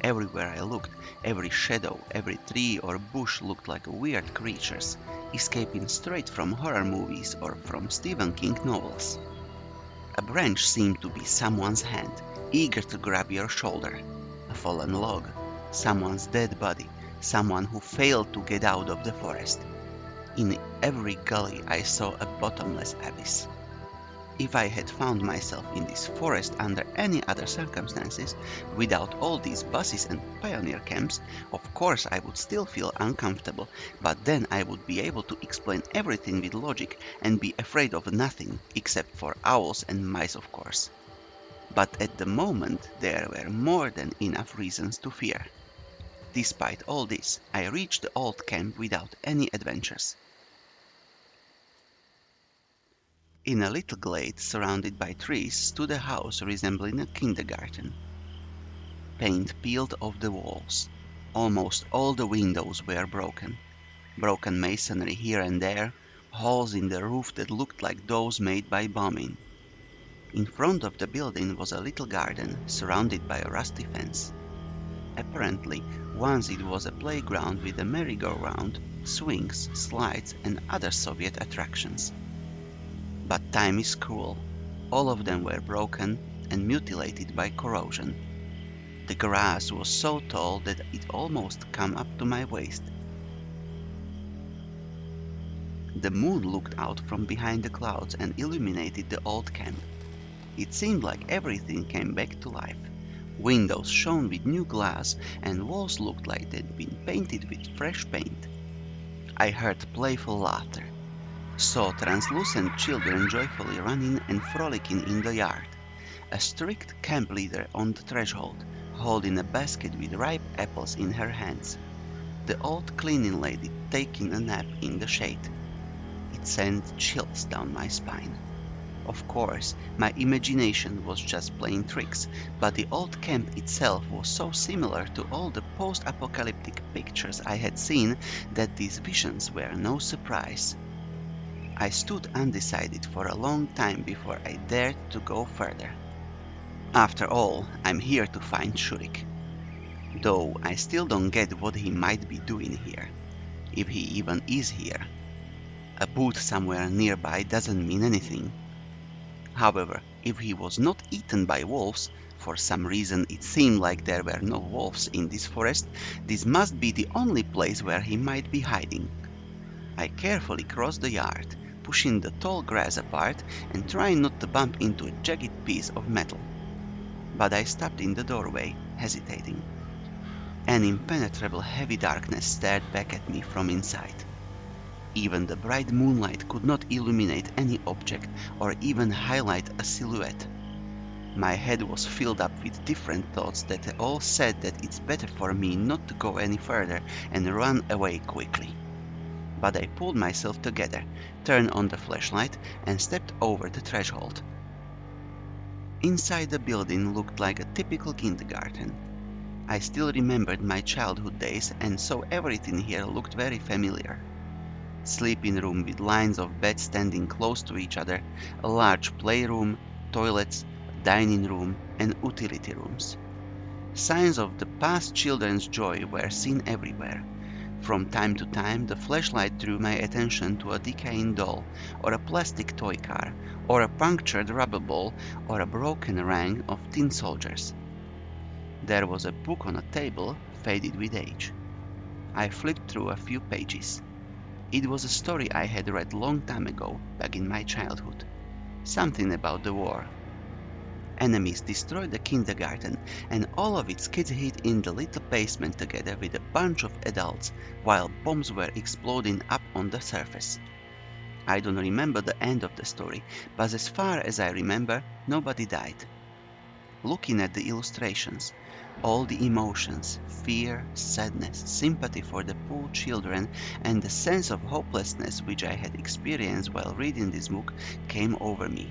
Everywhere I looked, every shadow, every tree or bush looked like weird creatures, escaping straight from horror movies or from Stephen King novels. A branch seemed to be someone's hand, eager to grab your shoulder. A fallen log, someone's dead body, someone who failed to get out of the forest. In every gully I saw a bottomless abyss. If I had found myself in this forest under any other circumstances, without all these buses and pioneer camps, of course I would still feel uncomfortable, but then I would be able to explain everything with logic and be afraid of nothing, except for owls and mice, of course. But at the moment there were more than enough reasons to fear. Despite all this, I reached the old camp without any adventures. In a little glade surrounded by trees stood a house resembling a kindergarten. Paint peeled off the walls. Almost all the windows were broken. Broken masonry here and there, holes in the roof that looked like those made by bombing. In front of the building was a little garden surrounded by a rusty fence. Apparently, once it was a playground with a merry-go-round, swings, slides, and other Soviet attractions. But time is cruel. All of them were broken and mutilated by corrosion. The grass was so tall that it almost came up to my waist. The moon looked out from behind the clouds and illuminated the old camp. It seemed like everything came back to life. Windows shone with new glass, and walls looked like they'd been painted with fresh paint. I heard playful laughter, saw translucent children joyfully running and frolicking in the yard, a strict camp leader on the threshold, holding a basket with ripe apples in her hands, the old cleaning lady taking a nap in the shade. It sent chills down my spine. Of course, my imagination was just playing tricks, but the old camp itself was so similar to all the post-apocalyptic pictures I had seen that these visions were no surprise. I stood undecided for a long time before I dared to go further. After all, I'm here to find Shurik. Though I still don't get what he might be doing here, if he even is here. A boot somewhere nearby doesn't mean anything. However, if he was not eaten by wolves, for some reason it seemed like there were no wolves in this forest, this must be the only place where he might be hiding. I carefully crossed the yard, pushing the tall grass apart and trying not to bump into a jagged piece of metal. But I stopped in the doorway, hesitating. An impenetrable heavy darkness stared back at me from inside. Even the bright moonlight could not illuminate any object or even highlight a silhouette. My head was filled up with different thoughts that all said that it's better for me not to go any further and run away quickly. But I pulled myself together, turned on the flashlight, and stepped over the threshold. Inside the building looked like a typical kindergarten. I still remembered my childhood days, and so everything here looked very familiar. Sleeping room with lines of beds standing close to each other, a large playroom, toilets, dining room, and utility rooms. Signs of the past children's joy were seen everywhere. From time to time, the flashlight drew my attention to a decaying doll, or a plastic toy car, or a punctured rubber ball, or a broken rank of tin soldiers. There was a book on a table, faded with age. I flipped through a few pages. It was a story I had read long time ago, back in my childhood. Something about the war. Enemies destroyed the kindergarten, and all of its kids hid in the little basement together with a bunch of adults, while bombs were exploding up on the surface. I don't remember the end of the story, but as far as I remember, nobody died. Looking at the illustrations, all the emotions, fear, sadness, sympathy for the poor children, and the sense of hopelessness which I had experienced while reading this book came over me.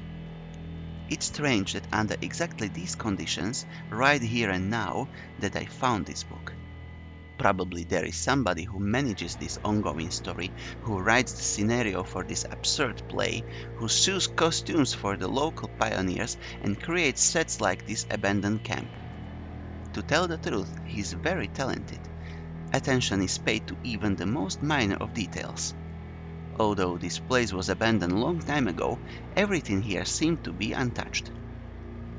It's strange that under exactly these conditions, right here and now, that I found this book. Probably there is somebody who manages this ongoing story, who writes the scenario for this absurd play, who sews costumes for the local pioneers and creates sets like this abandoned camp. To tell the truth, he is very talented. Attention is paid to even the most minor of details. Although this place was abandoned long time ago, everything here seemed to be untouched.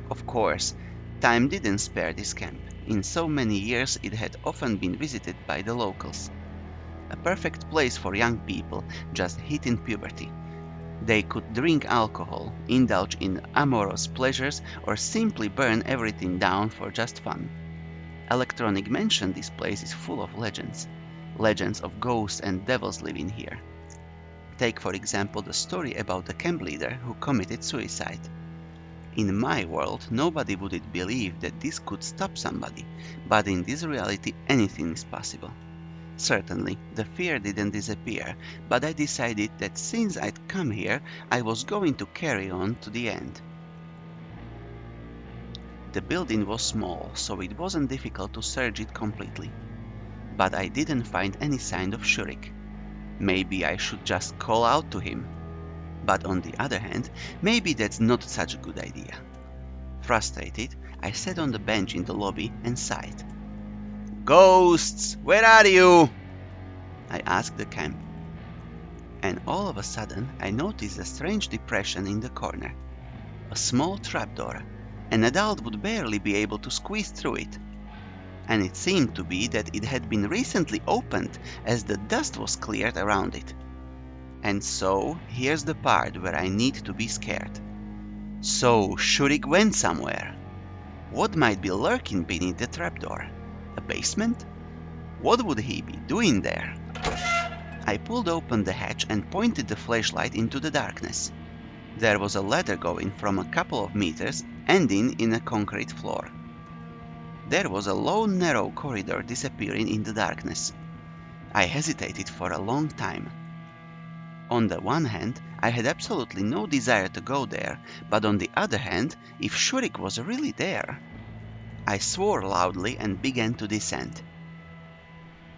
Of course, time didn't spare this camp. In so many years it had often been visited by the locals. A perfect place for young people just hitting puberty. They could drink alcohol, indulge in amorous pleasures, or simply burn everything down for just fun. Electronic mentioned this place is full of legends. Legends of ghosts and devils living here. Take for example the story about the camp leader who committed suicide. In my world, nobody would believe that this could stop somebody, but in this reality anything is possible. Certainly, the fear didn't disappear, but I decided that since I'd come here, I was going to carry on to the end. The building was small, so it wasn't difficult to search it completely. But I didn't find any sign of Shurik. Maybe I should just call out to him. But on the other hand, maybe that's not such a good idea. Frustrated, I sat on the bench in the lobby and sighed. "Ghosts, where are you?" I asked the camp. And all of a sudden I noticed a strange depression in the corner. A small trapdoor. An adult would barely be able to squeeze through it. And it seemed to be that it had been recently opened as the dust was cleared around it. And so, here's the part where I need to be scared. So, Shurik went somewhere. What might be lurking beneath the trapdoor? A basement? What would he be doing there? I pulled open the hatch and pointed the flashlight into the darkness. There was a ladder going from a couple of meters, ending in a concrete floor. There was a long, narrow corridor disappearing in the darkness. I hesitated for a long time. On the one hand, I had absolutely no desire to go there, but on the other hand, if Shurik was really there... I swore loudly and began to descend.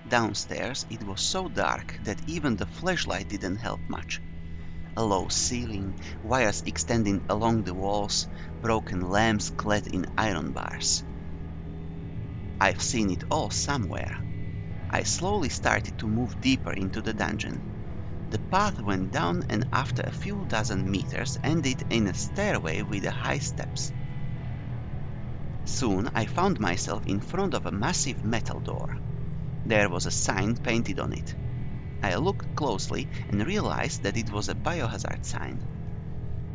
Downstairs it was so dark that even the flashlight didn't help much. A low ceiling, wires extending along the walls, broken lamps clad in iron bars. I've seen it all somewhere. I slowly started to move deeper into the dungeon. The path went down and after a few dozen meters ended in a stairway with high steps. Soon I found myself in front of a massive metal door. There was a sign painted on it. I looked closely and realized that it was a biohazard sign.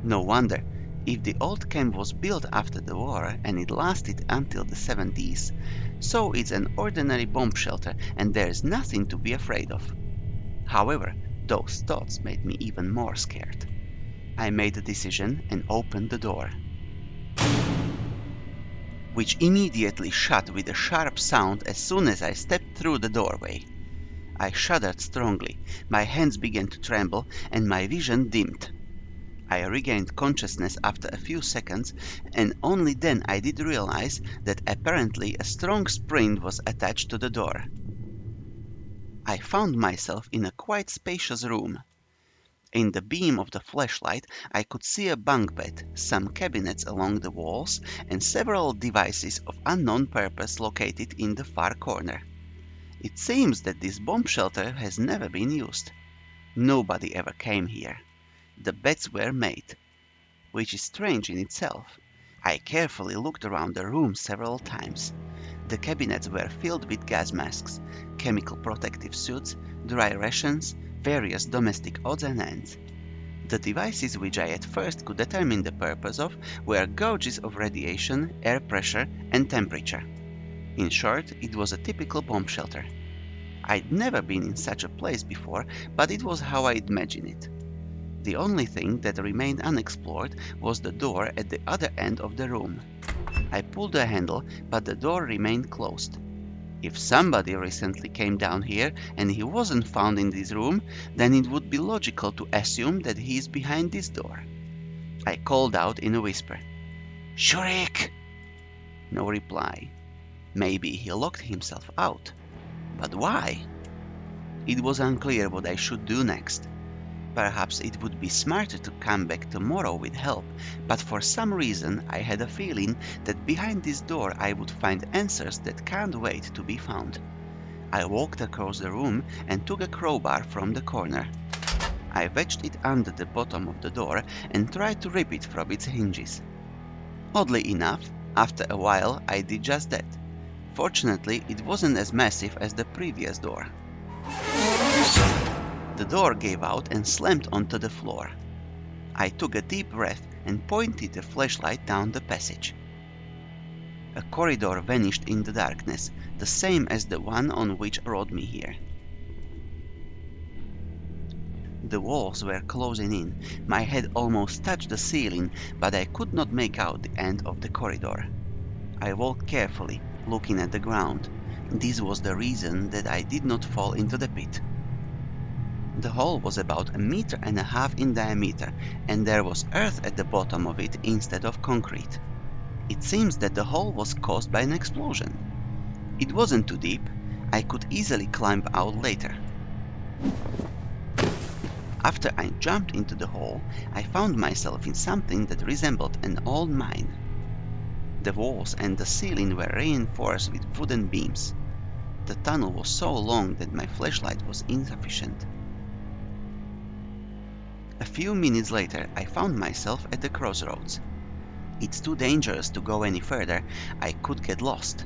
No wonder, if the old camp was built after the war and it lasted until the 70s, so it's an ordinary bomb shelter and there's nothing to be afraid of. However, those thoughts made me even more scared. I made a decision and opened the door, which immediately shut with a sharp sound as soon as I stepped through the doorway. I shuddered strongly, my hands began to tremble, and my vision dimmed. I regained consciousness after a few seconds, and only then I did realize that apparently a strong spring was attached to the door. I found myself in a quite spacious room. In the beam of the flashlight I could see a bunk bed, some cabinets along the walls, and several devices of unknown purpose located in the far corner. It seems that this bomb shelter has never been used. Nobody ever came here. The beds were made, which is strange in itself. I carefully looked around the room several times. The cabinets were filled with gas masks, chemical protective suits, dry rations, various domestic odds and ends. The devices which I at first could determine the purpose of were gauges of radiation, air pressure and temperature. In short, it was a typical bomb shelter. I'd never been in such a place before, but it was how I'd imagined it. The only thing that remained unexplored was the door at the other end of the room. I pulled the handle, but the door remained closed. If somebody recently came down here and he wasn't found in this room, then it would be logical to assume that he is behind this door. I called out in a whisper, Shurik! No reply. Maybe he locked himself out. But why? It was unclear what I should do next. Perhaps it would be smarter to come back tomorrow with help, but for some reason I had a feeling that behind this door I would find answers that can't wait to be found. I walked across the room and took a crowbar from the corner. I wedged it under the bottom of the door and tried to rip it from its hinges. Oddly enough, after a while I did just that. Fortunately, it wasn't as massive as the previous door. The door gave out and slammed onto the floor. I took a deep breath and pointed the flashlight down the passage. A corridor vanished in the darkness, the same as the one on which brought me here. The walls were closing in. My head almost touched the ceiling, but I could not make out the end of the corridor. I walked carefully, looking at the ground. This was the reason that I did not fall into the pit. The hole was about 1.5 meters in diameter, and there was earth at the bottom of it instead of concrete. It seems that the hole was caused by an explosion. It wasn't too deep. I could easily climb out later. After I jumped into the hole, I found myself in something that resembled an old mine. The walls and the ceiling were reinforced with wooden beams. The tunnel was so long that my flashlight was insufficient. A few minutes later, I found myself at the crossroads. It's too dangerous to go any further. I could get lost.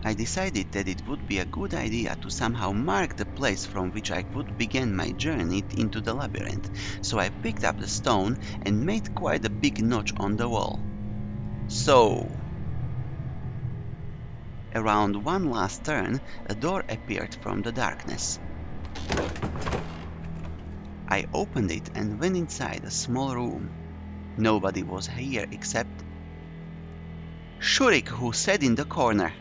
I decided that it would be a good idea to somehow mark the place from which I would begin my journey into the labyrinth, so I picked up the stone and made quite a big notch on the wall. So, around one last turn, a door appeared from the darkness. I opened it and went inside a small room. Nobody was here except Shurik, who sat in the corner.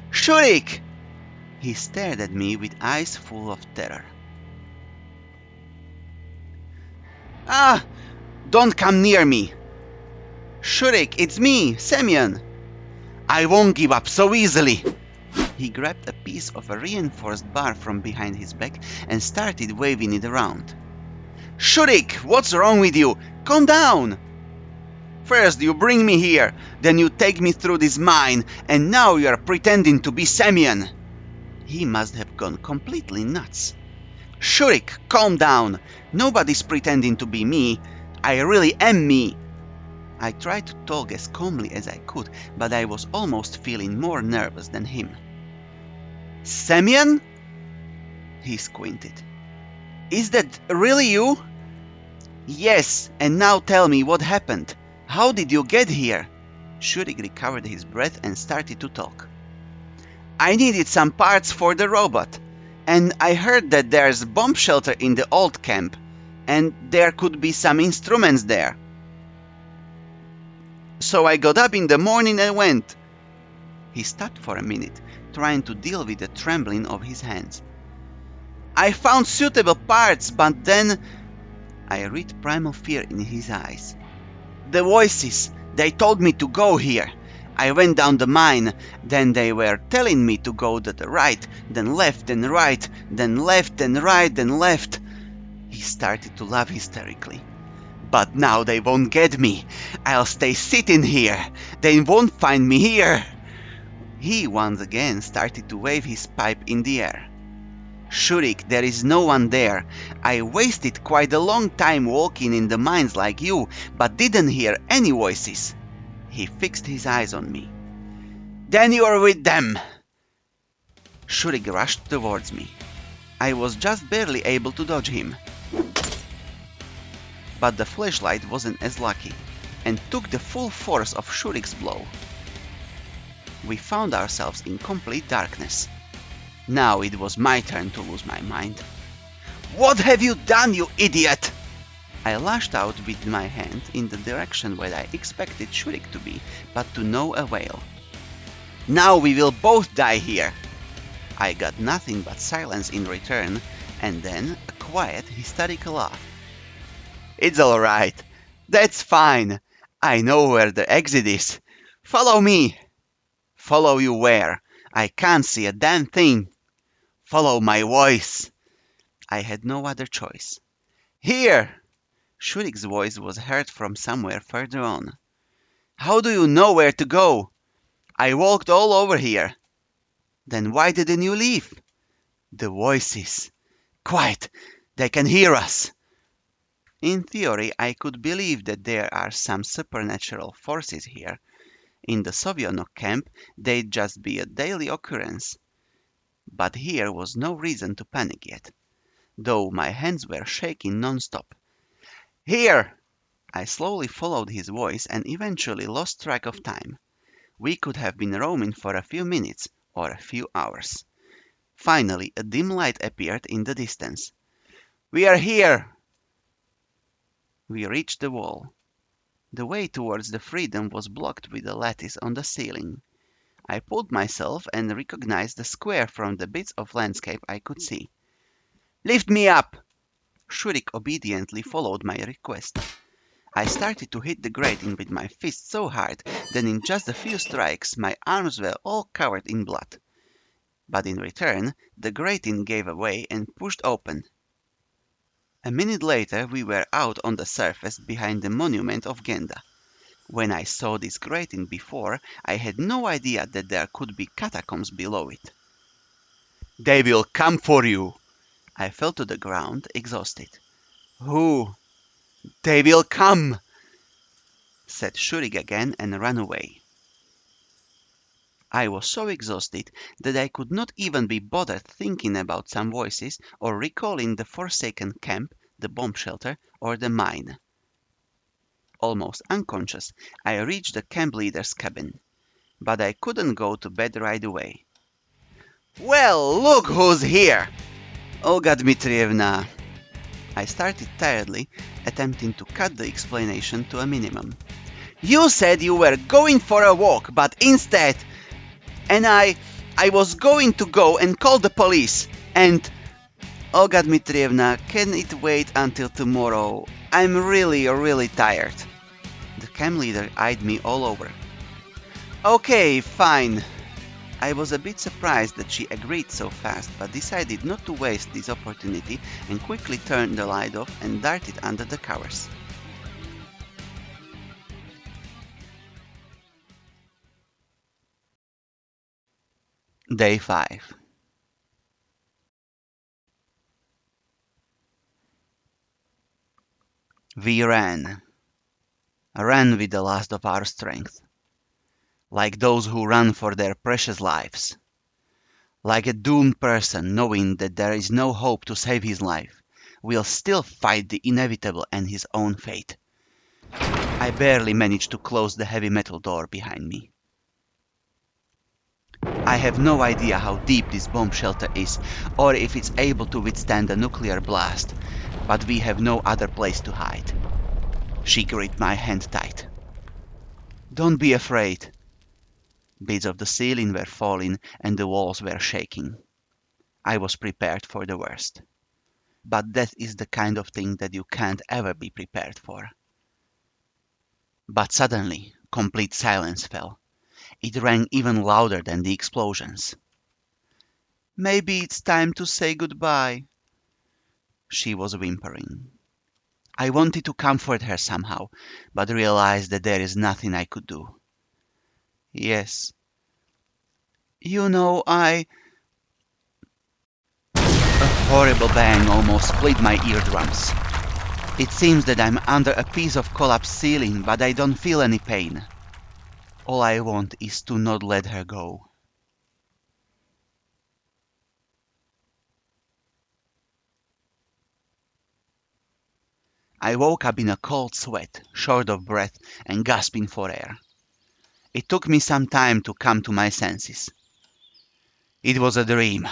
Shurik! He stared at me with eyes full of terror. Ah! Don't come near me! Shurik, it's me, Semyon! I won't give up so easily! He grabbed a piece of a reinforced bar from behind his back and started waving it around. Shurik, what's wrong with you? Calm down! First you bring me here, then you take me through this mine, and now you are pretending to be Semyon. He must have gone completely nuts. Shurik, calm down. Nobody's pretending to be me. I really am me. I tried to talk as calmly as I could, but I was almost feeling more nervous than him. Semyon? He squinted. Is that really you? Yes, and now tell me what happened. How did you get here? Shurik recovered his breath and started to talk. I needed some parts for the robot, and I heard that there's a bomb shelter in the old camp, and there could be some instruments there. So I got up in the morning and went. He stopped for a minute, trying to deal with the trembling of his hands. I found suitable parts, but then I read primal fear in his eyes. The voices, they told me to go here. I went down the mine, then they were telling me to go to the right, then left, then right, then left, then right, then left. He started to laugh hysterically. But now they won't get me. I'll stay sitting here. They won't find me here. He once again started to wave his pipe in the air. Shurik, there is no one there. I wasted quite a long time walking in the mines like you, but didn't hear any voices. He fixed his eyes on me. Then you are with them. Shurik rushed towards me. I was just barely able to dodge him. But the flashlight wasn't as lucky, and took the full force of Shurik's blow. We found ourselves in complete darkness. Now it was my turn to lose my mind. What have you done, you idiot? I lashed out with my hand in the direction where I expected Shurik to be, but to no avail. Now we will both die here. I got nothing but silence in return, and then a quiet, hysterical laugh. It's all right. That's fine. I know where the exit is. Follow me. Follow you where? I can't see a damn thing. Follow my voice. I had no other choice. Here! Shurik's voice was heard from somewhere further on. How do you know where to go? I walked all over here. Then why didn't you leave? The voices. Quiet! They can hear us. In theory, I could believe that there are some supernatural forces here. In the Sovietnok camp, they'd just be a daily occurrence. But here was no reason to panic yet, though my hands were shaking non-stop. Here! I slowly followed his voice and eventually lost track of time. We could have been roaming for a few minutes or a few hours. Finally, a dim light appeared in the distance. We are here! We reached the wall. The way towards the freedom was blocked with a lattice on the ceiling. I pulled myself and recognized the square from the bits of landscape I could see. Lift me up! Shurik obediently followed my request. I started to hit the grating with my fist so hard that in just a few strikes my arms were all covered in blood. But in return, the grating gave way and pushed open. A minute later we were out on the surface behind the monument of Genda. When I saw this grating before, I had no idea that there could be catacombs below it. They will come for you! I fell to the ground, exhausted. Who? They will come! Said Shurik again and ran away. I was so exhausted that I could not even be bothered thinking about some voices or recalling the forsaken camp, the bomb shelter, or the mine. Almost unconscious, I reached the camp leader's cabin, but I couldn't go to bed right away. Well, look who's here! Olga Dmitrievna. I started tiredly, attempting to cut the explanation to a minimum. You said you were going for a walk, but instead... And I was going to go and call the police, and... Olga Dmitrievna, can it wait until tomorrow? I'm really tired. The camp leader eyed me all over. Okay, fine. I was a bit surprised that she agreed so fast, but decided not to waste this opportunity and quickly turned the light off and darted under the covers. Day 5. We ran with the last of our strength, like those who run for their precious lives. Like a doomed person knowing that there is no hope to save his life, will still fight the inevitable and his own fate. I barely managed to close the heavy metal door behind me. I have no idea how deep this bomb shelter is, or if it's able to withstand a nuclear blast, but we have no other place to hide. She gripped my hand tight. Don't be afraid. Bits of the ceiling were falling and the walls were shaking. I was prepared for the worst. But that is the kind of thing that you can't ever be prepared for. But suddenly, complete silence fell. It rang even louder than the explosions. Maybe it's time to say goodbye. She was whimpering. I wanted to comfort her somehow, but realized that there is nothing I could do. Yes. You know, A horrible bang almost split my eardrums. It seems that I'm under a piece of collapsed ceiling, but I don't feel any pain. All I want is to not let her go. I woke up in a cold sweat, short of breath and gasping for air. It took me some time to come to my senses. It was a dream.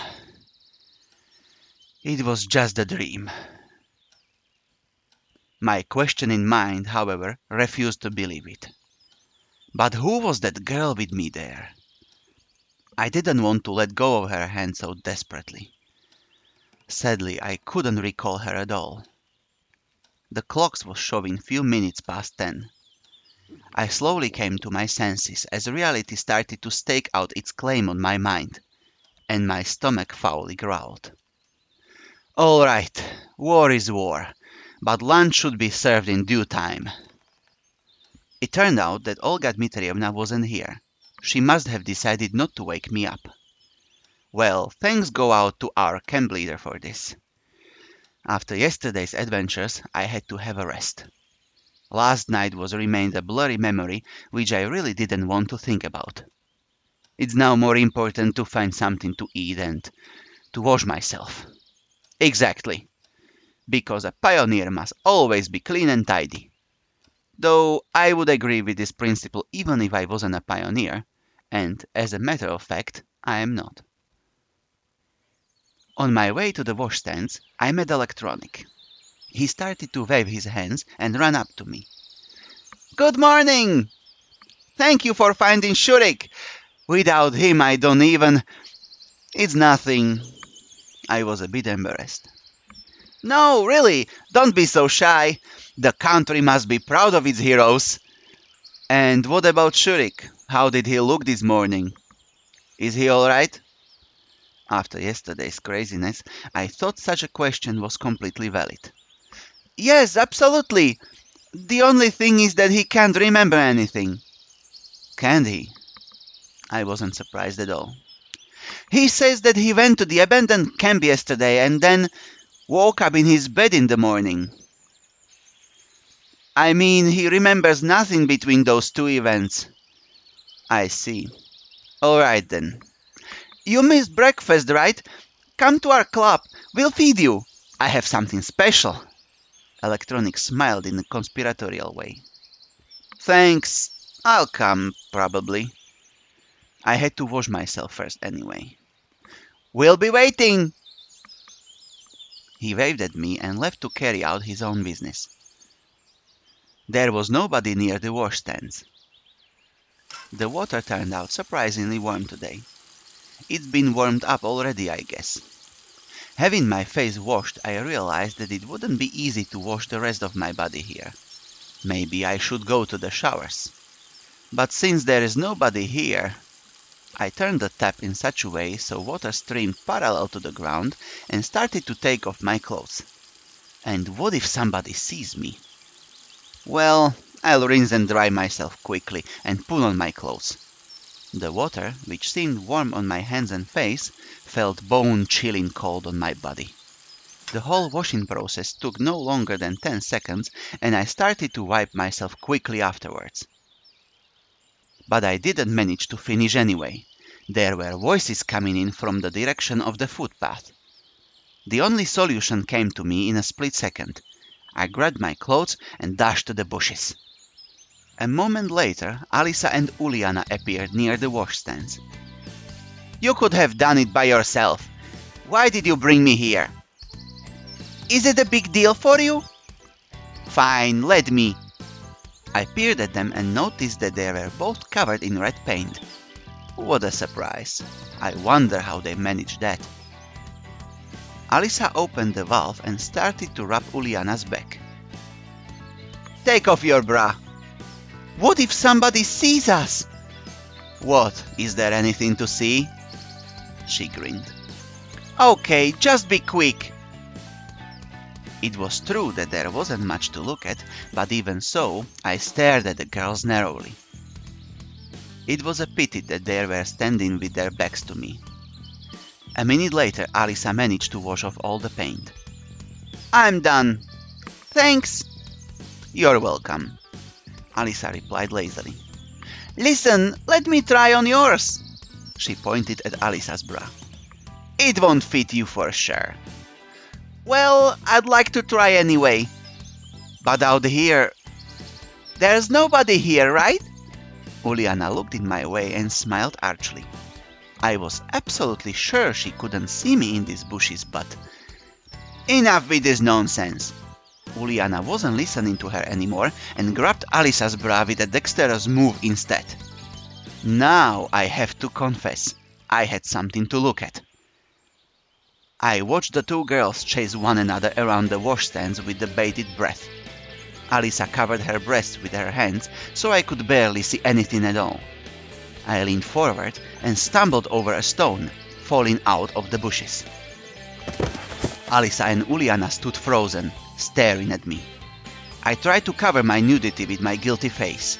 It was just a dream. My questioning mind, however, refused to believe it. But who was that girl with me there? I didn't want to let go of her hand so desperately. Sadly, I couldn't recall her at all. The clocks was showing few minutes past 10. I slowly came to my senses as reality started to stake out its claim on my mind, and my stomach foully growled. All right, war is war, but lunch should be served in due time. It turned out that Olga Dmitrievna wasn't here. She must have decided not to wake me up. Well, thanks go out to our camp leader for this. After yesterday's adventures, I had to have a rest. Last night was remained a blurry memory which I really didn't want to think about. It's now more important to find something to eat and to wash myself. Exactly, because a pioneer must always be clean and tidy. Though I would agree with this principle even if I wasn't a pioneer, and as a matter of fact, I am not. On my way to the washstands, I met Electronic. He started to wave his hands and ran up to me. Good morning! Thank you for finding Shurik. Without him I don't even... It's nothing. I was a bit embarrassed. No, really, don't be so shy. The country must be proud of its heroes. And what about Shurik? How did he look this morning? Is he all right? After yesterday's craziness, I thought such a question was completely valid. Yes, absolutely. The only thing is that he can't remember anything. Can't he? I wasn't surprised at all. He says that he went to the abandoned camp yesterday and then woke up in his bed in the morning. I mean, he remembers nothing between those two events. I see. All right then. You missed breakfast, right? Come to our club. We'll feed you. I have something special. Electronic smiled in a conspiratorial way. Thanks. I'll come, probably. I had to wash myself first anyway. We'll be waiting. He waved at me and left to carry out his own business. There was nobody near the washstands. The water turned out surprisingly warm today. It's been warmed up already, I guess. Having my face washed, I realized that it wouldn't be easy to wash the rest of my body here. Maybe I should go to the showers. But since there is nobody here, I turned the tap in such a way so water streamed parallel to the ground and started to take off my clothes. And what if somebody sees me? Well, I'll rinse and dry myself quickly and put on my clothes. The water, which seemed warm on my hands and face, felt bone-chilling cold on my body. The whole washing process took no longer than 10 seconds, and I started to wipe myself quickly afterwards. But I didn't manage to finish anyway. There were voices coming in from the direction of the footpath. The only solution came to me in a split second. I grabbed my clothes and dashed to the bushes. A moment later, Alisa and Uliana appeared near the washstands. You could have done it by yourself. Why did you bring me here? Is it a big deal for you? Fine, let me. I peered at them and noticed that they were both covered in red paint. What a surprise. I wonder how they managed that. Alisa opened the valve and started to rub Uliana's back. Take off your bra. What if somebody sees us? What, is there anything to see? She grinned. Okay, just be quick. It was true that there wasn't much to look at, but even so, I stared at the girls narrowly. It was a pity that they were standing with their backs to me. A minute later, Alisa managed to wash off all the paint. I'm done. Thanks. You're welcome. Alisa replied lazily. Listen, let me try on yours. She pointed at Alisa's bra. It won't fit you for sure. Well, I'd like to try anyway. But out here... There's nobody here, right? Uliana looked in my way and smiled archly. I was absolutely sure she couldn't see me in these bushes, but... Enough with this nonsense. Uliana wasn't listening to her anymore and grabbed Alisa's bra with a dexterous move instead. Now I have to confess, I had something to look at. I watched the two girls chase one another around the washstands with the bated breath. Alisa covered her breasts with her hands, so I could barely see anything at all. I leaned forward and stumbled over a stone, falling out of the bushes. Alisa and Uliana stood frozen, staring at me. I tried to cover my nudity with my guilty face.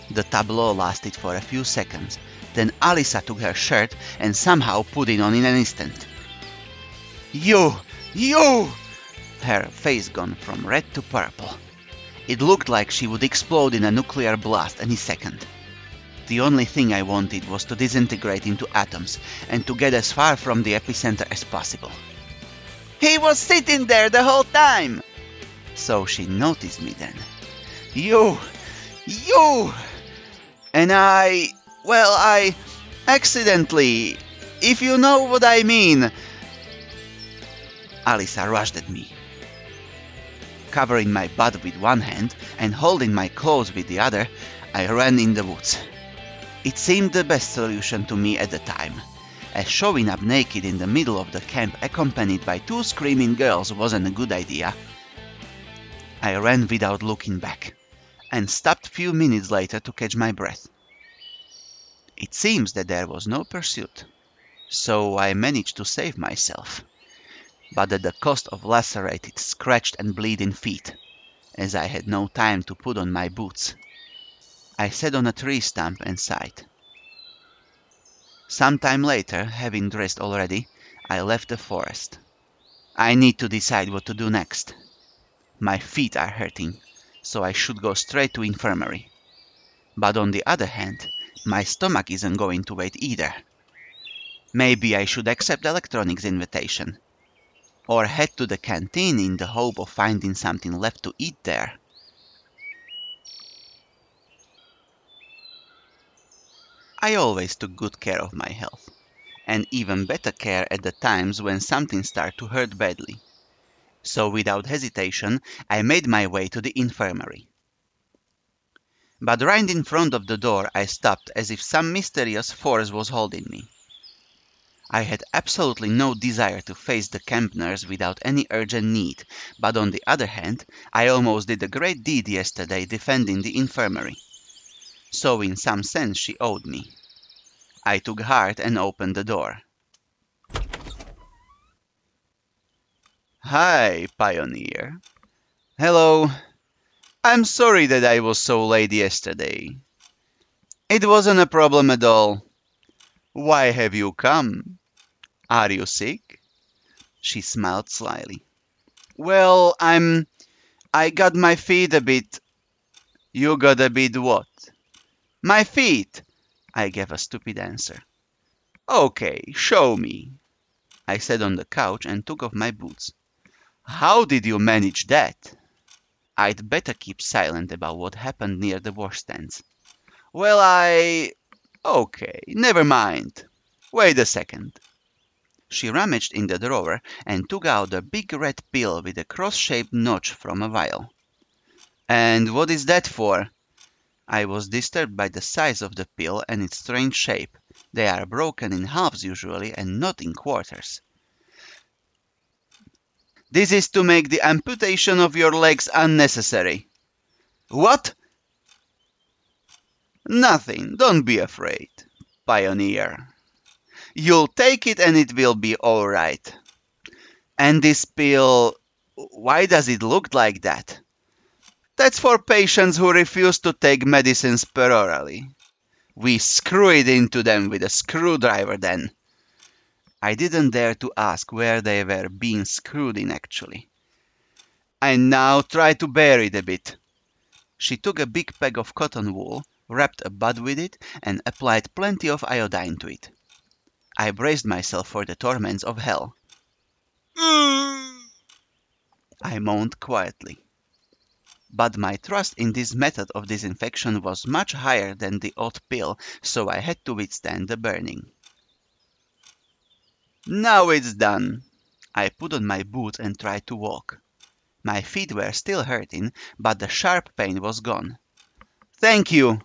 The tableau lasted for a few seconds, then Alisa took her shirt and somehow put it on in an instant. You! Her face gone from red to purple. It looked like she would explode in a nuclear blast any second. The only thing I wanted was to disintegrate into atoms and to get as far from the epicenter as possible. He was sitting there the whole time! So she noticed me then. You! And I accidentally, if you know what I mean. Alisa rushed at me. Covering my butt with one hand and holding my clothes with the other, I ran in the woods. It seemed the best solution to me at the time, as showing up naked in the middle of the camp accompanied by 2 screaming girls wasn't a good idea. I ran without looking back, and stopped a few minutes later to catch my breath. It seems that there was no pursuit, so I managed to save myself, but at the cost of lacerated, scratched and bleeding feet, as I had no time to put on my boots. I sat on a tree stump and sighed. Some time later, having dressed already, I left the forest. I need to decide what to do next. My feet are hurting, so I should go straight to infirmary. But on the other hand, my stomach isn't going to wait either. Maybe I should accept Electronic's invitation, or head to the canteen in the hope of finding something left to eat there. I always took good care of my health, and even better care at the times when something started to hurt badly. So without hesitation, I made my way to the infirmary. But right in front of the door I stopped as if some mysterious force was holding me. I had absolutely no desire to face the camp nurse without any urgent need, but on the other hand, I almost did a great deed yesterday defending the infirmary. So in some sense she owed me. I took heart and opened the door. Hi, Pioneer. Hello. I'm sorry that I was so late yesterday. It wasn't a problem at all. Why have you come? Are you sick? She smiled slyly. Well, I got my feet a bit. You got a bit what? My feet, I gave a stupid answer. Okay, show me. I sat on the couch and took off my boots. How did you manage that? I'd better keep silent about what happened near the washstands. Well, Okay, never mind. Wait a second. She rummaged in the drawer and took out a big red pill with a cross-shaped notch from a vial. And what is that for? I was disturbed by the size of the pill and its strange shape. They are broken in halves usually and not in quarters. This is to make the amputation of your legs unnecessary. What? Nothing, don't be afraid, Pioneer. You'll take it and it will be all right. And this pill, why does it look like that? That's for patients who refuse to take medicines perorally. We screw it into them with a screwdriver then. I didn't dare to ask where they were being screwed in actually. I now try to bear it a bit. She took a big peg of cotton wool, wrapped a bud with it, and applied plenty of iodine to it. I braced myself for the torments of hell. I moaned quietly. But my trust in this method of disinfection was much higher than the odd pill, so I had to withstand the burning. Now it's done. I put on my boots and tried to walk. My feet were still hurting, but the sharp pain was gone. Thank you.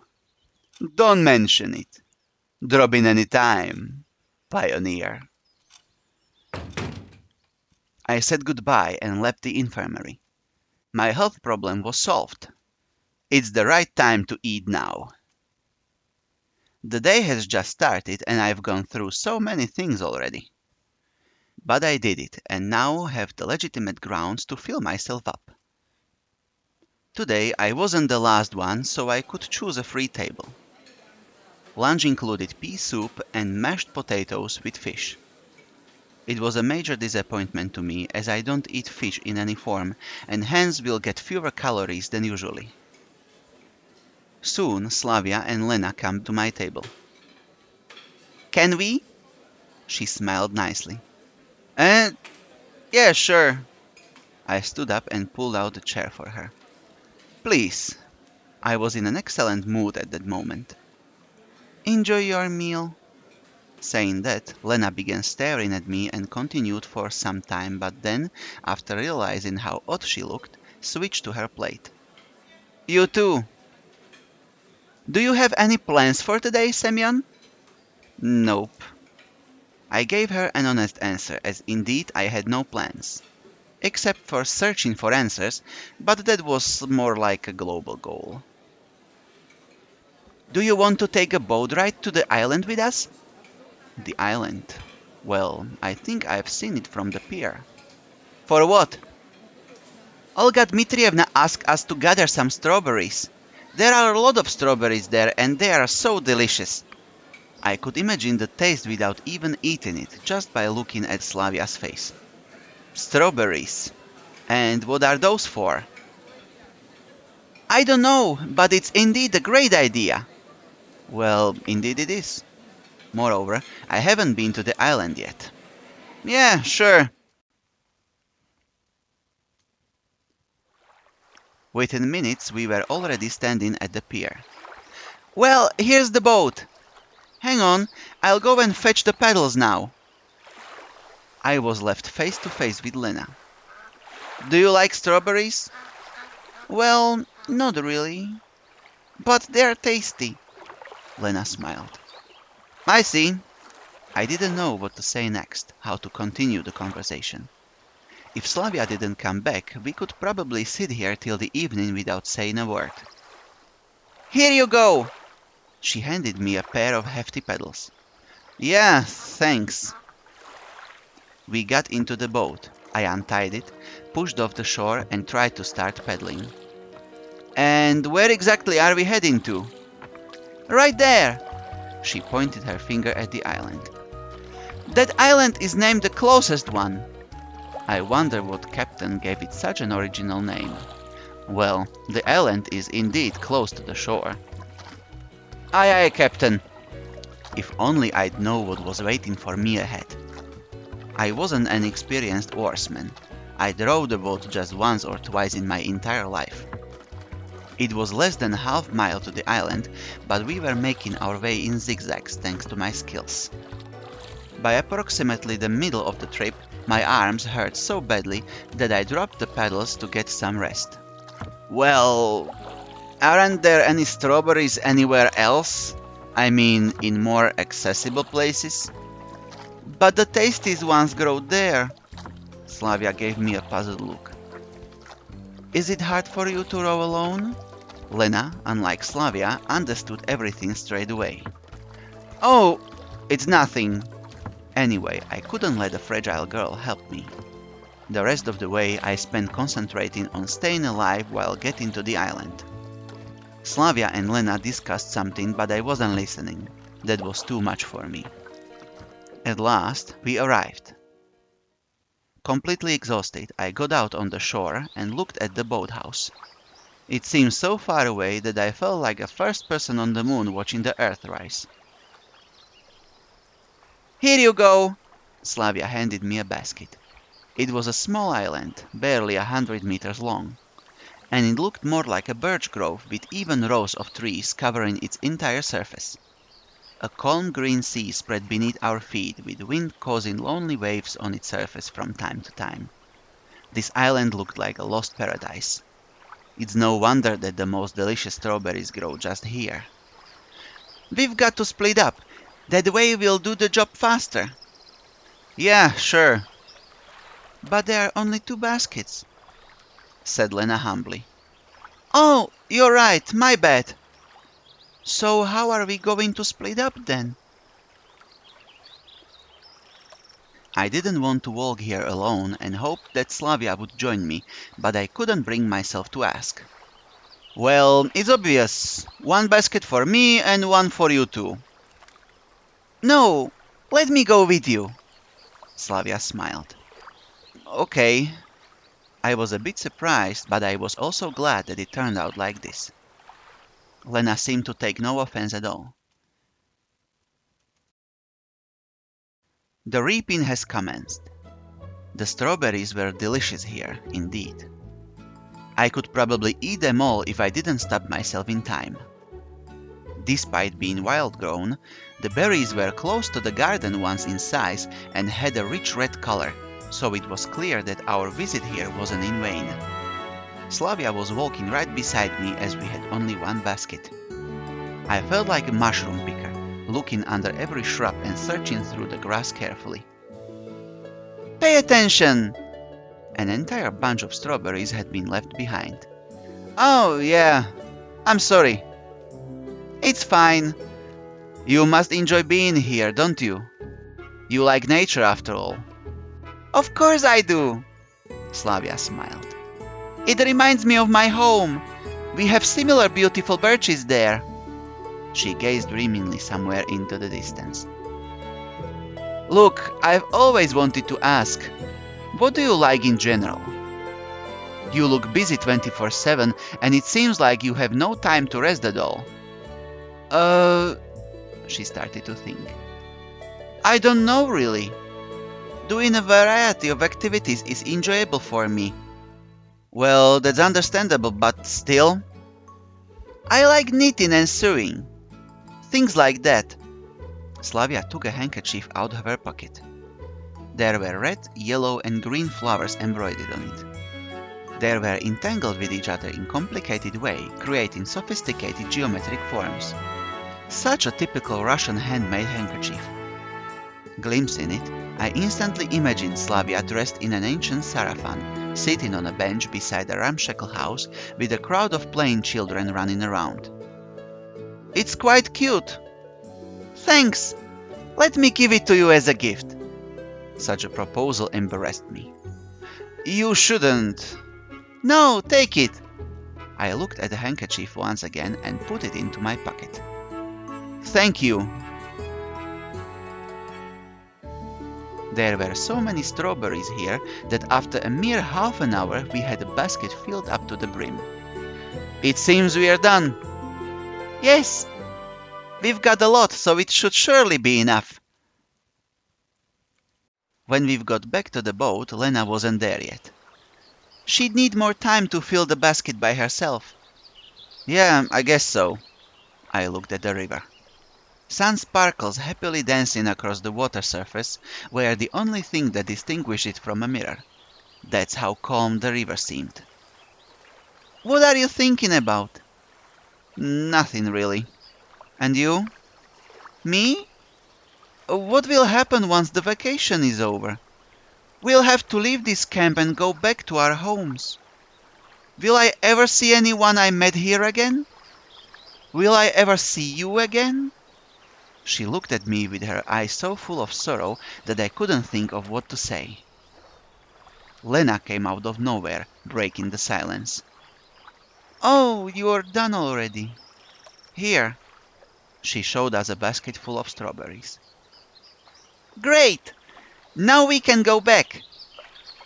Don't mention it. Drop in any time, Pioneer. I said goodbye and left the infirmary. My health problem was solved. It's the right time to eat now. The day has just started and I've gone through so many things already. But I did it and now have the legitimate grounds to fill myself up. Today I wasn't the last one, so I could choose a free table. Lunch included pea soup and mashed potatoes with fish. It was a major disappointment to me as I don't eat fish in any form and hence will get fewer calories than usually. Soon Slavia and Lena come to my table. Can we? She smiled nicely. Yeah, sure. I stood up and pulled out a chair for her. Please. I was in an excellent mood at that moment. Enjoy your meal. Saying that, Lena began staring at me and continued for some time, but then, after realizing how odd she looked, switched to her plate. You too. Do you have any plans for today, Semyon? Nope. I gave her an honest answer, as indeed I had no plans. Except for searching for answers, but that was more like a global goal. Do you want to take a boat ride to the island with us? The island. Well, I think I've seen it from the pier. For what? Olga Dmitrievna asked us to gather some strawberries. There are a lot of strawberries there and they are so delicious. I could imagine the taste without even eating it, just by looking at Slavia's face. Strawberries. And what are those for? I don't know, but it's indeed a great idea. Well, indeed it is. Moreover, I haven't been to the island yet. Yeah, sure. Within minutes we were already standing at the pier. Well, here's the boat. Hang on, I'll go and fetch the paddles now. I was left face to face with Lena. Do you like strawberries? Well, not really. But they're tasty. Lena smiled. I see. I didn't know what to say next, how to continue the conversation. If Slavia didn't come back, we could probably sit here till the evening without saying a word. Here you go! She handed me a pair of hefty paddles. Yeah, thanks. We got into the boat. I untied it, pushed off the shore and tried to start paddling. And where exactly are we heading to? Right there! She pointed her finger at the island. That island is named the closest one. I wonder what captain gave it such an original name. Well, the island is indeed close to the shore. Aye, aye, Captain. If only I'd know what was waiting for me ahead. I wasn't an experienced oarsman. I'd rowed a boat just once or twice in my entire life. It was less than half mile to the island, but we were making our way in zigzags thanks to my skills. By approximately the middle of the trip, my arms hurt so badly that I dropped the paddles to get some rest. Well, aren't there any strawberries anywhere else? I mean, in more accessible places? But the tastiest ones grow there. Slavia gave me a puzzled look. Is it hard for you to row alone? Lena, unlike Slavia, understood everything straight away. Oh, it's nothing. Anyway, I couldn't let a fragile girl help me. The rest of the way I spent concentrating on staying alive while getting to the island. Slavia and Lena discussed something, but I wasn't listening. That was too much for me. At last, we arrived. Completely exhausted, I got out on the shore and looked at the boathouse. It seemed so far away that I felt like a first person on the moon watching the Earth rise. Here you go! Slavia handed me a basket. It was a small island, barely 100 meters long, and it looked more like a birch grove with even rows of trees covering its entire surface. A calm green sea spread beneath our feet, with wind causing lonely waves on its surface from time to time. This island looked like a lost paradise. It's no wonder that the most delicious strawberries grow just here. We've got to split up. That way we'll do the job faster. Yeah, sure. But there are only 2 baskets. said Lena humbly. Oh, you're right, my bad. So how are we going to split up then? I didn't want to walk here alone and hoped that Slavia would join me, but I couldn't bring myself to ask. Well, it's obvious. One basket for me and one for you two. No, let me go with you. Slavia smiled. Okay. I was a bit surprised, but I was also glad that it turned out like this. Lena seemed to take no offense at all. The reaping has commenced. The strawberries were delicious here, indeed. I could probably eat them all if I didn't stop myself in time. Despite being wild-grown, the berries were close to the garden ones in size and had a rich red color, so it was clear that our visit here wasn't in vain. Slavia was walking right beside me as we had only one basket. I felt like a mushroom picker, looking under every shrub and searching through the grass carefully. Pay attention! An entire bunch of strawberries had been left behind. Oh, yeah, I'm sorry. It's fine. You must enjoy being here, don't you? You like nature after all. Of course I do, Slavia smiled. It reminds me of my home. We have similar beautiful birches there. She gazed dreamingly somewhere into the distance. Look, I've always wanted to ask, what do you like in general? You look busy 24/7 and it seems like you have no time to rest at all. She started to think. I don't know really. Doing a variety of activities is enjoyable for me. Well, that's understandable, but still. I like knitting and sewing. Things like that. Slavia took a handkerchief out of her pocket. There were red, yellow and green flowers embroidered on it. They were entangled with each other in a complicated way, creating sophisticated geometric forms. Such a typical Russian handmade handkerchief. Glimpsing it, I instantly imagined Slavia dressed in an ancient sarafan, sitting on a bench beside a ramshackle house with a crowd of playing children running around. It's quite cute. Thanks. Let me give it to you as a gift. Such a proposal embarrassed me. You shouldn't. No, take it. I looked at the handkerchief once again and put it into my pocket. Thank you. There were so many strawberries here that after a mere half an hour we had a basket filled up to the brim. It seems we are done. Yes, we've got a lot, so it should surely be enough. When we got back to the boat, Lena wasn't there yet. She'd need more time to fill the basket by herself. Yeah, I guess so. I looked at the river. Sun sparkles happily dancing across the water surface were the only thing that distinguished it from a mirror. That's how calm the river seemed. What are you thinking about? Nothing really. And you? Me? What will happen once the vacation is over? We'll have to leave this camp and go back to our homes. Will I ever see anyone I met here again? Will I ever see you again? She looked at me with her eyes so full of sorrow that I couldn't think of what to say. Lena came out of nowhere, breaking the silence. Oh, you're done already. Here. She showed us a basket full of strawberries. Great! Now we can go back.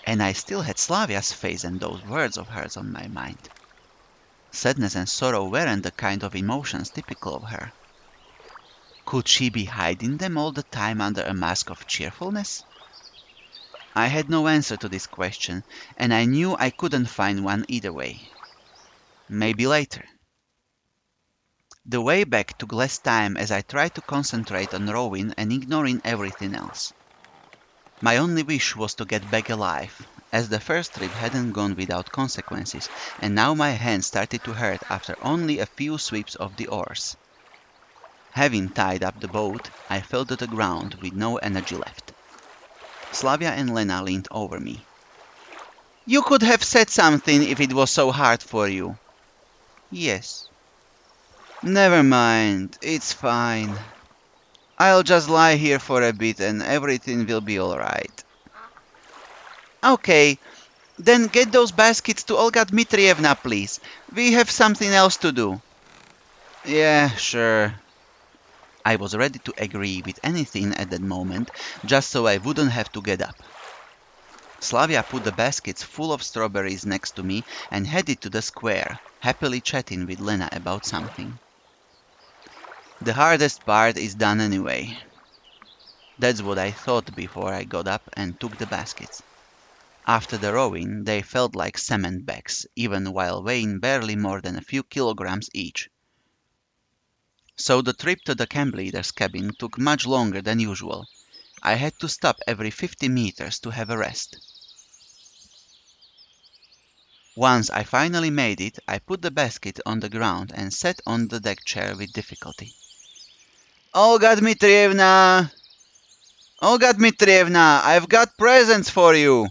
And I still had Slavia's face and those words of hers on my mind. Sadness and sorrow weren't the kind of emotions typical of her. Could she be hiding them all the time under a mask of cheerfulness? I had no answer to this question, and I knew I couldn't find one either way. Maybe later. The way back took less time as I tried to concentrate on rowing and ignoring everything else. My only wish was to get back alive, as the first trip hadn't gone without consequences, and now my hands started to hurt after only a few sweeps of the oars. Having tied up the boat, I fell to the ground with no energy left. Slavia and Lena leaned over me. You could have said something if it was so hard for you. Yes. Never mind, it's fine. I'll just lie here for a bit and everything will be alright. Okay, then get those baskets to Olga Dmitrievna, please. We have something else to do. Yeah, sure. I was ready to agree with anything at that moment, just so I wouldn't have to get up. Slavia put the baskets full of strawberries next to me and headed to the square, happily chatting with Lena about something. The hardest part is done anyway. That's what I thought before I got up and took the baskets. After the rowing, they felt like cement bags, even while weighing barely more than a few kilograms each. So the trip to the camp leader's cabin took much longer than usual. I had to stop every 50 meters to have a rest. Once I finally made it, I put the basket on the ground and sat on the deck chair with difficulty. Olga Dmitrievna! Olga Dmitrievna, I've got presents for you!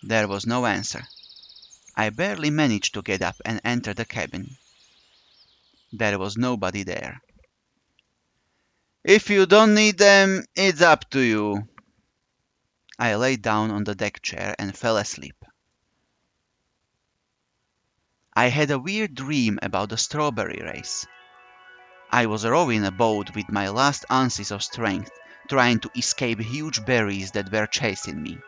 There was no answer. I barely managed to get up and enter the cabin. There was nobody there. If you don't need them, it's up to you. I lay down on the deck chair and fell asleep. I had a weird dream about the strawberry race. I was rowing a boat with my last ounces of strength, trying to escape huge berries that were chasing me.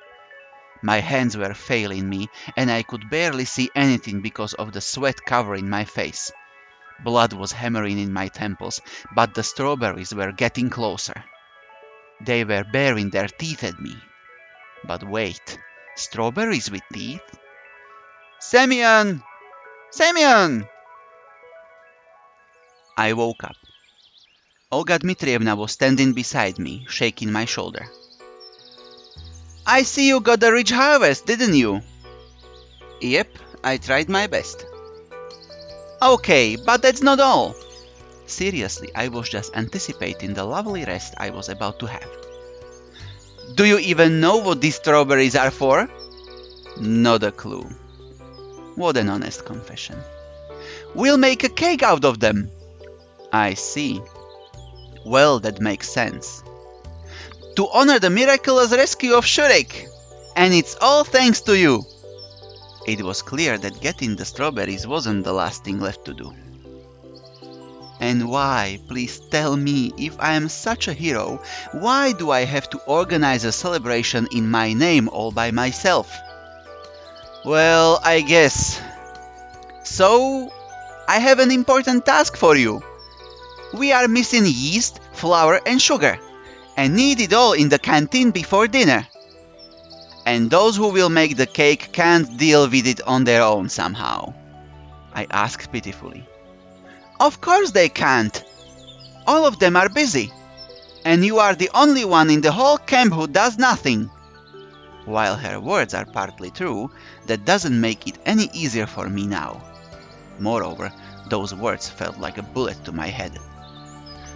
My hands were failing me, and I could barely see anything because of the sweat covering my face. Blood was hammering in my temples, but the strawberries were getting closer. They were baring their teeth at me. But wait, strawberries with teeth? Semyon! Semyon! I woke up. Olga Dmitrievna was standing beside me, shaking my shoulder. I see you got a rich harvest, didn't you? Yep, I tried my best. Okay, but that's not all. Seriously, I was just anticipating the lovely rest I was about to have. Do you even know what these strawberries are for? Not a clue. What an honest confession. We'll make a cake out of them. I see. Well, that makes sense. To honor the miraculous rescue of Shurek. And it's all thanks to you. It was clear that getting the strawberries wasn't the last thing left to do. And why, please tell me, if I am such a hero, why do I have to organize a celebration in my name all by myself? Well, I guess. So, I have an important task for you. We are missing yeast, flour and sugar, and need it all in the canteen before dinner. And those who will make the cake can't deal with it on their own somehow. I asked pitifully. Of course they can't. All of them are busy. And you are the only one in the whole camp who does nothing. While her words are partly true, that doesn't make it any easier for me now. Moreover, those words felt like a bullet to my head.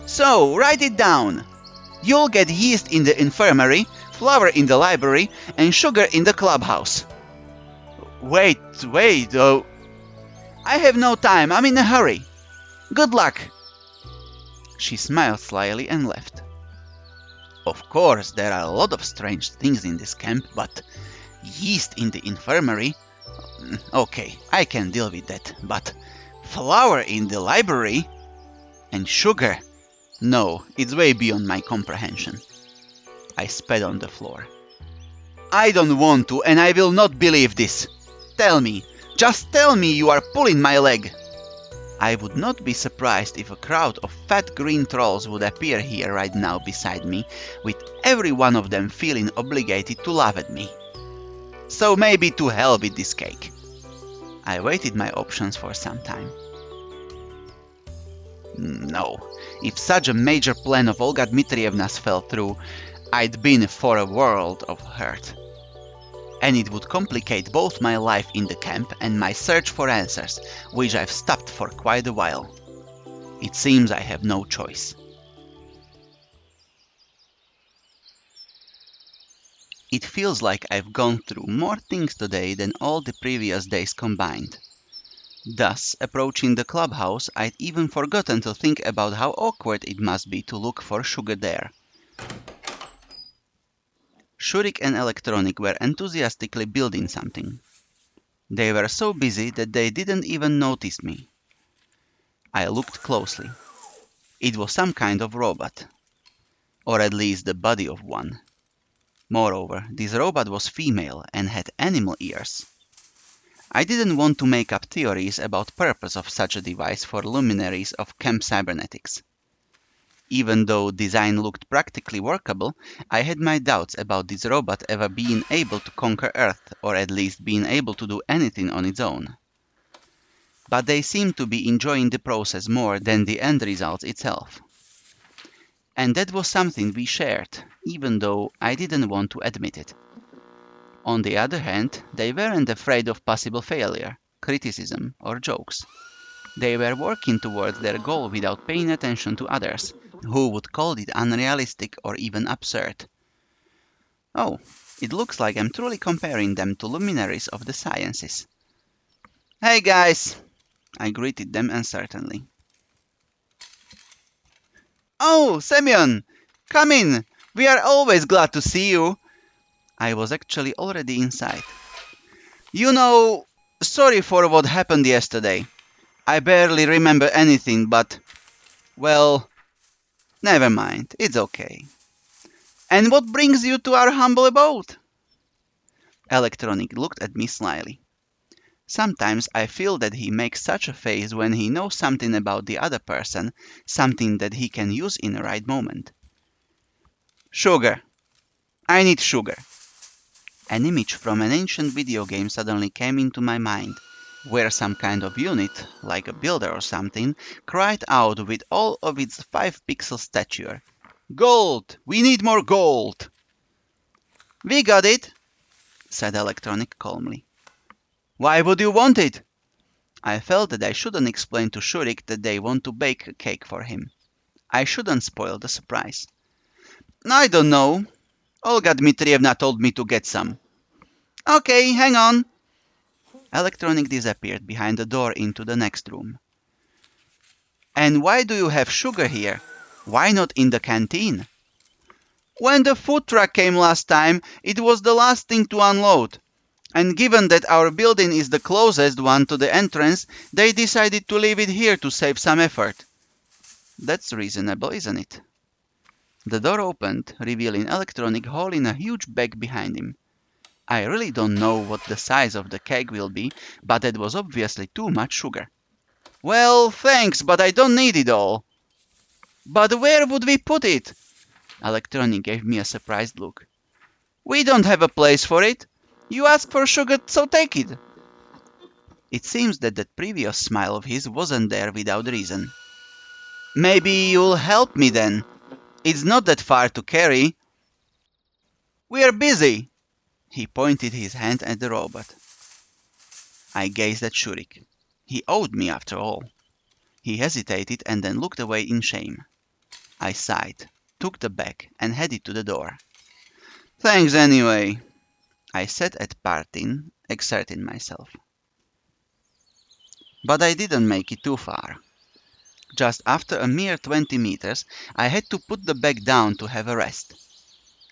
So, write it down. You'll get yeast in the infirmary, flour in the library, and sugar in the clubhouse. Wait, oh. I have no time, I'm in a hurry. Good luck. She smiled slyly and left. Of course, there are a lot of strange things in this camp, but yeast in the infirmary? Okay, I can deal with that, but flour in the library? And sugar? No, it's way beyond my comprehension. I spat on the floor. I don't want to, and I will not believe this. Tell me, just tell me you are pulling my leg. I would not be surprised if a crowd of fat green trolls would appear here right now beside me, with every one of them feeling obligated to laugh at me. So maybe to hell with this cake. I waited my options for some time. No, if such a major plan of Olga Dmitrievna's fell through, I'd been for a world of hurt. And it would complicate both my life in the camp and my search for answers, which I've stopped for quite a while. It seems I have no choice. It feels like I've gone through more things today than all the previous days combined. Thus, approaching the clubhouse, I'd even forgotten to think about how awkward it must be to look for Sugar there. Shurik and Electronic were enthusiastically building something. They were so busy that they didn't even notice me. I looked closely. It was some kind of robot, or at least the body of one. Moreover, this robot was female and had animal ears. I didn't want to make up theories about purpose of such a device for luminaries of camp cybernetics. Even though design looked practically workable, I had my doubts about this robot ever being able to conquer Earth, or at least being able to do anything on its own. But they seemed to be enjoying the process more than the end result itself. And that was something we shared, even though I didn't want to admit it. On the other hand, they weren't afraid of possible failure, criticism, or jokes. They were working towards their goal without paying attention to others, who would call it unrealistic or even absurd. Oh, it looks like I'm truly comparing them to luminaries of the sciences. Hey guys! I greeted them uncertainly. Oh, Semyon! Come in! We are always glad to see you! I was actually already inside. You know, sorry for what happened yesterday. I barely remember anything, but, well, never mind, it's okay. And what brings you to our humble abode? Electronic looked at me slyly. Sometimes I feel that he makes such a face when he knows something about the other person, something that he can use in the right moment. Sugar. I need sugar. An image from an ancient video game suddenly came into my mind, where some kind of unit, like a builder or something, cried out with all of its 5-pixel stature. Gold! We need more gold! We got it, said Electronic calmly. Why would you want it? I felt that I shouldn't explain to Shurik that they want to bake a cake for him. I shouldn't spoil the surprise. I don't know. Olga Dmitrievna told me to get some. Okay, hang on. Electronic disappeared behind the door into the next room. And why do you have sugar here? Why not in the canteen? When the food truck came last time, it was the last thing to unload. And given that our building is the closest one to the entrance, they decided to leave it here to save some effort. That's reasonable, isn't it? The door opened, revealing Electronic holding a huge bag behind him. I really don't know what the size of the cake will be, but it was obviously too much sugar. Well, thanks, but I don't need it all. But where would we put it? Electronic gave me a surprised look. We don't have a place for it. You asked for sugar, so take it. It seems that that previous smile of his wasn't there without reason. Maybe you'll help me then. It's not that far to carry. We're busy. He pointed his hand at the robot. I gazed at Shurik. He owed me after all. He hesitated and then looked away in shame. I sighed, took the bag and headed to the door. Thanks anyway, I said at parting, exerting myself. But I didn't make it too far. Just after a mere 20 meters, I had to put the bag down to have a rest.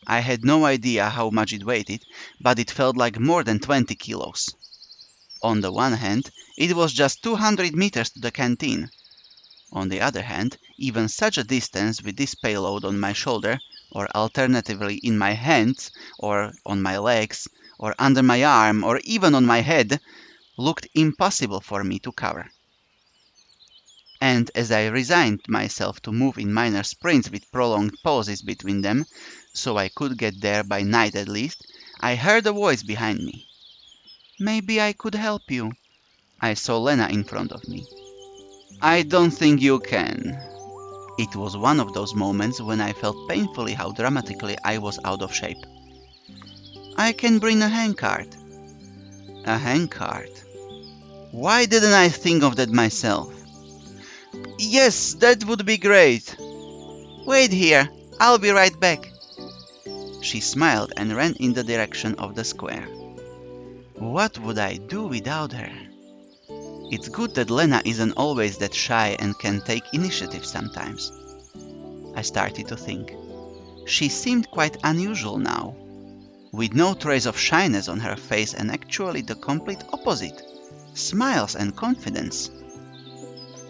I had no idea how much it weighed, but it felt like more than 20 kilos. On the one hand, it was just 200 meters to the canteen. On the other hand, even such a distance with this payload on my shoulder, or alternatively in my hands, or on my legs, or under my arm, or even on my head, looked impossible for me to cover. And as I resigned myself to move in minor sprints with prolonged pauses between them, so I could get there by night at least, I heard a voice behind me. Maybe I could help you. I saw Lena in front of me. I don't think you can. It was one of those moments when I felt painfully how dramatically I was out of shape. I can bring a handcart. A handcart? Why didn't I think of that myself? Yes, that would be great. Wait here, I'll be right back. She smiled and ran in the direction of the square. What would I do without her? It's good that Lena isn't always that shy and can take initiative sometimes. I started to think. She seemed quite unusual now, with no trace of shyness on her face and actually the complete opposite, smiles and confidence.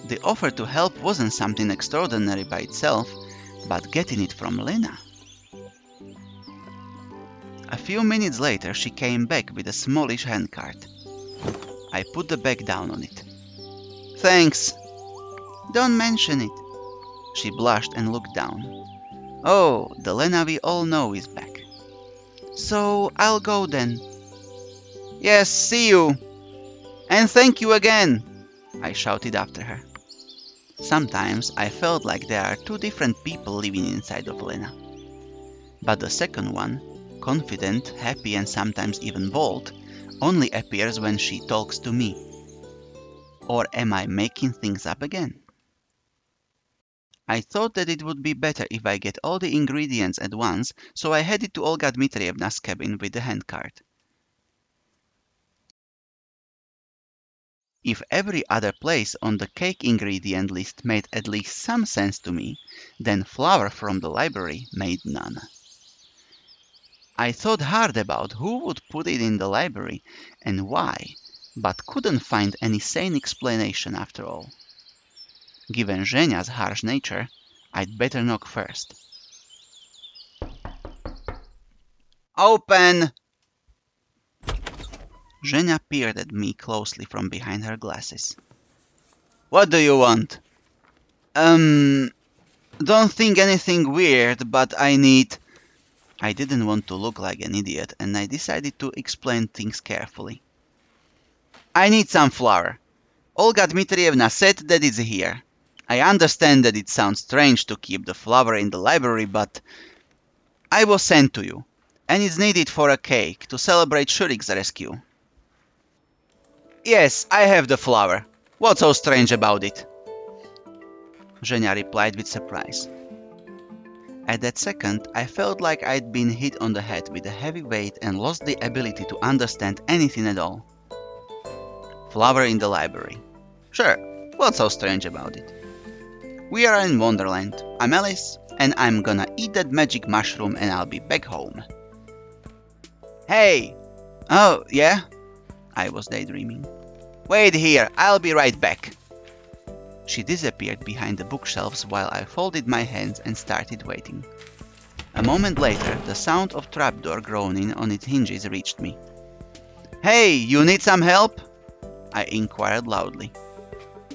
The offer to help wasn't something extraordinary by itself, but getting it from Lena. A few minutes later she came back with a smallish handcart. I put the bag down on it. Thanks. Don't mention it. She blushed and looked down. Oh, the Lena we all know is back. So I'll go then. Yes, see you. And thank you again, I shouted after her. Sometimes I felt like there are two different people living inside of Lena. But the second one, confident, happy and sometimes even bold, only appears when she talks to me. Or am I making things up again? I thought that it would be better if I get all the ingredients at once, so I headed to Olga Dmitrievna's cabin with the handcart. If every other place on the cake ingredient list made at least some sense to me, then flour from the library made none. I thought hard about who would put it in the library and why, but couldn't find any sane explanation after all. Given Zhenya's harsh nature, I'd better knock first. Open! Zhenya peered at me closely from behind her glasses. What do you want? Don't think anything weird, but I need... I didn't want to look like an idiot, and I decided to explain things carefully. I need some flour. Olga Dmitrievna said that it's here. I understand that it sounds strange to keep the flour in the library, but I was sent to you, and it's needed for a cake to celebrate Shurik's rescue. Yes, I have the flour. What's so strange about it? Zhenya replied with surprise. At that second, I felt like I'd been hit on the head with a heavy weight and lost the ability to understand anything at all. Flour in the library. Sure, what's so strange about it? We are in Wonderland. I'm Alice, and I'm gonna eat that magic mushroom and I'll be back home. Hey! Oh, yeah? I was daydreaming. Wait here, I'll be right back. She disappeared behind the bookshelves while I folded my hands and started waiting. A moment later, the sound of trapdoor groaning on its hinges reached me. Hey, you need some help? I inquired loudly.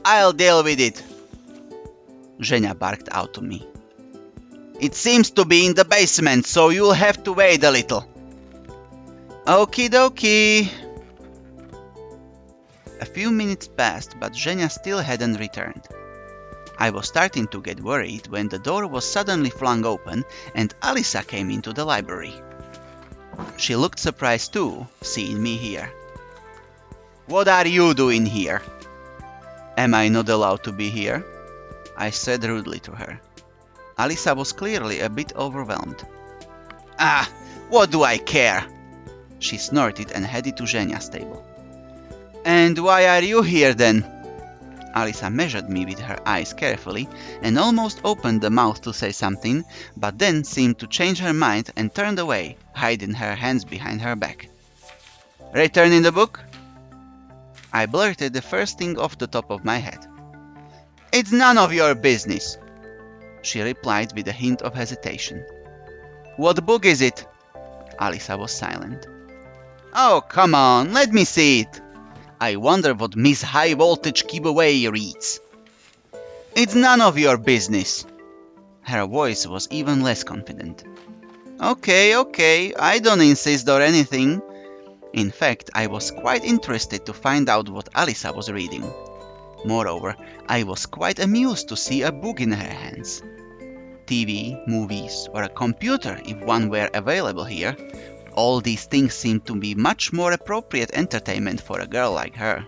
I'll deal with it. Zhenya barked out to me. It seems to be in the basement, so you'll have to wait a little. Okie dokie. A few minutes passed, but Zhenya still hadn't returned. I was starting to get worried when the door was suddenly flung open and Alisa came into the library. She looked surprised too, seeing me here. What are you doing here? Am I not allowed to be here? I said rudely to her. Alisa was clearly a bit overwhelmed. Ah, what do I care? She snorted and headed to Zhenya's table. And why are you here then? Alisa measured me with her eyes carefully and almost opened the mouth to say something, but then seemed to change her mind and turned away, hiding her hands behind her back. Returning the book? I blurted the first thing off the top of my head. It's none of your business, she replied with a hint of hesitation. What book is it? Alisa was silent. Oh, come on, let me see it. I wonder what Miss High Voltage Giveaway reads. It's none of your business. Her voice was even less confident. Okay, I don't insist or anything. In fact, I was quite interested to find out what Alisa was reading. Moreover, I was quite amused to see a book in her hands. TV, movies, or a computer, if one were available here, all these things seemed to be much more appropriate entertainment for a girl like her.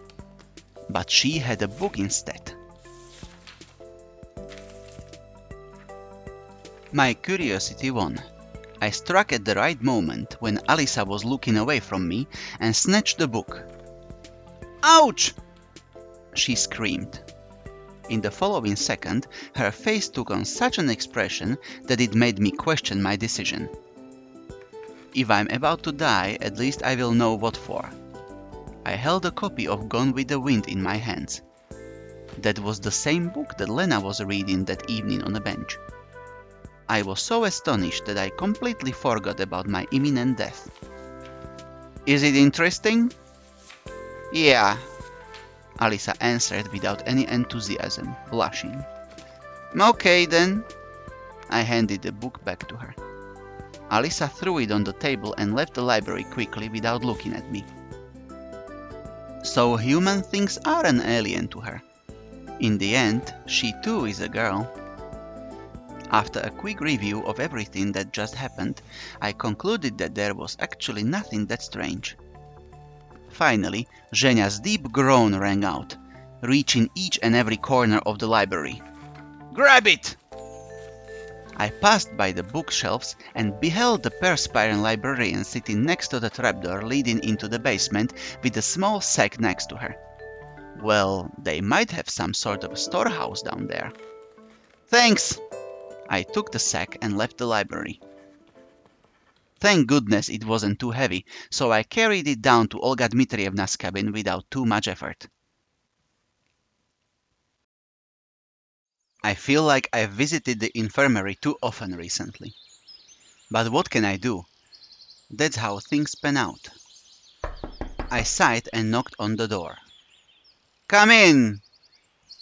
But she had a book instead. My curiosity won. I struck at the right moment when Alisa was looking away from me and snatched the book. "Ouch!" she screamed. In the following second, her face took on such an expression that it made me question my decision. If I'm about to die, at least I will know what for. I held a copy of Gone with the Wind in my hands. That was the same book that Lena was reading that evening on a bench. I was so astonished that I completely forgot about my imminent death. "Is it interesting?" "Yeah," Alisa answered without any enthusiasm, blushing. "Okay then." I handed the book back to her. Alisa threw it on the table and left the library quickly without looking at me. So human things are an alien to her. In the end, she too is a girl. After a quick review of everything that just happened, I concluded that there was actually nothing that strange. Finally, Zhenia's deep groan rang out, reaching each and every corner of the library. "Grab it!" I passed by the bookshelves and beheld the perspiring librarian sitting next to the trapdoor leading into the basement with a small sack next to her. Well, they might have some sort of a storehouse down there. "Thanks!" I took the sack and left the library. Thank goodness it wasn't too heavy, so I carried it down to Olga Dmitrievna's cabin without too much effort. I feel like I've visited the infirmary too often recently. But what can I do? That's how things pan out. I sighed and knocked on the door. "Come in!"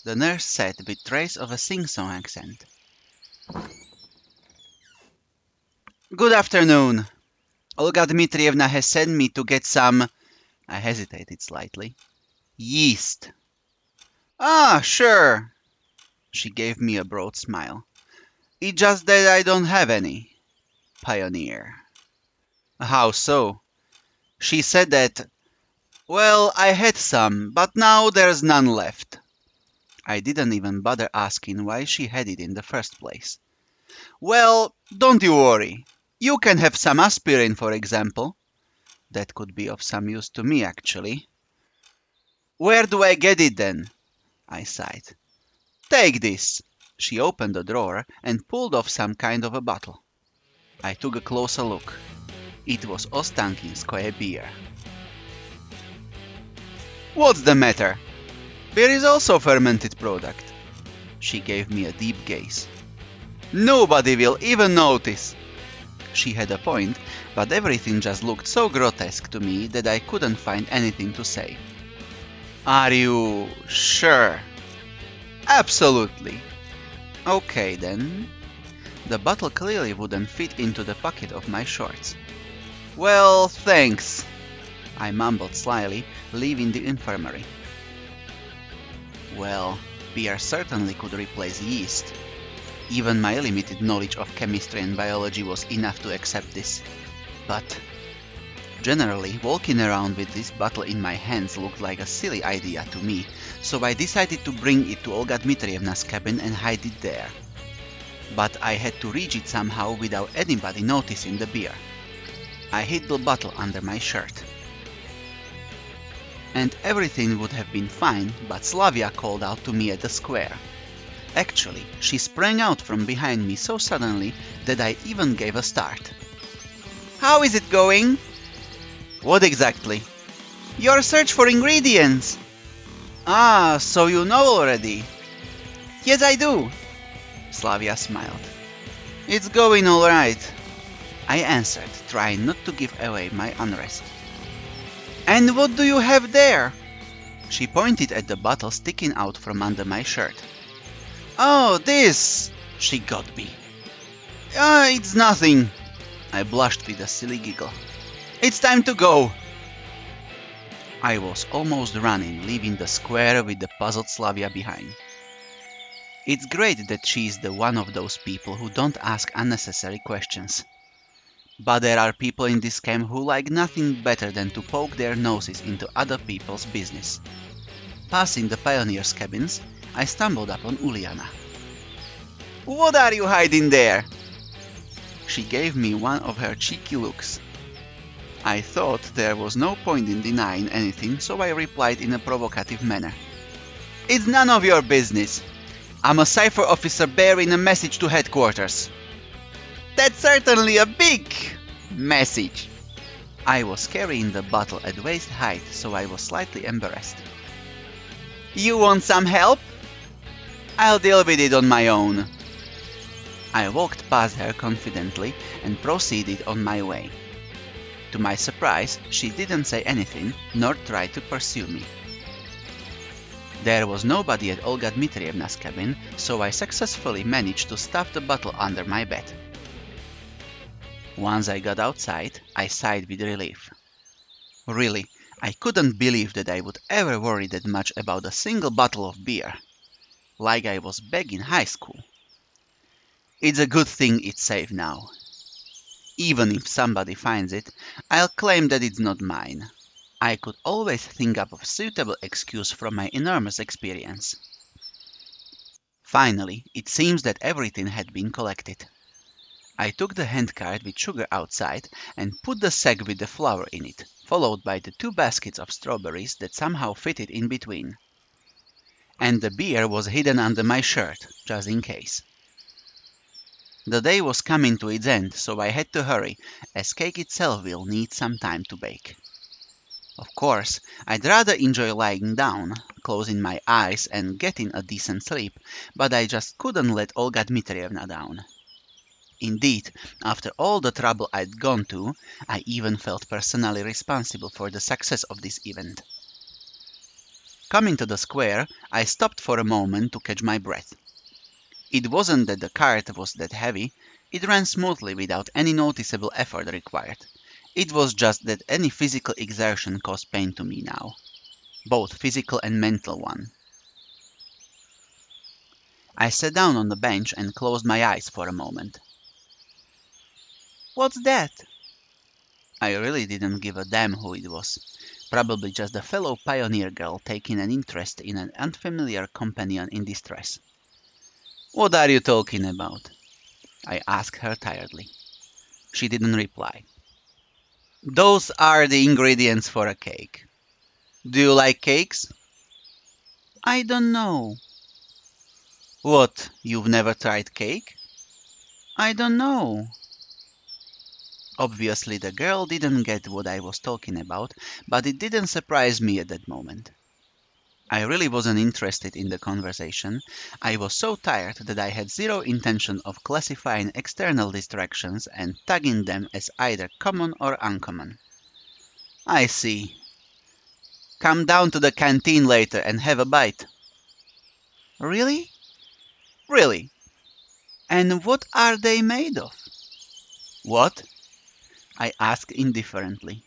the nurse said with trace of a sing-song accent. "Good afternoon. Olga Dmitrievna has sent me to get some—" I hesitated slightly. "Yeast." "Ah, sure." She gave me a broad smile. "It's just that I don't have any." Pioneer. "How so?" "She said that— Well, I had some, but now there's none left." I didn't even bother asking why she had it in the first place. "Well, don't you worry. You can have some aspirin, for example." That could be of some use to me, actually. "Where do I get it, then?" I sighed. "Take this." She opened a drawer and pulled off some kind of a bottle. I took a closer look. It was Ostankinskoye beer. "What's the matter? Beer is also a fermented product." She gave me a deep gaze. "Nobody will even notice." She had a point, but everything just looked so grotesque to me that I couldn't find anything to say. "Are you sure?" "Absolutely." "Okay then." The bottle clearly wouldn't fit into the pocket of my shorts. "Well, thanks," I mumbled slyly, leaving the infirmary. Well, beer certainly could replace yeast. Even my limited knowledge of chemistry and biology was enough to accept this. But generally, walking around with this bottle in my hands looked like a silly idea to me, so I decided to bring it to Olga Dmitrievna's cabin and hide it there. But I had to reach it somehow without anybody noticing the beer. I hid the bottle under my shirt. And everything would have been fine, but Slavia called out to me at the square. Actually, she sprang out from behind me so suddenly that I even gave a start. "How is it going?" "What exactly?" "Your search for ingredients." "Ah, so you know already." "Yes, I do." Slavia smiled. "It's going all right," I answered, trying not to give away my unrest. "And what do you have there?" She pointed at the bottle sticking out from under my shirt. "Oh, this!" she got me. It's nothing." I blushed with a silly giggle. "It's time to go." I was almost running, leaving the square with the puzzled Slavia behind. It's great that she is the one of those people who don't ask unnecessary questions. But there are people in this camp who like nothing better than to poke their noses into other people's business. Passing the pioneers' cabins, I stumbled upon Uliana. "What are you hiding there?" She gave me one of her cheeky looks. I thought there was no point in denying anything, so I replied in a provocative manner. It's none of your business. I'm a cipher officer bearing a message to headquarters. That's certainly a big message. I was carrying the bottle at waist height, so I was slightly embarrassed. You want some help? I'll deal with it on my own. I walked past her confidently and proceeded on my way. To my surprise, she didn't say anything, nor try to pursue me. There was nobody at Olga Dmitrievna's cabin, so I successfully managed to stuff the bottle under my bed. Once I got outside, I sighed with relief. Really, I couldn't believe that I would ever worry that much about a single bottle of beer. Like I was back in high school. It's a good thing it's safe now. Even if somebody finds it, I'll claim that it's not mine. I could always think up a suitable excuse from my enormous experience. Finally, it seems that everything had been collected. I took the handcart with sugar outside and put the sack with the flour in it, followed by the 2 baskets of strawberries that somehow fitted in between. And the beer was hidden under my shirt, just in case. The day was coming to its end, so I had to hurry, as cake itself will need some time to bake. Of course, I'd rather enjoy lying down, closing my eyes and getting a decent sleep, but I just couldn't let Olga Dmitrievna down. Indeed, after all the trouble I'd gone to, I even felt personally responsible for the success of this event. Coming to the square, I stopped for a moment to catch my breath. It wasn't that the cart was that heavy, it ran smoothly without any noticeable effort required. It was just that any physical exertion caused pain to me now, both physical and mental one. I sat down on the bench and closed my eyes for a moment. What's that? I really didn't give a damn who it was. Probably just a fellow pioneer girl taking an interest in an unfamiliar companion in distress. What are you talking about? I asked her tiredly. She didn't reply. Those are the ingredients for a cake. Do you like cakes? I don't know. What, you've never tried cake? I don't know. Obviously the girl didn't get what I was talking about, but it didn't surprise me at that moment. I really wasn't interested in the conversation. I was so tired that I had zero intention of classifying external distractions and tagging them as either common or uncommon. I see. Come down to the canteen later and have a bite. Really? Really. And what are they made of? What? I asked indifferently.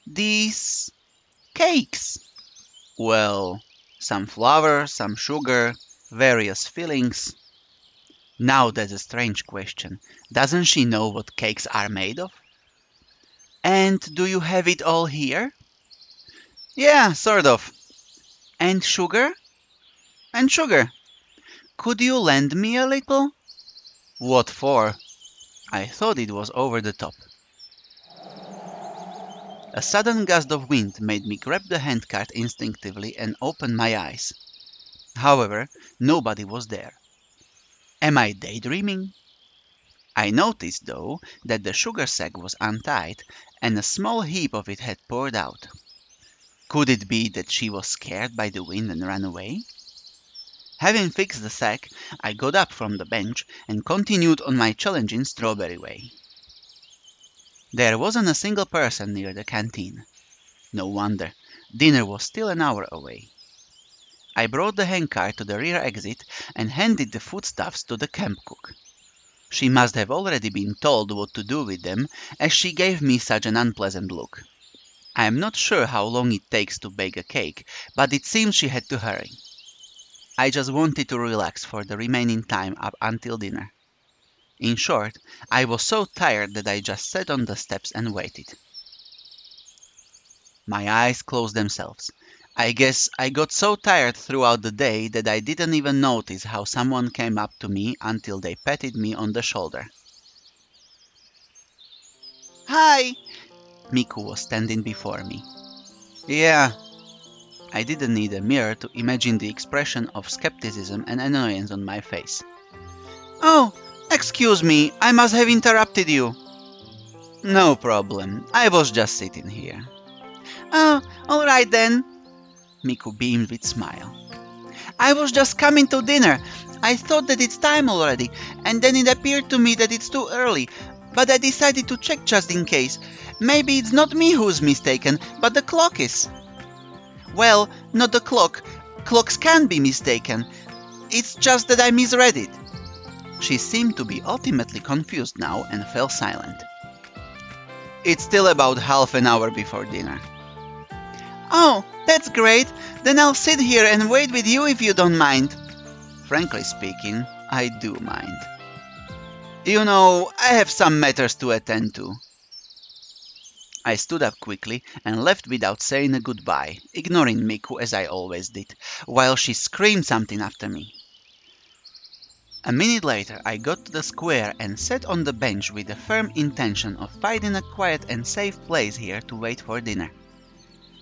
These cakes. Well, some flour, some sugar, various fillings. Now that's a strange question. Doesn't she know what cakes are made of? And do you have it all here? Yeah, sort of. And sugar? And sugar. Could you lend me a little? What for? I thought it was over the top. A sudden gust of wind made me grab the handcart instinctively and open my eyes. However, nobody was there. Am I daydreaming? I noticed, though, that the sugar sack was untied and a small heap of it had poured out. Could it be that she was scared by the wind and ran away? Having fixed the sack, I got up from the bench and continued on my challenging strawberry way. There wasn't a single person near the canteen. No wonder. Dinner was still an hour away. I brought the handcart to the rear exit and handed the foodstuffs to the camp cook. She must have already been told what to do with them, as she gave me such an unpleasant look. I am not sure how long it takes to bake a cake, but it seems she had to hurry. I just wanted to relax for the remaining time up until dinner. In short, I was so tired that I just sat on the steps and waited. My eyes closed themselves. I guess I got so tired throughout the day that I didn't even notice how someone came up to me until they patted me on the shoulder. Hi! Miku was standing before me. Yeah, I didn't need a mirror to imagine the expression of skepticism and annoyance on my face. Oh, excuse me, I must have interrupted you. No problem, I was just sitting here. Oh, alright then, Miku beamed with smile. I was just coming to dinner. I thought that it's time already, and then it appeared to me that it's too early. But I decided to check just in case. Maybe it's not me who's mistaken, but the clock is. Well, not the clock. Clocks can be mistaken. It's just that I misread it. She seemed to be ultimately confused now and fell silent. It's still about half an hour before dinner. Oh, that's great. Then I'll sit here and wait with you if you don't mind. Frankly speaking, I do mind. You know, I have some matters to attend to. I stood up quickly and left without saying a goodbye, ignoring Miku as I always did, while she screamed something after me. A minute later I got to the square and sat on the bench with the firm intention of finding a quiet and safe place here to wait for dinner.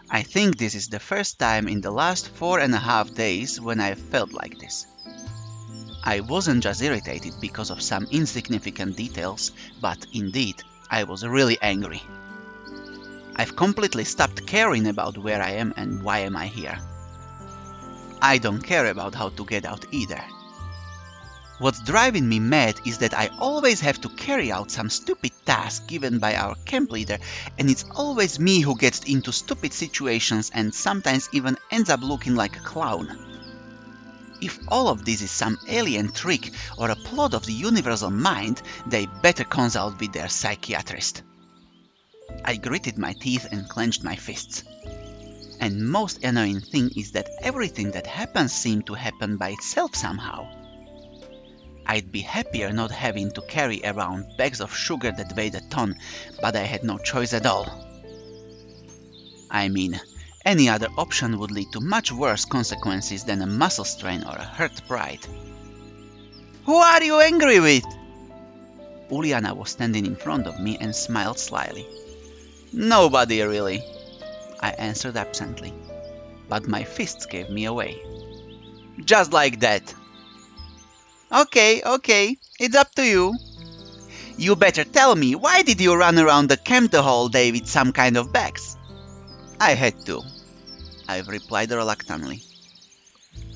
I think this is the first time in the last 4.5 days when I felt like this. I wasn't just irritated because of some insignificant details, but indeed, I was really angry. I've completely stopped caring about where I am and why am I here. I don't care about how to get out either. What's driving me mad is that I always have to carry out some stupid task given by our camp leader, and it's always me who gets into stupid situations and sometimes even ends up looking like a clown. If all of this is some alien trick or a plot of the universal mind, they better consult with their psychiatrist. I gritted my teeth and clenched my fists. And most annoying thing is that everything that happens seems to happen by itself somehow. I'd be happier not having to carry around bags of sugar that weighed a ton, but I had no choice at all. I mean, any other option would lead to much worse consequences than a muscle strain or a hurt pride. Who are you angry with? Uliana was standing in front of me and smiled slyly. Nobody really, I answered absently, but my fists gave me away. Just like that. Okay, it's up to you. You better tell me, why did you run around the camp the whole day with some kind of bags? I had to, I've replied reluctantly.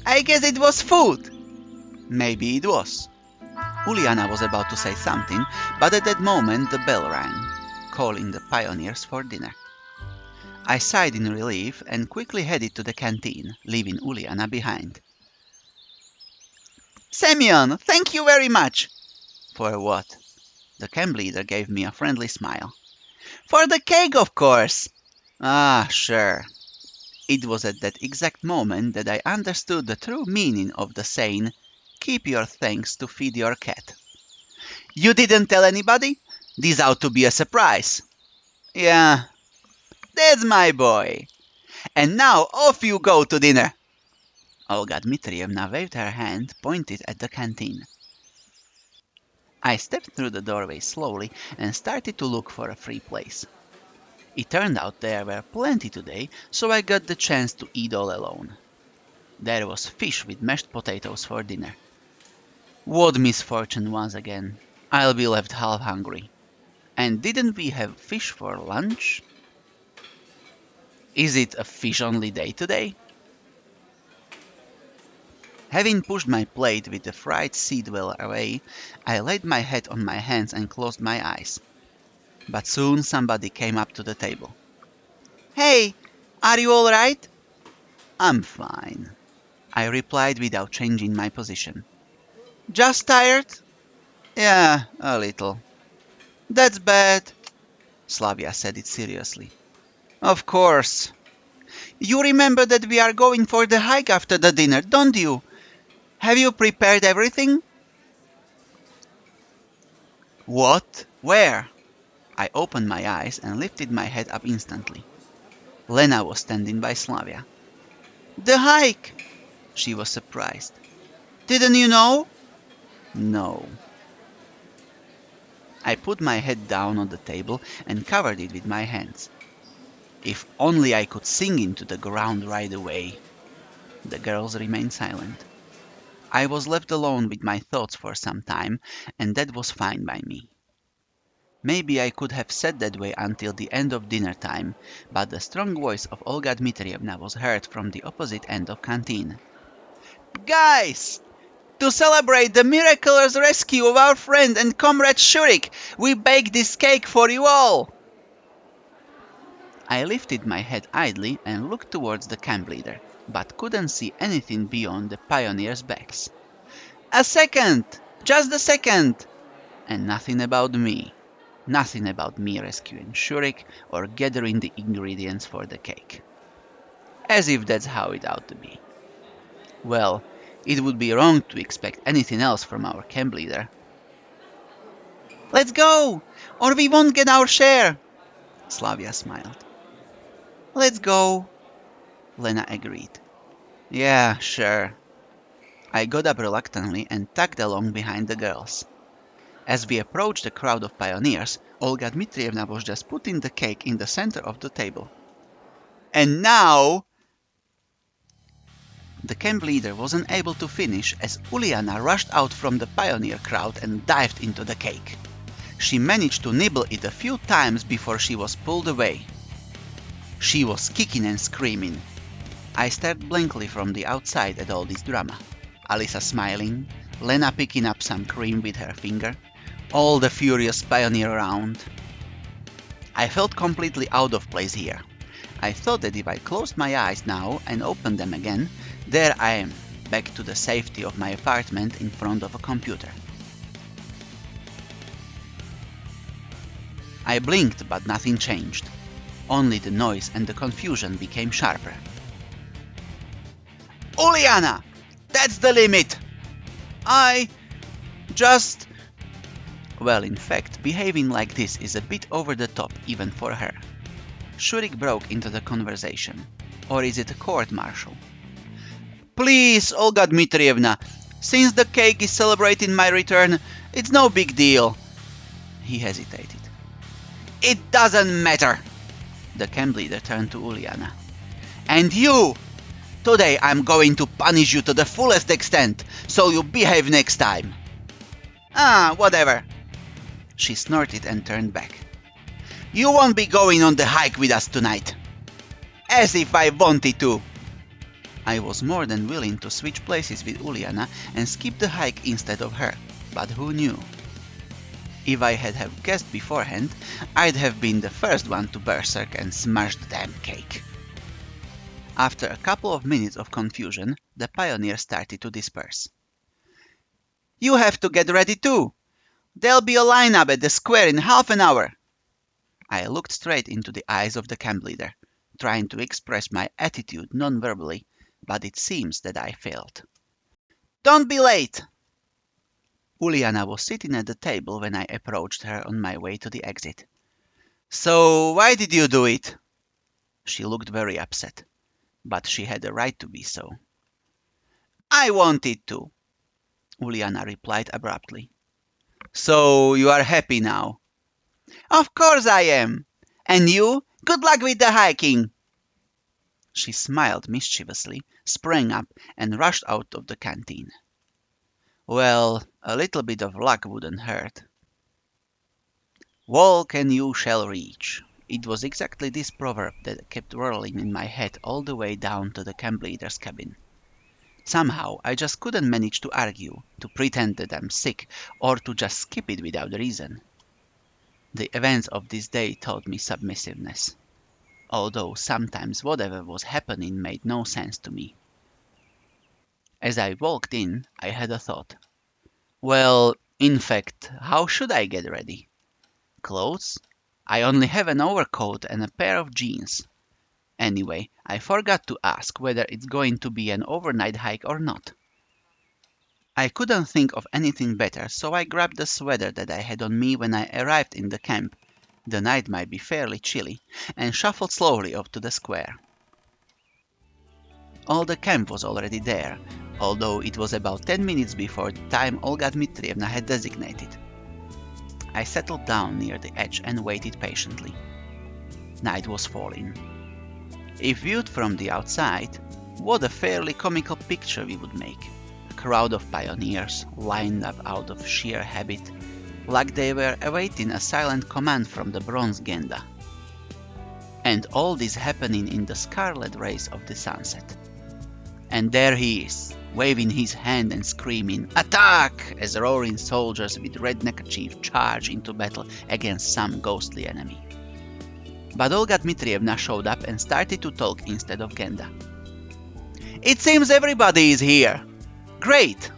I guess it was food. Maybe it was. Uliana was about to say something, but at that moment the bell rang, calling the pioneers for dinner. I sighed in relief and quickly headed to the canteen, leaving Uliana behind. Semyon, thank you very much. For what? The camp leader gave me a friendly smile. For the cake, of course. Ah, sure. It was at that exact moment that I understood the true meaning of the saying, keep your thanks to feed your cat. You didn't tell anybody? This ought to be a surprise. Yeah, that's my boy. And now off you go to dinner. Olga Dmitrievna waved her hand, pointed at the canteen. I stepped through the doorway slowly and started to look for a free place. It turned out there were plenty today, so I got the chance to eat all alone. There was fish with mashed potatoes for dinner. What misfortune once again. I'll be left half hungry. And didn't we have fish for lunch? Is it a fish-only day today? Having pushed my plate with the fried seed well away, I laid my head on my hands and closed my eyes. But soon somebody came up to the table. Hey, are you all right? I'm fine, I replied without changing my position. Just tired? Yeah, a little. That's bad, Slavia said it seriously. Of course. You remember that we are going for the hike after the dinner, don't you? Have you prepared everything? What? Where? I opened my eyes and lifted my head up instantly. Lena was standing by Slavia. The hike! She was surprised. Didn't you know? No. I put my head down on the table and covered it with my hands. If only I could sink into the ground right away. The girls remained silent. I was left alone with my thoughts for some time, and that was fine by me. Maybe I could have sat that way until the end of dinner time, but the strong voice of Olga Dmitrievna was heard from the opposite end of canteen. Guys! To celebrate the miraculous rescue of our friend and comrade Shurik, we baked this cake for you all! I lifted my head idly and looked towards the camp leader, but couldn't see anything beyond the pioneers' backs. A second! Just a second! And nothing about me. Nothing about me rescuing Shurik or gathering the ingredients for the cake. As if that's how it ought to be. Well, it would be wrong to expect anything else from our camp leader. Let's go, or we won't get our share, Slavia smiled. Let's go, Lena agreed. Yeah, sure. I got up reluctantly and tagged along behind the girls. As we approached the crowd of pioneers, Olga Dmitrievna was just putting the cake in the center of the table. And now... The camp leader wasn't able to finish as Uliana rushed out from the pioneer crowd and dived into the cake. She managed to nibble it a few times before she was pulled away. She was kicking and screaming. I stared blankly from the outside at all this drama. Alisa smiling, Lena picking up some cream with her finger, all the furious pioneer around. I felt completely out of place here. I thought that if I closed my eyes now and opened them again, there I am, back to the safety of my apartment in front of a computer. I blinked, but nothing changed. Only the noise and the confusion became sharper. Uliana! That's the limit! I... just... Well, in fact, behaving like this is a bit over the top even for her. Shurik broke into the conversation. Or is it a court-martial? Please, Olga Dmitrievna, since the cake is celebrating my return, it's no big deal. He hesitated. It doesn't matter. The camp leader turned to Uliana. And you! Today I'm going to punish you to the fullest extent, so you behave next time. Ah, whatever. She snorted and turned back. You won't be going on the hike with us tonight. As if I wanted to. I was more than willing to switch places with Uliana and skip the hike instead of her, but who knew? If I had have guessed beforehand, I'd have been the first one to berserk and smash the damn cake. After a couple of minutes of confusion, the pioneers started to disperse. You have to get ready too. There'll be a lineup at the square in half an hour. I looked straight into the eyes of the camp leader, trying to express my attitude non-verbally, but it seems that I failed. Don't be late! Uliana was sitting at the table when I approached her on my way to the exit. So why did you do it? She looked very upset, but she had a right to be so. I wanted to, Uliana replied abruptly. So you are happy now? Of course I am. And you? Good luck with the hiking. She smiled mischievously, sprang up, and rushed out of the canteen. Well, a little bit of luck wouldn't hurt. Walk and you shall reach. It was exactly this proverb that kept whirling in my head all the way down to the camp leader's cabin. Somehow I just couldn't manage to argue, to pretend that I'm sick, or to just skip it without reason. The events of this day taught me submissiveness, although sometimes whatever was happening made no sense to me. As I walked in, I had a thought. Well, in fact, how should I get ready? Clothes? I only have an overcoat and a pair of jeans. Anyway, I forgot to ask whether it's going to be an overnight hike or not. I couldn't think of anything better, so I grabbed the sweater that I had on me when I arrived in the camp. The night might be fairly chilly, and shuffled slowly up to the square. All the camp was already there, although it was about 10 minutes before the time Olga Dmitrievna had designated. I settled down near the edge and waited patiently. Night was falling. If viewed from the outside, what a fairly comical picture we would make. A crowd of pioneers lined up out of sheer habit, like they were awaiting a silent command from the bronze Genda. And all this happening in the scarlet rays of the sunset. And there he is, waving his hand and screaming, "Attack!" as roaring soldiers with red neckerchief charge into battle against some ghostly enemy. But Olga Dmitrievna showed up and started to talk instead of Genda. "It seems everybody is here! Great!"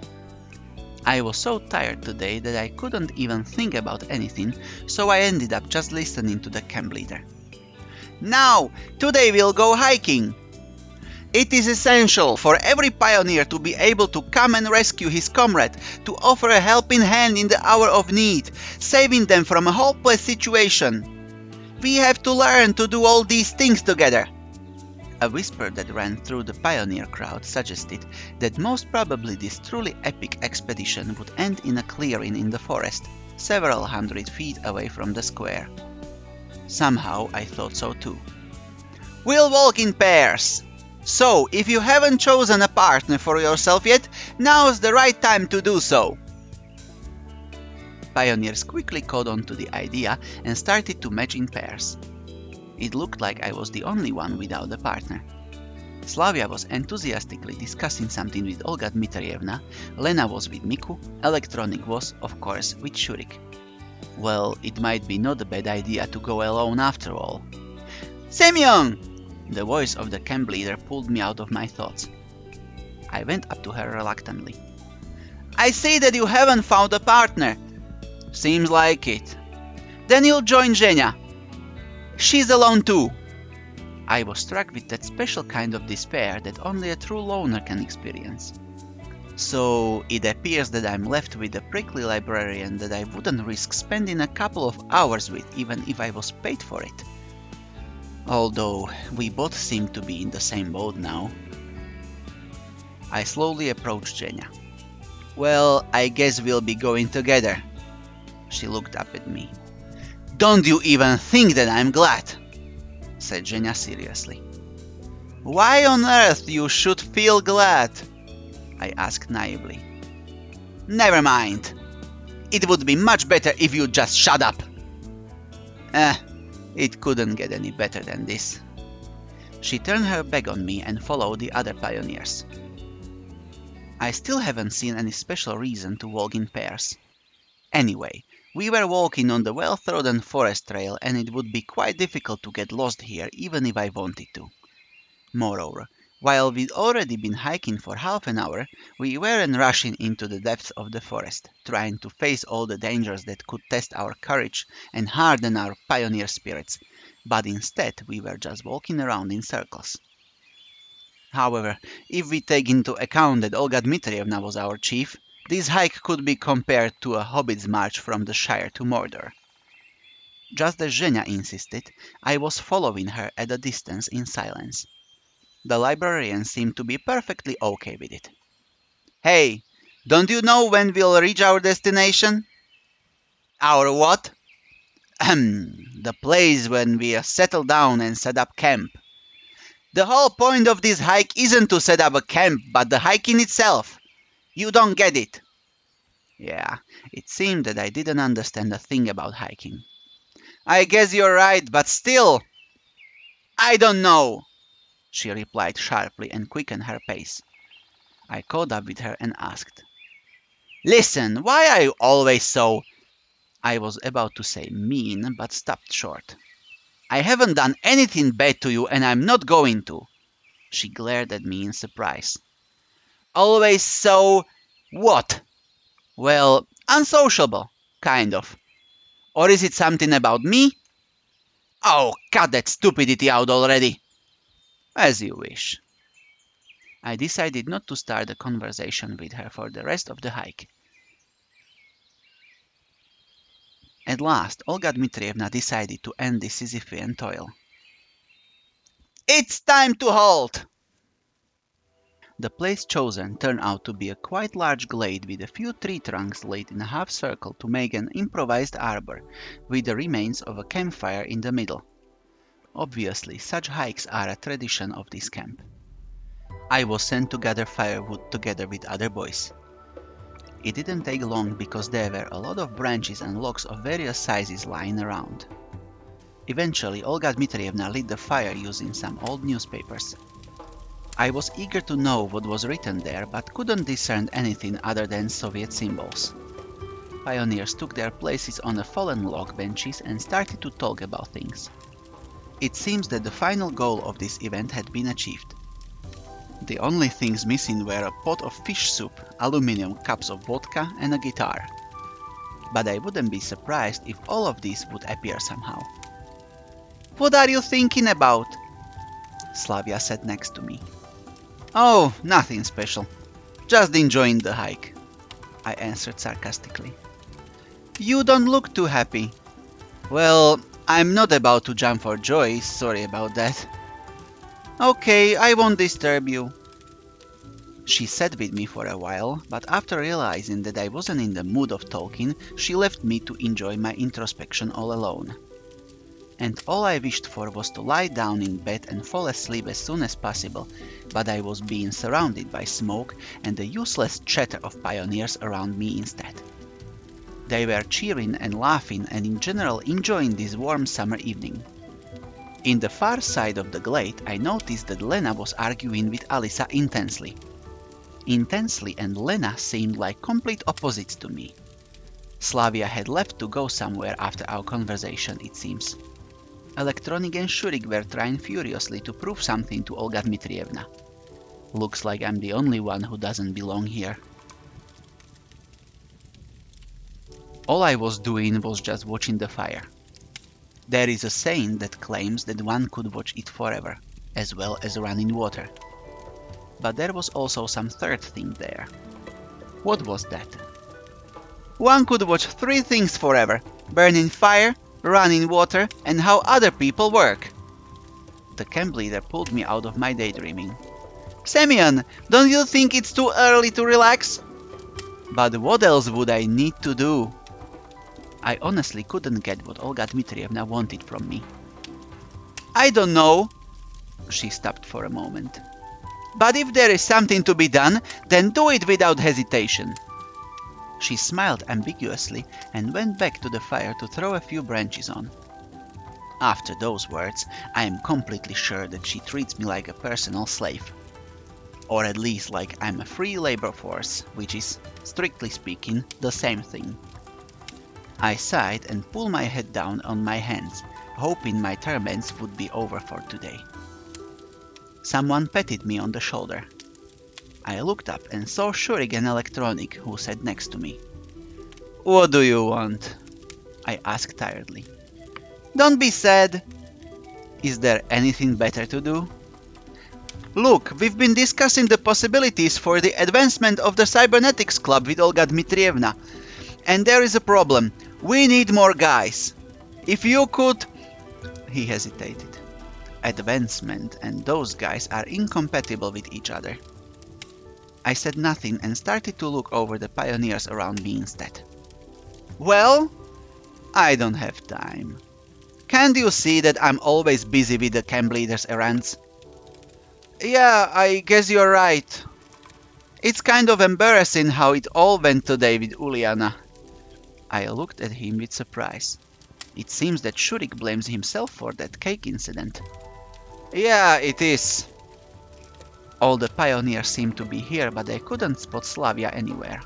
I was so tired today that I couldn't even think about anything, so I ended up just listening to the camp leader. "Now, today we'll go hiking. It is essential for every pioneer to be able to come and rescue his comrade, to offer a helping hand in the hour of need, saving them from a hopeless situation. We have to learn to do all these things together." A whisper that ran through the pioneer crowd suggested that most probably this truly epic expedition would end in a clearing in the forest, several hundred feet away from the square. Somehow I thought so too. "We'll walk in pairs. So, if you haven't chosen a partner for yourself yet, now's the right time to do so." Pioneers quickly caught on to the idea and started to match in pairs. It looked like I was the only one without a partner. Slavia was enthusiastically discussing something with Olga Dmitrievna, Lena was with Miku, Electronic was, of course, with Shurik. Well, it might be not a bad idea to go alone after all. "Semyon!" The voice of the camp leader pulled me out of my thoughts. I went up to her reluctantly. "I see that you haven't found a partner." "Seems like it." "Then you'll join Zhenya. She's alone too." I was struck with that special kind of despair that only a true loner can experience. So it appears that I'm left with a prickly librarian that I wouldn't risk spending a couple of hours with even if I was paid for it. Although we both seem to be in the same boat now. I slowly approached Zhenya. "Well, I guess we'll be going together." She looked up at me. "Don't you even think that I'm glad," said Zhenya seriously. "Why on earth you should feel glad?" I asked naively. "Never mind. It would be much better if you just shut up." It couldn't get any better than this. She turned her back on me and followed the other pioneers. I still haven't seen any special reason to walk in pairs. Anyway, we were walking on the well-trodden forest trail and it would be quite difficult to get lost here even if I wanted to. Moreover, while we'd already been hiking for half an hour, we weren't rushing into the depths of the forest, trying to face all the dangers that could test our courage and harden our pioneer spirits, but instead we were just walking around in circles. However, if we take into account that Olga Dmitrievna was our chief, this hike could be compared to a hobbit's march from the Shire to Mordor. Just as Zhenya insisted, I was following her at a distance in silence. The librarian seemed to be perfectly okay with it. "Hey, don't you know when we'll reach our destination?" "Our what?" "The place when we settle down and set up camp." "The whole point of this hike isn't to set up a camp, but the hiking itself. You don't get it." Yeah, it seemed that I didn't understand a thing about hiking. "I guess you're right, but still." "I don't know," she replied sharply and quickened her pace. I caught up with her and asked, "Listen, why are you always so—" I was about to say mean, but stopped short. "I haven't done anything bad to you and I'm not going to." She glared at me in surprise. "Always so— what?" "Well, unsociable, kind of. Or is it something about me?" "Oh, cut that stupidity out already." "As you wish." I decided not to start a conversation with her for the rest of the hike. At last, Olga Dmitrievna decided to end this Sisyphean toil. "It's time to halt!" The place chosen turned out to be a quite large glade with a few tree trunks laid in a half circle to make an improvised arbor, with the remains of a campfire in the middle. Obviously, such hikes are a tradition of this camp. I was sent to gather firewood together with other boys. It didn't take long because there were a lot of branches and logs of various sizes lying around. Eventually, Olga Dmitrievna lit the fire using some old newspapers. I was eager to know what was written there, but couldn't discern anything other than Soviet symbols. Pioneers took their places on the fallen log benches and started to talk about things. It seems that the final goal of this event had been achieved. The only things missing were a pot of fish soup, aluminum cups of vodka, and a guitar. But I wouldn't be surprised if all of these would appear somehow. "What are you thinking about?" Slavia sat next to me. "Oh, nothing special. Just enjoying the hike," I answered sarcastically. "You don't look too happy." "Well, I'm not about to jump for joy, sorry about that." "Okay, I won't disturb you." She sat with me for a while, but after realizing that I wasn't in the mood of talking, she left me to enjoy my introspection all alone. And all I wished for was to lie down in bed and fall asleep as soon as possible, but I was being surrounded by smoke and the useless chatter of pioneers around me instead. They were cheering and laughing and in general enjoying this warm summer evening. In the far side of the glade, I noticed that Lena was arguing with Alisa intensely. Intensely and Lena seemed like complete opposites to me. Slavia had left to go somewhere after our conversation, it seems. Electronic and Shurik were trying furiously to prove something to Olga Dmitrievna. Looks like I'm the only one who doesn't belong here. All I was doing was just watching the fire. There is a saying that claims that one could watch it forever, as well as running water. But there was also some third thing there. What was that? One could watch 3 things forever: burning fire, running water, and how other people work. The camp leader pulled me out of my daydreaming. "Semyon, don't you think it's too early to relax?" "But what else would I need to do?" I honestly couldn't get what Olga Dmitrievna wanted from me. "I don't know." She stopped for a moment. "But if there is something to be done, then do it without hesitation." She smiled ambiguously and went back to the fire to throw a few branches on. After those words, I am completely sure that she treats me like a personal slave. Or at least like I'm a free labor force, which is, strictly speaking, the same thing. I sighed and pulled my head down on my hands, hoping my torments would be over for today. Someone patted me on the shoulder. I looked up and saw Shurik and Electronic, who sat next to me. "What do you want?" I asked tiredly. "Don't be sad." "Is there anything better to do?" "Look, we've been discussing the possibilities for the advancement of the Cybernetics Club with Olga Dmitrievna. And there is a problem. We need more guys. If you could..." He hesitated. Advancement and those guys are incompatible with each other. I said nothing and started to look over the pioneers around me instead. "Well, I don't have time. Can't you see that I'm always busy with the camp leader's errands?" "Yeah, I guess you're right. It's kind of embarrassing how it all went today with Uliana." I looked at him with surprise. It seems that Shurik blames himself for that cake incident. "Yeah, it is." All the pioneers seemed to be here, but I couldn't spot Slavia anywhere.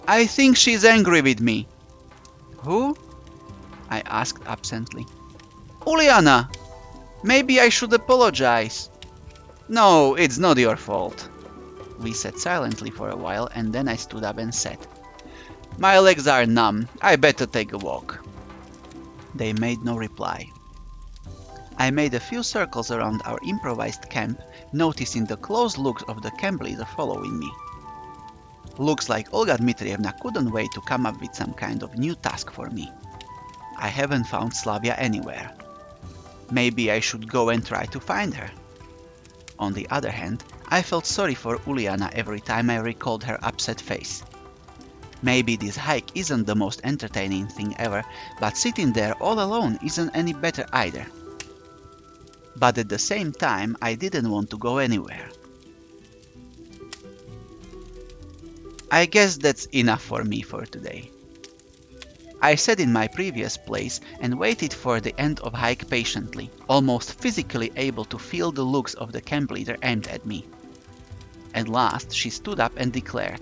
"I think she's angry with me." "Who?" I asked absently. "Uliana. Maybe I should apologize." "No, it's not your fault." We sat silently for a while and then I stood up and said, "My legs are numb. I better take a walk." They made no reply. I made a few circles around our improvised camp, noticing the close looks of the camp leader following me. Looks like Olga Dmitrievna couldn't wait to come up with some kind of new task for me. I haven't found Slavia anywhere. Maybe I should go and try to find her. On the other hand, I felt sorry for Uliana every time I recalled her upset face. Maybe this hike isn't the most entertaining thing ever, but sitting there all alone isn't any better either. But at the same time, I didn't want to go anywhere. I guess that's enough for me for today. I sat in my previous place and waited for the end of hike patiently, almost physically able to feel the looks of the camp leader aimed at me. At last she stood up and declared,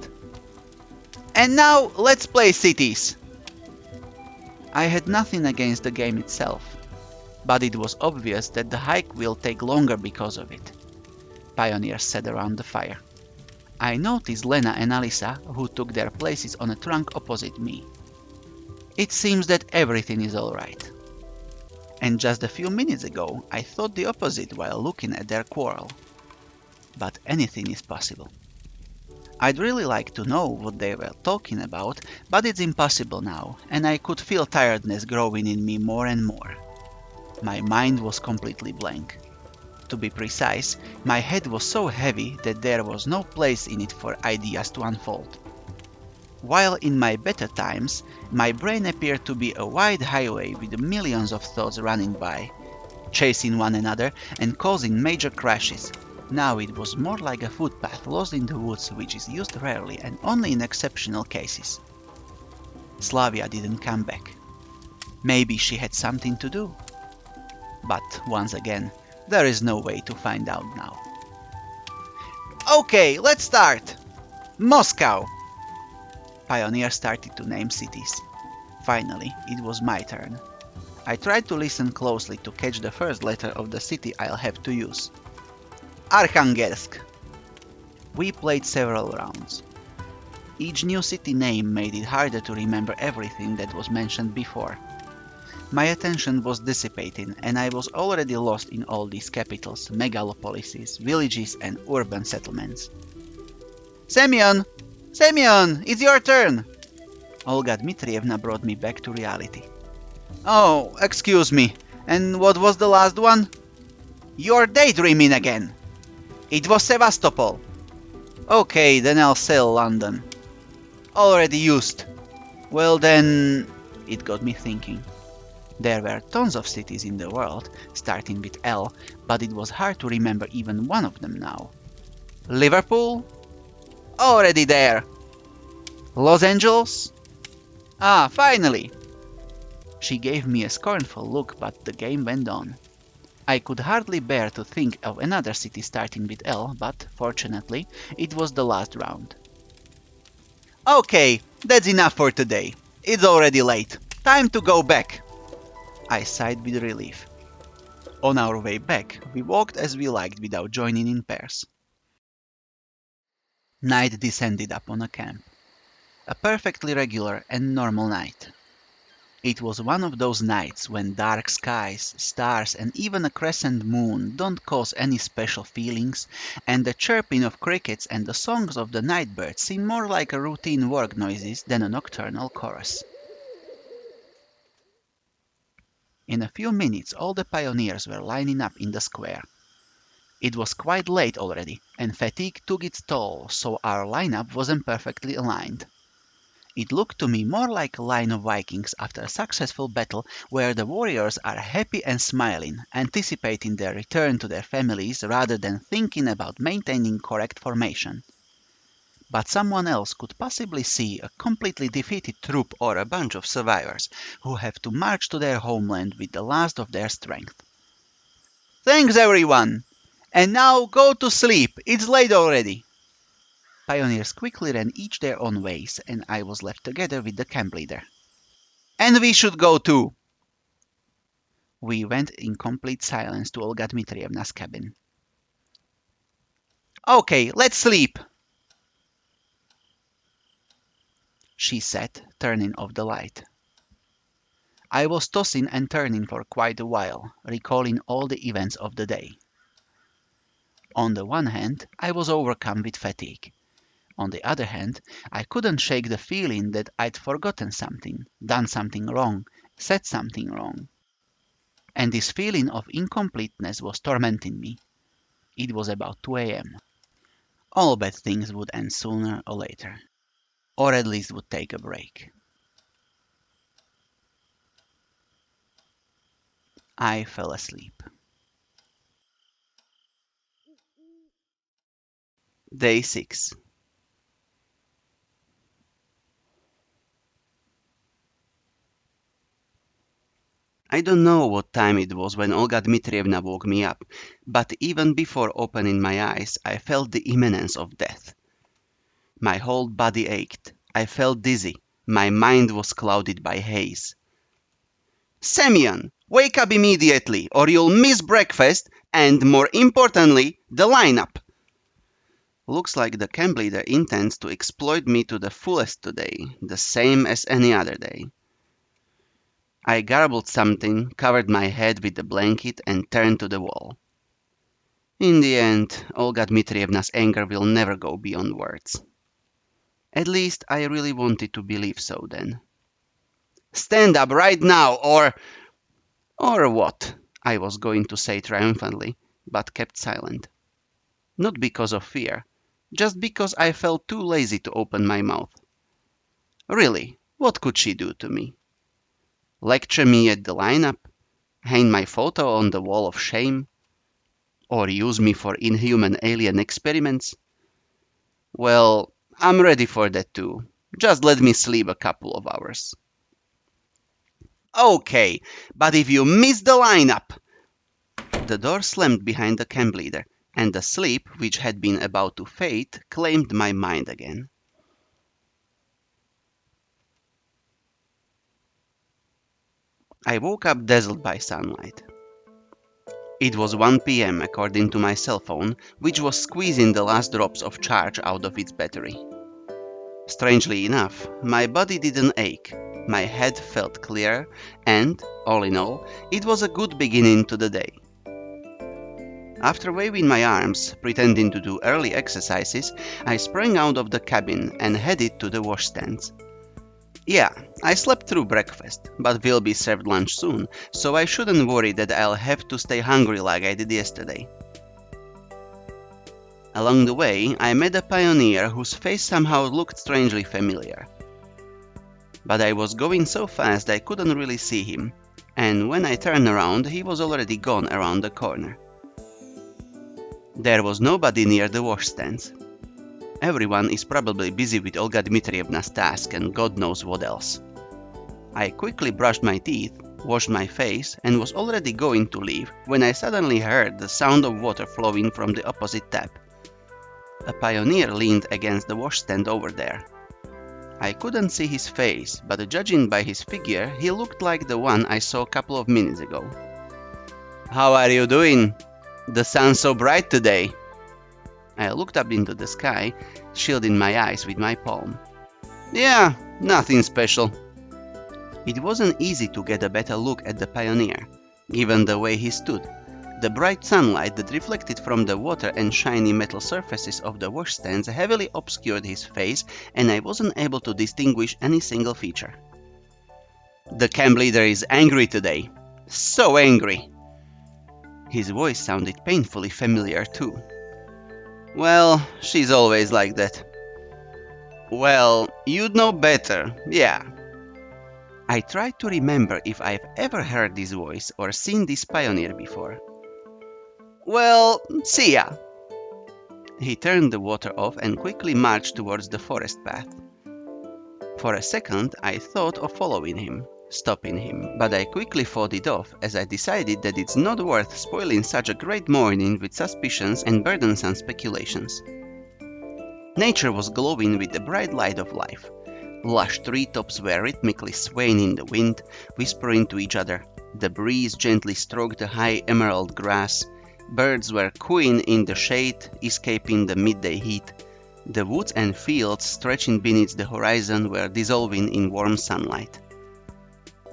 "And now let's play cities!" I had nothing against the game itself, but it was obvious that the hike will take longer because of it. Pioneers sat around the fire. I noticed Lena and Alisa, who took their places on a trunk opposite me. It seems that everything is alright. And just a few minutes ago I thought the opposite while looking at their quarrel. But anything is possible. I'd really like to know what they were talking about, but it's impossible now, and I could feel tiredness growing in me more and more. My mind was completely blank. To be precise, my head was so heavy that there was no place in it for ideas to unfold. While in my better times, my brain appeared to be a wide highway with millions of thoughts running by, chasing one another and causing major crashes. Now it was more like a footpath lost in the woods, which is used rarely and only in exceptional cases. Slavia didn't come back. Maybe she had something to do. But once again, there is no way to find out now. Okay, let's start! Moscow! Pioneer started to name cities. Finally, it was my turn. I tried to listen closely to catch the first letter of the city I'll have to use. Arkhangelsk. We played several rounds. Each new city name made it harder to remember everything that was mentioned before. My attention was dissipating and I was already lost in all these capitals, megalopolises, villages and urban settlements. Semyon! Semyon! It's your turn! Olga Dmitrievna brought me back to reality. Oh, excuse me. And what was the last one? You're daydreaming again. It was Sevastopol. Okay, then I'll sell London. Already used. Well then... It got me thinking. There were tons of cities in the world, starting with L, but it was hard to remember even one of them now. Liverpool? Already there. Los Angeles? Ah, finally! She gave me a scornful look, but the game went on. I could hardly bear to think of another city starting with L, but, fortunately, it was the last round. Okay, that's enough for today. It's already late. Time to go back. I sighed with relief. On our way back, we walked as we liked without joining in pairs. Night descended upon a camp. A perfectly regular and normal night. It was one of those nights when dark skies, stars and even a crescent moon don't cause any special feelings, and the chirping of crickets and the songs of the night birds seem more like a routine work noises than a nocturnal chorus. In a few minutes all the pioneers were lining up in the square. It was quite late already, and fatigue took its toll, so our lineup wasn't perfectly aligned. It looked to me more like a line of Vikings after a successful battle where the warriors are happy and smiling, anticipating their return to their families rather than thinking about maintaining correct formation. But someone else could possibly see a completely defeated troop or a bunch of survivors who have to march to their homeland with the last of their strength. Thanks everyone! And now go to sleep, it's late already. Pioneers quickly ran each their own ways, and I was left together with the camp leader. And we should go too! We went in complete silence to Olga Dmitrievna's cabin. Okay, let's sleep! She said, turning off the light. I was tossing and turning for quite a while, recalling all the events of the day. On the one hand, I was overcome with fatigue. On the other hand, I couldn't shake the feeling that I'd forgotten something, done something wrong, said something wrong. And this feeling of incompleteness was tormenting me. It was about 2 a.m. All bad things would end sooner or later, or at least would take a break. I fell asleep. Day 6. I don't know what time it was when Olga Dmitrievna woke me up, but even before opening my eyes, I felt the imminence of death. My whole body ached. I felt dizzy. My mind was clouded by haze. Semyon, wake up immediately, or you'll miss breakfast and, more importantly, the lineup. Looks like the camp leader intends to exploit me to the fullest today, the same as any other day. I garbled something, covered my head with the blanket, and turned to the wall. In the end, Olga Dmitrievna's anger will never go beyond words. At least I really wanted to believe so then. Stand up right now, or... Or what? I was going to say triumphantly, but kept silent. Not because of fear, just because I felt too lazy to open my mouth. Really, what could she do to me? Lecture me at the lineup? Hang my photo on the wall of shame? Or use me for inhuman alien experiments? Well, I'm ready for that too. Just let me sleep a couple of hours. Okay, but if you miss the lineup... The door slammed behind the camp leader, and the sleep, which had been about to fade, claimed my mind again. I woke up dazzled by sunlight. It was 1 p.m. according to my cell phone, which was squeezing the last drops of charge out of its battery. Strangely enough, my body didn't ache, my head felt clear, and, all in all, it was a good beginning to the day. After waving my arms, pretending to do early exercises, I sprang out of the cabin and headed to the washstands. Yeah, I slept through breakfast, but will be served lunch soon, so I shouldn't worry that I'll have to stay hungry like I did yesterday. Along the way, I met a pioneer whose face somehow looked strangely familiar. But I was going so fast I couldn't really see him, and when I turned around, he was already gone around the corner. There was nobody near the washstands. Everyone is probably busy with Olga Dmitrievna's task and God knows what else. I quickly brushed my teeth, washed my face, and was already going to leave when I suddenly heard the sound of water flowing from the opposite tap. A pioneer leaned against the washstand over there. I couldn't see his face, but judging by his figure, he looked like the one I saw a couple of minutes ago. "How are you doing? The sun's so bright today." I looked up into the sky, shielding my eyes with my palm. "Yeah, nothing special." It wasn't easy to get a better look at the pioneer, given the way he stood. The bright sunlight that reflected from the water and shiny metal surfaces of the washstands heavily obscured his face, and I wasn't able to distinguish any single feature. "The camp leader is angry today. So angry." His voice sounded painfully familiar too. "Well, she's always like that." "Well, you'd know better, yeah." I tried to remember if I've ever heard this voice or seen this pioneer before. "Well, see ya." He turned the water off and quickly marched towards the forest path. For a second, I thought of following him, stopping him, but I quickly fought it off as I decided that it's not worth spoiling such a great morning with suspicions and burdensome speculations. Nature was glowing with the bright light of life. Lush treetops were rhythmically swaying in the wind, whispering to each other. The breeze gently stroked the high emerald grass. Birds were cooing in the shade, escaping the midday heat. The woods and fields stretching beneath the horizon were dissolving in warm sunlight.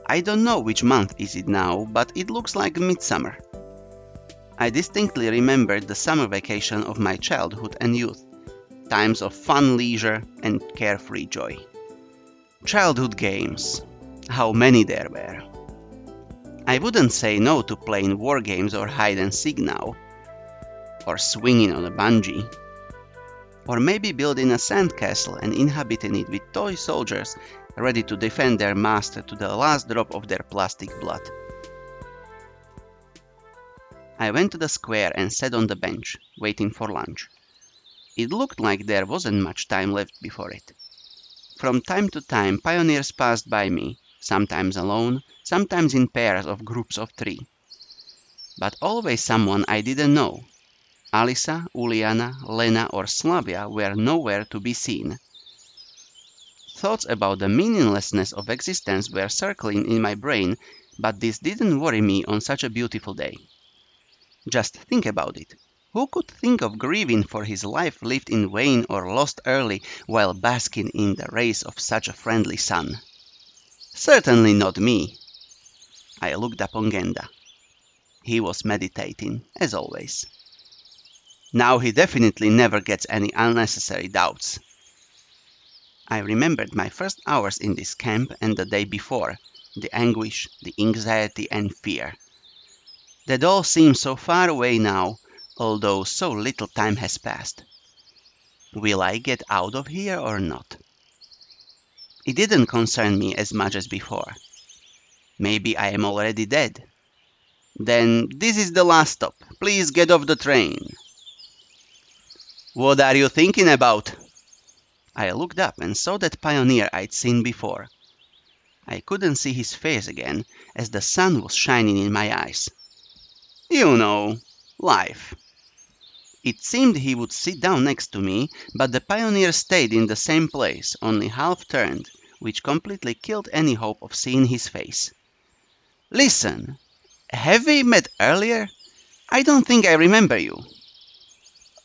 I don't know which month is it now, but it looks like midsummer. I distinctly remembered the summer vacation of my childhood and youth, times of fun leisure and carefree joy. Childhood games, how many there were. I wouldn't say no to playing war games or hide and seek now. or swinging on a bungee, or maybe building a sandcastle and inhabiting it with toy soldiers ready to defend their master to the last drop of their plastic blood. I went to the square and sat on the bench, waiting for lunch. It looked like there wasn't much time left before it. From time to time, pioneers passed by me, sometimes alone, sometimes in pairs of groups of 3. But always someone I didn't know. Alisa, Uliana, Lena or Slavia were nowhere to be seen. Thoughts about the meaninglessness of existence were circling in my brain, but this didn't worry me on such a beautiful day. Just think about it. Who could think of grieving for his life lived in vain or lost early while basking in the rays of such a friendly sun? Certainly not me. I looked up on Genda. He was meditating, as always. Now he definitely never gets any unnecessary doubts. I remembered my first hours in this camp and the day before, the anguish, the anxiety and fear. That all seems so far away now, although so little time has passed. Will I get out of here or not? It didn't concern me as much as before. Maybe I am already dead. Then this is the last stop. Please get off the train. What are you thinking about? I looked up and saw that pioneer I'd seen before. I couldn't see his face again, as the sun was shining in my eyes. You know, life. It seemed he would sit down next to me, but the pioneer stayed in the same place, only half turned, which completely killed any hope of seeing his face. Listen, have we met earlier? I don't think I remember you.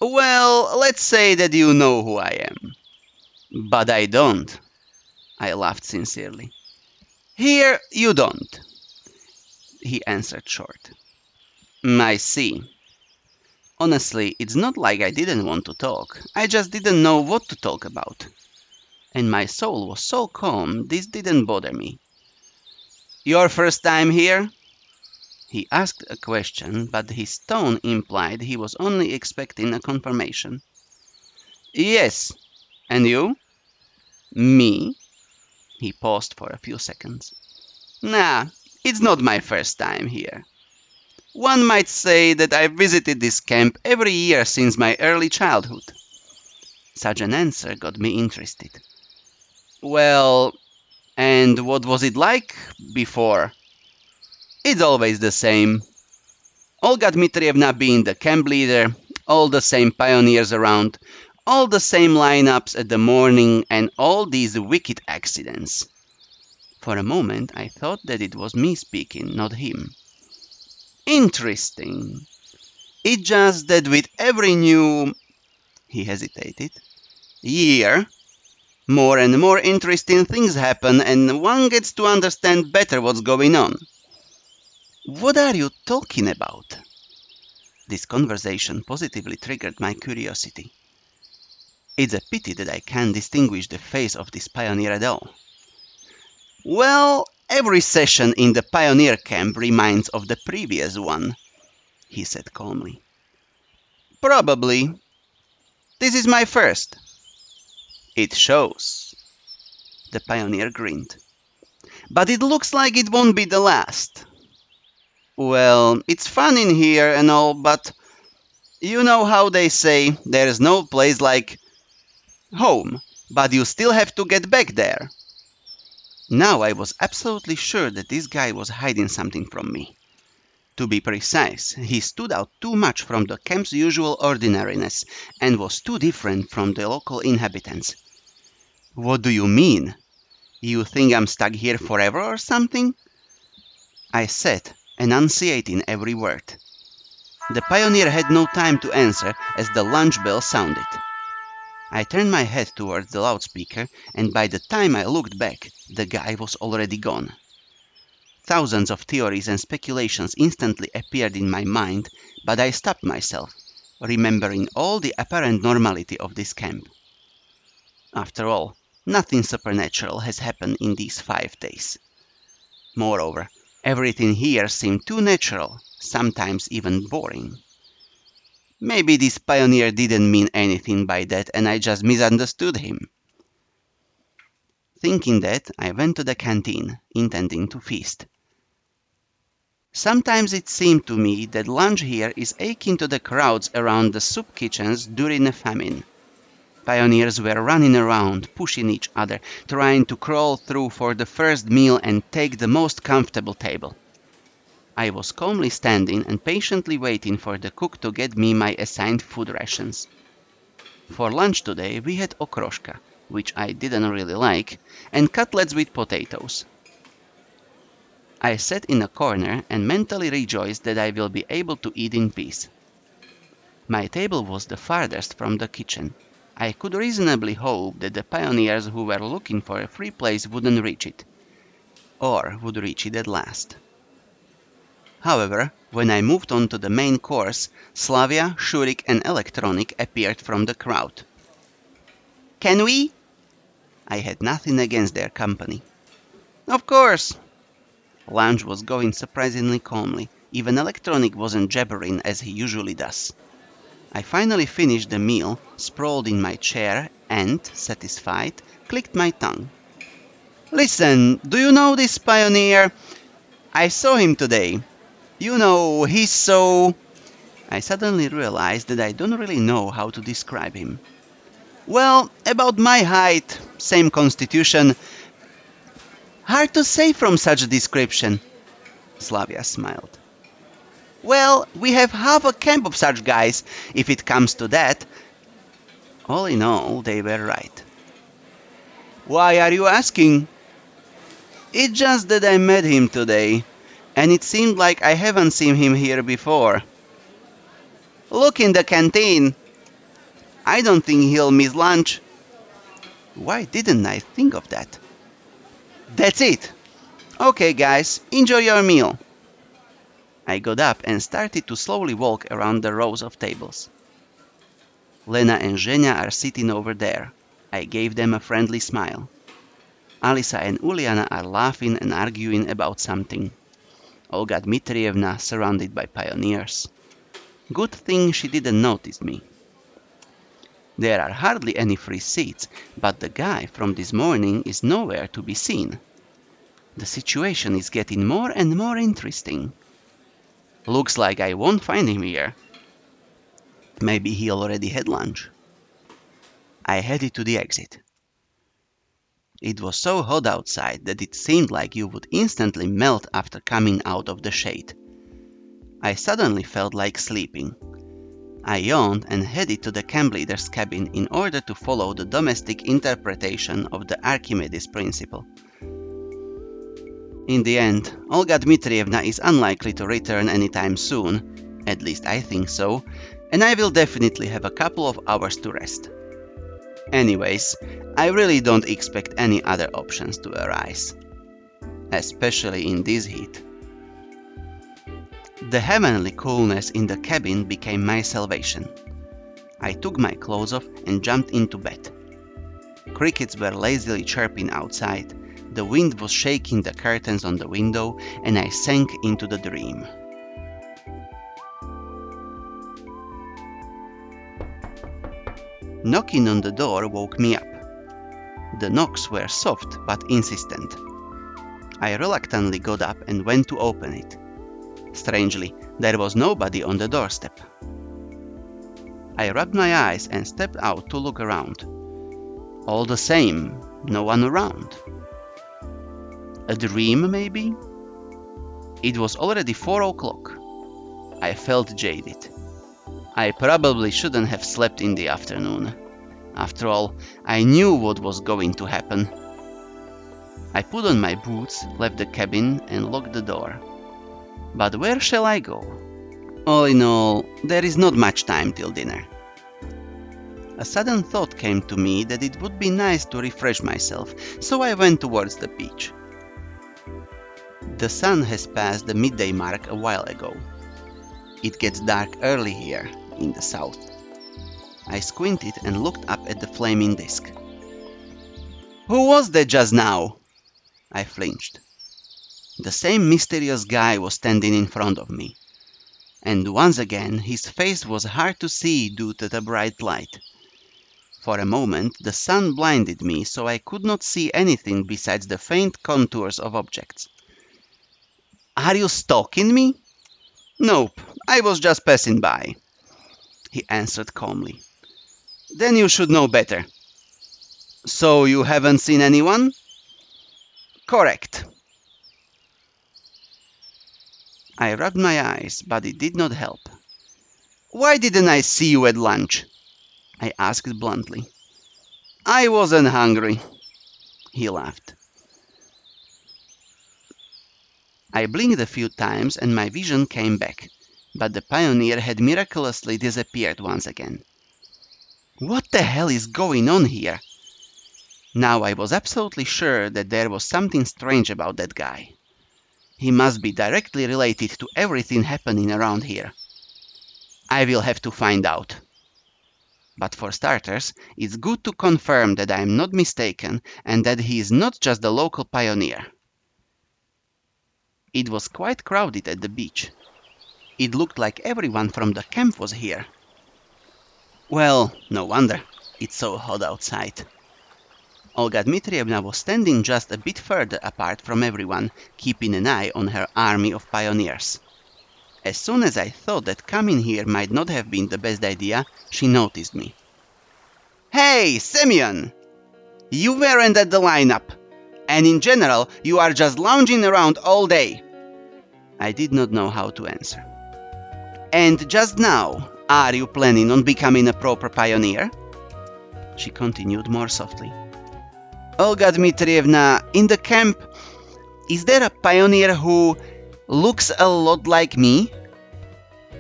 Well, let's say that you know who I am. But I don't. I laughed sincerely. Here you don't, he answered short. I see. Honestly, it's not like I didn't want to talk. I just didn't know what to talk about. And my soul was so calm, this didn't bother me. Your first time here? He asked a question, but his tone implied he was only expecting a confirmation. Yes. And you? Me? He paused for a few seconds. Nah, it's not my first time here. One might say that I've visited this camp every year since my early childhood. Such an answer got me interested. Well, and what was it like before? It's always the same. Olga Dmitrievna being the camp leader, all the same pioneers around, all the same lineups at the morning, and all these wicked accidents. For a moment I thought that it was me speaking, not him. Interesting. It's just that with every new... He hesitated. Year, more and more interesting things happen and one gets to understand better what's going on. What are you talking about? This conversation positively triggered my curiosity. It's a pity that I can't distinguish the face of this pioneer at all. Well, every session in the pioneer camp reminds of the previous one, he said calmly. Probably. This is my first. It shows. The pioneer grinned. But it looks like it won't be the last. Well, it's fun in here and all, but you know how they say there's no place like home, but you still have to get back there. Now I was absolutely sure that this guy was hiding something from me. To be precise, he stood out too much from the camp's usual ordinariness and was too different from the local inhabitants. What do you mean? You think I'm stuck here forever or something? I said, enunciating every word. The pioneer had no time to answer as the lunch bell sounded. I turned my head towards the loudspeaker, and by the time I looked back, the guy was already gone. Thousands of theories and speculations instantly appeared in my mind, but I stopped myself, remembering all the apparent normality of this camp. After all, nothing supernatural has happened in these 5 days. Moreover, everything here seemed too natural, sometimes even boring. Maybe this pioneer didn't mean anything by that and I just misunderstood him. Thinking that, I went to the canteen, intending to feast. Sometimes it seemed to me that lunch here is akin to the crowds around the soup kitchens during a famine. Pioneers were running around, pushing each other, trying to crawl through for the first meal and take the most comfortable table. I was calmly standing and patiently waiting for the cook to get me my assigned food rations. For lunch today we had okroshka, which I didn't really like, and cutlets with potatoes. I sat in a corner and mentally rejoiced that I will be able to eat in peace. My table was the farthest from the kitchen. I could reasonably hope that the pioneers who were looking for a free place wouldn't reach it, or would reach it at last. However, when I moved on to the main course, Slavia, Shurik and Electronic appeared from the crowd. "Can we?" I had nothing against their company. "Of course." Lunch was going surprisingly calmly. Even Electronic wasn't jabbering as he usually does. I finally finished the meal, sprawled in my chair and, satisfied, clicked my tongue. "Listen, do you know this pioneer? I saw him today. You know, he's so..." I suddenly realized that I don't really know how to describe him. "Well, about my height, same constitution." "Hard to say from such a description." Slavia smiled. "Well, we have half a camp of such guys, if it comes to that." All in all, they were right. "Why are you asking?" "It's just that I met him today, and it seemed like I haven't seen him here before." "Look in the canteen." "I don't think he'll miss lunch." Why didn't I think of that? "That's it. Okay, guys, enjoy your meal." I got up and started to slowly walk around the rows of tables. Lena and Zhenya are sitting over there. I gave them a friendly smile. Alisa and Uliana are laughing and arguing about something. Olga Dmitrievna surrounded by pioneers. Good thing she didn't notice me. There are hardly any free seats, but the guy from this morning is nowhere to be seen. The situation is getting more and more interesting. Looks like I won't find him here. Maybe he already had lunch. I headed to the exit. It was so hot outside that it seemed like you would instantly melt after coming out of the shade. I suddenly felt like sleeping. I yawned and headed to the camp leader's cabin in order to follow the domestic interpretation of the Archimedes principle. In the end, Olga Dmitrievna is unlikely to return anytime soon, at least I think so, and I will definitely have a couple of hours to rest. Anyways, I really don't expect any other options to arise, especially in this heat. The heavenly coolness in the cabin became my salvation. I took my clothes off and jumped into bed. Crickets were lazily chirping outside, the wind was shaking the curtains on the window, and I sank into the dream. Knocking on the door woke me up. The knocks were soft but insistent. I reluctantly got up and went to open it. Strangely, there was nobody on the doorstep. I rubbed my eyes and stepped out to look around. All the same, no one around. A dream, maybe? It was already 4 o'clock. I felt jaded. I probably shouldn't have slept in the afternoon. After all, I knew what was going to happen. I put on my boots, left the cabin, and locked the door. But where shall I go? All in all, there is not much time till dinner. A sudden thought came to me that it would be nice to refresh myself, so I went towards the beach. The sun has passed the midday mark a while ago. It gets dark early here, in the south. I squinted and looked up at the flaming disk. Who was that just now? I flinched. The same mysterious guy was standing in front of me. and once again his face was hard to see due to the bright light. For a moment the sun blinded me, so I could not see anything besides the faint contours of objects. "Are you stalking me?" "Nope, I was just passing by," he answered calmly. "Then you should know better." "So you haven't seen anyone?" "Correct." I rubbed my eyes, but it did not help. "Why didn't I see you at lunch?" I asked bluntly. "I wasn't hungry," he laughed. I blinked a few times and my vision came back, but the pioneer had miraculously disappeared once again. What the hell is going on here? Now I was absolutely sure that there was something strange about that guy. He must be directly related to everything happening around here. I will have to find out. But for starters, it's good to confirm that I am not mistaken and that he is not just a local pioneer. It was quite crowded at the beach. It looked like everyone from the camp was here. Well, no wonder. It's so hot outside. Olga Dmitrievna was standing just a bit further apart from everyone, keeping an eye on her army of pioneers. As soon as I thought that coming here might not have been the best idea, she noticed me. "Hey, Semyon! You weren't at the lineup, and in general you are just lounging around all day." I did not know how to answer. "And just now, are you planning on becoming a proper pioneer?" She continued more softly. "Olga Dmitrievna, in the camp, is there a pioneer who looks a lot like me?"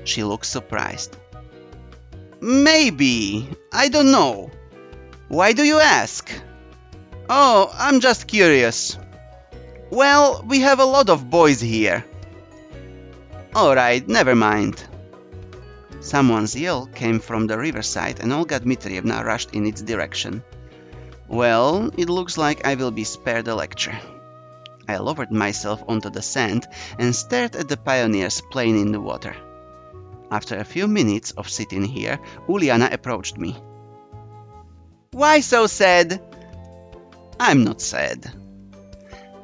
She looked surprised. "Maybe. I don't know. Why do you ask?" "Oh, I'm just curious." "Well, we have a lot of boys here." "Alright, never mind." Someone's yell came from the riverside and Olga Dmitrievna rushed in its direction. Well, it looks like I will be spared a lecture. I lowered myself onto the sand and stared at the pioneers playing in the water. After a few minutes of sitting here, Uliana approached me. "Why so sad?" "I'm not sad."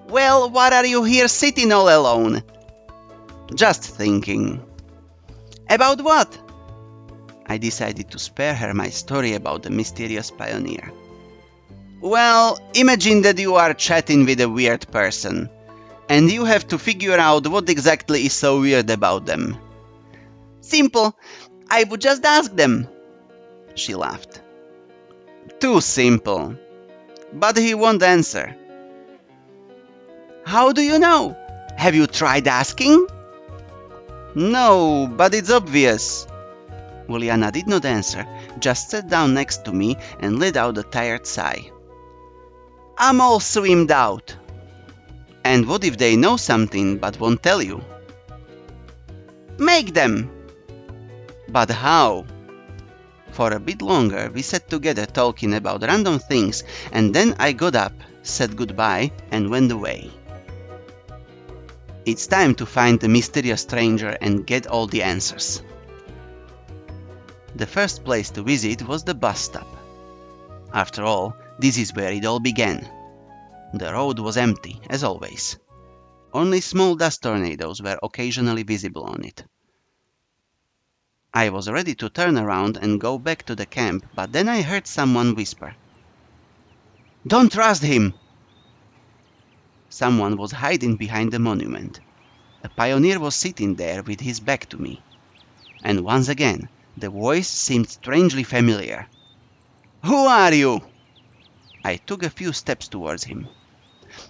"Well, what are you here sitting all alone?" "Just thinking." "About what?" I decided to spare her my story about the mysterious pioneer. "Well, imagine that you are chatting with a weird person, and you have to figure out what exactly is so weird about them." "Simple. I would just ask them." She laughed. "Too simple. But he won't answer." "How do you know? Have you tried asking?" "No, but it's obvious." Uliana did not answer, just sat down next to me and let out a tired sigh. "I'm all swimmed out." "And what if they know something but won't tell you?" "Make them." "But how?" For a bit longer we sat together talking about random things, and then I got up, said goodbye, and went away. It's time to find the mysterious stranger and get all the answers. The first place to visit was the bus stop. After all, this is where it all began. The road was empty, as always. Only small dust tornadoes were occasionally visible on it. I was ready to turn around and go back to the camp, but then I heard someone whisper. "Don't trust him!" Someone was hiding behind the monument. A pioneer was sitting there with his back to me. And once again, the voice seemed strangely familiar. "Who are you?" I took a few steps towards him.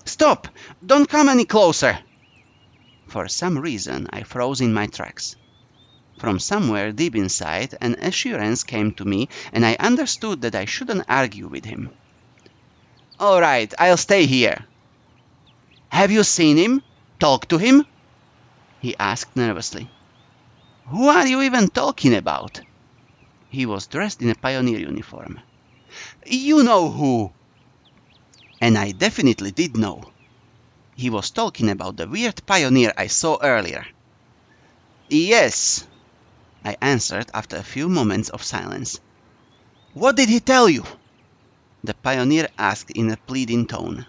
"Stop! Don't come any closer!" For some reason, I froze in my tracks. From somewhere deep inside, an assurance came to me, and I understood that I shouldn't argue with him. "All right, I'll stay here." "Have you seen him? Talked to him?" he asked nervously. "Who are you even talking about?" He was dressed in a pioneer uniform. "You know who." And I definitely did know. He was talking about the weird pioneer I saw earlier. "Yes," I answered after a few moments of silence. "What did he tell you?" the pioneer asked in a pleading tone.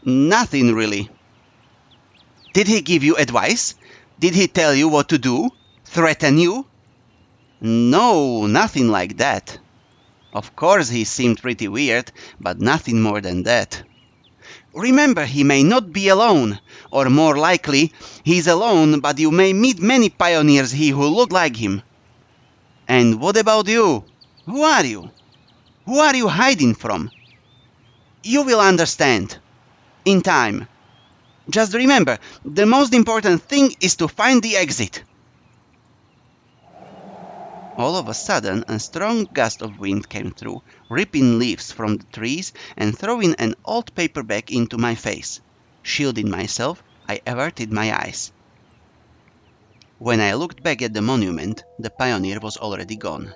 "Nothing really." "Did he give you advice? Did he tell you what to do? Threaten you?" "No, nothing like that. Of course he seemed pretty weird, but nothing more than that." "Remember, he may not be alone, or more likely, he's alone, but you may meet many pioneers here who look like him." "And what about you? Who are you? Who are you hiding from?" "You will understand. In time. Just remember, the most important thing is to find the exit." All of a sudden, a strong gust of wind came through, ripping leaves from the trees and throwing an old paper bag into my face. Shielding myself, I averted my eyes. When I looked back at the monument, the pioneer was already gone.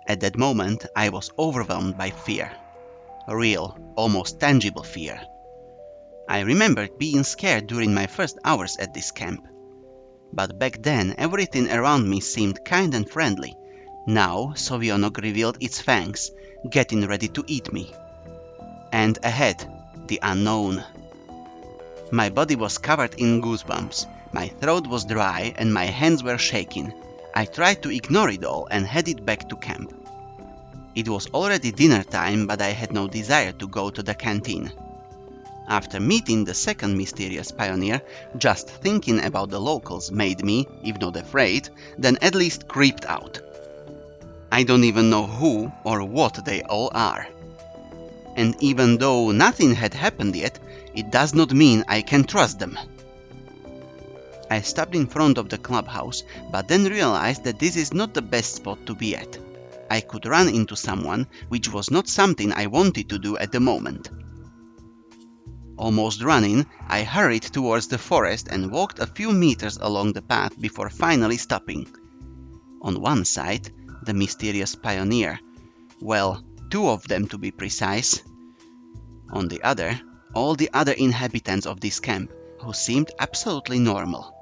At that moment, I was overwhelmed by fear. Real, almost tangible fear. I remembered being scared during my first hours at this camp. But back then, everything around me seemed kind and friendly. Now, Sovyonok revealed its fangs, getting ready to eat me. And ahead, the unknown. My body was covered in goosebumps, my throat was dry and my hands were shaking. I tried to ignore it all and headed back to camp. It was already dinner time, but I had no desire to go to the canteen. After meeting the second mysterious pioneer, just thinking about the locals made me, if not afraid, then at least creeped out. I don't even know who or what they all are. And even though nothing had happened yet, it does not mean I can trust them. I stopped in front of the clubhouse, but then realized that this is not the best spot to be at. I could run into someone, which was not something I wanted to do at the moment. Almost running, I hurried towards the forest and walked a few meters along the path before finally stopping. On one side, the mysterious pioneer. Well, two of them to be precise. On the other, all the other inhabitants of this camp, who seemed absolutely normal.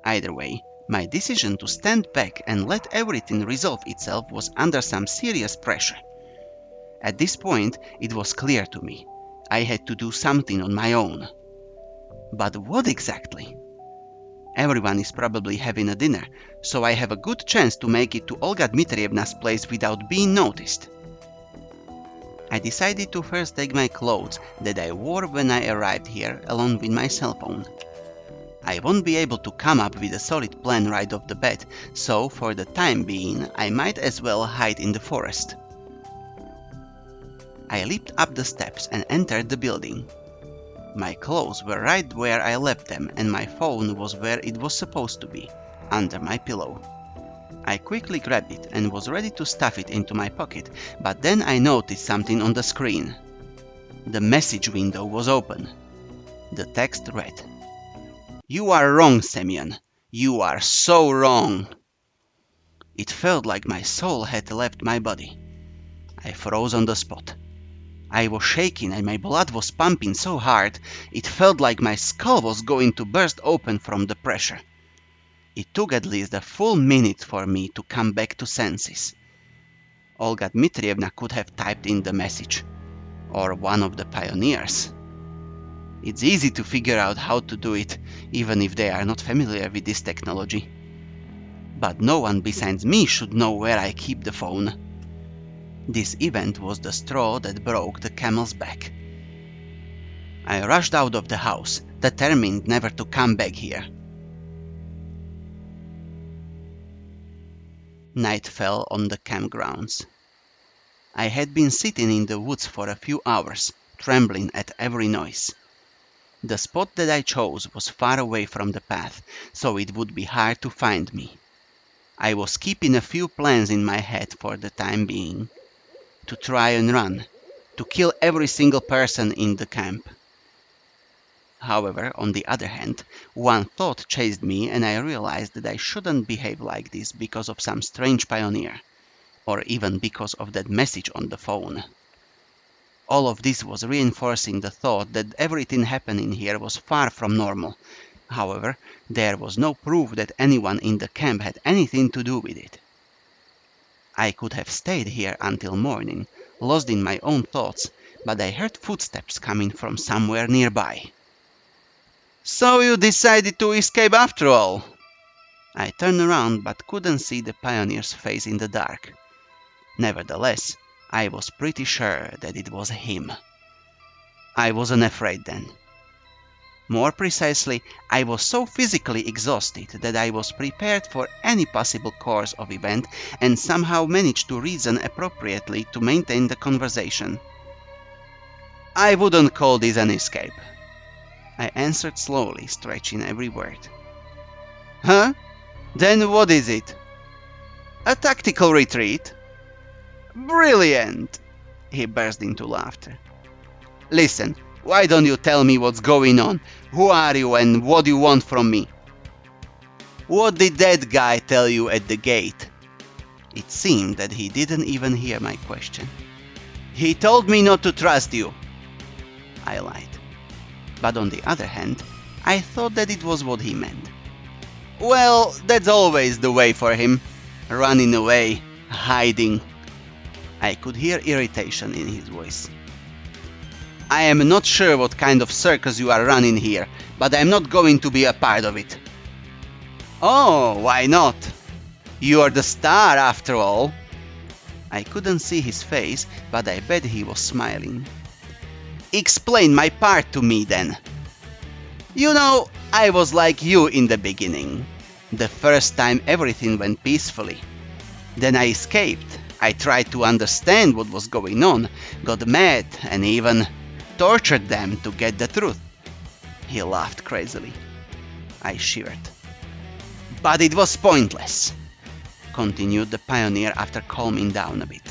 Either way, my decision to stand back and let everything resolve itself was under some serious pressure. At this point, it was clear to me. I had to do something on my own. But what exactly? Everyone is probably having a dinner, so I have a good chance to make it to Olga Dmitrievna's place without being noticed. I decided to first take my clothes that I wore when I arrived here, along with my cell phone. I won't be able to come up with a solid plan right off the bat, so for the time being, I might as well hide in the forest. I leaped up the steps and entered the building. My clothes were right where I left them and my phone was where it was supposed to be, under my pillow. I quickly grabbed it and was ready to stuff it into my pocket, but then I noticed something on the screen. The message window was open. The text read, "You are wrong, Semyon. You are so wrong." It felt like my soul had left my body. I froze on the spot. I was shaking and my blood was pumping so hard, it felt like my skull was going to burst open from the pressure. It took at least a full minute for me to come back to senses. Olga Dmitrievna could have typed in the message, or one of the pioneers. It's easy to figure out how to do it, even if they are not familiar with this technology. But no one besides me should know where I keep the phone. This event was the straw that broke the camel's back. I rushed out of the house, determined never to come back here. Night fell on the campgrounds. I had been sitting in the woods for a few hours, trembling at every noise. The spot that I chose was far away from the path, so it would be hard to find me. I was keeping a few plans in my head for the time being. To try and run, to kill every single person in the camp. However, on the other hand, one thought chased me and I realized that I shouldn't behave like this because of some strange pioneer, or even because of that message on the phone. All of this was reinforcing the thought that everything happening here was far from normal. However, there was no proof that anyone in the camp had anything to do with it. I could have stayed here until morning, lost in my own thoughts, but I heard footsteps coming from somewhere nearby. "So you decided to escape after all?" I turned around but couldn't see the pioneer's face in the dark. Nevertheless, I was pretty sure that it was him. I wasn't afraid then. More precisely, I was so physically exhausted that I was prepared for any possible course of event and somehow managed to reason appropriately to maintain the conversation. "I wouldn't call this an escape," I answered slowly, stretching every word. "Huh? Then what is it?" "A tactical retreat." "Brilliant!" He burst into laughter. "Listen, why don't you tell me what's going on? Who are you and what do you want from me?" "What did that guy tell you at the gate?" It seemed that he didn't even hear my question. "He told me not to trust you." I lied. But on the other hand, I thought that it was what he meant. "Well, that's always the way for him. Running away, hiding." I could hear irritation in his voice. "I am not sure what kind of circus you are running here, but I'm not going to be a part of it." "Oh, why not? You are the star after all." I couldn't see his face, but I bet he was smiling. "Explain my part to me then." "You know, I was like you in the beginning. The first time everything went peacefully. Then I escaped. I tried to understand what was going on, got mad and even tortured them to get the truth." He laughed crazily. I shivered. "But it was pointless," continued the pioneer after calming down a bit.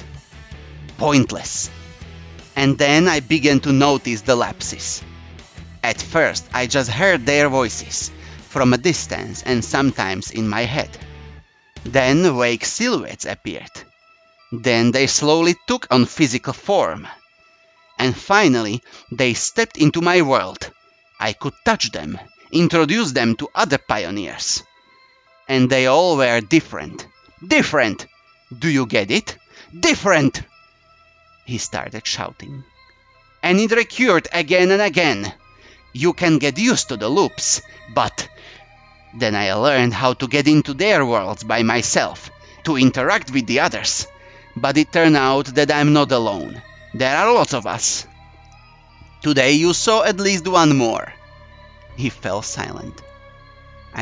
"Pointless. And then I began to notice the lapses. At first I just heard their voices, from a distance and sometimes in my head. Then vague silhouettes appeared. Then they slowly took on physical form. And finally they stepped into my world. I could touch them, introduce them to other pioneers. And they all were different. Different! Do you get it? Different!" He started shouting. "And it recurred again and again. You can get used to the loops, but then I learned how to get into their worlds by myself, to interact with the others. But it turned out that I'm not alone. There are lots of us. Today you saw at least one more." He fell silent.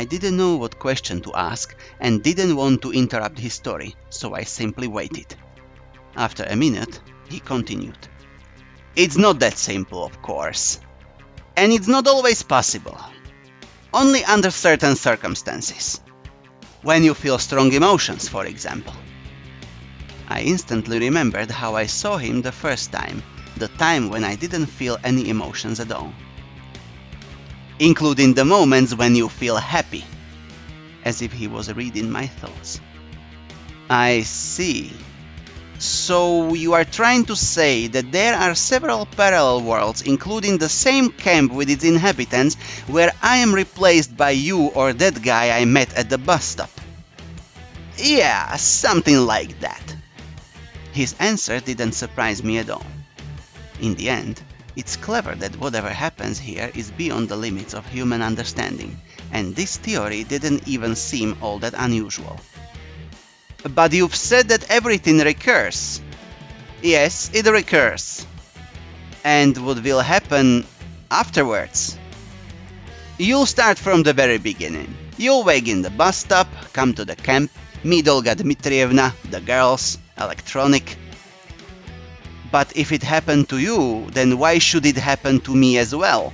I didn't know what question to ask and didn't want to interrupt his story, so I simply waited. After a minute, he continued. "It's not that simple, of course. And it's not always possible. Only under certain circumstances. When you feel strong emotions, for example." I instantly remembered how I saw him the first time, the time when I didn't feel any emotions at all. "Including the moments when you feel happy," as if he was reading my thoughts. "I see. So you are trying to say that there are several parallel worlds, including the same camp with its inhabitants, where I am replaced by you or that guy I met at the bus stop?" "Yeah, something like that." His answer didn't surprise me at all. In the end, it's clever that whatever happens here is beyond the limits of human understanding, and this theory didn't even seem all that unusual. "But you've said that everything recurs." "Yes, it recurs." "And what will happen afterwards?" "You'll start from the very beginning. You'll wake in the bus stop, come to the camp, meet Olga Dmitrievna, the girls, electronic." "But if it happened to you, then why should it happen to me as well?"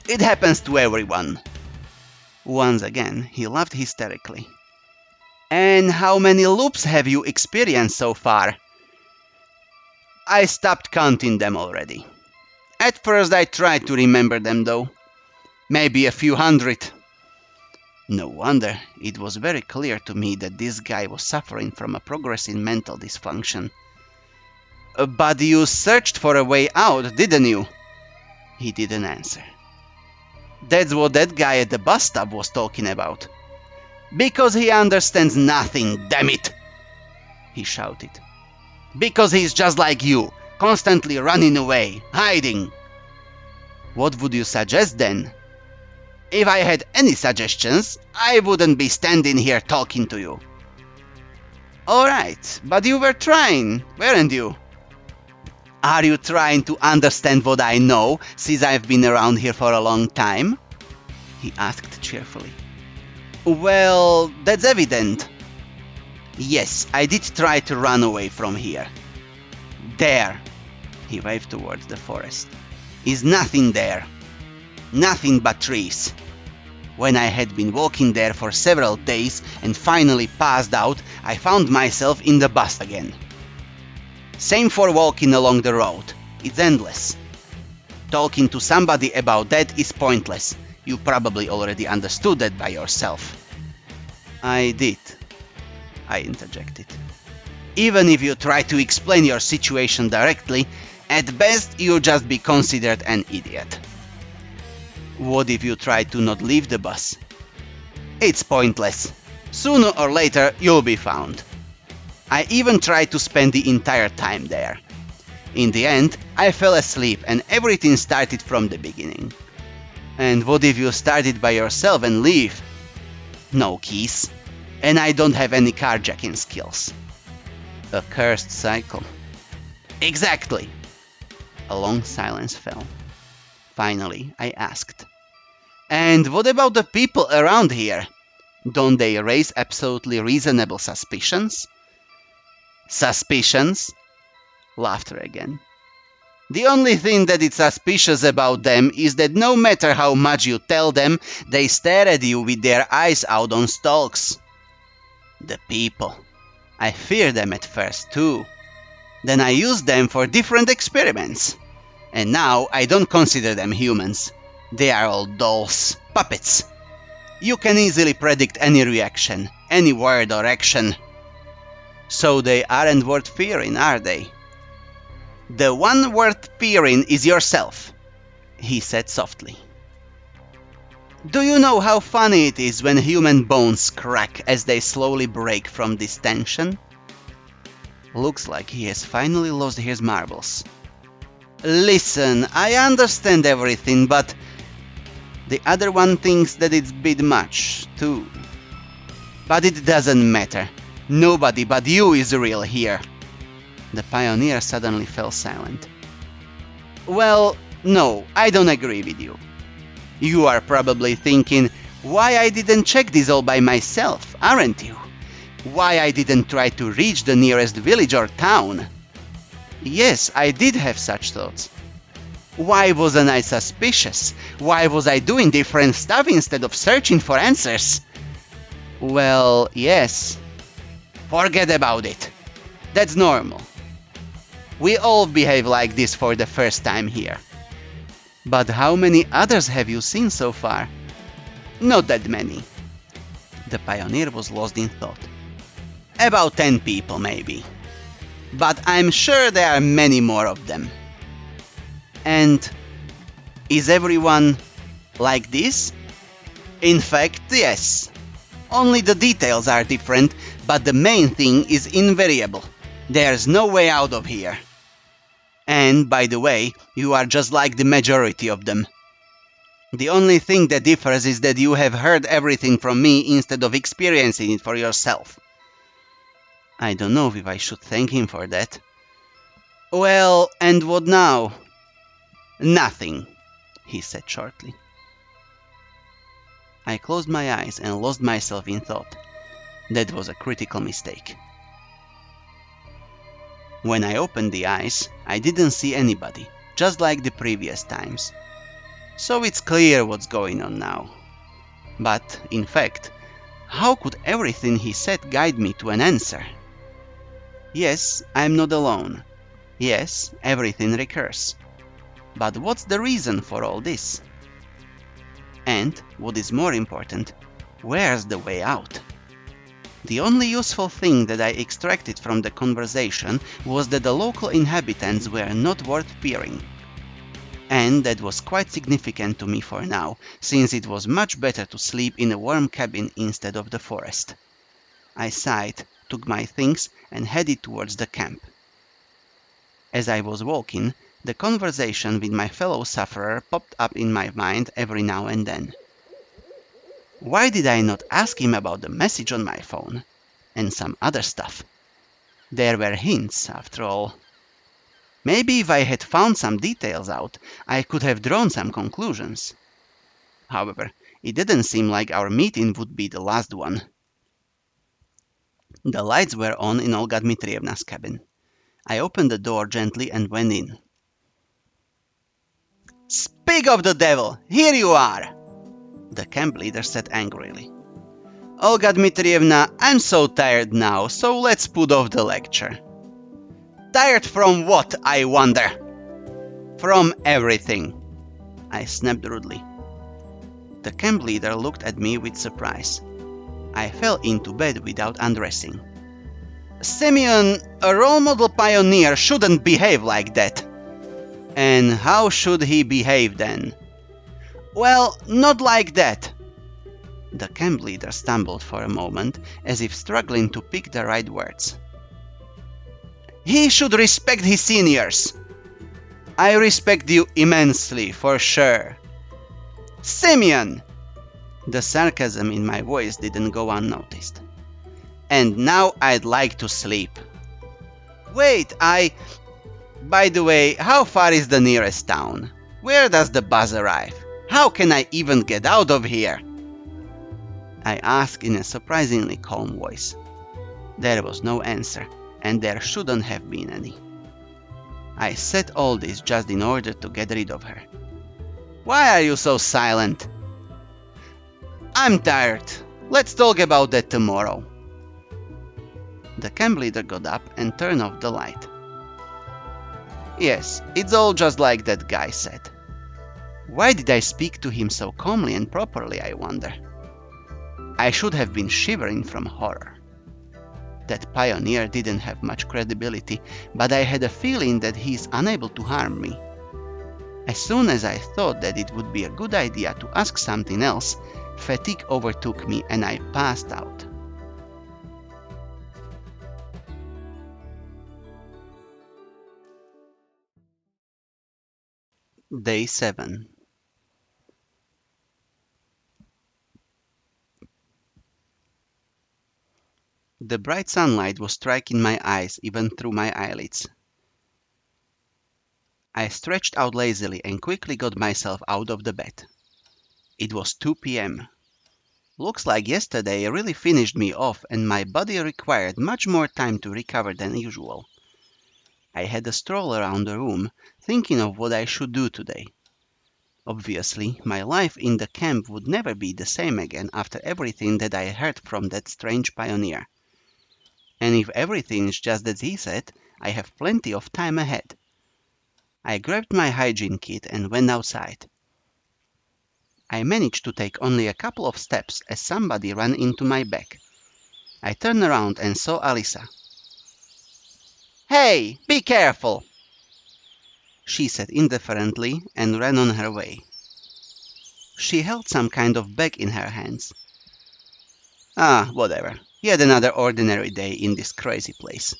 "It happens to everyone." Once again, he laughed hysterically. "And how many loops have you experienced so far?" "I stopped counting them already. At first I tried to remember them though. Maybe a few hundred." No wonder, it was very clear to me that this guy was suffering from a progressive mental dysfunction. "But you searched for a way out, didn't you?" He didn't answer. That's what that guy at the bus stop was talking about. Because he understands nothing, damn it! He shouted. Because he's just like you, constantly running away, hiding. What would you suggest then? If I had any suggestions, I wouldn't be standing here talking to you. Alright, but you were trying, weren't you? Are you trying to understand what I know, since I've been around here for a long time? He asked cheerfully. Well, that's evident. Yes, I did try to run away from here. There, he waved towards the forest, is nothing there. Nothing but trees. When I had been walking there for several days and finally passed out, I found myself in the bus again. Same for walking along the road. It's endless. Talking to somebody about that is pointless. You probably already understood that by yourself. I did, I interjected. Even if you try to explain your situation directly, at best you'll just be considered an idiot. What if you try to not leave the bus? It's pointless. Sooner or later you'll be found. I even tried to spend the entire time there. In the end, I fell asleep and everything started from the beginning. And what if you started by yourself and leave? No keys. And I don't have any carjacking skills. A cursed cycle. Exactly. A long silence fell. Finally, I asked. And what about the people around here? Don't they raise absolutely reasonable suspicions? Suspicions? Laughter again. The only thing that is suspicious about them is that no matter how much you tell them, they stare at you with their eyes out on stalks. The people. I fear them at first too. Then I used them for different experiments. And now I don't consider them humans. They are all dolls, puppets. You can easily predict any reaction, any word or action. So they aren't worth fearing, are they? The one worth fearing is yourself, he said softly. Do you know how funny it is when human bones crack as they slowly break from this tension? Looks like he has finally lost his marbles. Listen, I understand everything, but the other one thinks that it's a bit much, too. But it doesn't matter. Nobody but you is real here. The pioneer suddenly fell silent. Well, no, I don't agree with you. You are probably thinking, why I didn't check this all by myself, aren't you? Why I didn't try to reach the nearest village or town? Yes, I did have such thoughts. Why wasn't I suspicious? Why was I doing different stuff instead of searching for answers? Well, yes. Forget about it. That's normal. We all behave like this for the first time here. But how many others have you seen so far? Not that many. The pioneer was lost in thought. About 10 people, maybe. But I'm sure there are many more of them. And is everyone like this? In fact, yes. Only the details are different, but the main thing is invariable. There's no way out of here. And, by the way, you are just like the majority of them. The only thing that differs is that you have heard everything from me instead of experiencing it for yourself. I don't know if I should thank him for that. Well, and what now? Nothing, he said shortly. I closed my eyes and lost myself in thought. That was a critical mistake. When I opened the eyes, I didn't see anybody, just like the previous times. So it's clear what's going on now. But, in fact, how could everything he said guide me to an answer? Yes, I'm not alone. Yes, everything recurs. But what's the reason for all this? And, what is more important, where's the way out? The only useful thing that I extracted from the conversation was that the local inhabitants were not worth fearing. And that was quite significant to me for now, since it was much better to sleep in a warm cabin instead of the forest. I sighed, took my things, and headed towards the camp. As I was walking, the conversation with my fellow sufferer popped up in my mind every now and then. Why did I not ask him about the message on my phone? And some other stuff. There were hints, after all. Maybe if I had found some details out, I could have drawn some conclusions. However, it didn't seem like our meeting would be the last one. The lights were on in Olga Dmitrievna's cabin. I opened the door gently and went in. "Speak of the devil! Here you are!" the camp leader said angrily. "Olga Dmitrievna, I'm so tired now, so let's put off the lecture." "Tired from what, I wonder?" "From everything," I snapped rudely. The camp leader looked at me with surprise. I fell into bed without undressing. "Semyon, a role model pioneer, shouldn't behave like that." "And how should he behave then?" "Well, not like that." The camp leader stumbled for a moment, as if struggling to pick the right words. "He should respect his seniors." "I respect you immensely, for sure." "Semyon!" The sarcasm in my voice didn't go unnoticed. "And now I'd like to sleep." "Wait, By the way, how far is the nearest town? Where does the bus arrive? How can I even get out of here?" I asked in a surprisingly calm voice. There was no answer, and there shouldn't have been any. I said all this just in order to get rid of her. "Why are you so silent?" "I'm tired. Let's talk about that tomorrow." The camp leader got up and turned off the light. "Yes, it's all just like that guy said." Why did I speak to him so calmly and properly, I wonder? I should have been shivering from horror. That pioneer didn't have much credibility, but I had a feeling that he is unable to harm me. As soon as I thought that it would be a good idea to ask something else, fatigue overtook me and I passed out. Day 7. The bright sunlight was striking my eyes even through my eyelids. I stretched out lazily and quickly got myself out of the bed. It was 2 p.m. Looks like yesterday really finished me off and my body required much more time to recover than usual. I had a stroll around the room, thinking of what I should do today. Obviously, my life in the camp would never be the same again after everything that I heard from that strange pioneer. And if everything is just as he said, I have plenty of time ahead. I grabbed my hygiene kit and went outside. I managed to take only a couple of steps as somebody ran into my back. I turned around and saw Alisa. "Hey, be careful!" she said indifferently and ran on her way. She held some kind of bag in her hands. Whatever. Yet another ordinary day in this crazy place.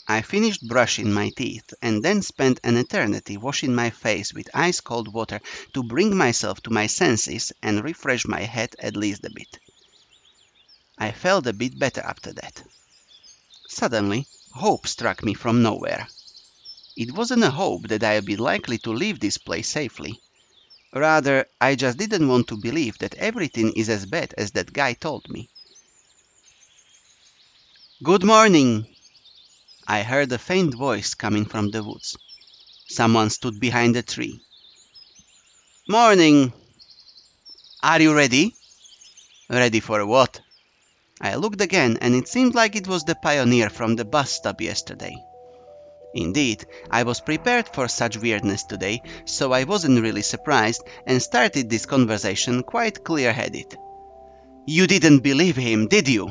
I finished brushing my teeth and then spent an eternity washing my face with ice-cold water to bring myself to my senses and refresh my head at least a bit. I felt a bit better after that. Suddenly, hope struck me from nowhere. It wasn't a hope that I'd be likely to leave this place safely. Rather, I just didn't want to believe that everything is as bad as that guy told me. "Good morning!" I heard a faint voice coming from the woods. Someone stood behind a tree. "Morning! Are you ready?" "Ready for what?" I looked again, and it seemed like it was the pioneer from the bus stop yesterday. Indeed, I was prepared for such weirdness today, so I wasn't really surprised and started this conversation quite clear-headed. "You didn't believe him, did you?"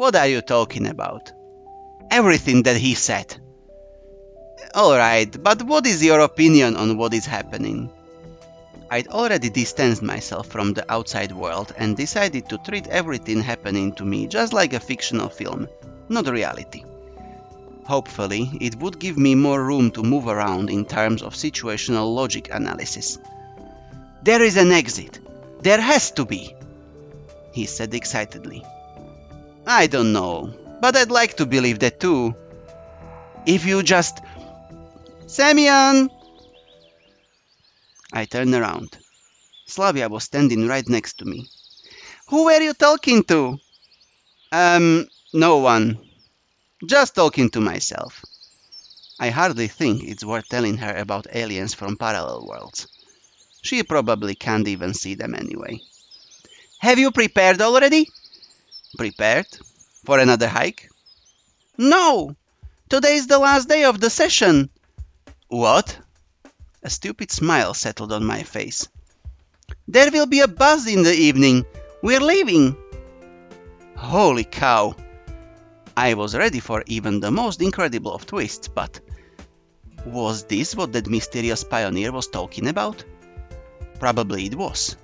"What are you talking about?" "Everything that he said." Alright, but what is your opinion on what is happening? I'd already distanced myself from the outside world and decided to treat everything happening to me just like a fictional film, not reality. Hopefully, it would give me more room to move around in terms of situational logic analysis. There is an exit. There has to be, he said excitedly. I don't know, but I'd like to believe that too. If you just... Semyon! I turned around. Slavia was standing right next to me. Who were you talking to? No one. Just talking to myself. I hardly think it's worth telling her about aliens from parallel worlds. She probably can't even see them anyway. Have you prepared already? Prepared? For another hike? No! Today's the last day of the session. What? A stupid smile settled on my face. There will be a buzz in the evening. We're leaving. Holy cow! I was ready for even the most incredible of twists, but... was this what that mysterious pioneer was talking about? Probably it was.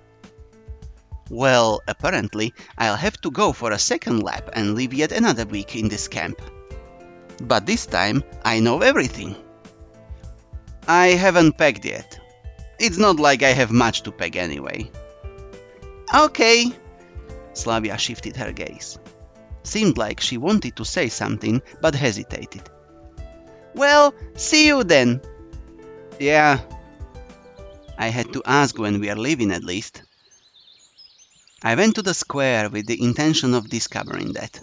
Well, apparently, I'll have to go for a second lap and live yet another week in this camp. But this time, I know everything. I haven't packed yet. It's not like I have much to pack anyway. Okay. Slavia shifted her gaze. Seemed like she wanted to say something, but hesitated. Well, see you then. Yeah. I had to ask when we are leaving at least. I went to the square with the intention of discovering that.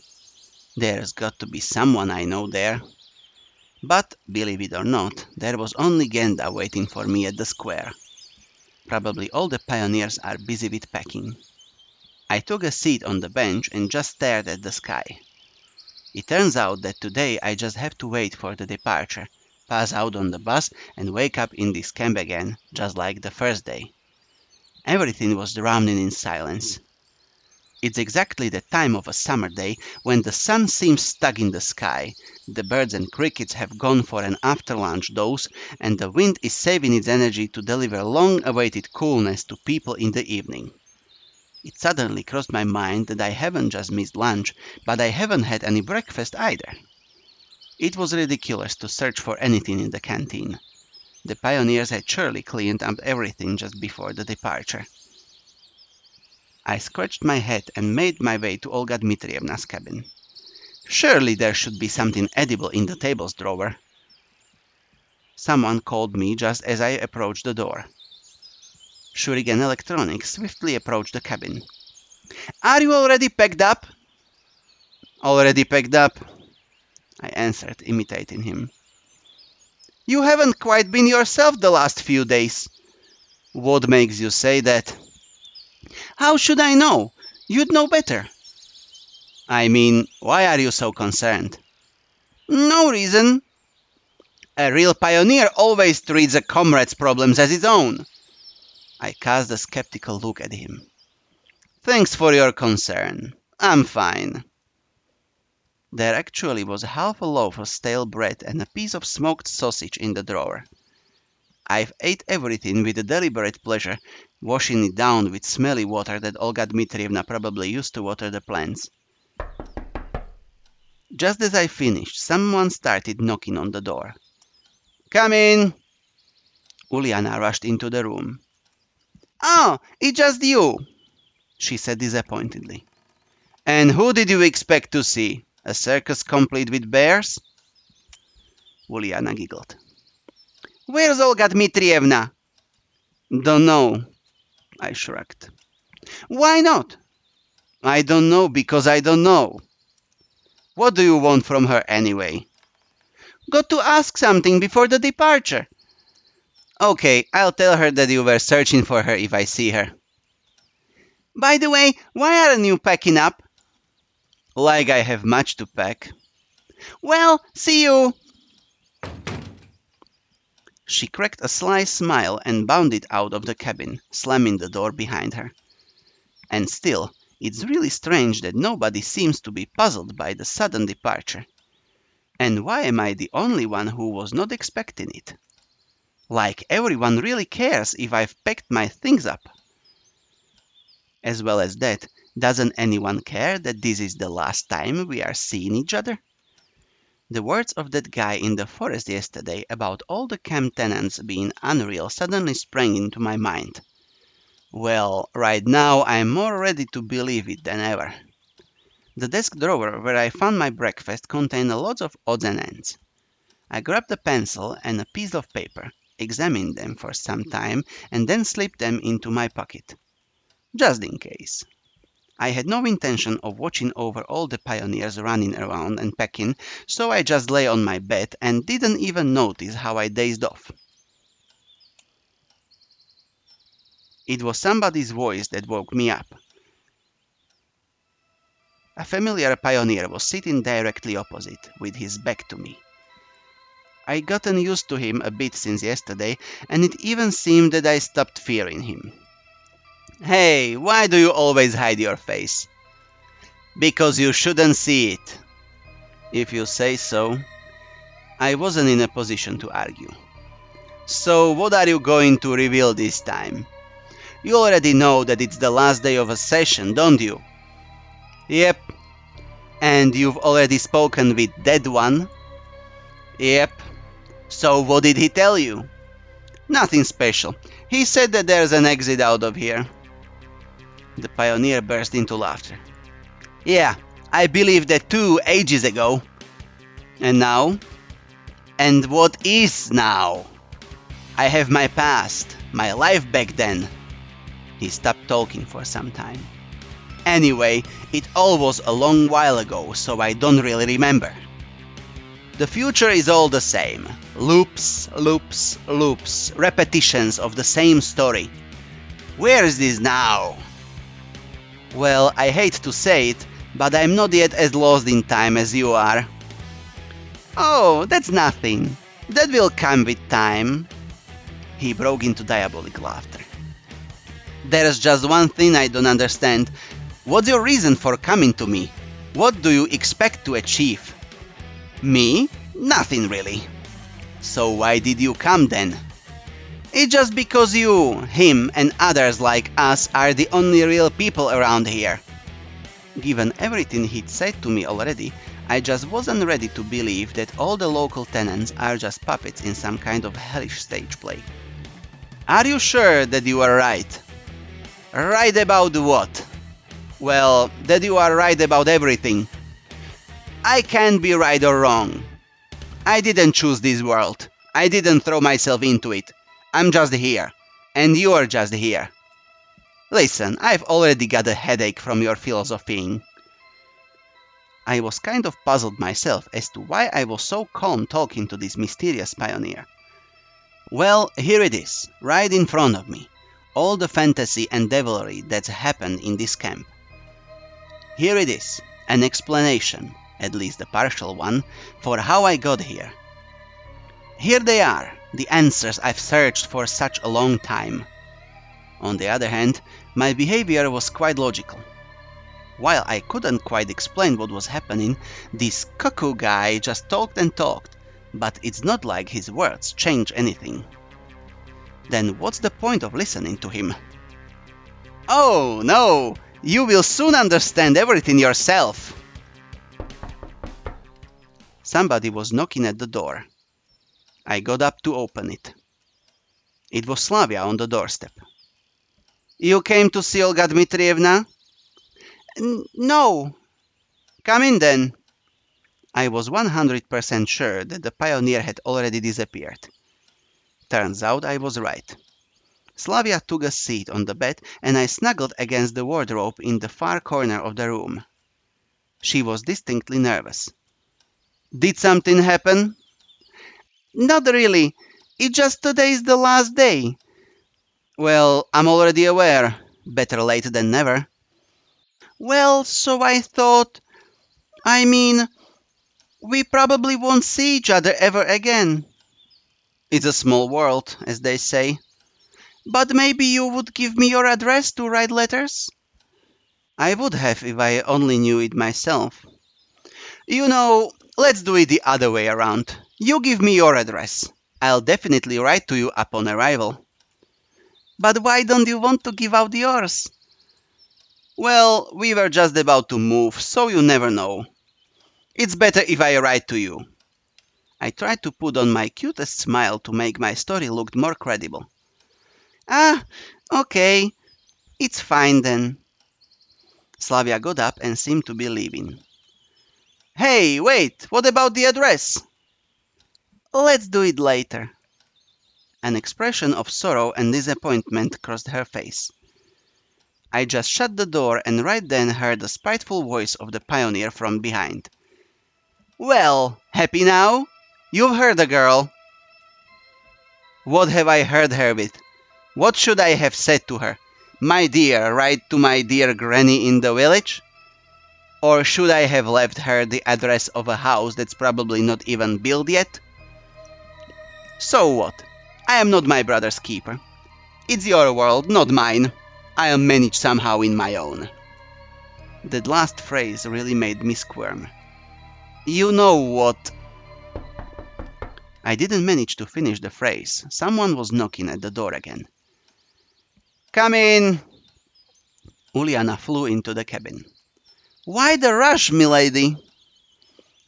There's got to be someone I know there. But, believe it or not, there was only Genda waiting for me at the square. Probably all the pioneers are busy with packing. I took a seat on the bench and just stared at the sky. It turns out that today I just have to wait for the departure, pass out on the bus and wake up in this camp again, just like the first day. Everything was drowning in silence. It's exactly the time of a summer day when the sun seems stuck in the sky, the birds and crickets have gone for an after-lunch dose, and the wind is saving its energy to deliver long-awaited coolness to people in the evening. It suddenly crossed my mind that I haven't just missed lunch, but I haven't had any breakfast either. It was ridiculous to search for anything in the canteen. The pioneers had surely cleaned up everything just before the departure. I scratched my head and made my way to Olga Dmitrievna's cabin. Surely there should be something edible in the tables drawer. Someone called me just as I approached the door. Shuriken Electronics swiftly approached the cabin. Are you already packed up? Already packed up, I answered, imitating him. You haven't quite been yourself the last few days. What makes you say that? How should I know? You'd know better. I mean, why are you so concerned? No reason. A real pioneer always treats a comrade's problems as his own. I cast a skeptical look at him. Thanks for your concern. I'm fine. There actually was half a loaf of stale bread and a piece of smoked sausage in the drawer. I've ate everything with a deliberate pleasure, washing it down with smelly water that Olga Dmitrievna probably used to water the plants. Just as I finished, someone started knocking on the door. Come in! Uliana rushed into the room. Oh, it's just you, she said disappointedly. And who did you expect to see? A circus complete with bears? Uliana giggled. Where's Olga Dmitrievna? Don't know, I shrugged. Why not? I don't know because I don't know. What do you want from her anyway? Got to ask something before the departure. Okay, I'll tell her that you were searching for her if I see her. By the way, why aren't you packing up? Like I have much to pack. Well, see you. She cracked a sly smile and bounded out of the cabin, slamming the door behind her. And still, it's really strange that nobody seems to be puzzled by the sudden departure. And why am I the only one who was not expecting it? Like everyone really cares if I've packed my things up. As well as that, doesn't anyone care that this is the last time we are seeing each other? The words of that guy in the forest yesterday about all the camp tenants being unreal suddenly sprang into my mind. Well, right now I'm more ready to believe it than ever. The desk drawer where I found my breakfast contained lots of odds and ends. I grabbed a pencil and a piece of paper, examined them for some time, and then slipped them into my pocket. Just in case. I had no intention of watching over all the pioneers running around and packing, so I just lay on my bed and didn't even notice how I dazed off. It was somebody's voice that woke me up. A familiar pioneer was sitting directly opposite, with his back to me. I'd gotten used to him a bit since yesterday, and it even seemed that I stopped fearing him. "Hey, why do you always hide your face?" "Because you shouldn't see it." "If you say so." I wasn't in a position to argue. "So what are you going to reveal this time? You already know that it's the last day of a session, don't you?" "Yep." "And you've already spoken with that one?" "Yep." "So what did he tell you?" "Nothing special. He said that there's an exit out of here." The pioneer burst into laughter. "Yeah, I believed that too ages ago." "And now?" "And what is now? I have my past, my life back then." He stopped talking for some time. "Anyway, it all was a long while ago, so I don't really remember. The future is all the same. Loops, loops, loops, repetitions of the same story. Where is this now?" "Well, I hate to say it, but I'm not yet as lost in time as you are." "Oh, that's nothing. That will come with time." He broke into diabolic laughter. "There's just one thing I don't understand. What's your reason for coming to me? What do you expect to achieve?" "Me? Nothing really." "So why did you come then?" "It's just because you, him, and others like us are the only real people around here." Given everything he'd said to me already, I just wasn't ready to believe that all the local tenants are just puppets in some kind of hellish stage play. "Are you sure that you are right?" "Right about what?" "Well, that you are right about everything." "I can't be right or wrong. I didn't choose this world. I didn't throw myself into it. I'm just here. And you're just here. Listen, I've already got a headache from your philosophying." I was kind of puzzled myself as to why I was so calm talking to this mysterious pioneer. Well, here it is, right in front of me. All the fantasy and devilry that's happened in this camp. Here it is, an explanation, at least a partial one, for how I got here. Here they are, the answers I've searched for such a long time. On the other hand, my behavior was quite logical. While I couldn't quite explain what was happening, this cuckoo guy just talked and talked, but it's not like his words change anything. Then what's the point of listening to him? "Oh, no, you will soon understand everything yourself." Somebody was knocking at the door. I got up to open it. It was Slavia on the doorstep. "You came to see Olga Dmitrievna?" "No." "Come in then." I was 100% sure that the pioneer had already disappeared. Turns out I was right. Slavia took a seat on the bed and I snuggled against the wardrobe in the far corner of the room. She was distinctly nervous. "Did something happen?" "Not really. It's just today's the last day." "Well, I'm already aware. Better late than never." "Well, so I thought... I mean, we probably won't see each other ever again." "It's a small world, as they say." "But maybe you would give me your address to write letters?" "I would have if I only knew it myself." "You know, let's do it the other way around. You give me your address. I'll definitely write to you upon arrival. But why don't you want to give out yours? Well, we were just about to move, so you never know. It's better if I write to you. I tried to put on my cutest smile to make my story look more credible. Ah, okay, it's fine then. Slavia got up and seemed to be leaving. Hey, wait, what about the address? Let's do it later. An expression of sorrow and disappointment crossed her face. I just shut the door and right then heard the spiteful voice of the pioneer from behind. Well, happy now? You've heard the girl. What have I heard her with? What should I have said to her? My dear, write to my dear granny in the village? Or should I have left her the address of a house that's probably not even built yet? So what? I am not my brother's keeper. It's your world, not mine. I'll manage somehow in my own. That last phrase really made me squirm. You know what? I didn't manage to finish the phrase. Someone was knocking at the door again. Come in! Uliana flew into the cabin. Why the rush, milady?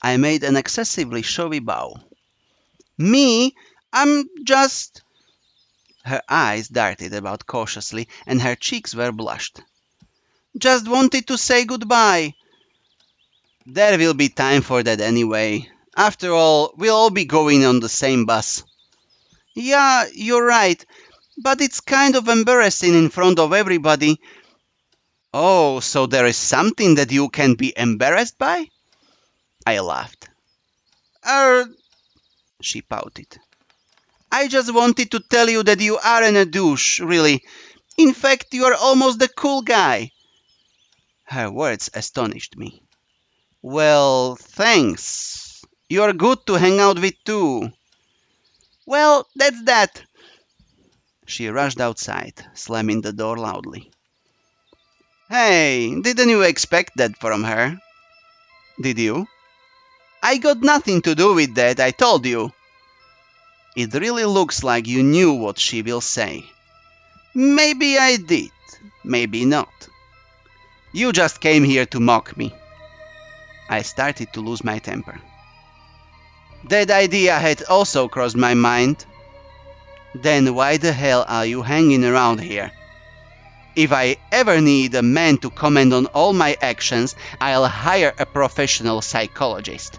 I made an excessively showy bow. Me? I'm just... Her eyes darted about cautiously, and her cheeks were blushed. Just wanted to say goodbye. There will be time for that anyway. After all, we'll all be going on the same bus. Yeah, you're right, but it's kind of embarrassing in front of everybody. Oh, so there is something that you can be embarrassed by? I laughed. She pouted. I just wanted to tell you that you aren't a douche, really. In fact, you are almost a cool guy. Her words astonished me. Well, thanks. You're good to hang out with too. Well, that's that. She rushed outside, slamming the door loudly. Hey, didn't you expect that from her? Did you? I got nothing to do with that, I told you. It really looks like you knew what she will say. Maybe I did, maybe not. You just came here to mock me. I started to lose my temper. That idea had also crossed my mind. Then why the hell are you hanging around here? If I ever need a man to comment on all my actions, I'll hire a professional psychologist.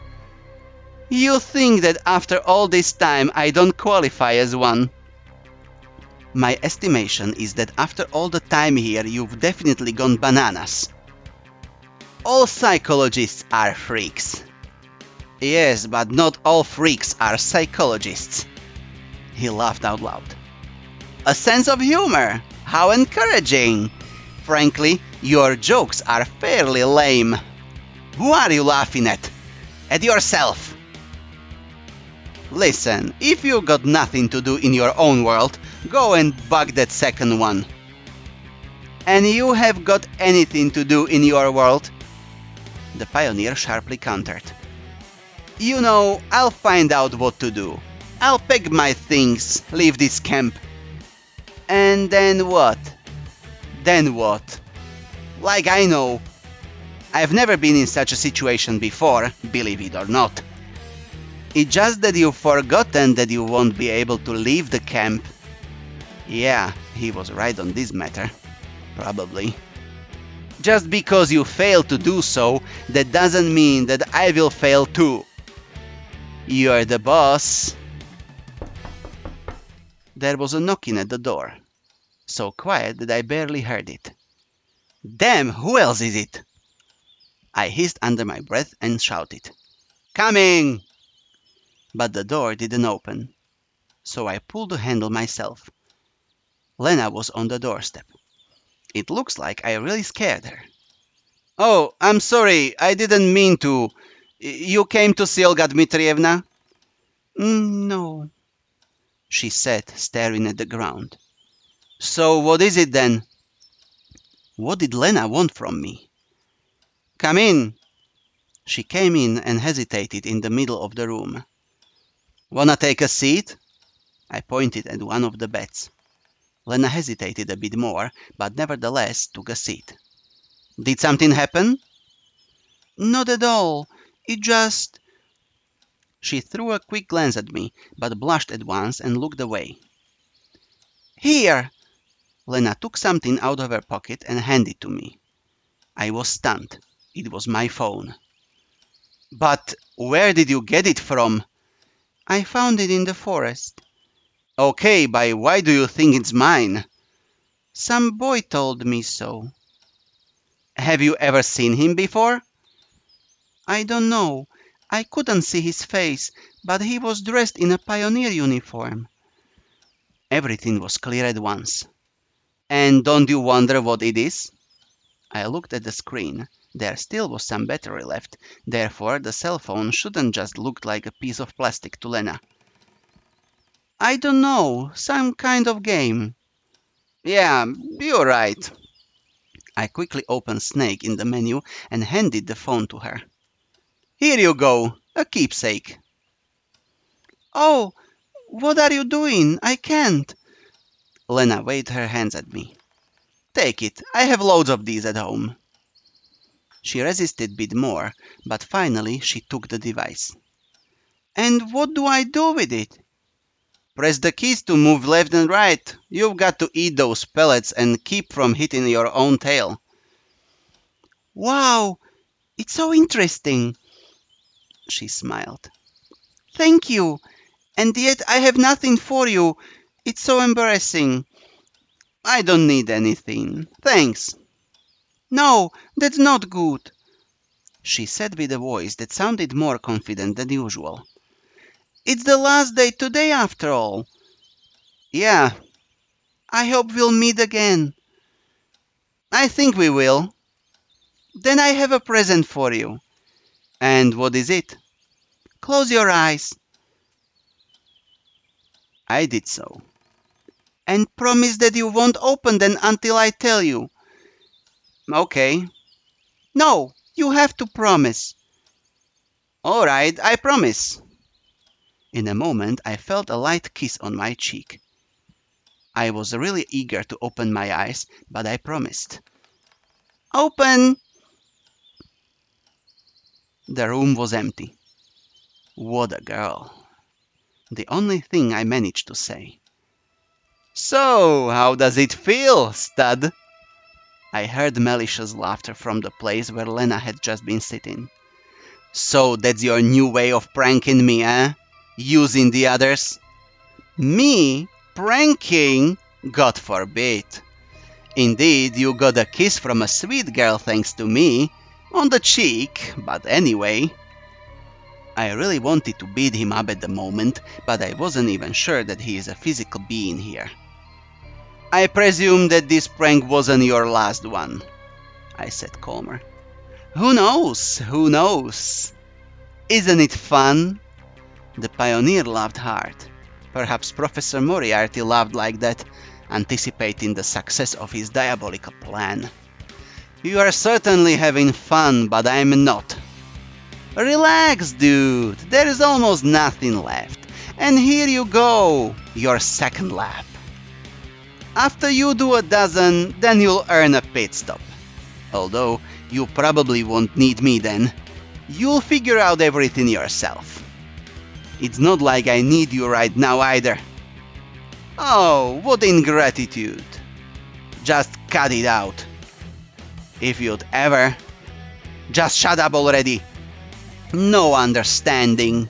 You think that after all this time I don't qualify as one? My estimation is that after all the time here you've definitely gone bananas. All psychologists are freaks. Yes, but not all freaks are psychologists. He laughed out loud. A sense of humor! How encouraging! Frankly, your jokes are fairly lame. Who are you laughing at? At yourself! Listen, if you got nothing to do in your own world, go and bug that second one. And you have got anything to do in your world? The pioneer sharply countered. You know, I'll find out what to do. I'll pack my things, leave this camp. And then what? Then what? Like I know. I've never been in such a situation before, believe it or not. It's just that you've forgotten that you won't be able to leave the camp. Yeah, he was right on this matter. Probably. Just because you fail to do so, that doesn't mean that I will fail too. You're the boss. There was a knocking at the door, so quiet that I barely heard it. Damn, who else is it? I hissed under my breath and shouted, Coming! But the door didn't open, so I pulled the handle myself. Lena was on the doorstep. It looks like I really scared her. Oh, I'm sorry, I didn't mean to. You came to see Olga Dmitrievna? No, she said, staring at the ground. So what is it then? What did Lena want from me? Come in. She came in and hesitated in the middle of the room. "Wanna take a seat?" I pointed at one of the beds. Lena hesitated a bit more, but nevertheless took a seat. "Did something happen?" "Not at all. It just—" She threw a quick glance at me, but blushed at once and looked away. "Here!" Lena took something out of her pocket and handed it to me. I was stunned. It was my phone. "But where did you get it from?" "I found it in the forest." "Okay, but why do you think it's mine?" "Some boy told me so." "Have you ever seen him before?" "I don't know. I couldn't see his face, but he was dressed in a pioneer uniform." Everything was clear at once. "And don't you wonder what it is?" I looked at the screen. There still was some battery left, therefore the cell phone shouldn't just look like a piece of plastic to Lena. "I don't know, some kind of game." "Yeah, you're right." I quickly opened Snake in the menu and handed the phone to her. "Here you go, a keepsake." "Oh, what are you doing? I can't." Lena waved her hands at me. "Take it, I have loads of these at home." She resisted a bit more, but finally she took the device. "And what do I do with it?" "Press the keys to move left and right. You've got to eat those pellets and keep from hitting your own tail." "Wow, it's so interesting." She smiled. "Thank you. And yet I have nothing for you. It's so embarrassing." "I don't need anything. Thanks." "No, that's not good," she said with a voice that sounded more confident than usual. "It's the last day today after all." "Yeah." "I hope we'll meet again." "I think we will." "Then I have a present for you." "And what is it?" "Close your eyes." I did so. "And promise that you won't open them until I tell you." "Okay." "No, you have to promise." "All right, I promise." In a moment I felt a light kiss on my cheek. I was really eager to open my eyes, but I promised. "Open!" The room was empty. What a girl. The only thing I managed to say. "So, how does it feel, stud?" I heard malicious laughter from the place where Lena had just been sitting. "So that's your new way of pranking me, eh? Using the others?" "Me? Pranking? God forbid. Indeed, you got a kiss from a sweet girl thanks to me. On the cheek, but anyway." I really wanted to beat him up at the moment, but I wasn't even sure that he is a physical being here. "I presume that this prank wasn't your last one," I said calmer. "Who knows? Who knows? Isn't it fun?" The pioneer laughed hard. Perhaps Professor Moriarty laughed like that, anticipating the success of his diabolical plan. "You are certainly having fun, but I'm not." "Relax, dude. There is almost nothing left. And here you go, your second lap. After you do a dozen, then you'll earn a pit stop. Although, you probably won't need me then. You'll figure out everything yourself. It's not like I need you right now either." "Oh, what ingratitude. Just cut it out. If you'd ever... Just shut up already. No understanding.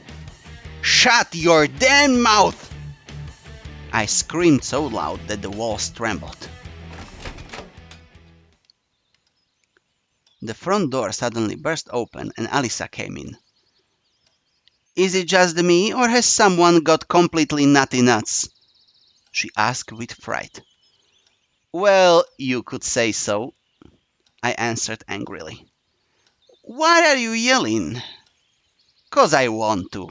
Shut your damn mouth!" I screamed so loud that the walls trembled. The front door suddenly burst open and Alyssa came in. "Is it just me, or has someone got completely nutty nuts?" she asked with fright. "Well, you could say so," I answered angrily. "Why are you yelling?" "'Cause I want to."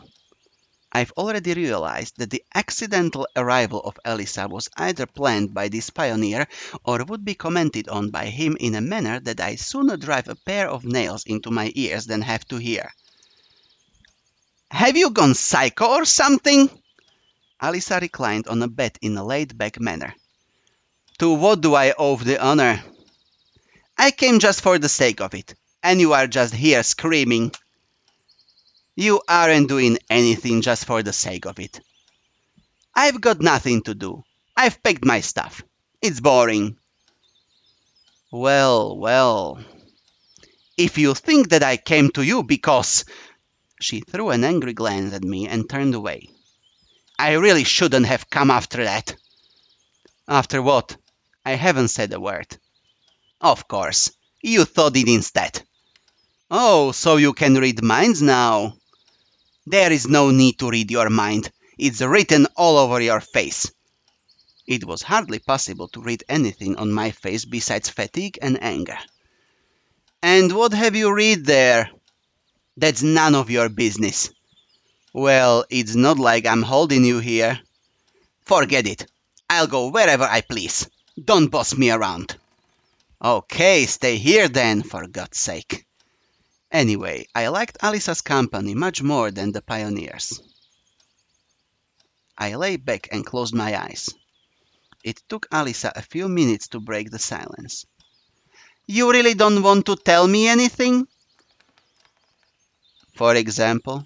I've already realized that the accidental arrival of Elisa was either planned by this pioneer or would be commented on by him in a manner that I'd sooner drive a pair of nails into my ears than have to hear. "Have you gone psycho or something?" Alisa reclined on a bed in a laid-back manner. "To what do I owe the honor?" "I came just for the sake of it, and you are just here screaming." "You aren't doing anything just for the sake of it." "I've got nothing to do. I've packed my stuff. It's boring." "Well, well. If you think that I came to you because—" She threw an angry glance at me and turned away. "I really shouldn't have come after that." "After what?" "I haven't said a word." "Of course. You thought it instead." "Oh, so you can read minds now." "There is no need to read your mind. It's written all over your face." It was hardly possible to read anything on my face besides fatigue and anger. "And what have you read there?" "That's none of your business." "Well, it's not like I'm holding you here." "Forget it. I'll go wherever I please. Don't boss me around." "Okay, stay here then, for God's sake." Anyway, I liked Alisa's company much more than the pioneers. I lay back and closed my eyes. It took Alisa a few minutes to break the silence. "You really don't want to tell me anything?" "For example?"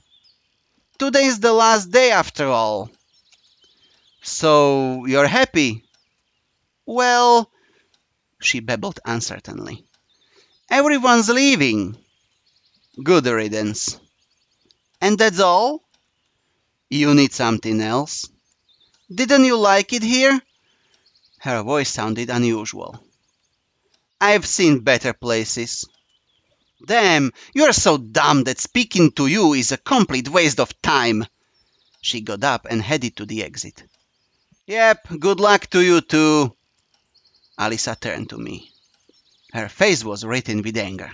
"Today's the last day after all." "So you're happy?" "Well," she babbled uncertainly, "everyone's leaving." "Good riddance." "And that's all?" "You need something else." "Didn't you like it here?" Her voice sounded unusual. "I've seen better places." "Damn, you're so dumb that speaking to you is a complete waste of time." She got up and headed to the exit. "Yep, good luck to you too." Alisa turned to me. Her face was written with anger.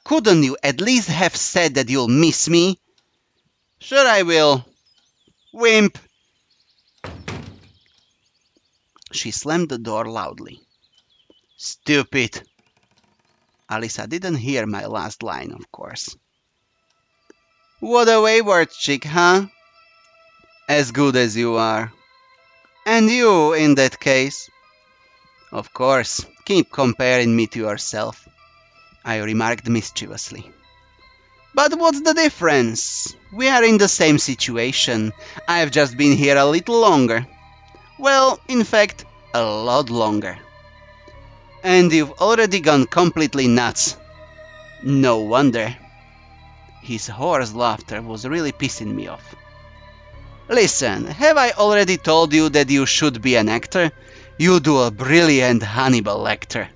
"Couldn't you at least have said that you'll miss me?" "Sure I will." "Wimp." She slammed the door loudly. "Stupid." Alisa didn't hear my last line, of course. "What a wayward chick, huh?" "As good as you are." "And you, in that case." "Of course, keep comparing me to yourself," I remarked mischievously. "But what's the difference? We are in the same situation. I've just been here a little longer. Well, in fact, a lot longer." "And you've already gone completely nuts." "No wonder." His hoarse laughter was really pissing me off. "Listen, have I already told you that you should be an actor? You do a brilliant Hannibal Lecter.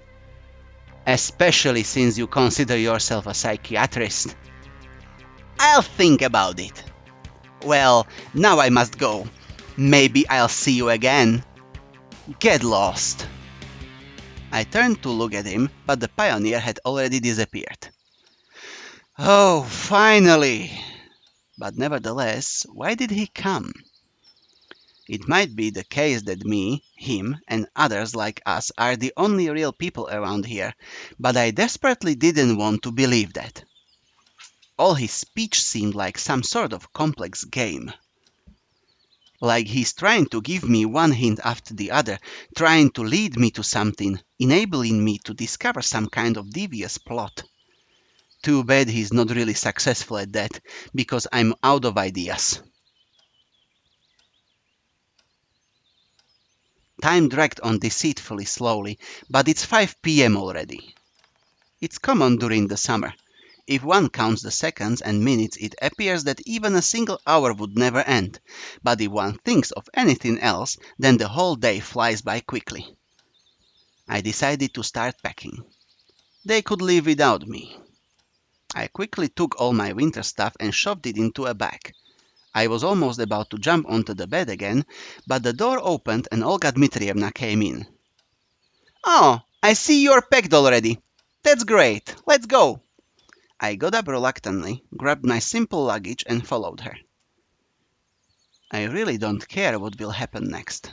Especially since you consider yourself a psychiatrist." "I'll think about it." "Well, now I must go. Maybe I'll see you again." "Get lost." I turned to look at him, but the pioneer had already disappeared. Oh, finally! But nevertheless, why did he come? It might be the case that me, him, and others like us are the only real people around here, but I desperately didn't want to believe that. All his speech seemed like some sort of complex game. Like he's trying to give me one hint after the other, trying to lead me to something, enabling me to discover some kind of devious plot. Too bad he's not really successful at that, because I'm out of ideas. Time dragged on deceitfully slowly, but it's 5 p.m. already. It's common during the summer. If one counts the seconds and minutes, it appears that even a single hour would never end, but if one thinks of anything else, then the whole day flies by quickly. I decided to start packing. They could live without me. I quickly took all my winter stuff and shoved it into a bag. I was almost about to jump onto the bed again, but the door opened and Olga Dmitrievna came in. "Oh, I see you're packed already. That's great. Let's go." I got up reluctantly, grabbed my simple luggage and followed her. I really don't care what will happen next.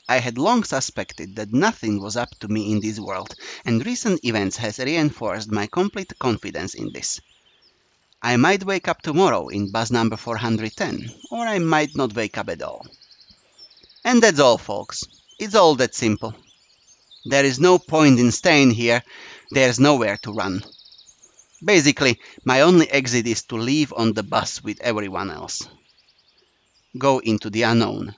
I had long suspected that nothing was up to me in this world, and recent events has reinforced my complete confidence in this. I might wake up tomorrow in bus number 410, or I might not wake up at all. And that's all, folks. It's all that simple. There is no point in staying here. There's nowhere to run. Basically, my only exit is to leave on the bus with everyone else. Go into the unknown.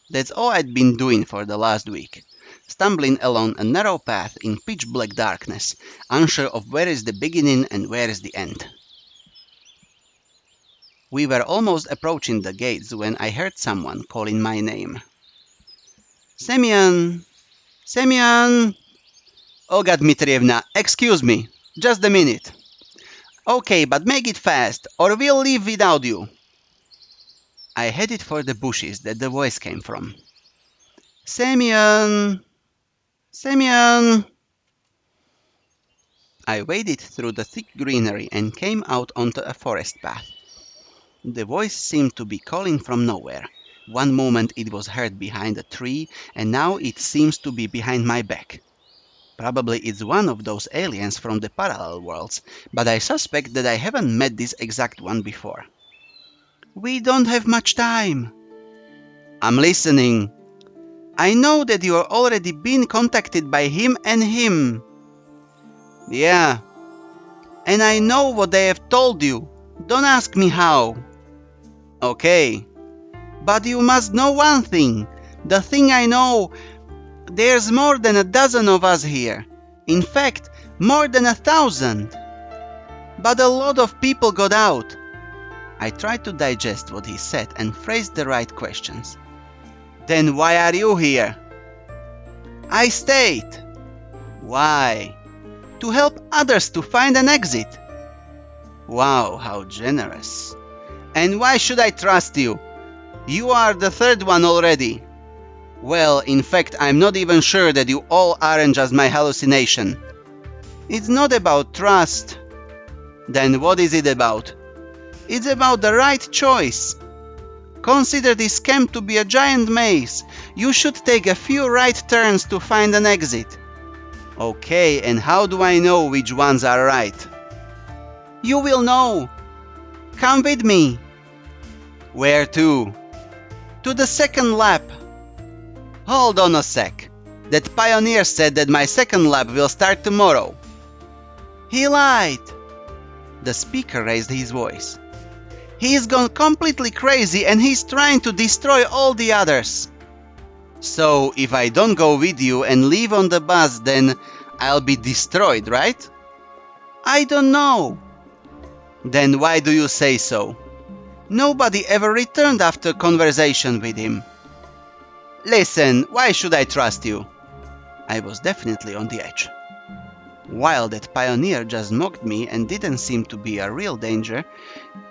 That's all I'd been doing for the last week. Stumbling along a narrow path in pitch-black darkness, unsure of where is the beginning and where is the end. We were almost approaching the gates when I heard someone calling my name. Semyon! Semyon! Olga Dmitrievna, excuse me. Just a minute. Okay, but make it fast, or we'll leave without you. I headed for the bushes that the voice came from. Semyon! Semyon! I waded through the thick greenery and came out onto a forest path. The voice seemed to be calling from nowhere. One moment it was heard behind a tree, and now it seems to be behind my back. Probably it's one of those aliens from the parallel worlds, but I suspect that I haven't met this exact one before. We don't have much time. I'm listening. I know that you are already been contacted by him and him. Yeah. And I know what they have told you. Don't ask me how. Okay. But you must know one thing. The thing I know, there's more than a dozen of us here. In fact, more than 1,000. But a lot of people got out. I tried to digest what he said and phrased the right questions. Then why are you here? I stayed. Why? To help others to find an exit. Wow, how generous. And why should I trust you? You are the third one already. Well, in fact, I'm not even sure that you all aren't just my hallucination. It's not about trust. Then what is it about? It's about the right choice. Consider this camp to be a giant maze. You should take a few right turns to find an exit. Okay, and how do I know which ones are right? You will know. Come with me. Where to? To the second lap. Hold on a sec. That pioneer said that my second lap will start tomorrow. He lied. The speaker raised his voice. He's gone completely crazy and he's trying to destroy all the others. So if I don't go with you and leave on the bus, then I'll be destroyed, right? I don't know. Then why do you say so? Nobody ever returned after conversation with him. Listen, why should I trust you? I was definitely on the edge. While that pioneer just mocked me and didn't seem to be a real danger,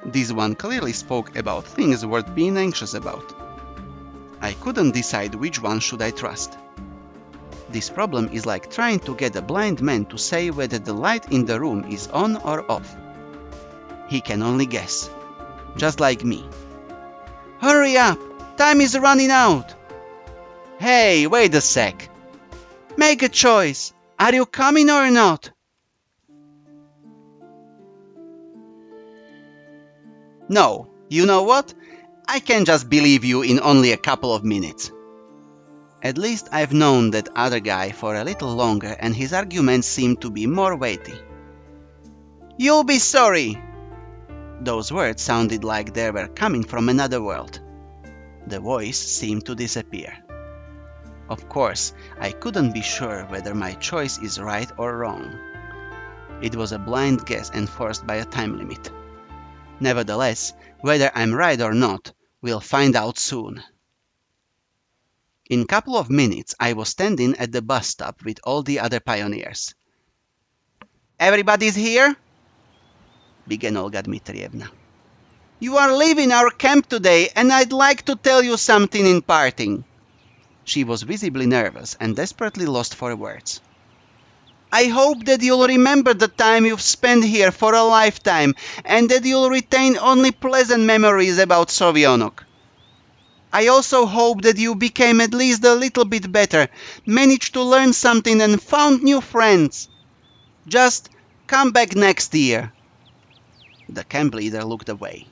this one clearly spoke about things worth being anxious about. I couldn't decide which one should I trust. This problem is like trying to get a blind man to say whether the light in the room is on or off. He can only guess, just like me. Hurry up! Time is running out! Hey, wait a sec! Make a choice! Are you coming or not? No, you know what? I can just believe you in only a couple of minutes. At least I've known that other guy for a little longer and his arguments seem to be more weighty. You'll be sorry! Those words sounded like they were coming from another world. The voice seemed to disappear. Of course, I couldn't be sure whether my choice is right or wrong. It was a blind guess enforced by a time limit. Nevertheless, whether I'm right or not, we'll find out soon. In a couple of minutes, I was standing at the bus stop with all the other pioneers. Everybody's here? Began Olga Dmitrievna. You are leaving our camp today, and I'd like to tell you something in parting. She was visibly nervous and desperately lost for words. I hope that you'll remember the time you've spent here for a lifetime, and that you'll retain only pleasant memories about Sovyonok. I also hope that you became at least a little bit better, managed to learn something and found new friends. Just come back next year." The camp leader looked away.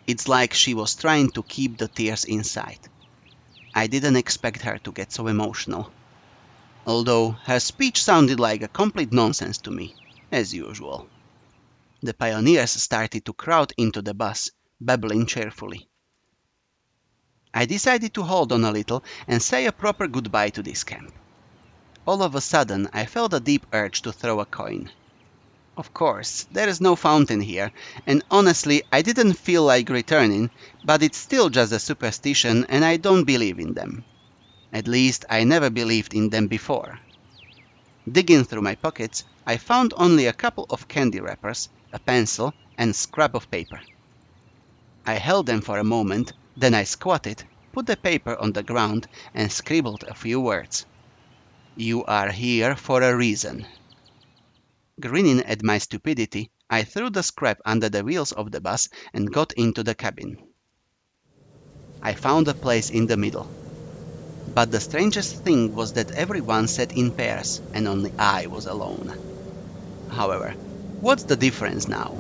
It's like she was trying to keep the tears inside. I didn't expect her to get so emotional, although her speech sounded like a complete nonsense to me, as usual. The pioneers started to crowd into the bus, babbling cheerfully. I decided to hold on a little and say a proper goodbye to this camp. All of a sudden, I felt a deep urge to throw a coin. Of course, there is no fountain here, and honestly, I didn't feel like returning, but it's still just a superstition and I don't believe in them. At least, I never believed in them before. Digging through my pockets, I found only a couple of candy wrappers, a pencil, and scrap of paper. I held them for a moment, then I squatted, put the paper on the ground, and scribbled a few words. "You are here for a reason." Grinning at my stupidity, I threw the scrap under the wheels of the bus and got into the cabin. I found a place in the middle. But the strangest thing was that everyone sat in pairs and only I was alone. However, what's the difference now?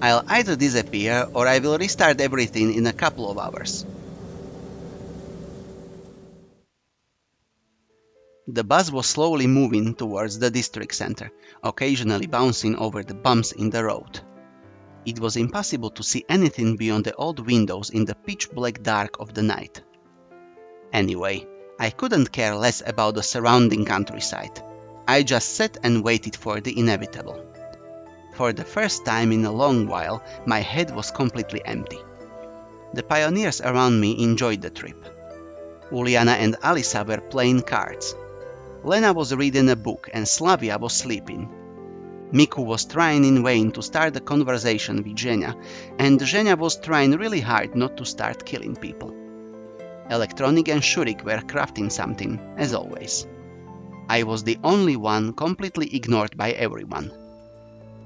I'll either disappear or I will restart everything in a couple of hours. The bus was slowly moving towards the district center, occasionally bouncing over the bumps in the road. It was impossible to see anything beyond the old windows in the pitch-black dark of the night. Anyway, I couldn't care less about the surrounding countryside. I just sat and waited for the inevitable. For the first time in a long while, my head was completely empty. The pioneers around me enjoyed the trip. Uliana and Alisa were playing cards. Lena was reading a book and Slavia was sleeping. Miku was trying in vain to start a conversation with Zhenya, and Zhenya was trying really hard not to start killing people. Electronic and Shurik were crafting something, as always. I was the only one completely ignored by everyone.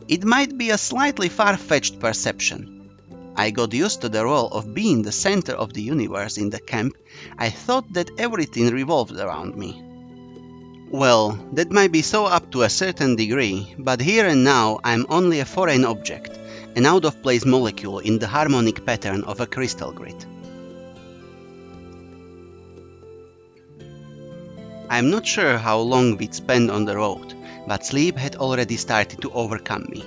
It might be a slightly far-fetched perception. I got used to the role of being the center of the universe in the camp. I thought that everything revolved around me. Well, that might be so up to a certain degree, but here and now I'm only a foreign object, an out-of-place molecule in the harmonic pattern of a crystal grid. I'm not sure how long we'd spent on the road, but sleep had already started to overcome me.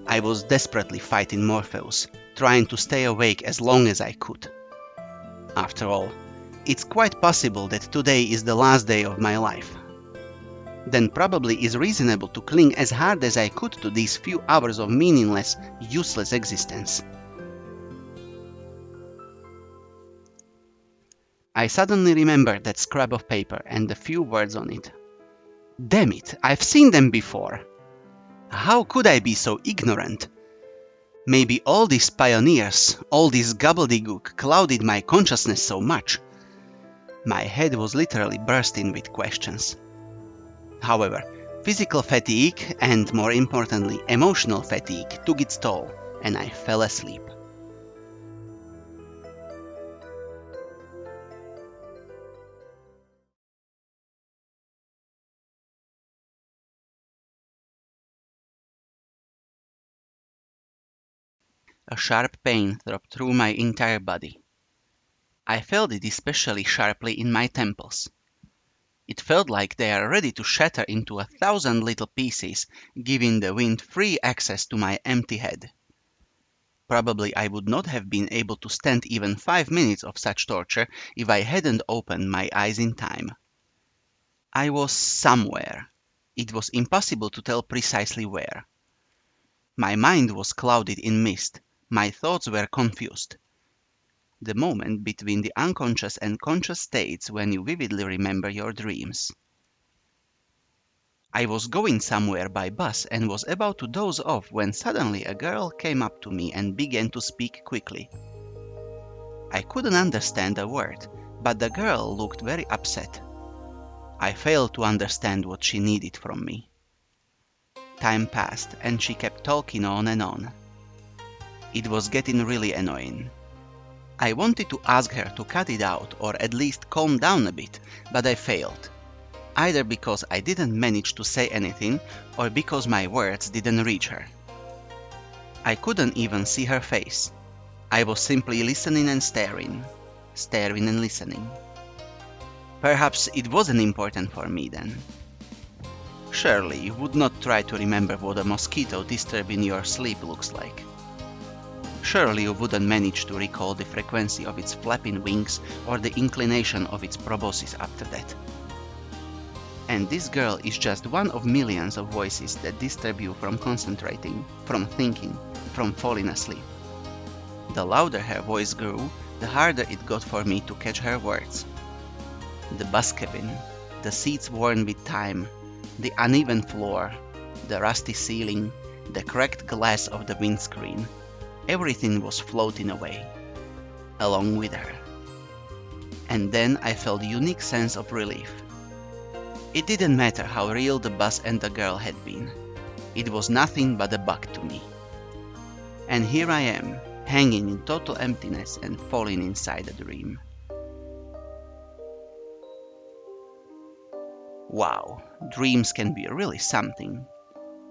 I was desperately fighting Morpheus, trying to stay awake as long as I could. After all, it's quite possible that today is the last day of my life. Then probably it's reasonable to cling as hard as I could to these few hours of meaningless, useless existence. I suddenly remembered that scrap of paper and the few words on it. Damn it, I've seen them before! How could I be so ignorant? Maybe all these pioneers, all this gobbledygook clouded my consciousness so much. My head was literally bursting with questions. However, physical fatigue and, more importantly, emotional fatigue took its toll, and I fell asleep. A sharp pain throbbed through my entire body. I felt it especially sharply in my temples. It felt like they are ready to shatter into 1,000 little pieces, giving the wind free access to my empty head. Probably I would not have been able to stand even 5 minutes of such torture if I hadn't opened my eyes in time. I was somewhere. It was impossible to tell precisely where. My mind was clouded in mist. My thoughts were confused. The moment between the unconscious and conscious states when you vividly remember your dreams. I was going somewhere by bus and was about to doze off when suddenly a girl came up to me and began to speak quickly. I couldn't understand a word, but the girl looked very upset. I failed to understand what she needed from me. Time passed and she kept talking on and on. It was getting really annoying. I wanted to ask her to cut it out or at least calm down a bit, but I failed. Either because I didn't manage to say anything or because my words didn't reach her. I couldn't even see her face. I was simply listening and staring, staring and listening. Perhaps it wasn't important for me then. Surely you would not try to remember what a mosquito disturbing your sleep looks like. Surely you wouldn't manage to recall the frequency of its flapping wings or the inclination of its proboscis after that. And this girl is just one of millions of voices that disturb you from concentrating, from thinking, from falling asleep. The louder her voice grew, the harder it got for me to catch her words. The bus cabin, the seats worn with time, the uneven floor, the rusty ceiling, the cracked glass of the windscreen, everything was floating away, along with her. And then I felt a unique sense of relief. It didn't matter how real the bus and the girl had been. It was nothing but a bug to me. And here I am, hanging in total emptiness and falling inside a dream. Wow, dreams can be really something.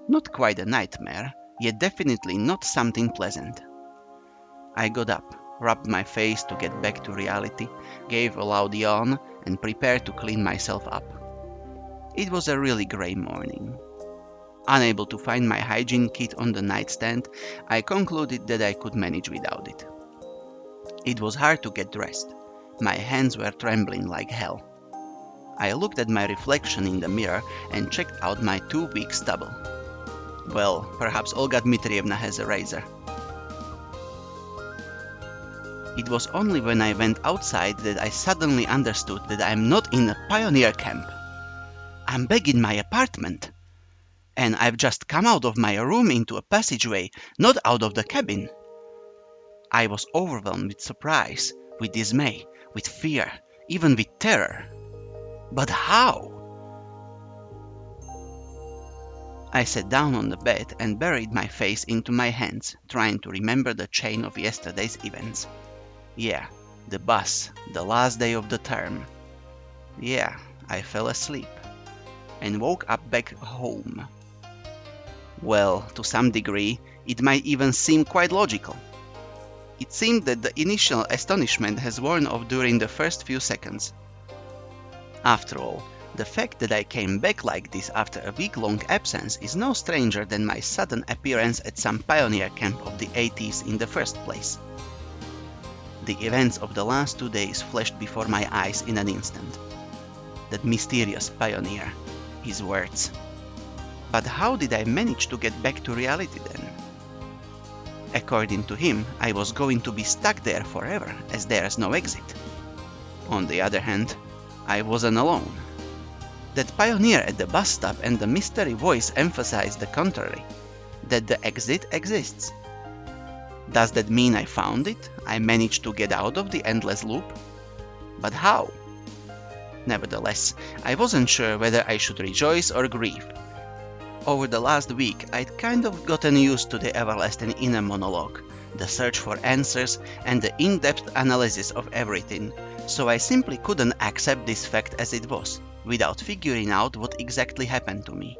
Not quite a nightmare, yet definitely not something pleasant. I got up, rubbed my face to get back to reality, gave a loud yawn, and prepared to clean myself up. It was a really grey morning. Unable to find my hygiene kit on the nightstand, I concluded that I could manage without it. It was hard to get dressed. My hands were trembling like hell. I looked at my reflection in the mirror and checked out my 2-week stubble. Well, perhaps Olga Dmitrievna has a razor. It was only when I went outside that I suddenly understood that I am not in a pioneer camp. I'm back in my apartment. And I've just come out of my room into a passageway, not out of the cabin. I was overwhelmed with surprise, with dismay, with fear, even with terror. But how? I sat down on the bed and buried my face into my hands, trying to remember the chain of yesterday's events. Yeah, the bus, the last day of the term. Yeah, I fell asleep and woke up back home. Well, to some degree, it might even seem quite logical. It seemed that the initial astonishment has worn off during the first few seconds. After all, the fact that I came back like this after a week-long absence is no stranger than my sudden appearance at some pioneer camp of the 80s in the first place. The events of the last 2 days flashed before my eyes in an instant. That mysterious pioneer, his words. But how did I manage to get back to reality then? According to him, I was going to be stuck there forever, as there is no exit. On the other hand, I wasn't alone. That pioneer at the bus stop and the mystery voice emphasized the contrary, that the exit exists. Does that mean I found it? I managed to get out of the endless loop? But how? Nevertheless, I wasn't sure whether I should rejoice or grieve. Over the last week, I'd kind of gotten used to the everlasting inner monologue, the search for answers, and the in-depth analysis of everything, so I simply couldn't accept this fact as it was, without figuring out what exactly happened to me.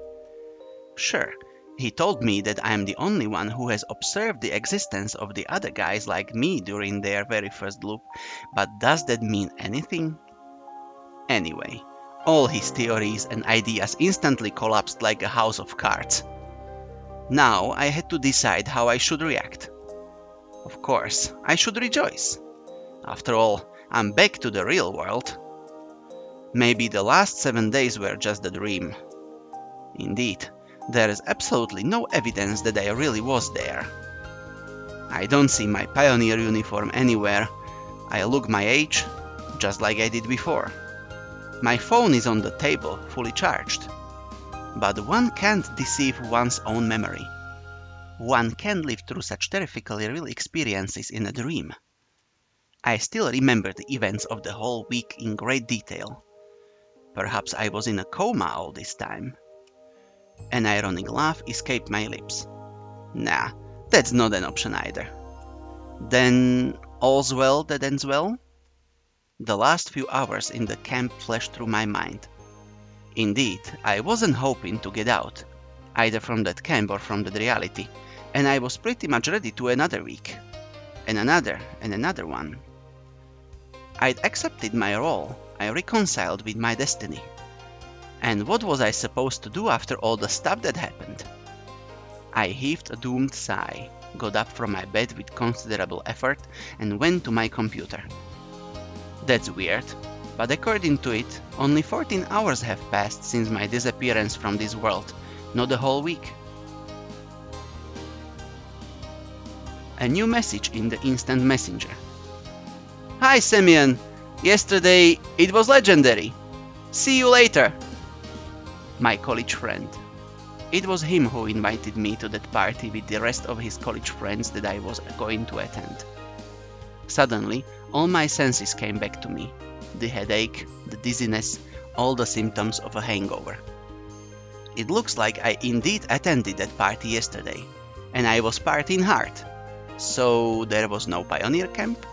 Sure, he told me that I am the only one who has observed the existence of the other guys like me during their very first loop, but does that mean anything? Anyway, all his theories and ideas instantly collapsed like a house of cards. Now I had to decide how I should react. Of course, I should rejoice. After all, I'm back to the real world. Maybe the last 7 days were just a dream. Indeed, there is absolutely no evidence that I really was there. I don't see my pioneer uniform anywhere. I look my age, just like I did before. My phone is on the table, fully charged. But one can't deceive one's own memory. One can live through such terrifically real experiences in a dream. I still remember the events of the whole week in great detail. Perhaps I was in a coma all this time. An ironic laugh escaped my lips. Nah, that's not an option either. Then, all's well that ends well? The last few hours in the camp flashed through my mind. Indeed, I wasn't hoping to get out, either from that camp or from that reality, and I was pretty much ready to another week. And another one. I'd accepted my role, I reconciled with my destiny. And what was I supposed to do after all the stuff that happened? I heaved a doomed sigh, got up from my bed with considerable effort, and went to my computer. That's weird, but according to it, only 14 hours have passed since my disappearance from this world, not a whole week. A new message in the instant messenger. Hi Semyon, yesterday it was legendary. See you later. My college friend. It was him who invited me to that party with the rest of his college friends that I was going to attend. Suddenly, all my senses came back to me. The headache, the dizziness, all the symptoms of a hangover. It looks like I indeed attended that party yesterday, and I was partying hard. So there was no pioneer camp?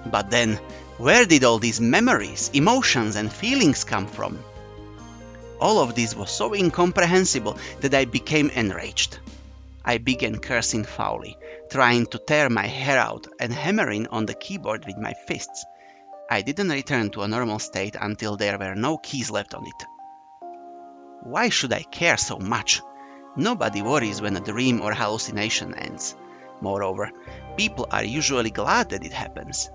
But then, where did all these memories, emotions and feelings come from? All of this was so incomprehensible that I became enraged. I began cursing foully, trying to tear my hair out and hammering on the keyboard with my fists. I didn't return to a normal state until there were no keys left on it. Why should I care so much? Nobody worries when a dream or hallucination ends. Moreover, people are usually glad that it happens.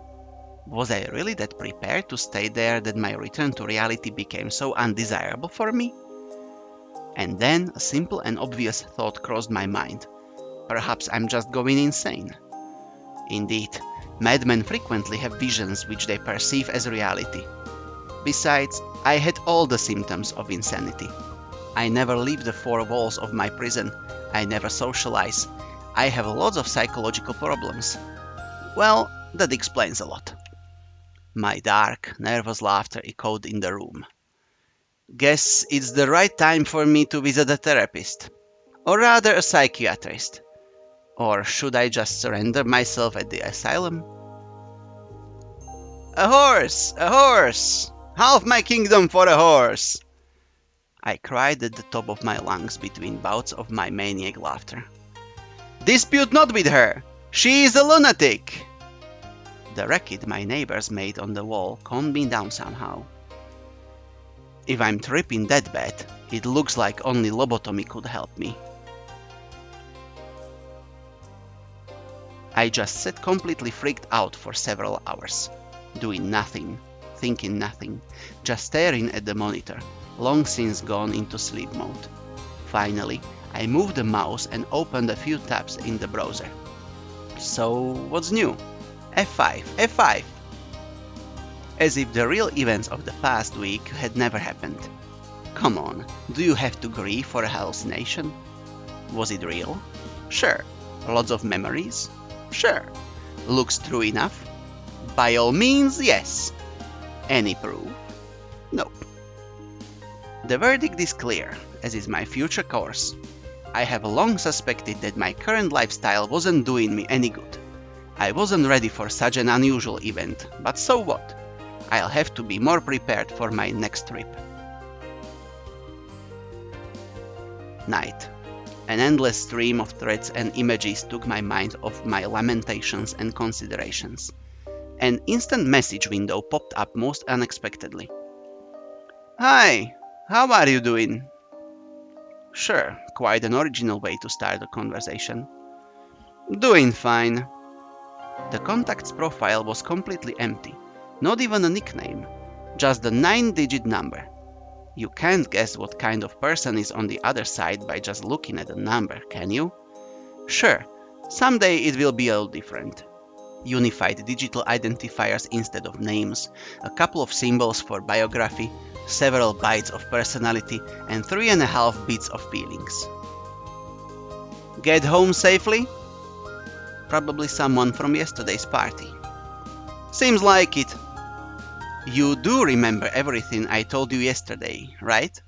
Was I really that prepared to stay there that my return to reality became so undesirable for me? And then a simple and obvious thought crossed my mind. Perhaps I'm just going insane. Indeed, madmen frequently have visions which they perceive as reality. Besides, I had all the symptoms of insanity. I never leave the four walls of my prison. I never socialize. I have lots of psychological problems. Well, that explains a lot. My dark, nervous laughter echoed in the room. Guess it's the right time for me to visit a therapist. Or rather a psychiatrist. Or should I just surrender myself at the asylum? A horse! A horse! Half my kingdom for a horse! I cried at the top of my lungs between bouts of my maniac laughter. Dispute not with her! She is a lunatic! The racket my neighbors made on the wall calmed me down somehow. If I'm tripping that bad, it looks like only lobotomy could help me. I just sat completely freaked out for several hours, doing nothing, thinking nothing, just staring at the monitor, long since gone into sleep mode. Finally, I moved the mouse and opened a few tabs in the browser. So, what's new? F5, F5! As if the real events of the past week had never happened. Come on, do you have to grieve for a hallucination? Was it real? Sure. Lots of memories? Sure. Looks true enough? By all means, yes. Any proof? Nope. The verdict is clear, as is my future course. I have long suspected that my current lifestyle wasn't doing me any good. I wasn't ready for such an unusual event, but so what? I'll have to be more prepared for my next trip. Night. An endless stream of threads and images took my mind off my lamentations and considerations. An instant message window popped up most unexpectedly. Hi, how are you doing? Sure, quite an original way to start a conversation. Doing fine. The contact's profile was completely empty, not even a nickname, just a 9-digit number. You can't guess what kind of person is on the other side by just looking at the number, can you? Sure, someday it will be all different. Unified digital identifiers instead of names, a couple of symbols for biography, several bytes of personality, and 3.5 bits of feelings. Get home safely? Probably someone from yesterday's party. Seems like it. You do remember everything I told you yesterday, right?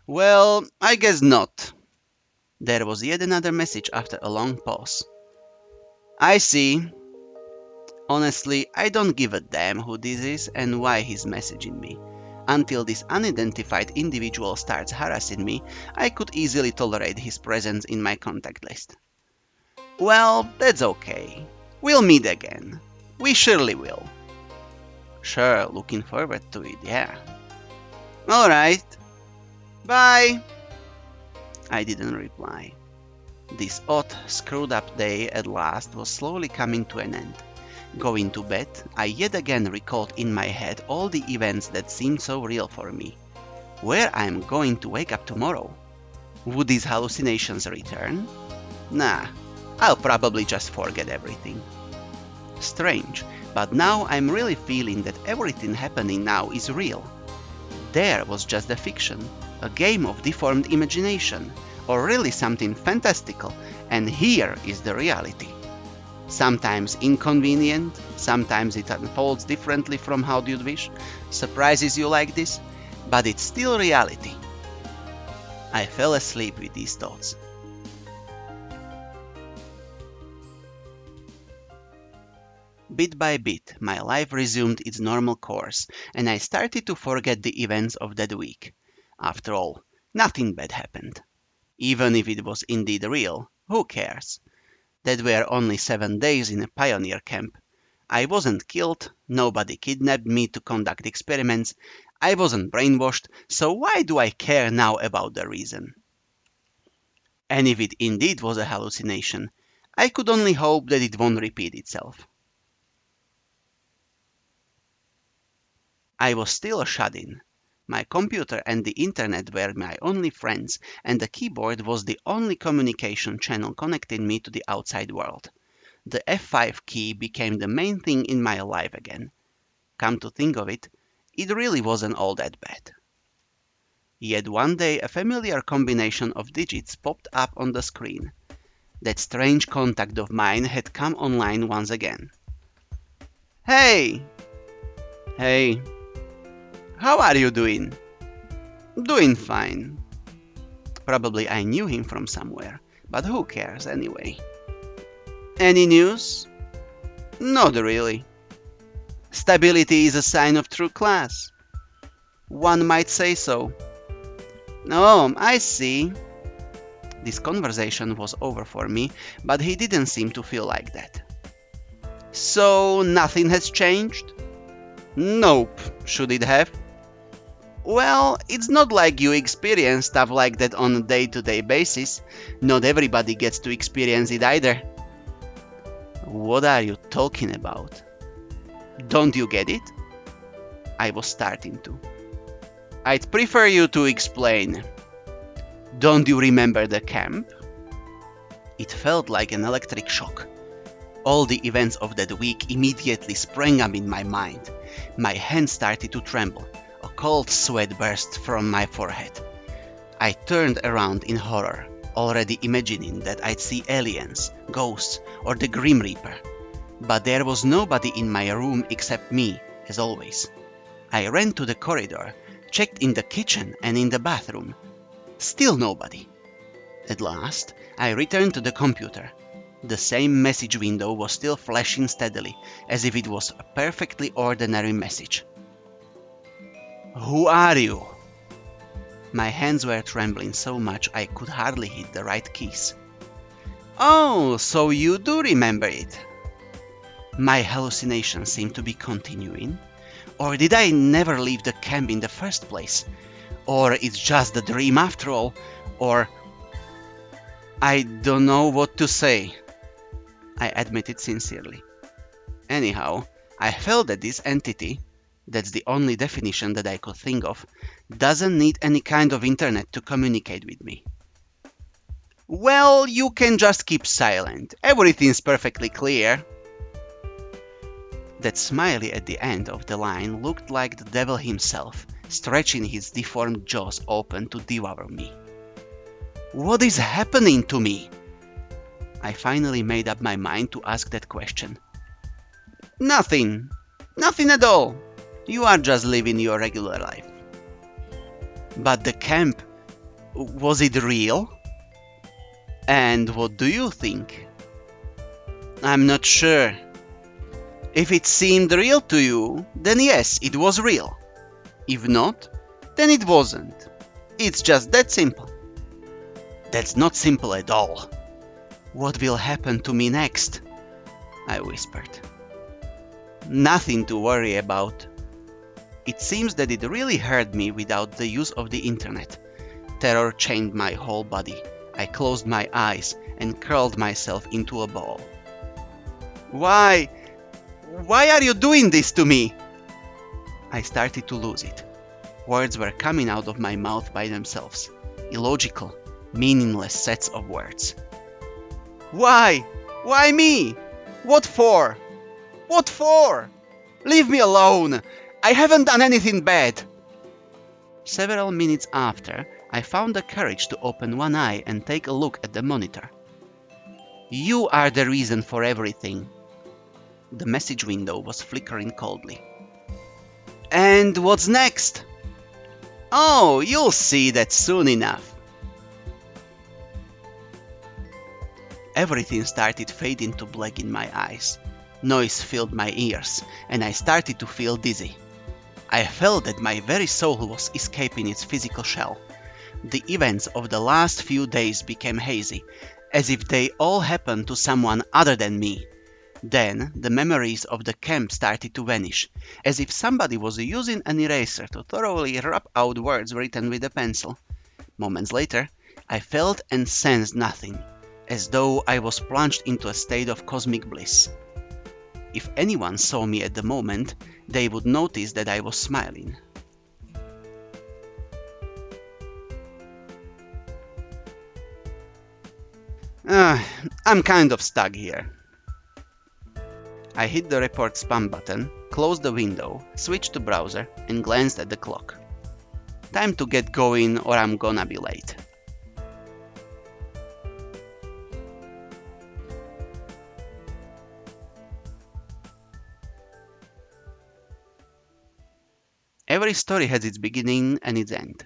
Well, I guess not. There was yet another message after a long pause. I see. Honestly, I don't give a damn who this is and why he's messaging me. Until this unidentified individual starts harassing me, I could easily tolerate his presence in my contact list. Well, that's okay. We'll meet again. We surely will. Sure, looking forward to it, yeah. Alright. Bye. I didn't reply. This odd, screwed up day at last was slowly coming to an end. Going to bed, I yet again recalled in my head all the events that seemed so real for me. Where I'm going to wake up tomorrow? Would these hallucinations return? Nah, I'll probably just forget everything. Strange, but now I'm really feeling that everything happening now is real. There was just a fiction, a game of deformed imagination, or really something fantastical, and here is the reality. Sometimes inconvenient, sometimes it unfolds differently from how you'd wish, surprises you like this, but it's still reality. I fell asleep with these thoughts. Bit by bit, my life resumed its normal course, and I started to forget the events of that week. After all, nothing bad happened. Even if it was indeed real, who cares? That were only 7 days in a pioneer camp. I wasn't killed, nobody kidnapped me to conduct experiments, I wasn't brainwashed, so why do I care now about the reason? And if it indeed was a hallucination, I could only hope that it won't repeat itself. I was still shut in. My computer and the internet were my only friends, and the keyboard was the only communication channel connecting me to the outside world. The F5 key became the main thing in my life again. Come to think of it, it really wasn't all that bad. Yet one day a familiar combination of digits popped up on the screen. That strange contact of mine had come online once again. Hey! Hey! How are you doing? Doing fine. Probably I knew him from somewhere, but who cares anyway? Any news? Not really. Stability is a sign of true class. One might say so. Oh, I see. This conversation was over for me, but he didn't seem to feel like that. So nothing has changed? Nope. Should it have? Well, it's not like you experience stuff like that on a day-to-day basis. Not everybody gets to experience it either. What are you talking about? Don't you get it? I was starting to. I'd prefer you to explain. Don't you remember the camp? It felt like an electric shock. All the events of that week immediately sprang up in my mind. My hands started to tremble. A cold sweat burst from my forehead. I turned around in horror, already imagining that I'd see aliens, ghosts, or the Grim Reaper. But there was nobody in my room except me, as always. I ran to the corridor, checked in the kitchen and in the bathroom. Still nobody. At last, I returned to the computer. The same message window was still flashing steadily, as if it was a perfectly ordinary message. Who are you? My hands were trembling so much I could hardly hit the right keys. Oh, so you do remember it. My hallucinations seem to be continuing. Or did I never leave the camp in the first place? Or it's just a dream after all? Or... I don't know what to say. I admitted sincerely. Anyhow, I felt that this entity, that's the only definition that I could think of, doesn't need any kind of internet to communicate with me. Well, you can just keep silent. Everything's perfectly clear. That smiley at the end of the line looked like the devil himself, stretching his deformed jaws open to devour me. What is happening to me? I finally made up my mind to ask that question. Nothing. Nothing at all. You are just living your regular life. But the camp, was it real? And what do you think? I'm not sure. If it seemed real to you, then yes, it was real. If not, then it wasn't. It's just that simple. That's not simple at all. What will happen to me next? I whispered. Nothing to worry about. It seems that it really hurt me without the use of the internet. Terror chained my whole body. I closed my eyes and curled myself into a ball. Why? Why are you doing this to me? I started to lose it. Words were coming out of my mouth by themselves. Illogical, meaningless sets of words. Why? Why me? What for? What for? Leave me alone! I haven't done anything bad! Several minutes after, I found the courage to open one eye and take a look at the monitor. You are the reason for everything. The message window was flickering coldly. And what's next? Oh, you'll see that soon enough. Everything started fading to black in my eyes. Noise filled my ears, and I started to feel dizzy. I felt that my very soul was escaping its physical shell. The events of the last few days became hazy, as if they all happened to someone other than me. Then the memories of the camp started to vanish, as if somebody was using an eraser to thoroughly rub out words written with a pencil. Moments later, I felt and sensed nothing, as though I was plunged into a state of cosmic bliss. If anyone saw me at the moment, they would notice that I was smiling. I'm kind of stuck here. I hit the report spam button, closed the window, switched to browser, and glanced at the clock. Time to get going or I'm gonna be late. Every story has its beginning and its end.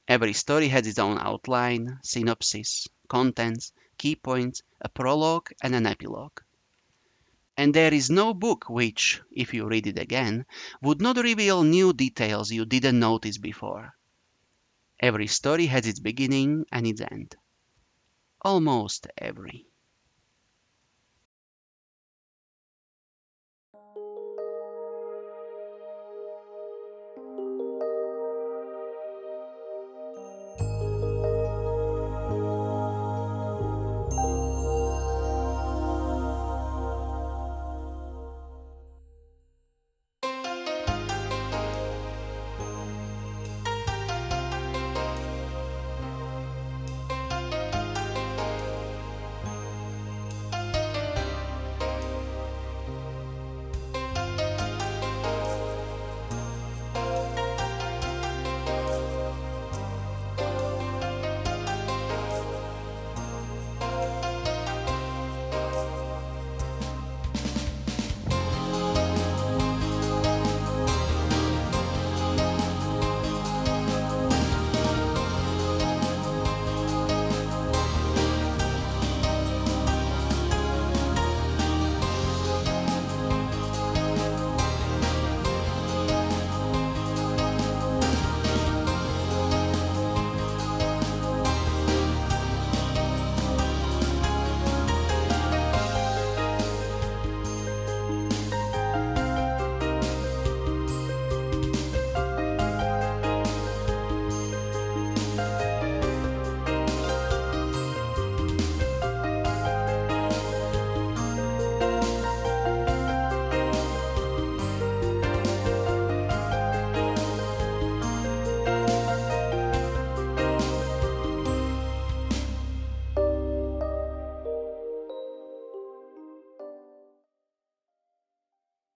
Every story has its own outline, synopsis, contents, key points, a prologue and an epilogue. And there is no book which, if you read it again, would not reveal new details you didn't notice before. Every story has its beginning and its end. Almost every.